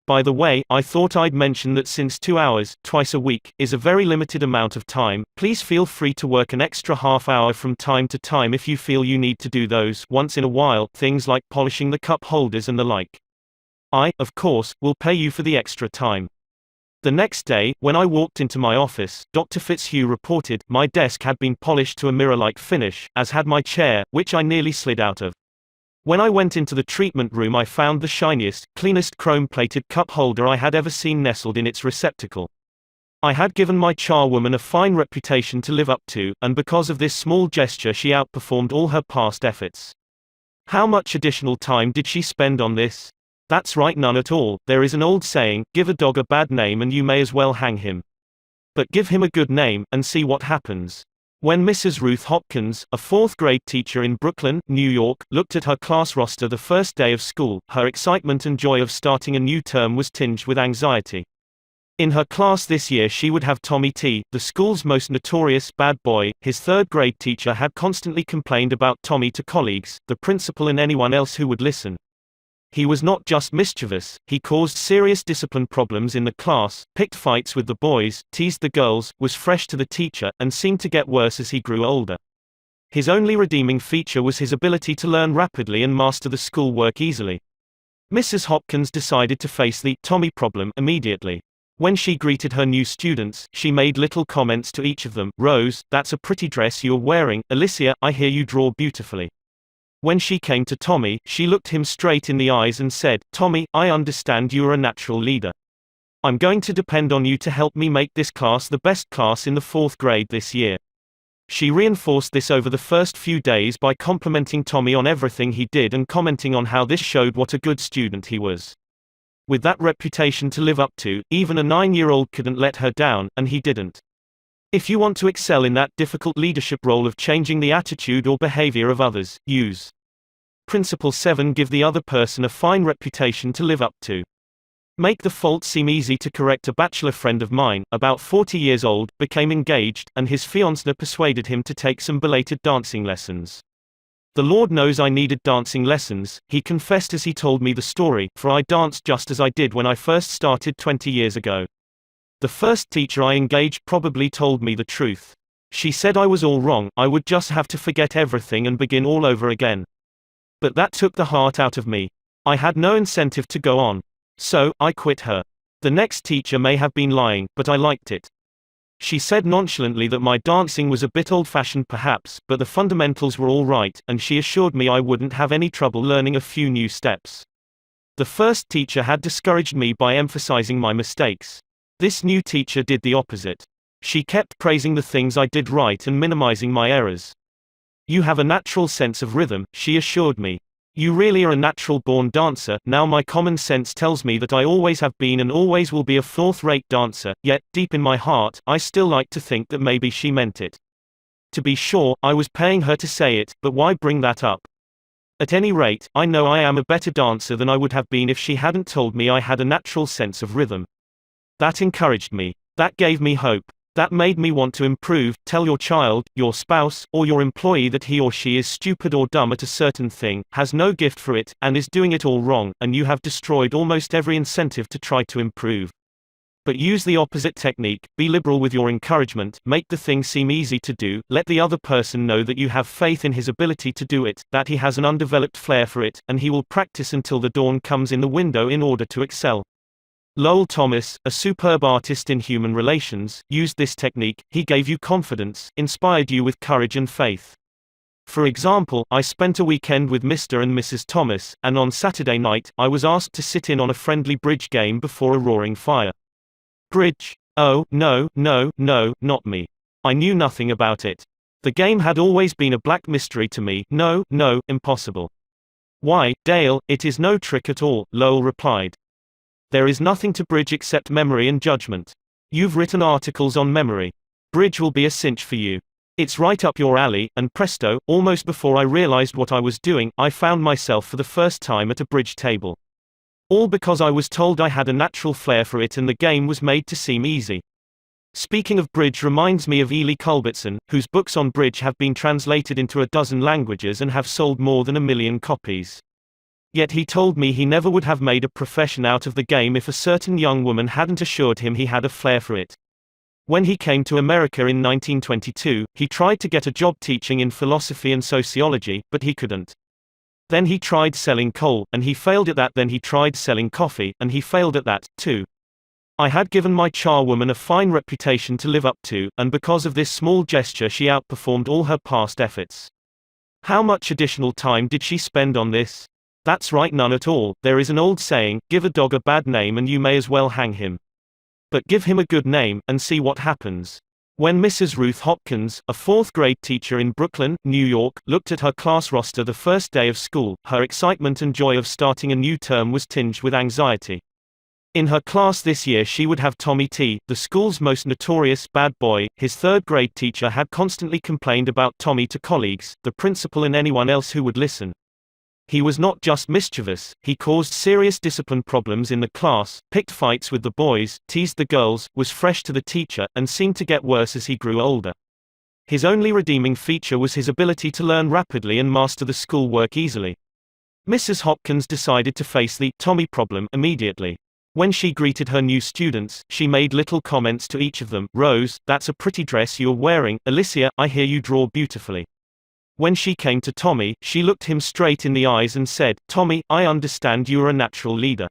By the way, I thought I'd mention that since 2 hours, twice a week, is a very limited amount of time, please feel free to work an extra half hour from time to time if you feel you need to do those, once in a while, things like polishing the cup holders and the like. I, of course, will pay you for the extra time." The next day, when I walked into my office, Dr. Fitzhugh reported, my desk had been polished to a mirror-like finish, as had my chair, which I nearly slid out of. When I went into the treatment room I found the shiniest, cleanest chrome-plated cup holder I had ever seen nestled in its receptacle. I had given my charwoman a fine reputation to live up to, and because of this small gesture she outperformed all her past efforts. How much additional time did she spend on this? That's right, none at all. There is an old saying, give a dog a bad name and you may as well hang him. But give him a good name, and see what happens. When Mrs. Ruth Hopkins, a 4th grade teacher in Brooklyn, New York, looked at her class roster the first day of school, her excitement and joy of starting a new term was tinged with anxiety. In her class this year she would have Tommy T, the school's most notorious bad boy. His 3rd grade teacher had constantly complained about Tommy to colleagues, the principal and anyone else who would listen. He was not just mischievous, he caused serious discipline problems in the class, picked fights with the boys, teased the girls, was fresh to the teacher, and seemed to get worse as he grew older. His only redeeming feature was his ability to learn rapidly and master the schoolwork easily. Mrs. Hopkins decided to face the Tommy problem immediately. When she greeted her new students, she made little comments to each of them. Rose, that's a pretty dress you're wearing. Alicia, I hear you draw beautifully. When she came to Tommy, she looked him straight in the eyes and said, Tommy, I understand you are a natural leader. I'm going to depend on you to help me make this class the best class in the 4th grade this year. She reinforced this over the first few days by complimenting Tommy on everything he did and commenting on how this showed what a good student he was. With that reputation to live up to, even a 9-year-old couldn't let her down, and he didn't. If you want to excel in that difficult leadership role of changing the attitude or behavior of others, use Principle 7. Give the other person a fine reputation to live up to. Make the fault seem easy to correct. A bachelor friend of mine, about 40 years old, became engaged, and his fiancée persuaded him to take some belated dancing lessons. The Lord knows I needed dancing lessons, he confessed as he told me the story, for I danced just as I did when I first started 20 years ago. The first teacher I engaged probably told me the truth. She said I was all wrong, I would just have to forget everything and begin all over again. But that took the heart out of me. I had no incentive to go on. So, I quit her. The next teacher may have been lying, but I liked it. She said nonchalantly that my dancing was a bit old-fashioned perhaps, but the fundamentals were all right, and she assured me I wouldn't have any trouble learning a few new steps. The first teacher had discouraged me by emphasizing my mistakes. This new teacher did the opposite. She kept praising the things I did right and minimizing my errors. You have a natural sense of rhythm, she assured me. You really are a natural-born dancer. Now my common sense tells me that I always have been and always will be a 4th-rate dancer, yet, deep in my heart, I still like to think that maybe she meant it. To be sure, I was paying her to say it, but why bring that up? At any rate, I know I am a better dancer than I would have been if she hadn't told me I had a natural sense of rhythm. That encouraged me. That gave me hope. That made me want to improve. Tell your child, your spouse, or your employee that he or she is stupid or dumb at a certain thing, has no gift for it, and is doing it all wrong, and you have destroyed almost every incentive to try to improve. But use the opposite technique, be liberal with your encouragement, make the thing seem easy to do, let the other person know that you have faith in his ability to do it, that he has an undeveloped flair for it, and he will practice until the dawn comes in the window in order to excel. Lowell Thomas, a superb artist in human relations, used this technique. He gave you confidence, inspired you with courage and faith. For example, I spent a weekend with Mr. and Mrs. Thomas, and on Saturday night, I was asked to sit in on a friendly bridge game before a roaring fire. Bridge? Oh, no, not me. I knew nothing about it. The game had always been a black mystery to me. No, impossible. Why, Dale, it is no trick at all, Lowell replied. There is nothing to bridge except memory and judgment. You've written articles on memory. Bridge will be a cinch for you. It's right up your alley, and presto, almost before I realized what I was doing, I found myself for the first time at a bridge table. All because I was told I had a natural flair for it and the game was made to seem easy. Speaking of bridge reminds me of Ely Culbertson, whose books on bridge have been translated into 12 languages and have sold more than 1 million copies. Yet he told me he never would have made a profession out of the game if a certain young woman hadn't assured him he had a flair for it. When he came to America in 1922, he tried to get a job teaching in philosophy and sociology, but he couldn't. Then he tried selling coal, and he failed at that. Then he tried selling coffee, and he failed at that, too. I had given my charwoman a fine reputation to live up to, and because of this small gesture she outperformed all her past efforts. How much additional time did she spend on this? That's right, none at all. There is an old saying, give a dog a bad name and you may as well hang him. But give him a good name, and see what happens. When Mrs. Ruth Hopkins, a 4th-grade teacher in Brooklyn, New York, looked at her class roster the first day of school, her excitement and joy of starting a new term was tinged with anxiety. In her class this year she would have Tommy T, the school's most notorious bad boy. His 3rd-grade teacher had constantly complained about Tommy to colleagues, the principal and anyone else who would listen. He was not just mischievous, he caused serious discipline problems in the class, picked fights with the boys, teased the girls, was fresh to the teacher, and seemed to get worse as he grew older. His only redeeming feature was his ability to learn rapidly and master the schoolwork easily. Mrs. Hopkins decided to face the Tommy problem immediately. When she greeted her new students, she made little comments to each of them. Rose, that's a pretty dress you're wearing. Alicia, I hear you draw beautifully. When she came to Tommy, she looked him straight in the eyes and said, Tommy, I understand you are a natural leader.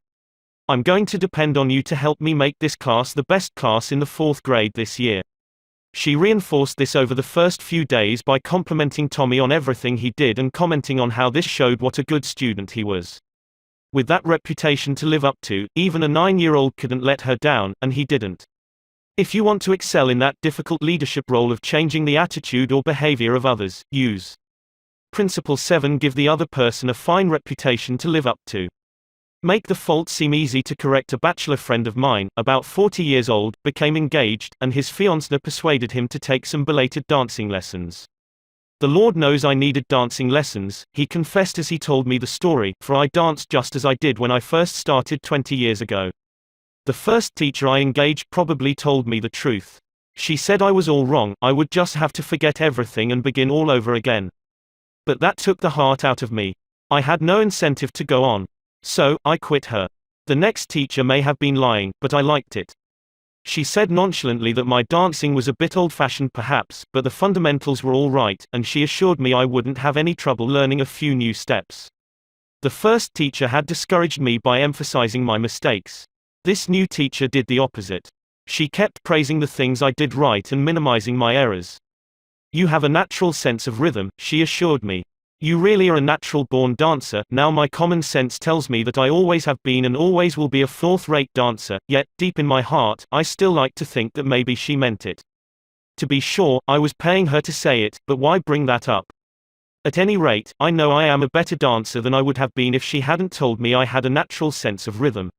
I'm going to depend on you to help me make this class the best class in the 4th grade this year. She reinforced this over the first few days by complimenting Tommy on everything he did and commenting on how this showed what a good student he was. With that reputation to live up to, even a 9-year-old couldn't let her down, and he didn't. If you want to excel in that difficult leadership role of changing the attitude or behavior of others, use Principle 7. Give the other person a fine reputation to live up to. Make the fault seem easy to correct. A bachelor friend of mine, about 40 years old, became engaged, and his fiancée persuaded him to take some belated dancing lessons. The Lord knows I needed dancing lessons, he confessed as he told me the story, for I danced just as I did when I first started 20 years ago. The first teacher I engaged probably told me the truth. She said I was all wrong, I would just have to forget everything and begin all over again. But that took the heart out of me. I had no incentive to go on. So, I quit her. The next teacher may have been lying, but I liked it. She said nonchalantly that my dancing was a bit old-fashioned perhaps, but the fundamentals were all right, and she assured me I wouldn't have any trouble learning a few new steps. The first teacher had discouraged me by emphasizing my mistakes. This new teacher did the opposite. She kept praising the things I did right and minimizing my errors. You have a natural sense of rhythm, she assured me. You really are a natural-born dancer. Now my common sense tells me that I always have been and always will be a 4th-rate dancer, yet, deep in my heart, I still like to think that maybe she meant it. To be sure, I was paying her to say it, but why bring that up? At any rate, I know I am a better dancer than I would have been if she hadn't told me I had a natural sense of rhythm.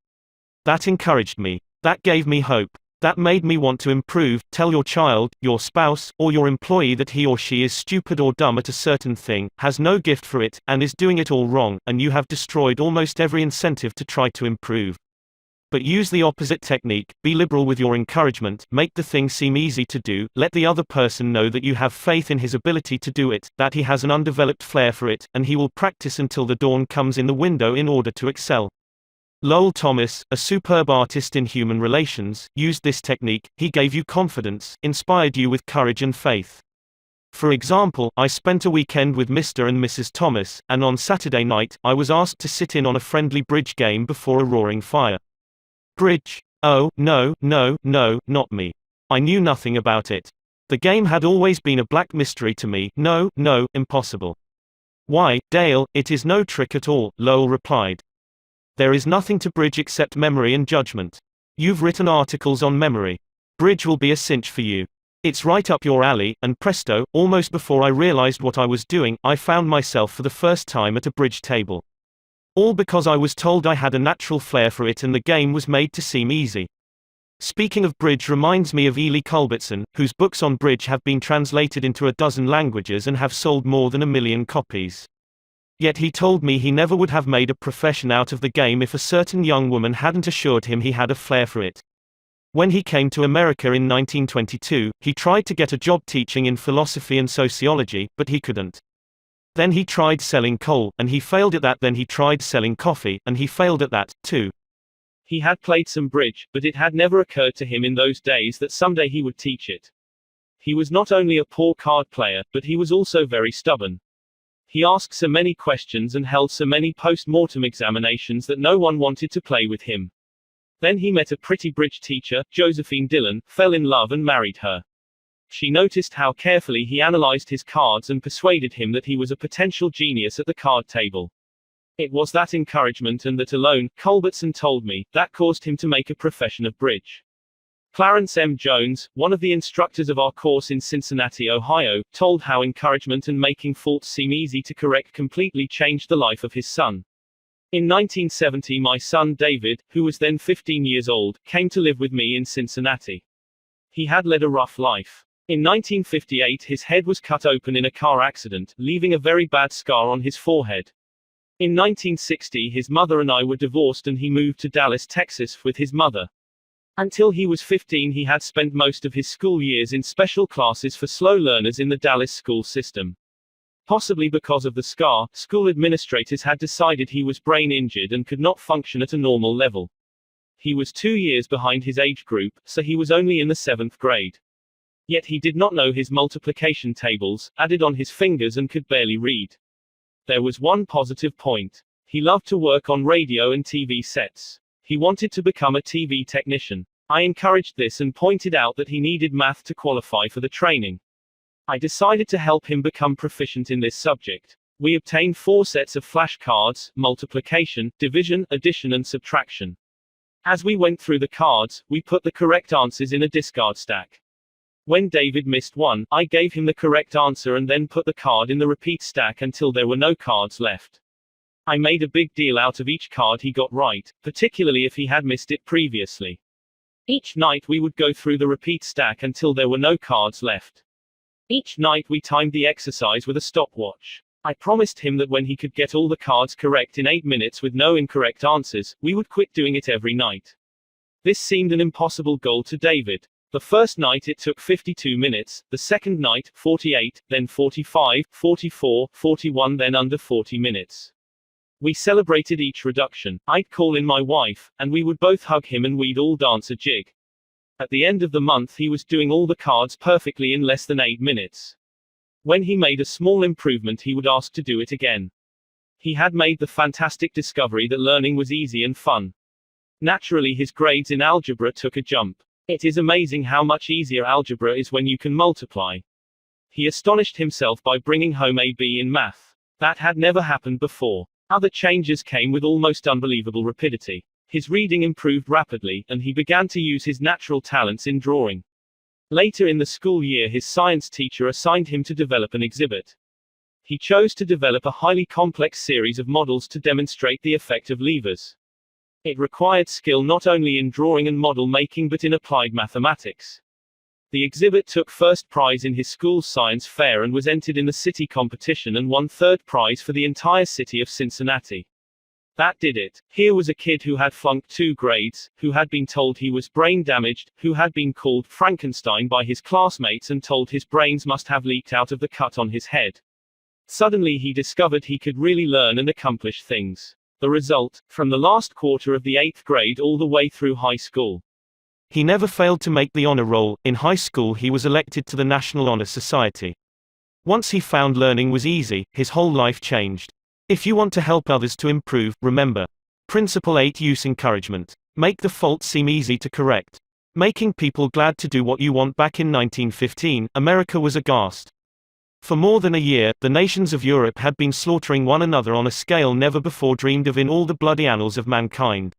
That encouraged me. That gave me hope. That made me want to improve. Tell your child, your spouse, or your employee that he or she is stupid or dumb at a certain thing, has no gift for it, and is doing it all wrong, and you have destroyed almost every incentive to try to improve. But use the opposite technique, be liberal with your encouragement, make the thing seem easy to do, let the other person know that you have faith in his ability to do it, that he has an undeveloped flair for it, and he will practice until the dawn comes in the window in order to excel. Lowell Thomas, a superb artist in human relations, used this technique. He gave you confidence, inspired you with courage and faith. For example, I spent a weekend with Mr. and Mrs. Thomas, and on Saturday night, I was asked to sit in on a friendly bridge game before a roaring fire. Bridge? Oh, no, not me. I knew nothing about it. The game had always been a black mystery to me. No, impossible. Why, Dale, it is no trick at all, Lowell replied. There is nothing to bridge except memory and judgment. You've written articles on memory. Bridge will be a cinch for you. It's right up your alley, and presto, almost before I realized what I was doing, I found myself for the first time at a bridge table. All because I was told I had a natural flair for it and the game was made to seem easy. Speaking of bridge reminds me of Ely Culbertson, whose books on bridge have been translated into a dozen languages and have sold more than 1 million copies. Yet he told me he never would have made a profession out of the game if a certain young woman hadn't assured him he had a flair for it. When he came to America in 1922, he tried to get a job teaching in philosophy and sociology, but he couldn't. Then he tried selling coal, and he failed at that. Then he tried selling coffee, and he failed at that, too. He had played some bridge, but it had never occurred to him in those days that someday he would teach it. He was not only a poor card player, but he was also very stubborn. He asked so many questions and held so many post-mortem examinations that no one wanted to play with him. Then he met a pretty bridge teacher, Josephine Dillon, fell in love and married her. She noticed how carefully he analyzed his cards and persuaded him that he was a potential genius at the card table. It was that encouragement and that alone, Culbertson told me, that caused him to make a profession of bridge. Clarence M. Jones, one of the instructors of our course in Cincinnati, Ohio, told how encouragement and making faults seem easy to correct completely changed the life of his son. In 1970, my son David, who was then 15 years old, came to live with me in Cincinnati. He had led a rough life. In 1958, his head was cut open in a car accident, leaving a very bad scar on his forehead. In 1960, his mother and I were divorced and he moved to Dallas, Texas, with his mother. Until he was 15, he had spent most of his school years in special classes for slow learners in the Dallas school system. Possibly because of the scar, school administrators had decided he was brain injured and could not function at a normal level. He was 2 years behind his age group, so he was only in the 7th grade. Yet he did not know his multiplication tables, added on his fingers, and could barely read. There was one positive point. He loved to work on radio and TV sets. He wanted to become a TV technician. I encouraged this and pointed out that he needed math to qualify for the training. I decided to help him become proficient in this subject. We obtained 4 sets of flashcards: multiplication, division, addition, and subtraction. As we went through the cards, we put the correct answers in a discard stack. When David missed one, I gave him the correct answer and then put the card in the repeat stack until there were no cards left. I made a big deal out of each card he got right, particularly if he had missed it previously. Each night we would go through the repeat stack until there were no cards left. Each night we timed the exercise with a stopwatch. I promised him that when he could get all the cards correct in 8 minutes with no incorrect answers, we would quit doing it every night. This seemed an impossible goal to David. The first night it took 52 minutes, the second night, 48, then 45, 44, 41, then under 40 minutes. We celebrated each reduction. I'd call in my wife, and we would both hug him and we'd all dance a jig. At the end of the month he was doing all the cards perfectly in less than 8 minutes. When he made a small improvement he would ask to do it again. He had made the fantastic discovery that learning was easy and fun. Naturally his grades in algebra took a jump. It is amazing how much easier algebra is when you can multiply. He astonished himself by bringing home a B in math. That had never happened before. Other changes came with almost unbelievable rapidity. His reading improved rapidly, and he began to use his natural talents in drawing. Later in the school year his science teacher assigned him to develop an exhibit. He chose to develop a highly complex series of models to demonstrate the effect of levers. It required skill not only in drawing and model making but in applied mathematics. The exhibit took first prize in his school's science fair and was entered in the city competition and won third prize for the entire city of Cincinnati. That did it. Here was a kid who had flunked 2 grades, who had been told he was brain damaged, who had been called Frankenstein by his classmates and told his brains must have leaked out of the cut on his head. Suddenly he discovered he could really learn and accomplish things. The result, from the last quarter of the 8th grade all the way through high school. He never failed to make the honor roll. In high school he was elected to the National Honor Society. Once he found learning was easy, his whole life changed. If you want to help others to improve, remember. Principle 8: Use encouragement. Make the fault seem easy to correct. Making people glad to do what you want. Back in 1915, America was aghast. For more than a year, the nations of Europe had been slaughtering one another on a scale never before dreamed of in all the bloody annals of mankind.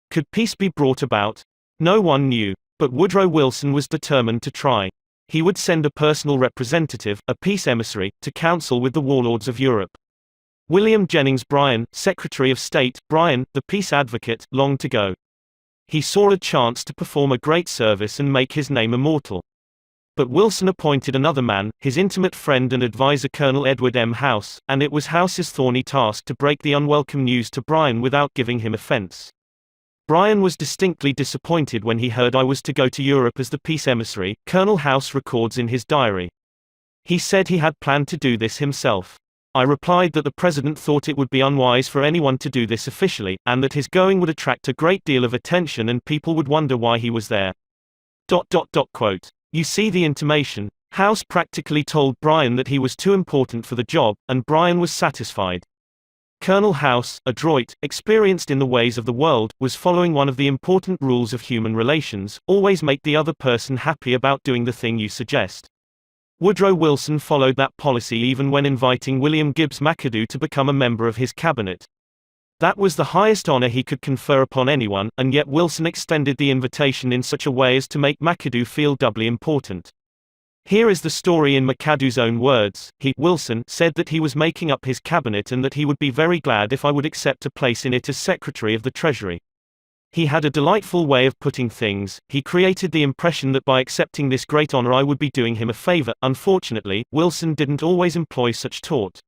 Could peace be brought about? No one knew. But Woodrow Wilson was determined to try. He would send a personal representative, a peace emissary, to counsel with the warlords of Europe. William Jennings Bryan, Secretary of State, Bryan, the peace advocate, longed to go. He saw a chance to perform a great service and make his name immortal. But Wilson appointed another man, his intimate friend and advisor Colonel Edward M. House, and it was House's thorny task to break the unwelcome news to Bryan without giving him offense. Bryan was distinctly disappointed when he heard I was to go to Europe as the peace emissary, Colonel House records in his diary. He said he had planned to do this himself. I replied that the president thought it would be unwise for anyone to do this officially, and that his going would attract a great deal of attention and people would wonder why he was there. Quote. You see the intimation. House practically told Bryan that he was too important for the job, and Bryan was satisfied. Colonel House, adroit, experienced in the ways of the world, was following one of the important rules of human relations: always make the other person happy about doing the thing you suggest. Woodrow Wilson followed that policy even when inviting William Gibbs McAdoo to become a member of his cabinet. That was the highest honor he could confer upon anyone, and yet Wilson extended the invitation in such a way as to make McAdoo feel doubly important. Here is the story in McAdoo's own words. Wilson, said that he was making up his cabinet and that he would be very glad if I would accept a place in it as Secretary of the Treasury. He had a delightful way of putting things. He created the impression that by accepting this great honor I would be doing him a favor. Unfortunately, Wilson didn't always employ such taunt.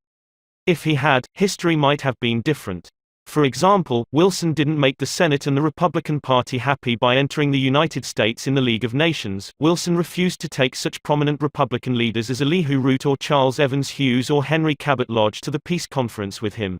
If he had, history might have been different. For example, Wilson didn't make the Senate and the Republican Party happy by entering the United States in the League of Nations. Wilson refused to take such prominent Republican leaders as Elihu Root or Charles Evans Hughes or Henry Cabot Lodge to the peace conference with him.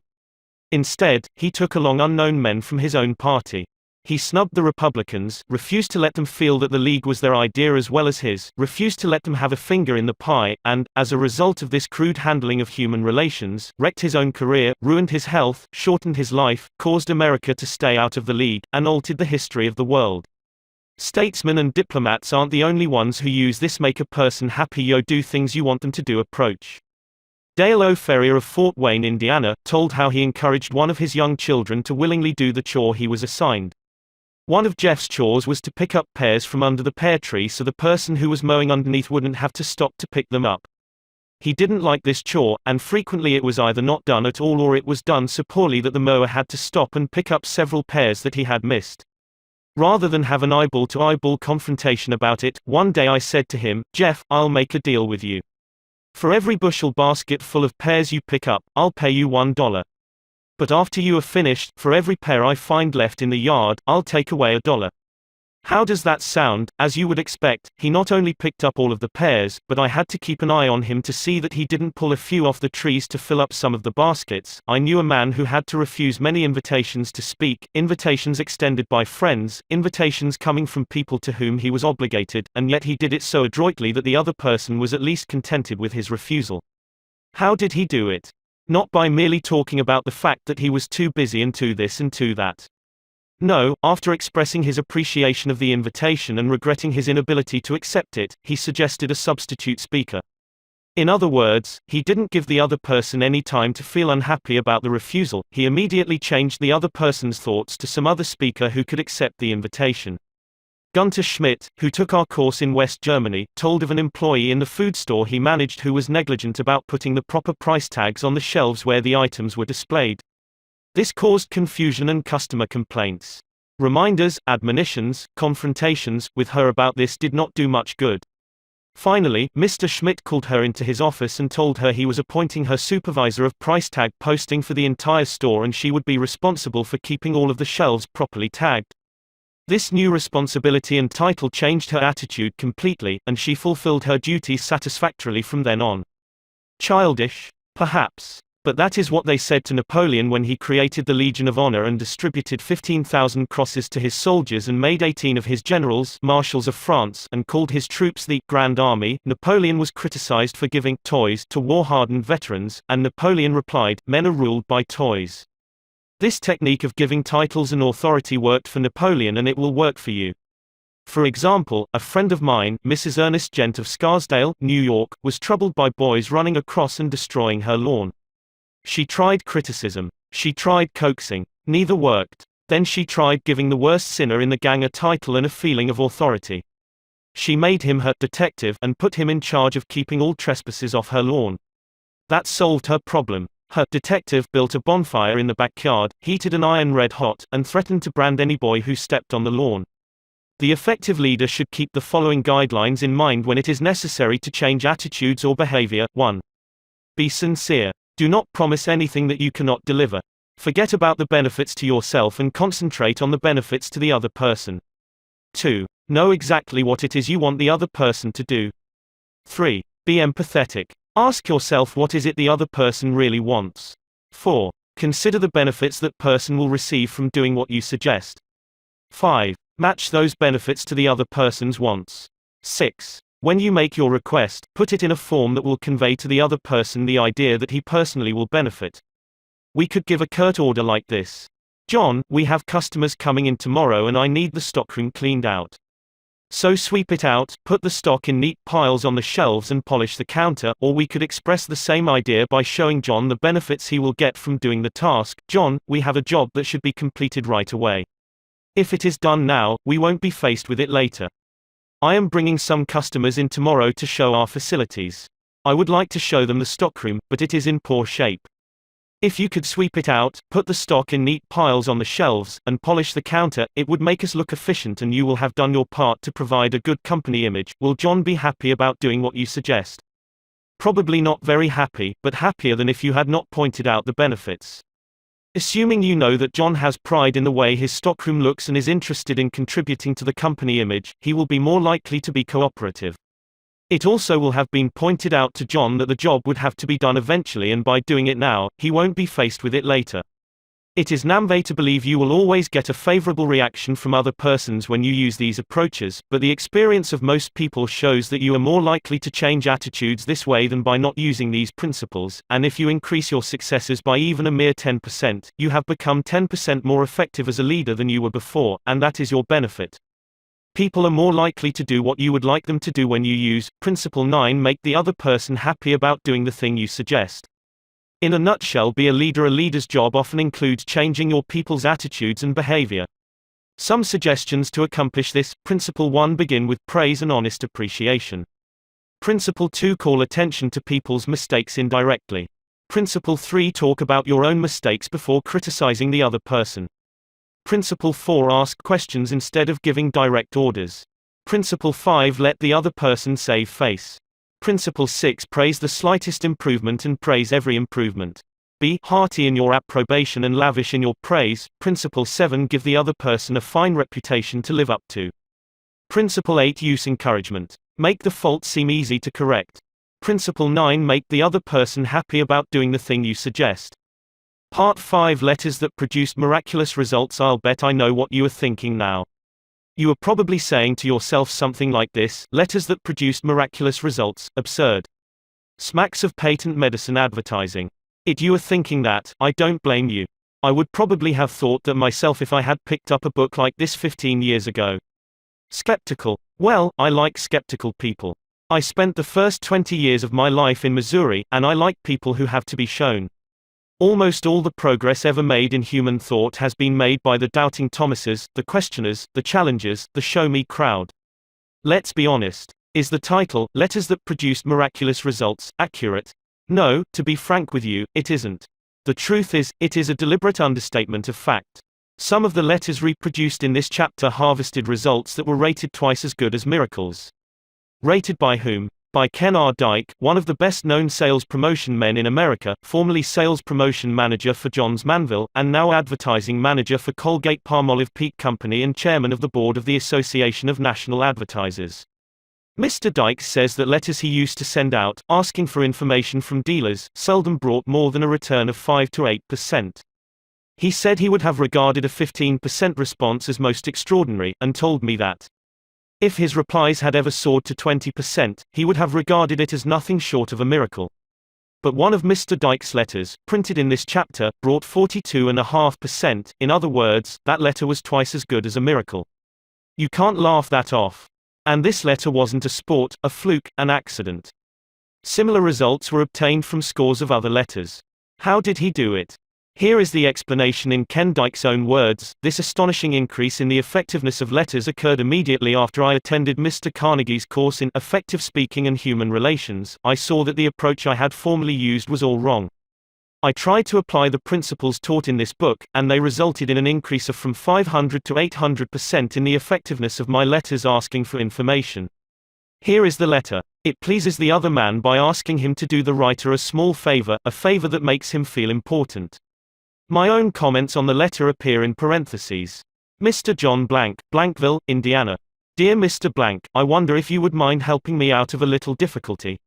Instead, he took along unknown men from his own party. He snubbed the Republicans, refused to let them feel that the League was their idea as well as his, refused to let them have a finger in the pie, and, as a result of this crude handling of human relations, wrecked his own career, ruined his health, shortened his life, caused America to stay out of the League, and altered the history of the world. Statesmen and diplomats aren't the only ones who use this make a person happy yo do things you want them to do approach. Dale O. Ferrier of Fort Wayne, Indiana, told how he encouraged one of his young children to willingly do the chore he was assigned. One of Jeff's chores was to pick up pears from under the pear tree so the person who was mowing underneath wouldn't have to stop to pick them up. He didn't like this chore, and frequently it was either not done at all or it was done so poorly that the mower had to stop and pick up several pears that he had missed. Rather than have an eyeball-to-eyeball confrontation about it, one day I said to him, "Jeff, I'll make a deal with you. For every bushel basket full of pears you pick up, I'll pay you $1. But after you are finished, for every pear I find left in the yard, I'll take away $1. How does that sound? As you would expect, he not only picked up all of the pears, but I had to keep an eye on him to see that he didn't pull a few off the trees to fill up some of the baskets. I knew a man who had to refuse many invitations to speak, invitations extended by friends, invitations coming from people to whom he was obligated, and yet he did it so adroitly that the other person was at least contented with his refusal. How did he do it? Not by merely talking about the fact that he was too busy and too this and too that. No, after expressing his appreciation of the invitation and regretting his inability to accept it, he suggested a substitute speaker. In other words, he didn't give the other person any time to feel unhappy about the refusal, he immediately changed the other person's thoughts to some other speaker who could accept the invitation. Gunter Schmidt, who took our course in West Germany, told of an employee in the food store he managed who was negligent about putting the proper price tags on the shelves where the items were displayed. This caused confusion and customer complaints. Reminders, admonitions, confrontations with her about this did not do much good. Finally, Mr. Schmidt called her into his office and told her he was appointing her supervisor of price tag posting for the entire store and she would be responsible for keeping all of the shelves properly tagged. This new responsibility and title changed her attitude completely, and she fulfilled her duties satisfactorily from then on. Childish? Perhaps. But that is what they said to Napoleon when he created the Legion of Honor and distributed 15,000 crosses to his soldiers and made 18 of his generals marshals of France and called his troops the Grand Army. Napoleon was criticized for giving toys to war-hardened veterans, and Napoleon replied, "Men are ruled by toys." This technique of giving titles and authority worked for Napoleon and it will work for you. For example, a friend of mine, Mrs. Ernest Gent of Scarsdale, New York, was troubled by boys running across and destroying her lawn. She tried criticism. She tried coaxing. Neither worked. Then she tried giving the worst sinner in the gang a title and a feeling of authority. She made him her detective and put him in charge of keeping all trespassers off her lawn. That solved her problem. Her detective built a bonfire in the backyard, heated an iron red hot, and threatened to brand any boy who stepped on the lawn. The effective leader should keep the following guidelines in mind when it is necessary to change attitudes or behavior. 1. Be sincere. Do not promise anything that you cannot deliver. Forget about the benefits to yourself and concentrate on the benefits to the other person. 2. Know exactly what it is you want the other person to do. 3. Be empathetic. Ask yourself what is it the other person really wants. 4. Consider the benefits that person will receive from doing what you suggest. 5. Match those benefits to the other person's wants. 6. When you make your request, put it in a form that will convey to the other person the idea that he personally will benefit. We could give a curt order like this. John, we have customers coming in tomorrow and I need the stockroom cleaned out. So sweep it out, put the stock in neat piles on the shelves and polish the counter, or we could express the same idea by showing John the benefits he will get from doing the task. John, we have a job that should be completed right away. If it is done now, we won't be faced with it later. I am bringing some customers in tomorrow to show our facilities. I would like to show them the stockroom, but it is in poor shape. If you could sweep it out, put the stock in neat piles on the shelves, and polish the counter, it would make us look efficient and you will have done your part to provide a good company image. Will John be happy about doing what you suggest? Probably not very happy, but happier than if you had not pointed out the benefits. Assuming you know that John has pride in the way his stockroom looks and is interested in contributing to the company image, he will be more likely to be cooperative. It also will have been pointed out to John that the job would have to be done eventually, and by doing it now, he won't be faced with it later. It is namvé to believe you will always get a favorable reaction from other persons when you use these approaches, but the experience of most people shows that you are more likely to change attitudes this way than by not using these principles, and if you increase your successes by even a mere 10%, you have become 10% more effective as a leader than you were before, and that is your benefit. People are more likely to do what you would like them to do when you use Principle 9. Make the other person happy about doing the thing you suggest. In a nutshell, be a leader. A leader's job often includes changing your people's attitudes and behavior. Some suggestions to accomplish this. Principle 1. Begin with praise and honest appreciation. Principle 2. Call attention to people's mistakes indirectly. Principle 3. Talk about your own mistakes before criticizing the other person. Principle 4. Ask questions instead of giving direct orders. Principle 5. Let the other person save face. Principle 6. Praise the slightest improvement and praise every improvement. Be hearty in your approbation and lavish in your praise. Principle 7. Give the other person a fine reputation to live up to. Principle 8. Use encouragement. Make the fault seem easy to correct. Principle 9. Make the other person happy about doing the thing you suggest. Part 5. Letters that produced miraculous results. I'll bet I know what you are thinking now. You are probably saying to yourself something like this: letters that produced miraculous results, absurd. Smacks of patent medicine advertising. You are thinking that. I don't blame you. I would probably have thought that myself if I had picked up a book like this 15 years ago. Skeptical. Well, I like skeptical people. I spent the first 20 years of my life in Missouri, and I like people who have to be shown. Almost all the progress ever made in human thought has been made by the doubting Thomases, the questioners, the challengers, the show me crowd. Let's be honest. Is the title, Letters That Produced Miraculous Results, accurate? No, to be frank with you, it isn't. The truth is, it is a deliberate understatement of fact. Some of the letters reproduced in this chapter harvested results that were rated twice as good as miracles. Rated by whom? By Ken R. Dyke, one of the best-known sales promotion men in America, formerly sales promotion manager for Johns Manville, and now advertising manager for Colgate-Palmolive Peak Company and chairman of the board of the Association of National Advertisers. Mr. Dyke says that letters he used to send out, asking for information from dealers, seldom brought more than a return of 5 to 8%. He said he would have regarded a 15% response as most extraordinary, and told me that if his replies had ever soared to 20%, he would have regarded it as nothing short of a miracle. But one of Mr. Dyke's letters, printed in this chapter, brought 42.5%. In other words, that letter was twice as good as a miracle. You can't laugh that off. And this letter wasn't a sport, a fluke, an accident. Similar results were obtained from scores of other letters. How did he do it? Here is the explanation in Ken Dyke's own words. This astonishing increase in the effectiveness of letters occurred immediately after I attended Mr. Carnegie's course in Effective Speaking and Human Relations. I saw that the approach I had formerly used was all wrong. I tried to apply the principles taught in this book, and they resulted in an increase of from 500 to 800% in the effectiveness of my letters asking for information. Here is the letter. It pleases the other man by asking him to do the writer a small favor, a favor that makes him feel important. My own comments on the letter appear in parentheses. Mr. John Blank, Blankville, Indiana. Dear Mr. Blank, I wonder if you would mind helping me out of a little difficulty.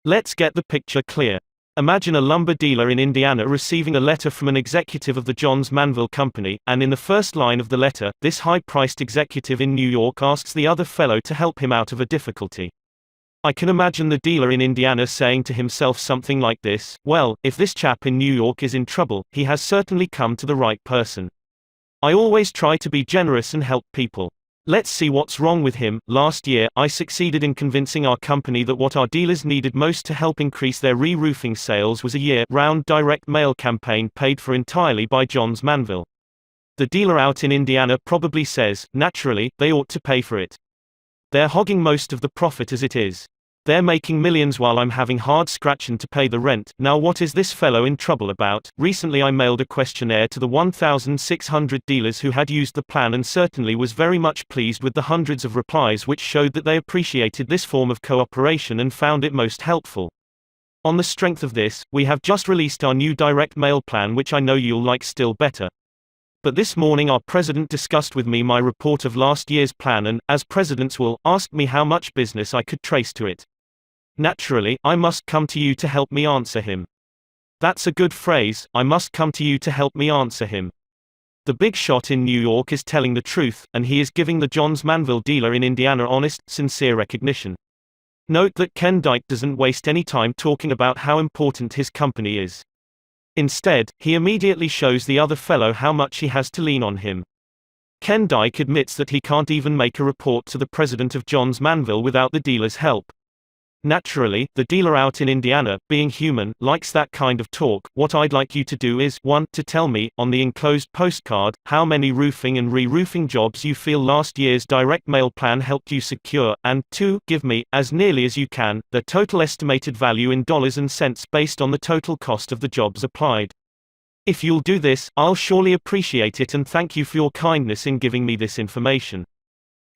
Let's get the picture clear. Imagine a lumber dealer in Indiana receiving a letter from an executive of the Johns Manville Company, and in the first line of the letter, this high-priced executive in New York asks the other fellow to help him out of a difficulty. I can imagine the dealer in Indiana saying to himself something like this: well, if this chap in New York is in trouble, he has certainly come to the right person. I always try to be generous and help people. Let's see what's wrong with him. Last year, I succeeded in convincing our company that what our dealers needed most to help increase their re-roofing sales was a year-round direct mail campaign paid for entirely by Johns Manville. The dealer out in Indiana probably says, naturally, they ought to pay for it. They're hogging most of the profit as it is. They're making millions while I'm having hard scratching to pay the rent. Now what is this fellow in trouble about? Recently I mailed a questionnaire to the 1,600 dealers who had used the plan and certainly was very much pleased with the hundreds of replies which showed that they appreciated this form of cooperation and found it most helpful. On the strength of this, we have just released our new direct mail plan, which I know you'll like still better. But this morning our president discussed with me my report of last year's plan and, as presidents will, asked me how much business I could trace to it. Naturally, I must come to you to help me answer him. That's a good phrase, I must come to you to help me answer him. The big shot in New York is telling the truth, and he is giving the Johns Manville dealer in Indiana honest, sincere recognition. Note that Ken Dyke doesn't waste any time talking about how important his company is. Instead, he immediately shows the other fellow how much he has to lean on him. Ken Dyke admits that he can't even make a report to the president of Johns Manville without the dealer's help. Naturally, the dealer out in Indiana, being human, likes that kind of talk. What I'd like you to do is 1. To tell me, on the enclosed postcard, how many roofing and re-roofing jobs you feel last year's direct mail plan helped you secure, and 2. Give me, as nearly as you can, the total estimated value in dollars and cents based on the total cost of the jobs applied. If you'll do this, I'll surely appreciate it and thank you for your kindness in giving me this information.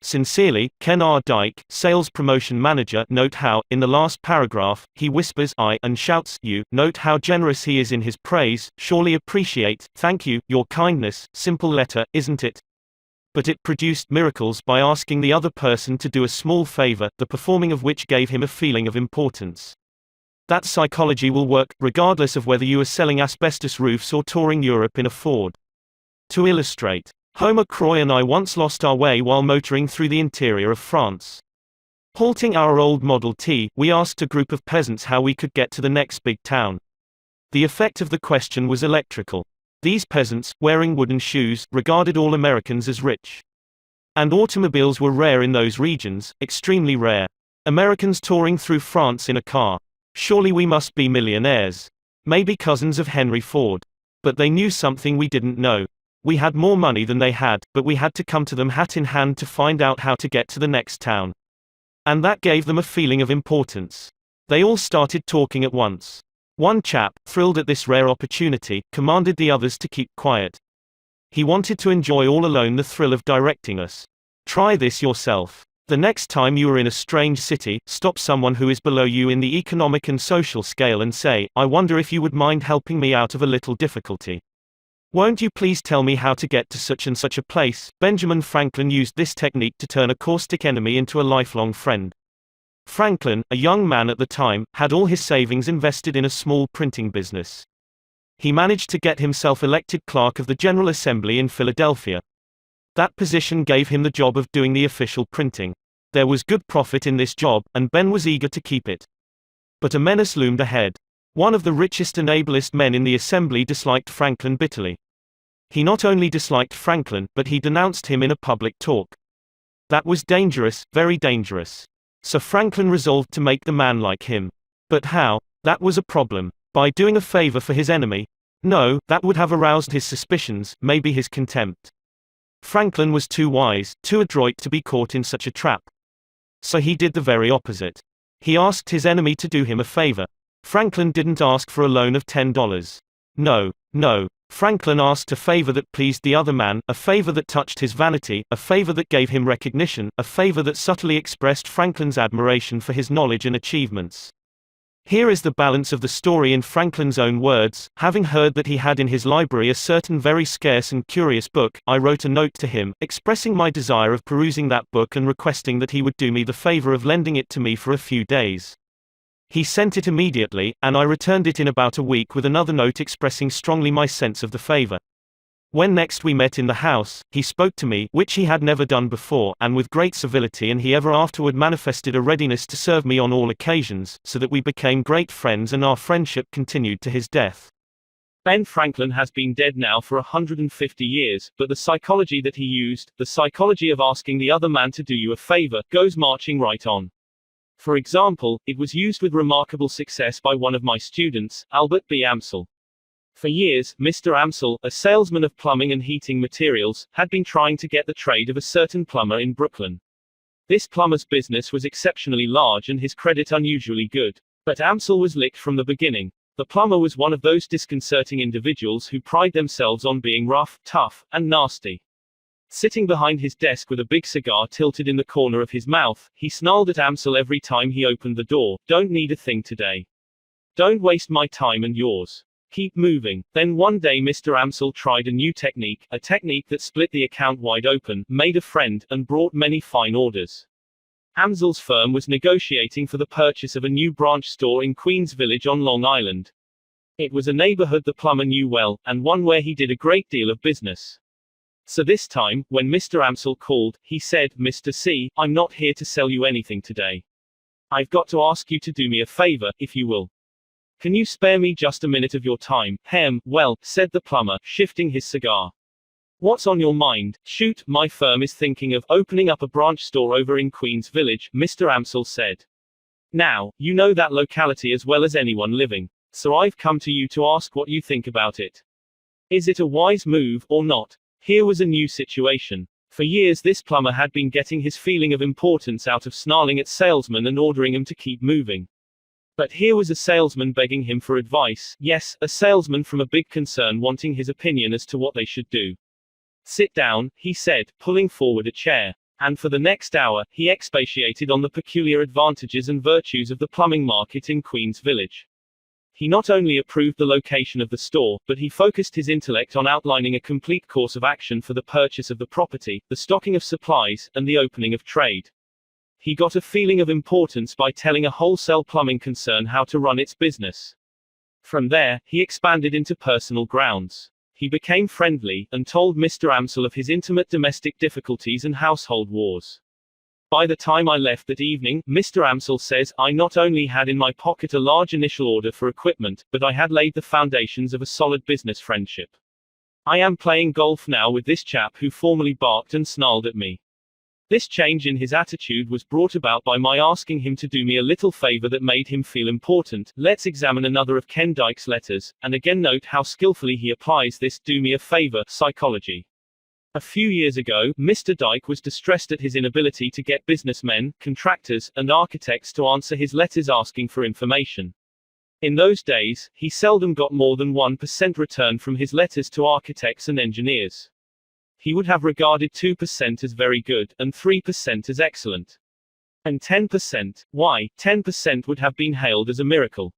Sincerely, Ken R. Dyke, Sales Promotion Manager. Note how, in the last paragraph, he whispers I and shouts you. Note how generous he is in his praise. Surely appreciate, thank you, your kindness. Simple letter, isn't it? But it produced miracles by asking the other person to do a small favor, the performing of which gave him a feeling of importance. That psychology will work, regardless of whether you are selling asbestos roofs or touring Europe in a Ford. To illustrate, Homer Croy and I once lost our way while motoring through the interior of France. Halting our old Model T, we asked a group of peasants how we could get to the next big town. The effect of the question was electrical. These peasants, wearing wooden shoes, regarded all Americans as rich. And automobiles were rare in those regions, extremely rare. Americans touring through France in a car. Surely we must be millionaires. Maybe cousins of Henry Ford. But they knew something we didn't know. We had more money than they had, but we had to come to them hat in hand to find out how to get to the next town. And that gave them a feeling of importance. They all started talking at once. One chap, thrilled at this rare opportunity, commanded the others to keep quiet. He wanted to enjoy all alone the thrill of directing us. Try this yourself. The next time you are in a strange city, stop someone who is below you in the economic and social scale and say, I wonder if you would mind helping me out of a little difficulty. Won't you please tell me how to get to such and such a place? Benjamin Franklin used this technique to turn a caustic enemy into a lifelong friend. Franklin, a young man at the time, had all his savings invested in a small printing business. He managed to get himself elected clerk of the General Assembly in Philadelphia. That position gave him the job of doing the official printing. There was good profit in this job, and Ben was eager to keep it. But a menace loomed ahead. One of the richest and ablest men in the assembly disliked Franklin bitterly. He not only disliked Franklin, but he denounced him in a public talk. That was dangerous, very dangerous. So Franklin resolved to make the man like him. But how? That was a problem. By doing a favor for his enemy? No, that would have aroused his suspicions, maybe his contempt. Franklin was too wise, too adroit to be caught in such a trap. So he did the very opposite. He asked his enemy to do him a favor. Franklin didn't ask for a loan of $10. No. Franklin asked a favor that pleased the other man, a favor that touched his vanity, a favor that gave him recognition, a favor that subtly expressed Franklin's admiration for his knowledge and achievements. Here is the balance of the story in Franklin's own words. Having heard that he had in his library a certain very scarce and curious book, I wrote a note to him, expressing my desire of perusing that book and requesting that he would do me the favor of lending it to me for a few days. He sent it immediately, and I returned it in about a week with another note expressing strongly my sense of the favor. When next we met in the house, he spoke to me, which he had never done before, and with great civility, and he ever afterward manifested a readiness to serve me on all occasions, so that we became great friends and our friendship continued to his death. Ben Franklin has been dead now for 150 years, but the psychology that he used, the psychology of asking the other man to do you a favor, goes marching right on. For example, it was used with remarkable success by one of my students, Albert B. Amsel. For years, Mr. Amsel, a salesman of plumbing and heating materials, had been trying to get the trade of a certain plumber in Brooklyn. This plumber's business was exceptionally large and his credit unusually good. But Amsel was licked from the beginning. The plumber was one of those disconcerting individuals who pride themselves on being rough, tough, and nasty. Sitting behind his desk with a big cigar tilted in the corner of his mouth, he snarled at Amsel every time he opened the door, "Don't need a thing today. Don't waste my time and yours. Keep moving. Then one day Mr. Amsel tried a new technique, a technique that split the account wide open, made a friend, and brought many fine orders. Amsel's firm was negotiating for the purchase of a new branch store in Queens Village on Long Island. It was a neighborhood the plumber knew well, and one where he did a great deal of business. So this time, when Mr. Amsel called, he said, "Mr. C, I'm not here to sell you anything today. I've got to ask you to do me a favor, if you will. Can you spare me just a minute of your time?" Well, said the plumber, shifting his cigar. "What's on your mind?" "Shoot, my firm is thinking of opening up a branch store over in Queens Village," Mr. Amsel said. "Now, you know that locality as well as anyone living. So I've come to you to ask what you think about it. Is it a wise move, or not?" Here was a new situation. For years this plumber had been getting his feeling of importance out of snarling at salesmen and ordering him to keep moving. But here was a salesman begging him for advice, yes, a salesman from a big concern wanting his opinion as to what they should do. "Sit down," he said, pulling forward a chair. And for the next hour, he expatiated on the peculiar advantages and virtues of the plumbing market in Queens Village. He not only approved the location of the store, but he focused his intellect on outlining a complete course of action for the purchase of the property, the stocking of supplies, and the opening of trade. He got a feeling of importance by telling a wholesale plumbing concern how to run its business. From there, he expanded into personal grounds. He became friendly, and told Mr. Amsel of his intimate domestic difficulties and household wars. By the time I left that evening, Mr. Amsel says, I not only had in my pocket a large initial order for equipment, but I had laid the foundations of a solid business friendship. I am playing golf now with this chap who formerly barked and snarled at me. This change in his attitude was brought about by my asking him to do me a little favor that made him feel important. Let's examine another of Ken Dyke's letters, and again note how skillfully he applies this do me a favor psychology. A few years ago, Mr. Dyke was distressed at his inability to get businessmen, contractors, and architects to answer his letters asking for information. In those days, he seldom got more than 1% return from his letters to architects and engineers. He would have regarded 2% as very good, and 3% as excellent. And 10%, why, 10% would have been hailed as a miracle.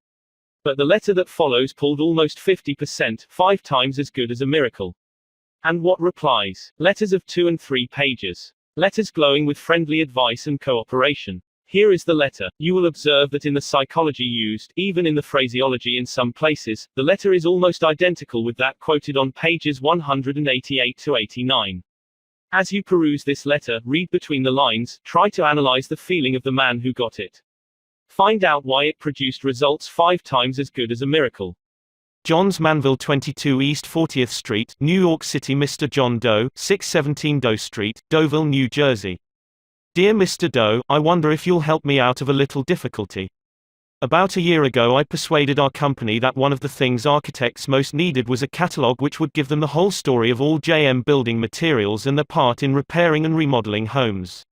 But the letter that follows pulled almost 50%, 5 times as good as a miracle. And what replies? Letters of 2 and 3 pages. Letters glowing with friendly advice and cooperation. Here is the letter. You will observe that in the psychology used, even in the phraseology in some places, the letter is almost identical with that quoted on pages 188 to 89. As you peruse this letter, read between the lines, try to analyze the feeling of the man who got it. Find out why it produced results 5 times as good as a miracle. Johns Manville 22 East 40th Street, New York City. Mr. John Doe, 617 Doe Street, Deauville, New Jersey. Dear Mr. Doe, I wonder if you'll help me out of a little difficulty. About a year ago I persuaded our company that one of the things architects most needed was a catalog which would give them the whole story of all JM building materials and their part in repairing and remodeling homes.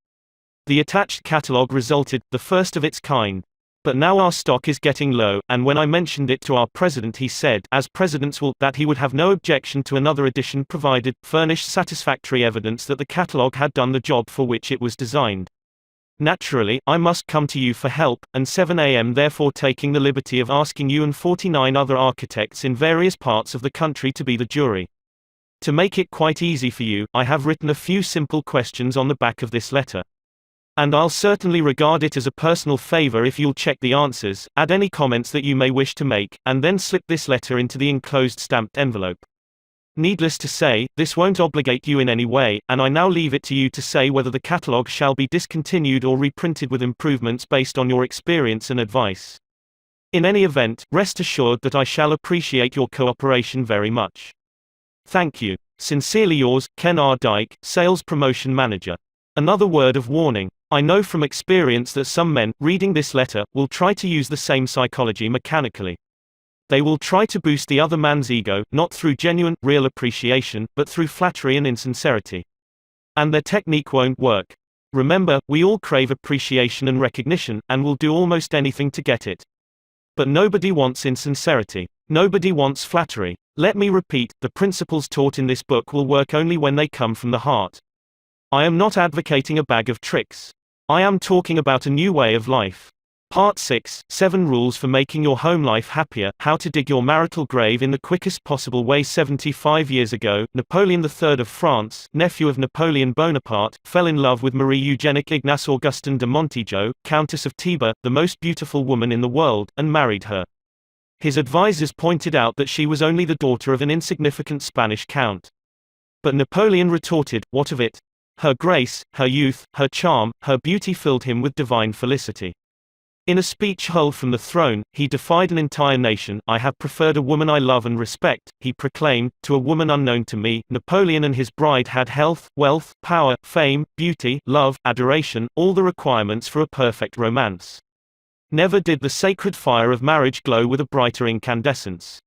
The attached catalog resulted, the first of its kind. But now our stock is getting low, and when I mentioned it to our president he said, as presidents will, that he would have no objection to another edition provided, furnished satisfactory evidence that the catalog had done the job for which it was designed. Naturally, I must come to you for help, and 7 a.m. therefore taking the liberty of asking you and 49 other architects in various parts of the country to be the jury. To make it quite easy for you, I have written a few simple questions on the back of this letter. And I'll certainly regard it as a personal favor if you'll check the answers, add any comments that you may wish to make, and then slip this letter into the enclosed stamped envelope. Needless to say, this won't obligate you in any way, and I now leave it to you to say whether the catalog shall be discontinued or reprinted with improvements based on your experience and advice. In any event, rest assured that I shall appreciate your cooperation very much. Thank you. Sincerely yours, Ken R. Dyke, Sales Promotion Manager. Another word of warning. I know from experience that some men, reading this letter, will try to use the same psychology mechanically. They will try to boost the other man's ego, not through genuine, real appreciation, but through flattery and insincerity. And their technique won't work. Remember, we all crave appreciation and recognition, and will do almost anything to get it. But nobody wants insincerity. Nobody wants flattery. Let me repeat, the principles taught in this book will work only when they come from the heart. I am not advocating a bag of tricks. I am talking about a new way of life. Part 6, 7 Rules for Making Your Home Life Happier, How to Dig Your Marital Grave in the Quickest Possible Way. 75 years ago, Napoleon III of France, nephew of Napoleon Bonaparte, fell in love with Marie Eugénie Ignace Augustine de Montijo, Countess of Teba, the most beautiful woman in the world, and married her. His advisors pointed out that she was only the daughter of an insignificant Spanish count. But Napoleon retorted, "What of it? Her grace, her youth, her charm, her beauty filled him with divine felicity." In a speech hurled from the throne, he defied an entire nation. "I have preferred a woman I love and respect," he proclaimed, "to a woman unknown to me." Napoleon and his bride had health, wealth, power, fame, beauty, love, adoration, all the requirements for a perfect romance. Never did the sacred fire of marriage glow with a brighter incandescence.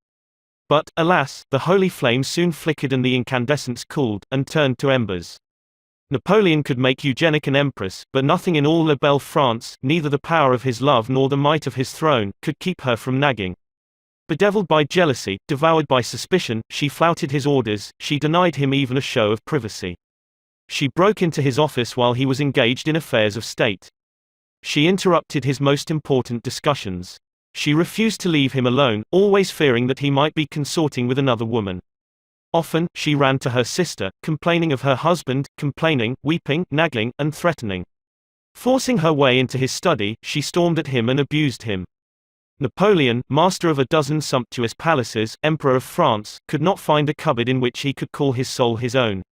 But, alas, the holy flame soon flickered and the incandescence cooled, and turned to embers. Napoleon could make Eugénie an empress, but nothing in all La Belle France, neither the power of his love nor the might of his throne, could keep her from nagging. Bedeviled by jealousy, devoured by suspicion, she flouted his orders, she denied him even a show of privacy. She broke into his office while he was engaged in affairs of state. She interrupted his most important discussions. She refused to leave him alone, always fearing that he might be consorting with another woman. Often, she ran to her sister, complaining of her husband, complaining, weeping, nagging, and threatening. Forcing her way into his study, she stormed at him and abused him. Napoleon, master of a dozen sumptuous palaces, Emperor of France, could not find a cupboard in which he could call his soul his own.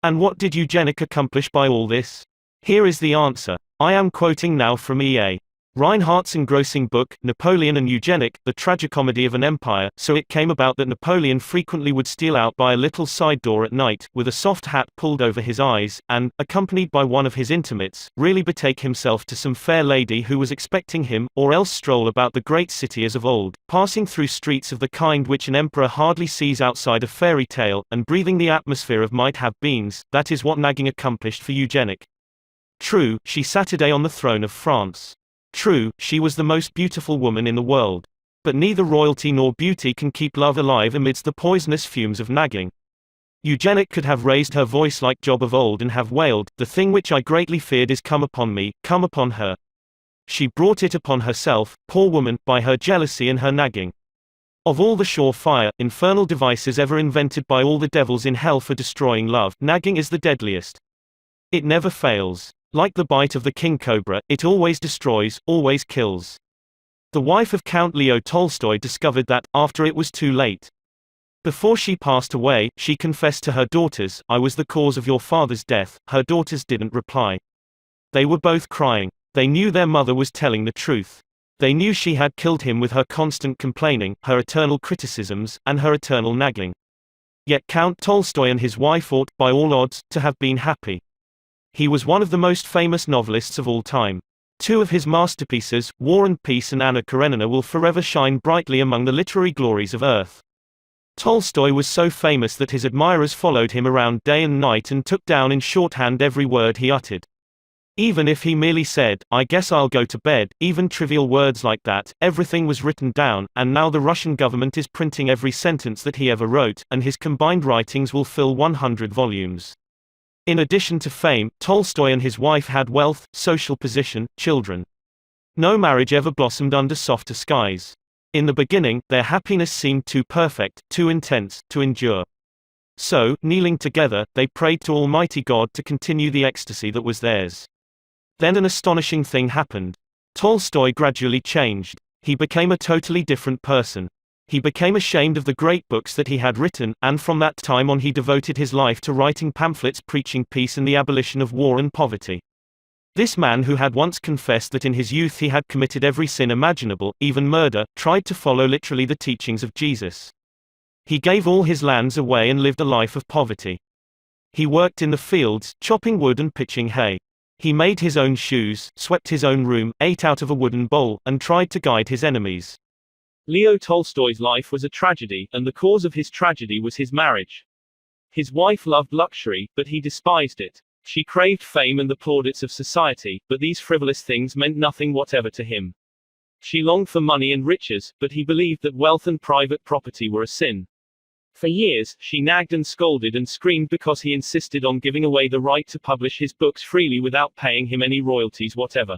And what did Eugénie accomplish by all this? Here is the answer. I am quoting now from E.A. Reinhardt's engrossing book, Napoleon and Eugénie, The Tragicomedy of an Empire. So it came about that Napoleon frequently would steal out by a little side door at night, with a soft hat pulled over his eyes, and, accompanied by one of his intimates, really betake himself to some fair lady who was expecting him, or else stroll about the great city as of old, passing through streets of the kind which an emperor hardly sees outside a fairy tale, and breathing the atmosphere of might-have-beens. That is what nagging accomplished for Eugénie. True, she sat today on the throne of France. True, she was the most beautiful woman in the world. But neither royalty nor beauty can keep love alive amidst the poisonous fumes of nagging. Eugénie could have raised her voice like Job of old and have wailed, "The thing which I greatly feared is come upon me, come upon her." She brought it upon herself, poor woman, by her jealousy and her nagging. Of all the sure-fire, infernal devices ever invented by all the devils in hell for destroying love, nagging is the deadliest. It never fails. Like the bite of the king cobra, it always destroys, always kills. The wife of Count Leo Tolstoy discovered that, after it was too late. Before she passed away, she confessed to her daughters, "I was the cause of your father's death." Her daughters didn't reply. They were both crying. They knew their mother was telling the truth. They knew she had killed him with her constant complaining, her eternal criticisms, and her eternal nagging. Yet Count Tolstoy and his wife ought, by all odds, to have been happy. He was one of the most famous novelists of all time. Two of his masterpieces, War and Peace and Anna Karenina, will forever shine brightly among the literary glories of Earth. Tolstoy was so famous that his admirers followed him around day and night and took down in shorthand every word he uttered. Even if he merely said, "I guess I'll go to bed," even trivial words like that, everything was written down, and now the Russian government is printing every sentence that he ever wrote, and his combined writings will fill 100 volumes. In addition to fame, Tolstoy and his wife had wealth, social position, children. No marriage ever blossomed under softer skies. In the beginning, their happiness seemed too perfect, too intense, to endure. So, kneeling together, they prayed to Almighty God to continue the ecstasy that was theirs. Then an astonishing thing happened. Tolstoy gradually changed. He became a totally different person. He became ashamed of the great books that he had written, and from that time on he devoted his life to writing pamphlets preaching peace and the abolition of war and poverty. This man, who had once confessed that in his youth he had committed every sin imaginable, even murder, tried to follow literally the teachings of Jesus. He gave all his lands away and lived a life of poverty. He worked in the fields, chopping wood and pitching hay. He made his own shoes, swept his own room, ate out of a wooden bowl, and tried to guide his enemies. Leo Tolstoy's life was a tragedy, and the cause of his tragedy was his marriage. His wife loved luxury, but he despised it. She craved fame and the plaudits of society, but these frivolous things meant nothing whatever to him. She longed for money and riches, but he believed that wealth and private property were a sin. For years, she nagged and scolded and screamed because he insisted on giving away the right to publish his books freely without paying him any royalties whatever.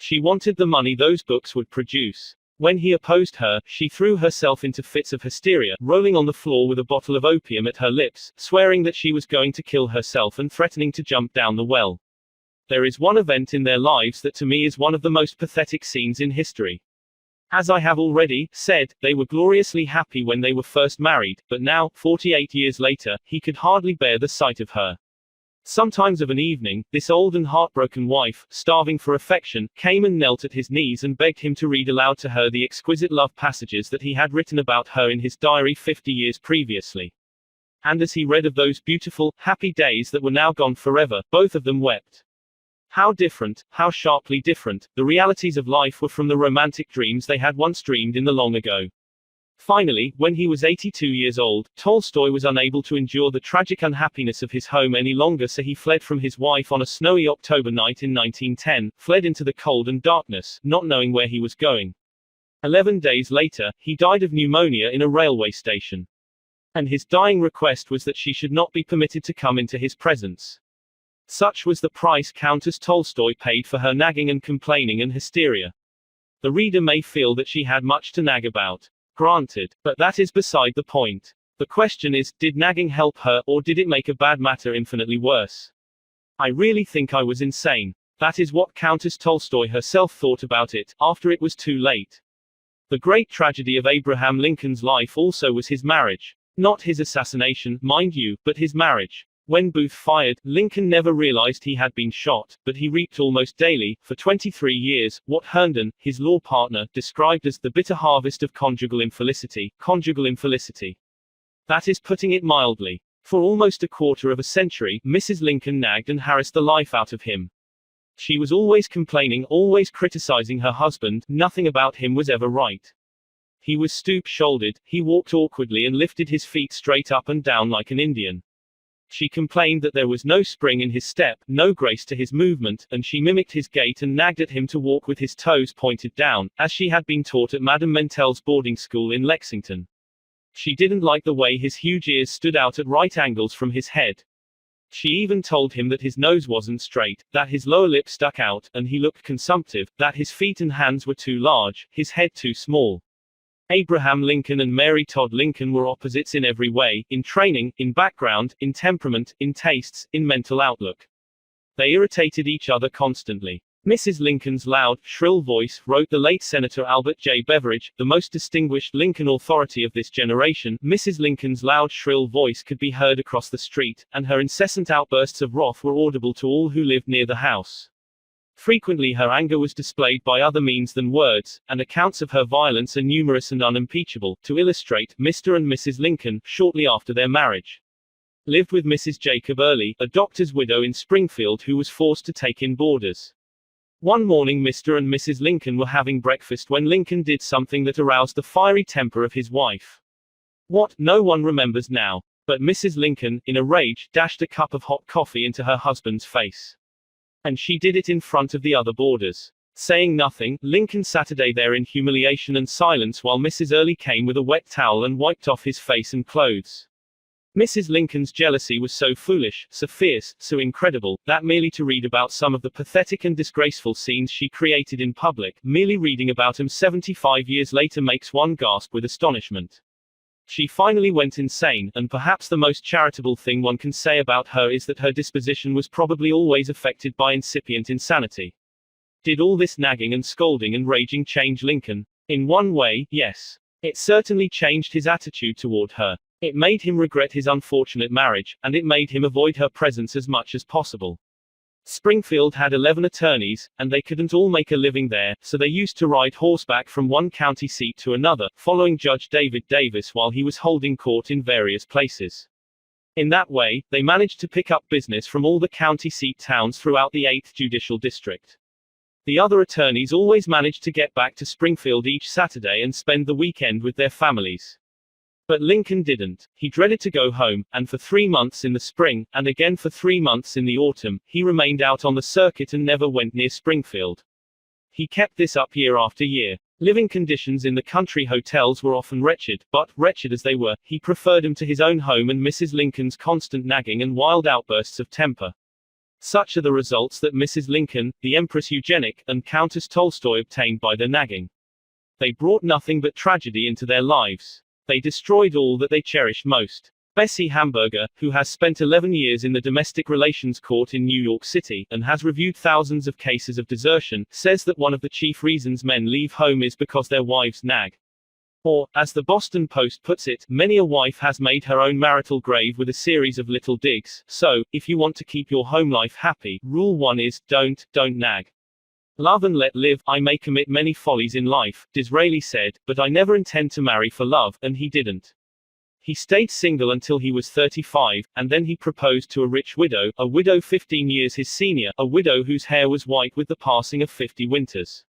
She wanted the money those books would produce. When he opposed her, she threw herself into fits of hysteria, rolling on the floor with a bottle of opium at her lips, swearing that she was going to kill herself and threatening to jump down the well. There is one event in their lives that to me is one of the most pathetic scenes in history. As I have already said, they were gloriously happy when they were first married, but now, 48 years later, he could hardly bear the sight of her. Sometimes of an evening, this old and heartbroken wife, starving for affection, came and knelt at his knees and begged him to read aloud to her the exquisite love passages that he had written about her in his diary 50 years previously. And as he read of those beautiful, happy days that were now gone forever, both of them wept. How different, how sharply different, the realities of life were from the romantic dreams they had once dreamed in the long ago. Finally, when he was 82 years old, Tolstoy was unable to endure the tragic unhappiness of his home any longer, so he fled from his wife on a snowy October night in 1910, fled into the cold and darkness, not knowing where he was going. 11 days later, he died of pneumonia in a railway station. And his dying request was that she should not be permitted to come into his presence. Such was the price Countess Tolstoy paid for her nagging and complaining and hysteria. The reader may feel that she had much to nag about. Granted. But that is beside the point. The question is, did nagging help her, or did it make a bad matter infinitely worse? I really think I was insane. That is what Countess Tolstoy herself thought about it, after it was too late. The great tragedy of Abraham Lincoln's life also was his marriage. Not his assassination, mind you, but his marriage. When Booth fired, Lincoln never realized he had been shot, but he reaped almost daily, for 23 years, what Herndon, his law partner, described as the bitter harvest of conjugal infelicity. Conjugal infelicity. That is putting it mildly. For almost a quarter of a century, Mrs. Lincoln nagged and harassed the life out of him. She was always complaining, always criticizing her husband, nothing about him was ever right. He was stoop-shouldered, he walked awkwardly and lifted his feet straight up and down like an Indian. She complained that there was no spring in his step, no grace to his movement, and she mimicked his gait and nagged at him to walk with his toes pointed down, as she had been taught at Madame Mentel's boarding school in Lexington. She didn't like the way his huge ears stood out at right angles from his head. She even told him that his nose wasn't straight, that his lower lip stuck out, and he looked consumptive, that his feet and hands were too large, his head too small. Abraham Lincoln and Mary Todd Lincoln were opposites in every way, in training, in background, in temperament, in tastes, in mental outlook. They irritated each other constantly. Mrs. Lincoln's loud, shrill voice, wrote the late Senator Albert J. Beveridge, the most distinguished Lincoln authority of this generation. Mrs. Lincoln's loud, shrill voice could be heard across the street, and her incessant outbursts of wrath were audible to all who lived near the house. Frequently her anger was displayed by other means than words, and accounts of her violence are numerous and unimpeachable. To illustrate, Mr. and Mrs. Lincoln, shortly after their marriage, lived with Mrs. Jacob Early, a doctor's widow in Springfield who was forced to take in boarders. One morning Mr. and Mrs. Lincoln were having breakfast when Lincoln did something that aroused the fiery temper of his wife. What, no one remembers now. But Mrs. Lincoln, in a rage, dashed a cup of hot coffee into her husband's face. And she did it in front of the other boarders. Saying nothing, Lincoln sat there in humiliation and silence while Mrs. Early came with a wet towel and wiped off his face and clothes. Mrs. Lincoln's jealousy was so foolish, so fierce, so incredible, that merely to read about some of the pathetic and disgraceful scenes she created in public, merely reading about them 75 years later makes one gasp with astonishment. She finally went insane, and perhaps the most charitable thing one can say about her is that her disposition was probably always affected by incipient insanity. Did all this nagging and scolding and raging change Lincoln? In one way, yes. It certainly changed his attitude toward her. It made him regret his unfortunate marriage, and it made him avoid her presence as much as possible. Springfield had 11 attorneys, and they couldn't all make a living there, so they used to ride horseback from one county seat to another, following Judge David Davis while he was holding court in various places. In that way, they managed to pick up business from all the county seat towns throughout the 8th Judicial District. The other attorneys always managed to get back to Springfield each Saturday and spend the weekend with their families. But Lincoln didn't. He dreaded to go home, and for 3 months in the spring, and again for 3 months in the autumn, he remained out on the circuit and never went near Springfield. He kept this up year after year. Living conditions in the country hotels were often wretched, but, wretched as they were, he preferred them to his own home and Mrs. Lincoln's constant nagging and wild outbursts of temper. Such are the results that Mrs. Lincoln, the Empress Eugenic, and Countess Tolstoy obtained by their nagging. They brought nothing but tragedy into their lives. They destroyed all that they cherished most. Bessie Hamburger, who has spent 11 years in the domestic relations court in New York City, and has reviewed thousands of cases of desertion, says that one of the chief reasons men leave home is because their wives nag. Or, as the Boston Post puts it, many a wife has made her own marital grave with a series of little digs. So, if you want to keep your home life happy, rule 1 is, don't nag. Love and let live. I may commit many follies in life, Disraeli said, but I never intend to marry for love, and he didn't. He stayed single until he was 35, and then he proposed to a rich widow, a widow 15 years his senior, a widow whose hair was white with the passing of 50 winters.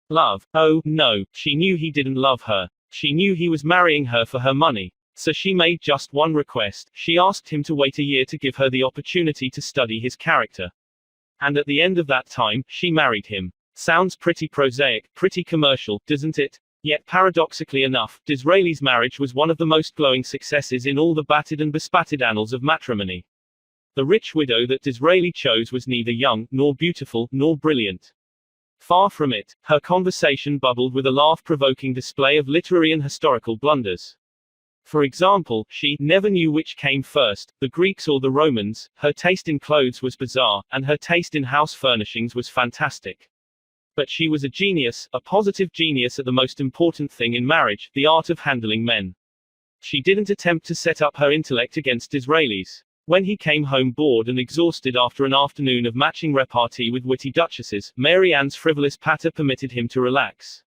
Love? Oh, no, she knew he didn't love her. She knew he was marrying her for her money. So she made just one request. She asked him to wait a year to give her the opportunity to study his character. And at the end of that time, she married him. Sounds pretty prosaic, pretty commercial, doesn't it? Yet paradoxically enough, Disraeli's marriage was one of the most glowing successes in all the battered and bespattered annals of matrimony. The rich widow that Disraeli chose was neither young, nor beautiful, nor brilliant. Far from it, her conversation bubbled with a laugh-provoking display of literary and historical blunders. For example, she never knew which came first, the Greeks or the Romans. Her taste in clothes was bizarre, and her taste in house furnishings was fantastic. But she was a genius, a positive genius at the most important thing in marriage, the art of handling men. She didn't attempt to set up her intellect against Disraeli's. When he came home bored and exhausted after an afternoon of matching repartee with witty duchesses, Mary Ann's frivolous patter permitted him to relax.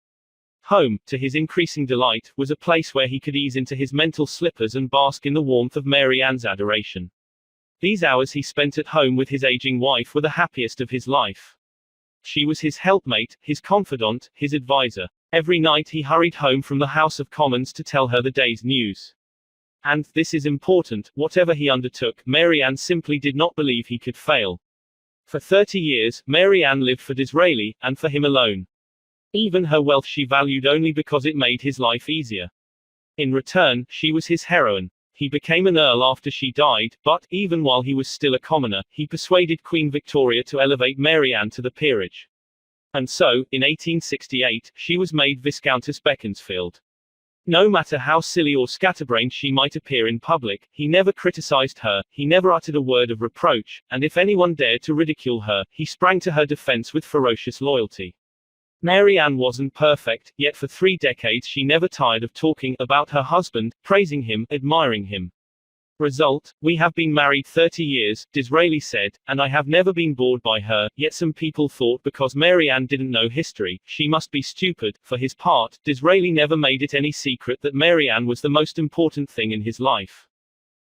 Home, to his increasing delight, was a place where he could ease into his mental slippers and bask in the warmth of Mary Ann's adoration. These hours he spent at home with his aging wife were the happiest of his life. She was his helpmate, his confidant, his advisor. Every night he hurried home from the House of Commons to tell her the day's news. And, this is important, whatever he undertook, Mary Ann simply did not believe he could fail. For 30 years, Mary Ann lived for Disraeli, and for him alone. Even her wealth she valued only because it made his life easier. In return, she was his heroine. He became an earl after she died, but, even while he was still a commoner, he persuaded Queen Victoria to elevate Mary Ann to the peerage. And so, in 1868, she was made Viscountess Beaconsfield. No matter how silly or scatterbrained she might appear in public, he never criticized her, he never uttered a word of reproach, and if anyone dared to ridicule her, he sprang to her defense with ferocious loyalty. Mary Ann wasn't perfect, yet for 3 decades she never tired of talking about her husband, praising him, admiring him. Result: we have been married 30 years, Disraeli said, and I have never been bored by her. Yet some people thought because Mary Ann didn't know history, she must be stupid. For his part, Disraeli never made it any secret that Mary Ann was the most important thing in his life.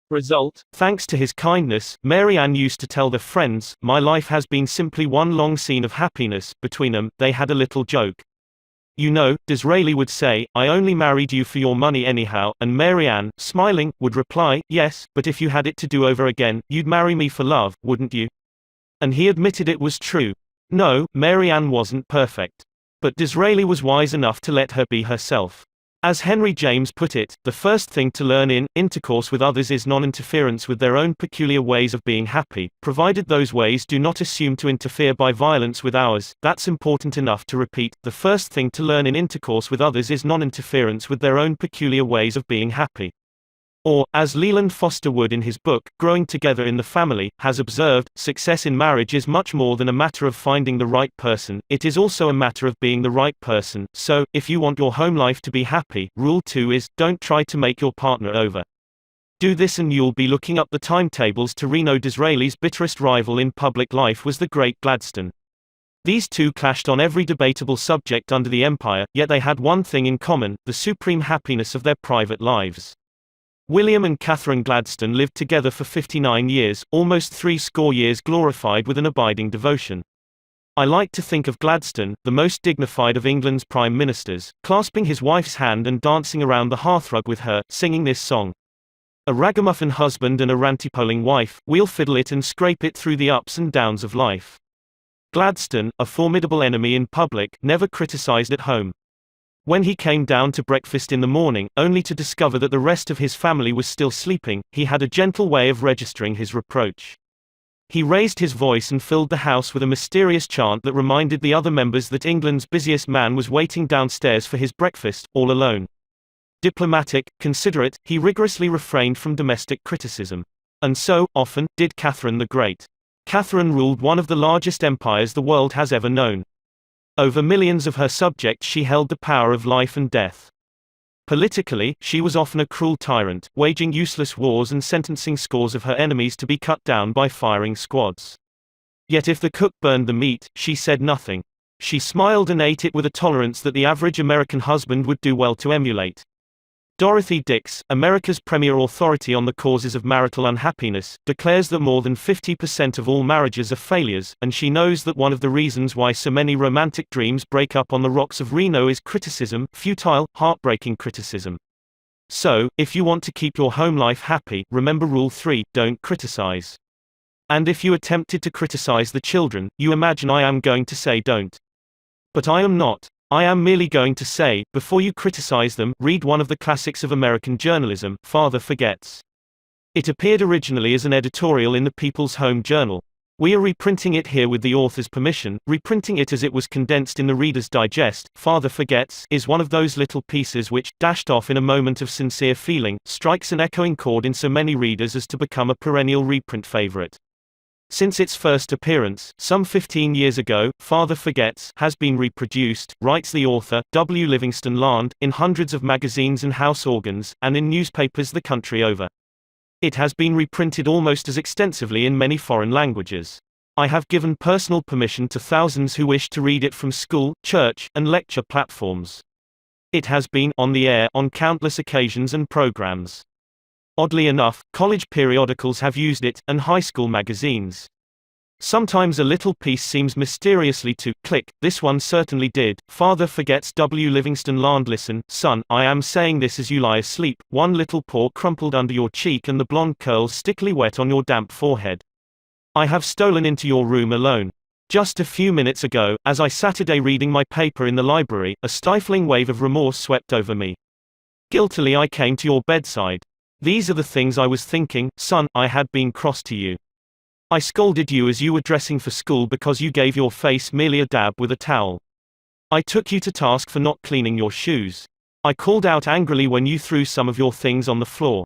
Result: thanks to his kindness, Mary Ann used to tell their friends, "My life has been simply one long scene of happiness." Between them, they had a little joke. "You know," Disraeli would say, "I only married you for your money anyhow," and Mary Ann, smiling, would reply, "Yes, but if you had it to do over again, you'd marry me for love, wouldn't you?" And he admitted it was true. No, Mary Ann wasn't perfect. But Disraeli was wise enough to let her be herself. As Henry James put it, the first thing to learn in intercourse with others is non-interference with their own peculiar ways of being happy, provided those ways do not assume to interfere by violence with ours. That's important enough to repeat. The first thing to learn in intercourse with others is non-interference with their own peculiar ways of being happy. Or, as Leland Foster Wood in his book, Growing Together in the Family, has observed, success in marriage is much more than a matter of finding the right person, it is also a matter of being the right person. So, if you want your home life to be happy, rule 2 is, don't try to make your partner over. Do this and you'll be looking up the timetables to Reno. Disraeli's bitterest rival in public life was the great Gladstone. These two clashed on every debatable subject under the empire, yet they had one thing in common, the supreme happiness of their private lives. William and Catherine Gladstone lived together for 59 years, almost 60 years glorified with an abiding devotion. I like to think of Gladstone, the most dignified of England's prime ministers, clasping his wife's hand and dancing around the hearthrug with her, singing this song. A ragamuffin husband and a rantipoling wife, we'll fiddle it and scrape it through the ups and downs of life. Gladstone, a formidable enemy in public, never criticized at home. When he came down to breakfast in the morning, only to discover that the rest of his family was still sleeping, he had a gentle way of registering his reproach. He raised his voice and filled the house with a mysterious chant that reminded the other members that England's busiest man was waiting downstairs for his breakfast, all alone. Diplomatic, considerate, he rigorously refrained from domestic criticism. And so, often, did Catherine the Great. Catherine ruled one of the largest empires the world has ever known. Over millions of her subjects she held the power of life and death. Politically, she was often a cruel tyrant, waging useless wars and sentencing scores of her enemies to be cut down by firing squads. Yet if the cook burned the meat, she said nothing. She smiled and ate it with a tolerance that the average American husband would do well to emulate. Dorothy Dix, America's premier authority on the causes of marital unhappiness, declares that more than 50% of all marriages are failures, and she knows that one of the reasons why so many romantic dreams break up on the rocks of Reno is criticism, futile, heartbreaking criticism. So, if you want to keep your home life happy, remember Rule 3, don't criticize. And if you attempted to criticize the children, you imagine I am going to say don't. But I am not. I am merely going to say, before you criticize them, read one of the classics of American journalism, Father Forgets. It appeared originally as an editorial in the People's Home Journal. We are reprinting it here with the author's permission, reprinting it as it was condensed in the Reader's Digest. Father Forgets is one of those little pieces which, dashed off in a moment of sincere feeling, strikes an echoing chord in so many readers as to become a perennial reprint favorite. Since its first appearance, some 15 years ago, Father Forgets has been reproduced, writes the author, W. Livingston Land, in hundreds of magazines and house organs, and in newspapers the country over. It has been reprinted almost as extensively in many foreign languages. I have given personal permission to thousands who wish to read it from school, church, and lecture platforms. It has been on the air on countless occasions and programs. Oddly enough, college periodicals have used it, and high school magazines. Sometimes a little piece seems mysteriously to click. This one certainly did. Father Forgets. W. Livingston Land. Listen, son, I am saying this as you lie asleep, one little paw crumpled under your cheek and the blonde curls stickily wet on your damp forehead. I have stolen into your room alone. Just a few minutes ago, as I sat reading my paper in the library, a stifling wave of remorse swept over me. Guiltily I came to your bedside. These are the things I was thinking, son. I had been cross to you. I scolded you as you were dressing for school because you gave your face merely a dab with a towel. I took you to task for not cleaning your shoes. I called out angrily when you threw some of your things on the floor.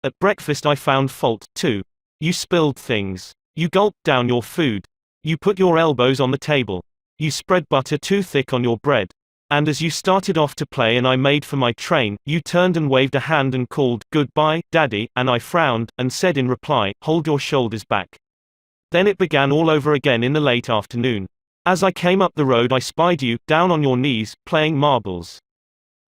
At breakfast I found fault, too. You spilled things. You gulped down your food. You put your elbows on the table. You spread butter too thick on your bread. And as you started off to play and I made for my train, you turned and waved a hand and called, "Goodbye, Daddy," and I frowned, and said in reply, "Hold your shoulders back." Then it began all over again in the late afternoon. As I came up the road I spied you, down on your knees, playing marbles.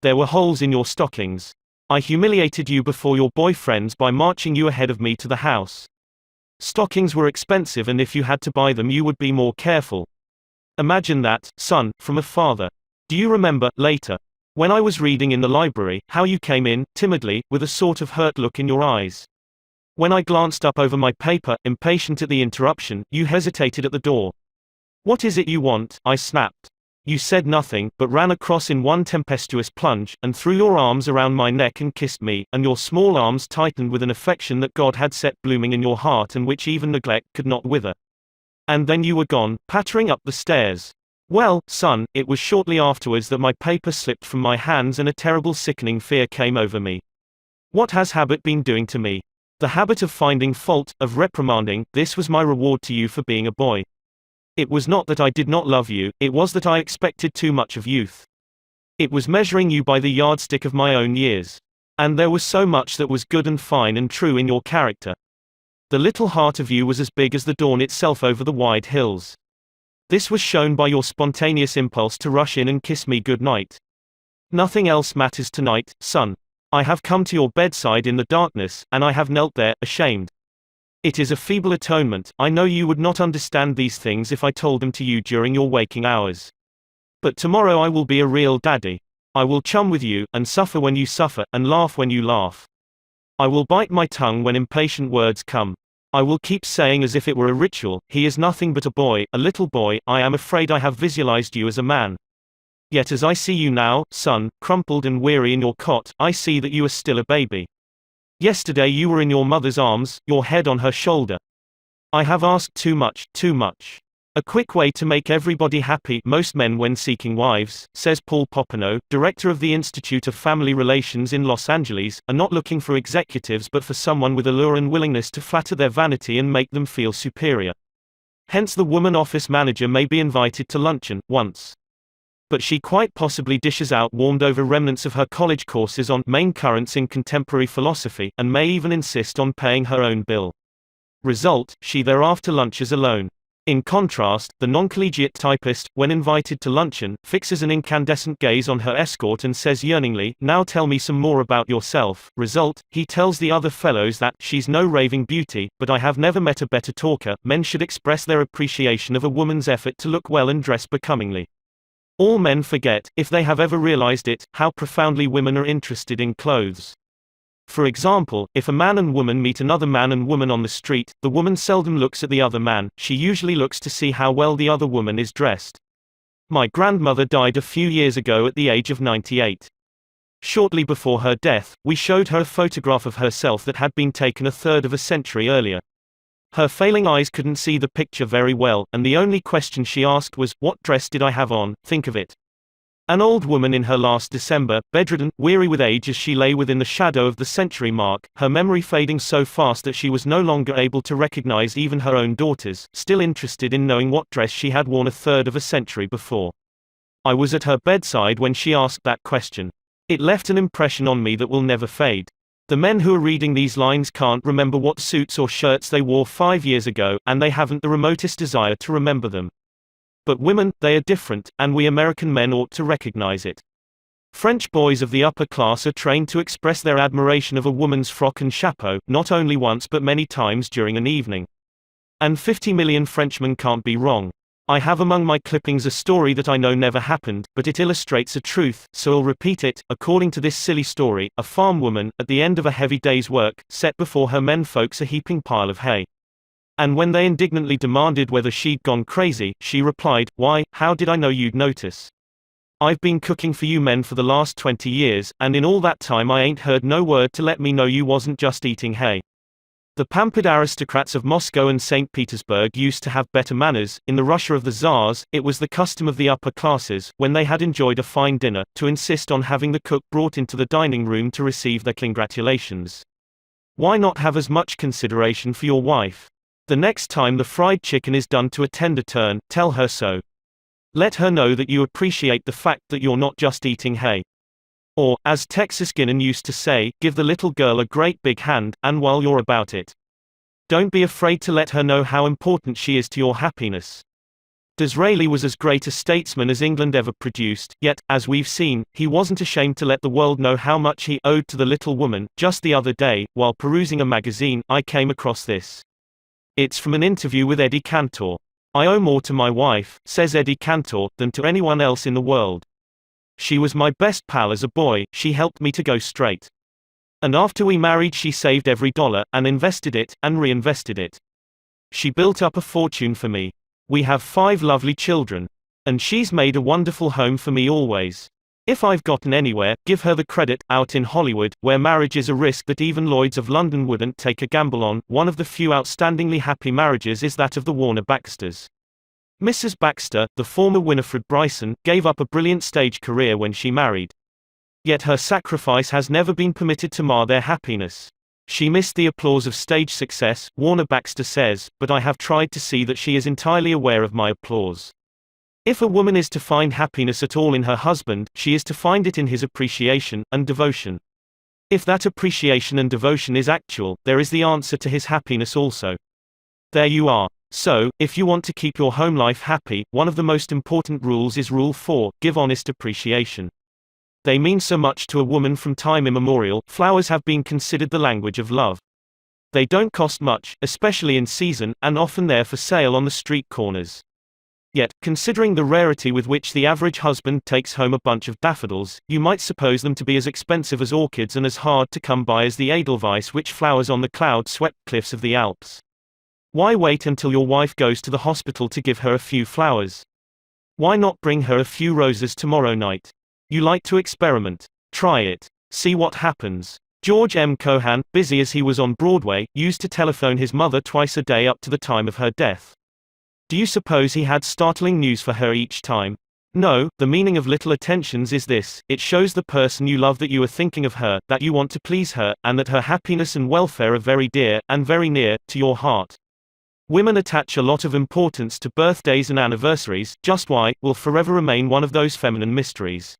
There were holes in your stockings. I humiliated you before your boyfriends by marching you ahead of me to the house. Stockings were expensive and if you had to buy them you would be more careful. Imagine that, son, from a father. Do you remember, later, when I was reading in the library, how you came in, timidly, with a sort of hurt look in your eyes? When I glanced up over my paper, impatient at the interruption, you hesitated at the door. "What is it you want?" I snapped. You said nothing, but ran across in one tempestuous plunge, and threw your arms around my neck and kissed me, and your small arms tightened with an affection that God had set blooming in your heart and which even neglect could not wither. And then you were gone, pattering up the stairs. Well, son, it was shortly afterwards that my paper slipped from my hands and a terrible sickening fear came over me. What has habit been doing to me? The habit of finding fault, of reprimanding. This was my reward to you for being a boy. It was not that I did not love you, it was that I expected too much of youth. It was measuring you by the yardstick of my own years. And there was so much that was good and fine and true in your character. The little heart of you was as big as the dawn itself over the wide hills. This was shown by your spontaneous impulse to rush in and kiss me good night. Nothing else matters tonight, son. I have come to your bedside in the darkness, and I have knelt there, ashamed. It is a feeble atonement. I know you would not understand these things if I told them to you during your waking hours. But tomorrow I will be a real daddy. I will chum with you, and suffer when you suffer, and laugh when you laugh. I will bite my tongue when impatient words come. I will keep saying as if it were a ritual, "He is nothing but a boy, a little boy." I am afraid I have visualized you as a man. Yet as I see you now, son, crumpled and weary in your cot, I see that you are still a baby. Yesterday you were in your mother's arms, your head on her shoulder. I have asked too much, too much. A quick way to make everybody happy, most men when seeking wives, says Paul Popenoe, director of the Institute of Family Relations in Los Angeles, are not looking for executives but for someone with allure and willingness to flatter their vanity and make them feel superior. Hence the woman office manager may be invited to luncheon, once. But she quite possibly dishes out warmed over remnants of her college courses on main currents in contemporary philosophy, and may even insist on paying her own bill. Result, she thereafter lunches alone. In contrast, the non-collegiate typist, when invited to luncheon, fixes an incandescent gaze on her escort and says yearningly, "Now tell me some more about yourself." Result, he tells the other fellows that she's no raving beauty, but I have never met a better talker. Men should express their appreciation of a woman's effort to look well and dress becomingly. All men forget, if they have ever realized it, how profoundly women are interested in clothes. For example, if a man and woman meet another man and woman on the street, the woman seldom looks at the other man, she usually looks to see how well the other woman is dressed. My grandmother died a few years ago at the age of 98. Shortly before her death, we showed her a photograph of herself that had been taken a third of a century earlier. Her failing eyes couldn't see the picture very well, and the only question she asked was, "What dress did I have on?" Think of it. An old woman in her last December, bedridden, weary with age as she lay within the shadow of the century mark, her memory fading so fast that she was no longer able to recognize even her own daughters, still interested in knowing what dress she had worn a third of a century before. I was at her bedside when she asked that question. It left an impression on me that will never fade. The men who are reading these lines can't remember what suits or shirts they wore 5 years ago, and they haven't the remotest desire to remember them. But women, they are different, and we American men ought to recognize it. French boys of the upper class are trained to express their admiration of a woman's frock and chapeau, not only once but many times during an evening. And 50 million Frenchmen can't be wrong. I have among my clippings a story that I know never happened, but it illustrates a truth, so I'll repeat it. According to this silly story, a farm woman, at the end of a heavy day's work, set before her men folks a heaping pile of hay. And when they indignantly demanded whether she'd gone crazy, she replied, "Why, how did I know you'd notice? I've been cooking for you men for the last 20 years, and in all that time I ain't heard no word to let me know you wasn't just eating hay." The pampered aristocrats of Moscow and St. Petersburg used to have better manners. In the Russia of the Tsars, it was the custom of the upper classes, when they had enjoyed a fine dinner, to insist on having the cook brought into the dining room to receive their congratulations. Why not have as much consideration for your wife? The next time the fried chicken is done to a tender turn, tell her so. Let her know that you appreciate the fact that you're not just eating hay. Or, as Texas Guinan used to say, give the little girl a great big hand, and while you're about it, don't be afraid to let her know how important she is to your happiness. Disraeli was as great a statesman as England ever produced, yet, as we've seen, he wasn't ashamed to let the world know how much he owed to the little woman. Just the other day, while perusing a magazine, I came across this. It's from an interview with Eddie Cantor. "I owe more to my wife," says Eddie Cantor, "than to anyone else in the world. She was my best pal as a boy, she helped me to go straight. And after we married she saved every dollar, and invested it, and reinvested it. She built up a fortune for me. We have 5 lovely children. And she's made a wonderful home for me always. If I've gotten anywhere, give her the credit. Out in Hollywood, where marriage is a risk that even Lloyds of London wouldn't take a gamble on, one of the few outstandingly happy marriages is that of the Warner Baxters. Mrs. Baxter, the former Winifred Bryson, gave up a brilliant stage career when she married. Yet her sacrifice has never been permitted to mar their happiness. She missed the applause of stage success, Warner Baxter says, but I have tried to see that she is entirely aware of my applause. If a woman is to find happiness at all in her husband, she is to find it in his appreciation and devotion. If that appreciation and devotion is actual, there is the answer to his happiness also. There you are. So, if you want to keep your home life happy, one of the most important rules is Rule 4, give honest appreciation. They mean so much to a woman from time immemorial. Flowers have been considered the language of love. They don't cost much, especially in season, and often they're for sale on the street corners. Yet, considering the rarity with which the average husband takes home a bunch of daffodils, you might suppose them to be as expensive as orchids and as hard to come by as the edelweiss which flowers on the cloud-swept cliffs of the Alps. Why wait until your wife goes to the hospital to give her a few flowers? Why not bring her a few roses tomorrow night? You like to experiment. Try it. See what happens. George M. Cohan, busy as he was on Broadway, used to telephone his mother twice a day up to the time of her death. Do you suppose he had startling news for her each time? No, the meaning of little attentions is this: it shows the person you love that you are thinking of her, that you want to please her, and that her happiness and welfare are very dear, and very near, to your heart. Women attach a lot of importance to birthdays and anniversaries, just why, will forever remain one of those feminine mysteries.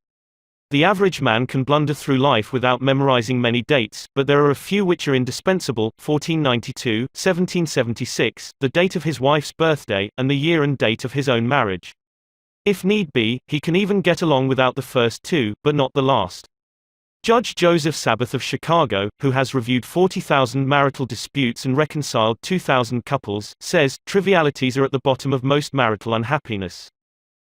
The average man can blunder through life without memorizing many dates, but there are a few which are indispensable: 1492, 1776, the date of his wife's birthday, and the year and date of his own marriage. If need be, he can even get along without the first two, but not the last. Judge Joseph Sabath of Chicago, who has reviewed 40,000 marital disputes and reconciled 2,000 couples, says, trivialities are at the bottom of most marital unhappiness.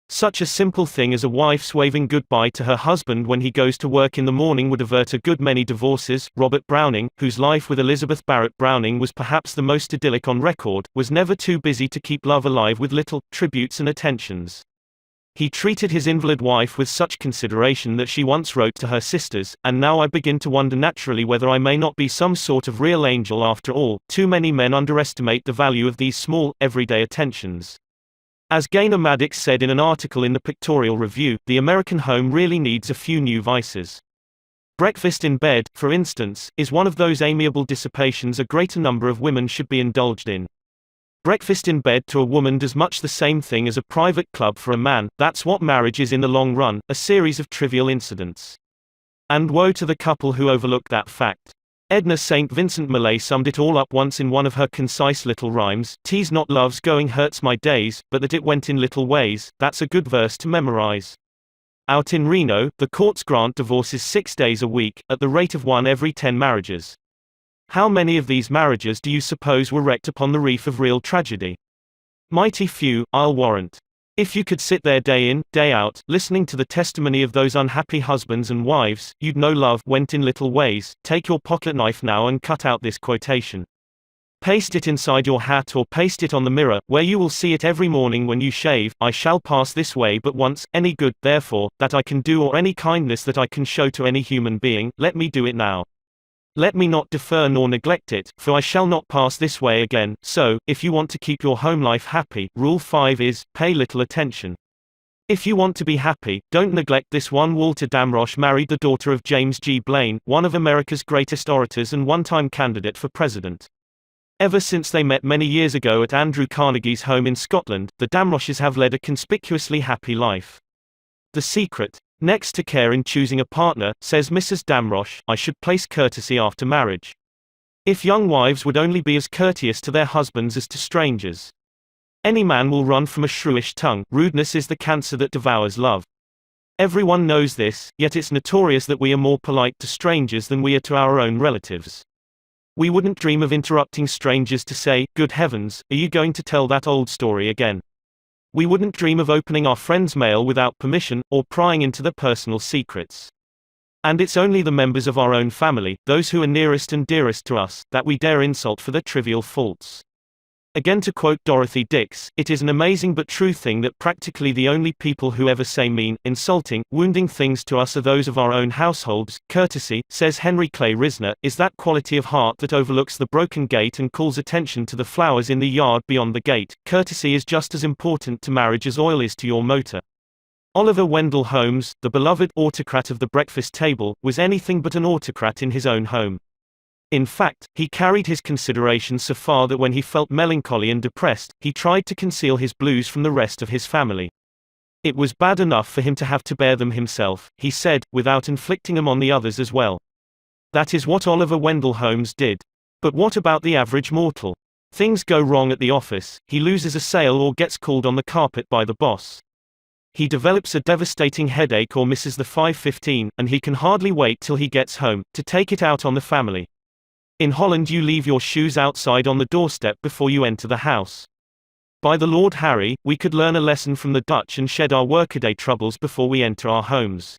Such a simple thing as a wife's waving goodbye to her husband when he goes to work in the morning would avert a good many divorces. Robert Browning, whose life with Elizabeth Barrett Browning was perhaps the most idyllic on record, was never too busy to keep love alive with little tributes and attentions. He treated his invalid wife with such consideration that she once wrote to her sisters, "And now I begin to wonder naturally whether I may not be some sort of real angel after all." Too many men underestimate the value of these small, everyday attentions. As Gaynor Maddox said in an article in the Pictorial Review, the American home really needs a few new vices. Breakfast in bed, for instance, is one of those amiable dissipations a greater number of women should be indulged in. Breakfast in bed to a woman does much the same thing as a private club for a man. That's what marriage is in the long run, a series of trivial incidents. And woe to the couple who overlook that fact. Edna St. Vincent Millay summed it all up once in one of her concise little rhymes: "'Tis not love's going hurts my days, but that it went in little ways." That's a good verse to memorize. Out in Reno, the courts grant divorces 6 days a week, at the rate of 1 every 10 marriages. How many of these marriages do you suppose were wrecked upon the reef of real tragedy? Mighty few, I'll warrant. If you could sit there day in, day out, listening to the testimony of those unhappy husbands and wives, you'd know love went in little ways. Take your pocket knife now and cut out this quotation. Paste it inside your hat or paste it on the mirror, where you will see it every morning when you shave. "I shall pass this way but once, any good, therefore, that I can do or any kindness that I can show to any human being, let me do it now. Let me not defer nor neglect it, for I shall not pass this way again." So, if you want to keep your home life happy, Rule 5 is, pay little attention. If you want to be happy, don't neglect this one. Walter Damrosch married the daughter of James G. Blaine, one of America's greatest orators and one-time candidate for president. Ever since they met many years ago at Andrew Carnegie's home in Scotland, the Damrosches have led a conspicuously happy life. The secret: next to care in choosing a partner, says Mrs. Damrosch, I should place courtesy after marriage. If young wives would only be as courteous to their husbands as to strangers. Any man will run from a shrewish tongue. Rudeness is the cancer that devours love. Everyone knows this, yet it's notorious that we are more polite to strangers than we are to our own relatives. We wouldn't dream of interrupting strangers to say, "Good heavens, are you going to tell that old story again?" We wouldn't dream of opening our friends' mail without permission, or prying into their personal secrets. And it's only the members of our own family, those who are nearest and dearest to us, that we dare insult for their trivial faults. Again, to quote Dorothy Dix, it is an amazing but true thing that practically the only people who ever say mean, insulting, wounding things to us are those of our own households. Courtesy, says Henry Clay Risner, is that quality of heart that overlooks the broken gate and calls attention to the flowers in the yard beyond the gate. Courtesy is just as important to marriage as oil is to your motor. Oliver Wendell Holmes, the beloved autocrat of the breakfast table, was anything but an autocrat in his own home. In fact, he carried his consideration so far that when he felt melancholy and depressed, he tried to conceal his blues from the rest of his family. It was bad enough for him to have to bear them himself, he said, without inflicting them on the others as well. That is what Oliver Wendell Holmes did. But what about the average mortal? Things go wrong at the office, he loses a sale or gets called on the carpet by the boss. He develops a devastating headache or misses the 5:15, and he can hardly wait till he gets home, to take it out on the family. In Holland you leave your shoes outside on the doorstep before you enter the house. By the Lord Harry, we could learn a lesson from the Dutch and shed our workaday troubles before we enter our homes.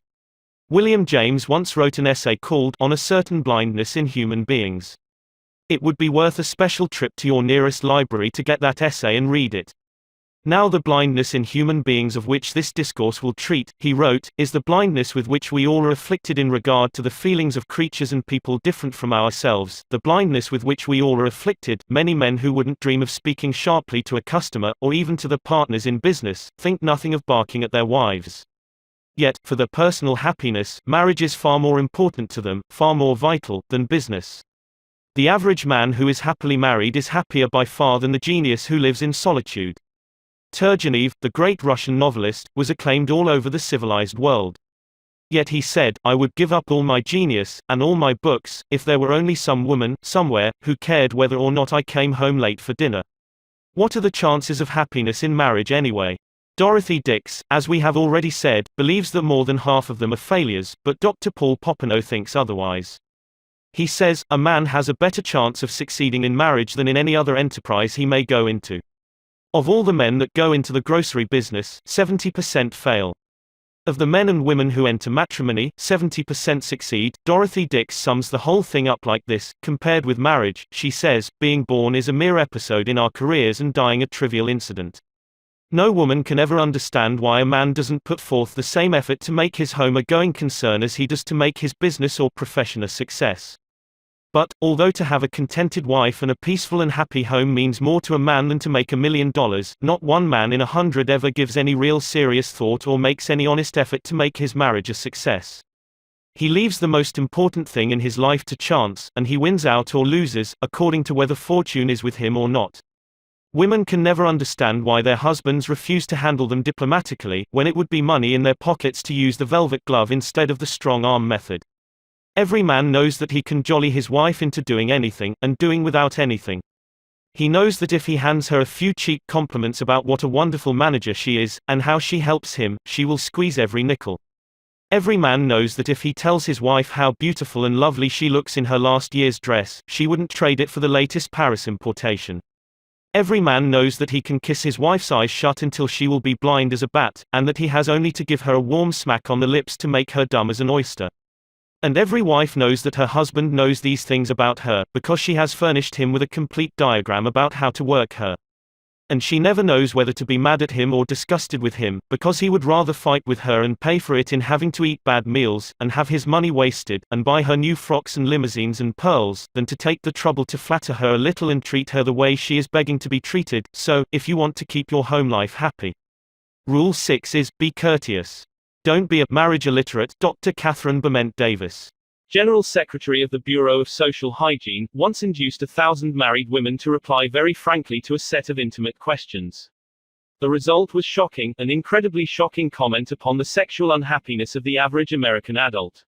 William James once wrote an essay called On a Certain Blindness in Human Beings. It would be worth a special trip to your nearest library to get that essay and read it. Now the blindness in human beings of which this discourse will treat, he wrote, is the blindness with which we all are afflicted in regard to the feelings of creatures and people different from ourselves, the blindness with which we all are afflicted. Many men who wouldn't dream of speaking sharply to a customer, or even to their partners in business, think nothing of barking at their wives. Yet, for their personal happiness, marriage is far more important to them, far more vital, than business. The average man who is happily married is happier by far than the genius who lives in solitude. Turgenev, the great Russian novelist, was acclaimed all over the civilized world. Yet he said, "I would give up all my genius, and all my books, if there were only some woman, somewhere, who cared whether or not I came home late for dinner." What are the chances of happiness in marriage anyway? Dorothy Dix, as we have already said, believes that more than half of them are failures, but Dr. Paul Popenoe thinks otherwise. He says, a man has a better chance of succeeding in marriage than in any other enterprise he may go into. Of all the men that go into the grocery business, 70% fail. Of the men and women who enter matrimony, 70% succeed. Dorothy Dix sums the whole thing up like this: compared with marriage, she says, being born is a mere episode in our careers and dying a trivial incident. No woman can ever understand why a man doesn't put forth the same effort to make his home a going concern as he does to make his business or profession a success. But, although to have a contented wife and a peaceful and happy home means more to a man than to make $1 million, not one man in 100 ever gives any real serious thought or makes any honest effort to make his marriage a success. He leaves the most important thing in his life to chance, and he wins out or loses, according to whether fortune is with him or not. Women can never understand why their husbands refuse to handle them diplomatically, when it would be money in their pockets to use the velvet glove instead of the strong arm method. Every man knows that he can jolly his wife into doing anything, and doing without anything. He knows that if he hands her a few cheap compliments about what a wonderful manager she is, and how she helps him, she will squeeze every nickel. Every man knows that if he tells his wife how beautiful and lovely she looks in her last year's dress, she wouldn't trade it for the latest Paris importation. Every man knows that he can kiss his wife's eyes shut until she will be blind as a bat, and that he has only to give her a warm smack on the lips to make her dumb as an oyster. And every wife knows that her husband knows these things about her, because she has furnished him with a complete diagram about how to work her. And she never knows whether to be mad at him or disgusted with him, because he would rather fight with her and pay for it in having to eat bad meals, and have his money wasted, and buy her new frocks and limousines and pearls, than to take the trouble to flatter her a little and treat her the way she is begging to be treated. So, if you want to keep your home life happy, Rule 6 is, be courteous. Don't be a marriage illiterate. Dr. Catherine Bement Davis, General Secretary of the Bureau of Social Hygiene, once induced 1,000 married women to reply very frankly to a set of intimate questions. The result was shocking, an incredibly shocking comment upon the sexual unhappiness of the average American adult.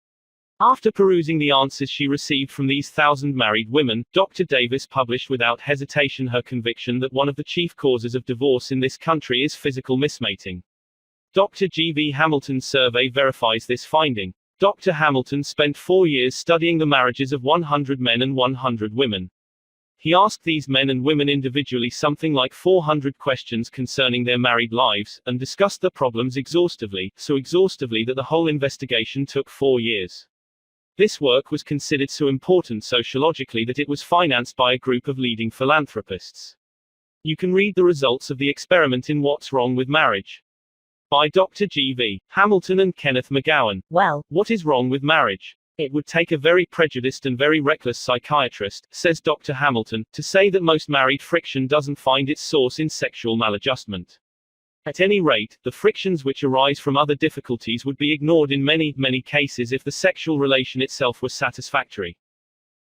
After perusing the answers she received from these 1,000 married women, Dr. Davis published without hesitation her conviction that one of the chief causes of divorce in this country is physical mismating. Dr. G. V. Hamilton's survey verifies this finding. Dr. Hamilton spent 4 years studying the marriages of 100 men and 100 women. He asked these men and women individually something like 400 questions concerning their married lives, and discussed their problems exhaustively, so exhaustively that the whole investigation took 4 years. This work was considered so important sociologically that it was financed by a group of leading philanthropists. You can read the results of the experiment in What's Wrong with Marriage? By Dr. G. V. Hamilton and Kenneth McGowan. Well, what is wrong with marriage? It would take a very prejudiced and very reckless psychiatrist, says Dr. Hamilton, to say that most married friction doesn't find its source in sexual maladjustment. At any rate, the frictions which arise from other difficulties would be ignored in many, many cases if the sexual relation itself was satisfactory.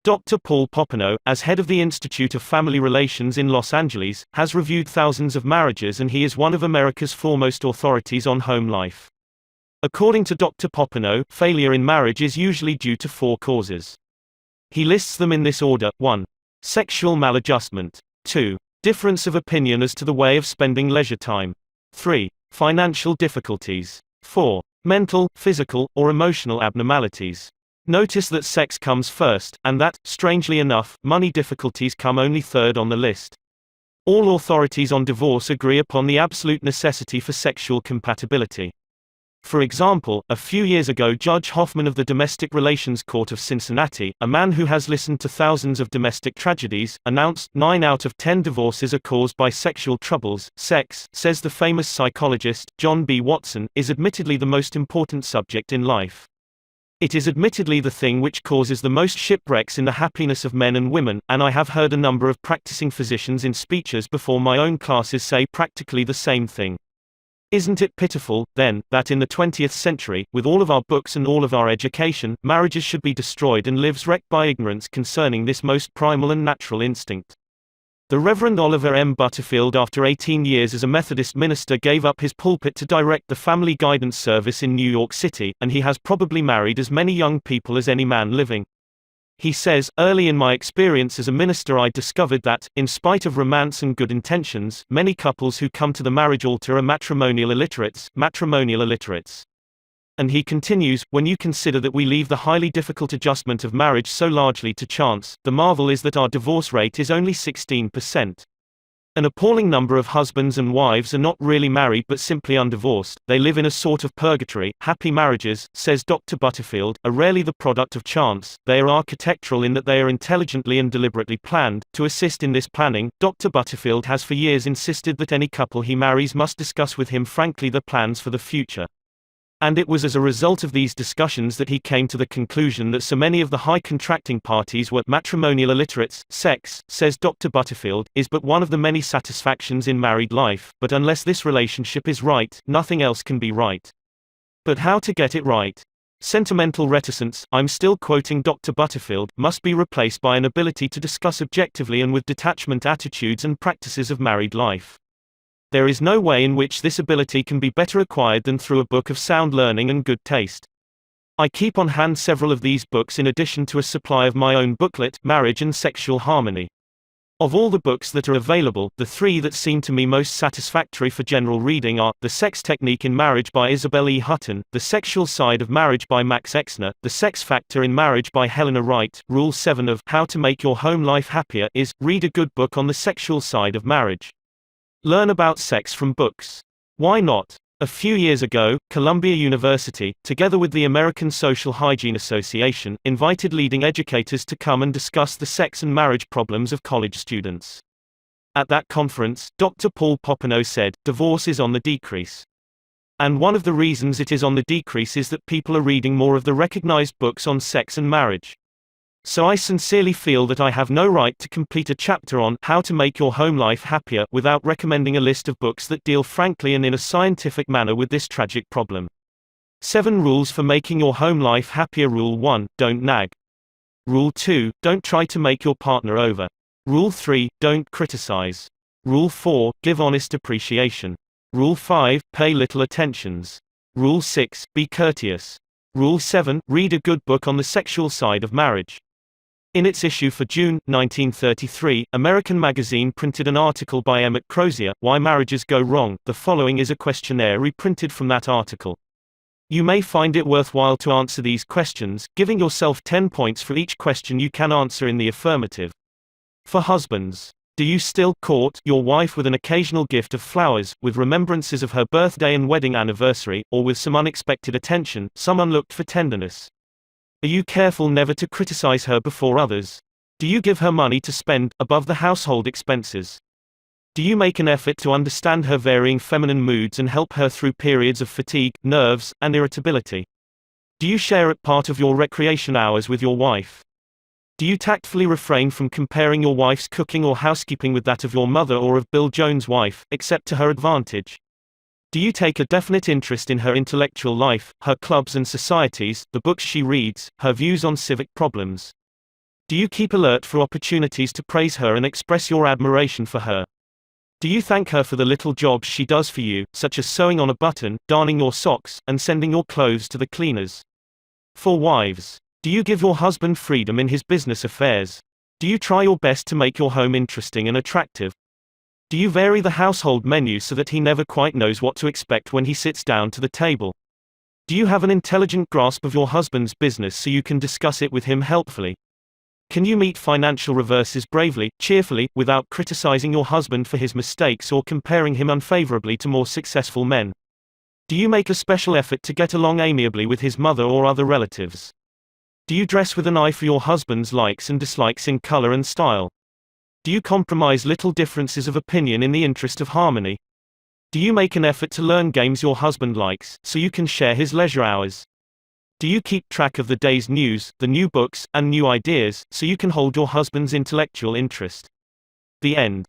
Dr. Paul Popenoe, as head of the Institute of Family Relations in Los Angeles, has reviewed thousands of marriages, and he is one of America's foremost authorities on home life. According to Dr. Popenoe, failure in marriage is usually due to 4 causes. He lists them in this order: 1. Sexual maladjustment. 2. Difference of opinion as to the way of spending leisure time. 3. Financial difficulties. 4. Mental, physical, or emotional abnormalities. Notice that sex comes first, and that, strangely enough, money difficulties come only third on the list. All authorities on divorce agree upon the absolute necessity for sexual compatibility. For example, a few years ago Judge Hoffman of the Domestic Relations Court of Cincinnati, a man who has listened to thousands of domestic tragedies, announced 9 out of 10 divorces are caused by sexual troubles. Sex, says the famous psychologist, John B. Watson, is admittedly the most important subject in life. It is admittedly the thing which causes the most shipwrecks in the happiness of men and women, and I have heard a number of practicing physicians in speeches before my own classes say practically the same thing. Isn't it pitiful, then, that in the 20th century, with all of our books and all of our education, marriages should be destroyed and lives wrecked by ignorance concerning this most primal and natural instinct? The Reverend Oliver M. Butterfield, after 18 years as a Methodist minister, gave up his pulpit to direct the Family Guidance Service in New York City, and he has probably married as many young people as any man living. He says, early in my experience as a minister I discovered that, in spite of romance and good intentions, many couples who come to the marriage altar are matrimonial illiterates. And he continues, when you consider that we leave the highly difficult adjustment of marriage so largely to chance, the marvel is that our divorce rate is only 16%. An appalling number of husbands and wives are not really married but simply undivorced. They live in a sort of purgatory. Happy marriages, says Dr. Butterfield, are rarely the product of chance. They are architectural in that they are intelligently and deliberately planned. To assist in this planning, Dr. Butterfield has for years insisted that any couple he marries must discuss with him frankly their plans for the future. And it was as a result of these discussions that he came to the conclusion that so many of the high contracting parties were matrimonial illiterates. Sex, says Dr. Butterfield, is but one of the many satisfactions in married life, but unless this relationship is right, nothing else can be right. But how to get it right? Sentimental reticence, I'm still quoting Dr. Butterfield, must be replaced by an ability to discuss objectively and with detachment attitudes and practices of married life. There is no way in which this ability can be better acquired than through a book of sound learning and good taste. I keep on hand several of these books in addition to a supply of my own booklet, Marriage and Sexual Harmony. Of all the books that are available, the 3 that seem to me most satisfactory for general reading are, The Sex Technique in Marriage by Isabel E. Hutton, The Sexual Side of Marriage by Max Exner, The Sex Factor in Marriage by Helena Wright. Rule 7 of How to Make Your Home Life Happier is, read a good book on the sexual side of marriage. Learn about sex from books. Why not? A few years ago, Columbia University, together with the American Social Hygiene Association, invited leading educators to come and discuss the sex and marriage problems of college students. At that conference, Dr. Paul Popenoe said, divorce is on the decrease. And one of the reasons it is on the decrease is that people are reading more of the recognized books on sex and marriage. So I sincerely feel that I have no right to complete a chapter on How to Make Your Home Life Happier without recommending a list of books that deal frankly and in a scientific manner with this tragic problem. 7 Rules for Making Your Home Life Happier. Rule 1, don't nag. Rule 2, don't try to make your partner over. Rule 3, don't criticize. Rule 4, give honest appreciation. Rule 5, pay little attentions. Rule 6, be courteous. Rule 7, read a good book on the sexual side of marriage. In its issue for June, 1933, American Magazine printed an article by Emmett Crozier, Why Marriages Go Wrong. The following is a questionnaire reprinted from that article. You may find it worthwhile to answer these questions, giving yourself 10 points for each question you can answer in the affirmative. For husbands, do you still court your wife with an occasional gift of flowers, with remembrances of her birthday and wedding anniversary, or with some unexpected attention, some unlooked for tenderness? Are you careful never to criticize her before others? Do you give her money to spend, above the household expenses? Do you make an effort to understand her varying feminine moods and help her through periods of fatigue, nerves, and irritability? Do you share at part of your recreation hours with your wife? Do you tactfully refrain from comparing your wife's cooking or housekeeping with that of your mother or of Bill Jones' wife, except to her advantage? Do you take a definite interest in her intellectual life, her clubs and societies, the books she reads, her views on civic problems? Do you keep alert for opportunities to praise her and express your admiration for her? Do you thank her for the little jobs she does for you, such as sewing on a button, darning your socks, and sending your clothes to the cleaners? For wives, do you give your husband freedom in his business affairs? Do you try your best to make your home interesting and attractive? Do you vary the household menu so that he never quite knows what to expect when he sits down to the table? Do you have an intelligent grasp of your husband's business so you can discuss it with him helpfully? Can you meet financial reverses bravely, cheerfully, without criticizing your husband for his mistakes or comparing him unfavorably to more successful men? Do you make a special effort to get along amiably with his mother or other relatives? Do you dress with an eye for your husband's likes and dislikes in color and style? Do you compromise little differences of opinion in the interest of harmony? Do you make an effort to learn games your husband likes, so you can share his leisure hours? Do you keep track of the day's news, the new books, and new ideas, so you can hold your husband's intellectual interest? The end.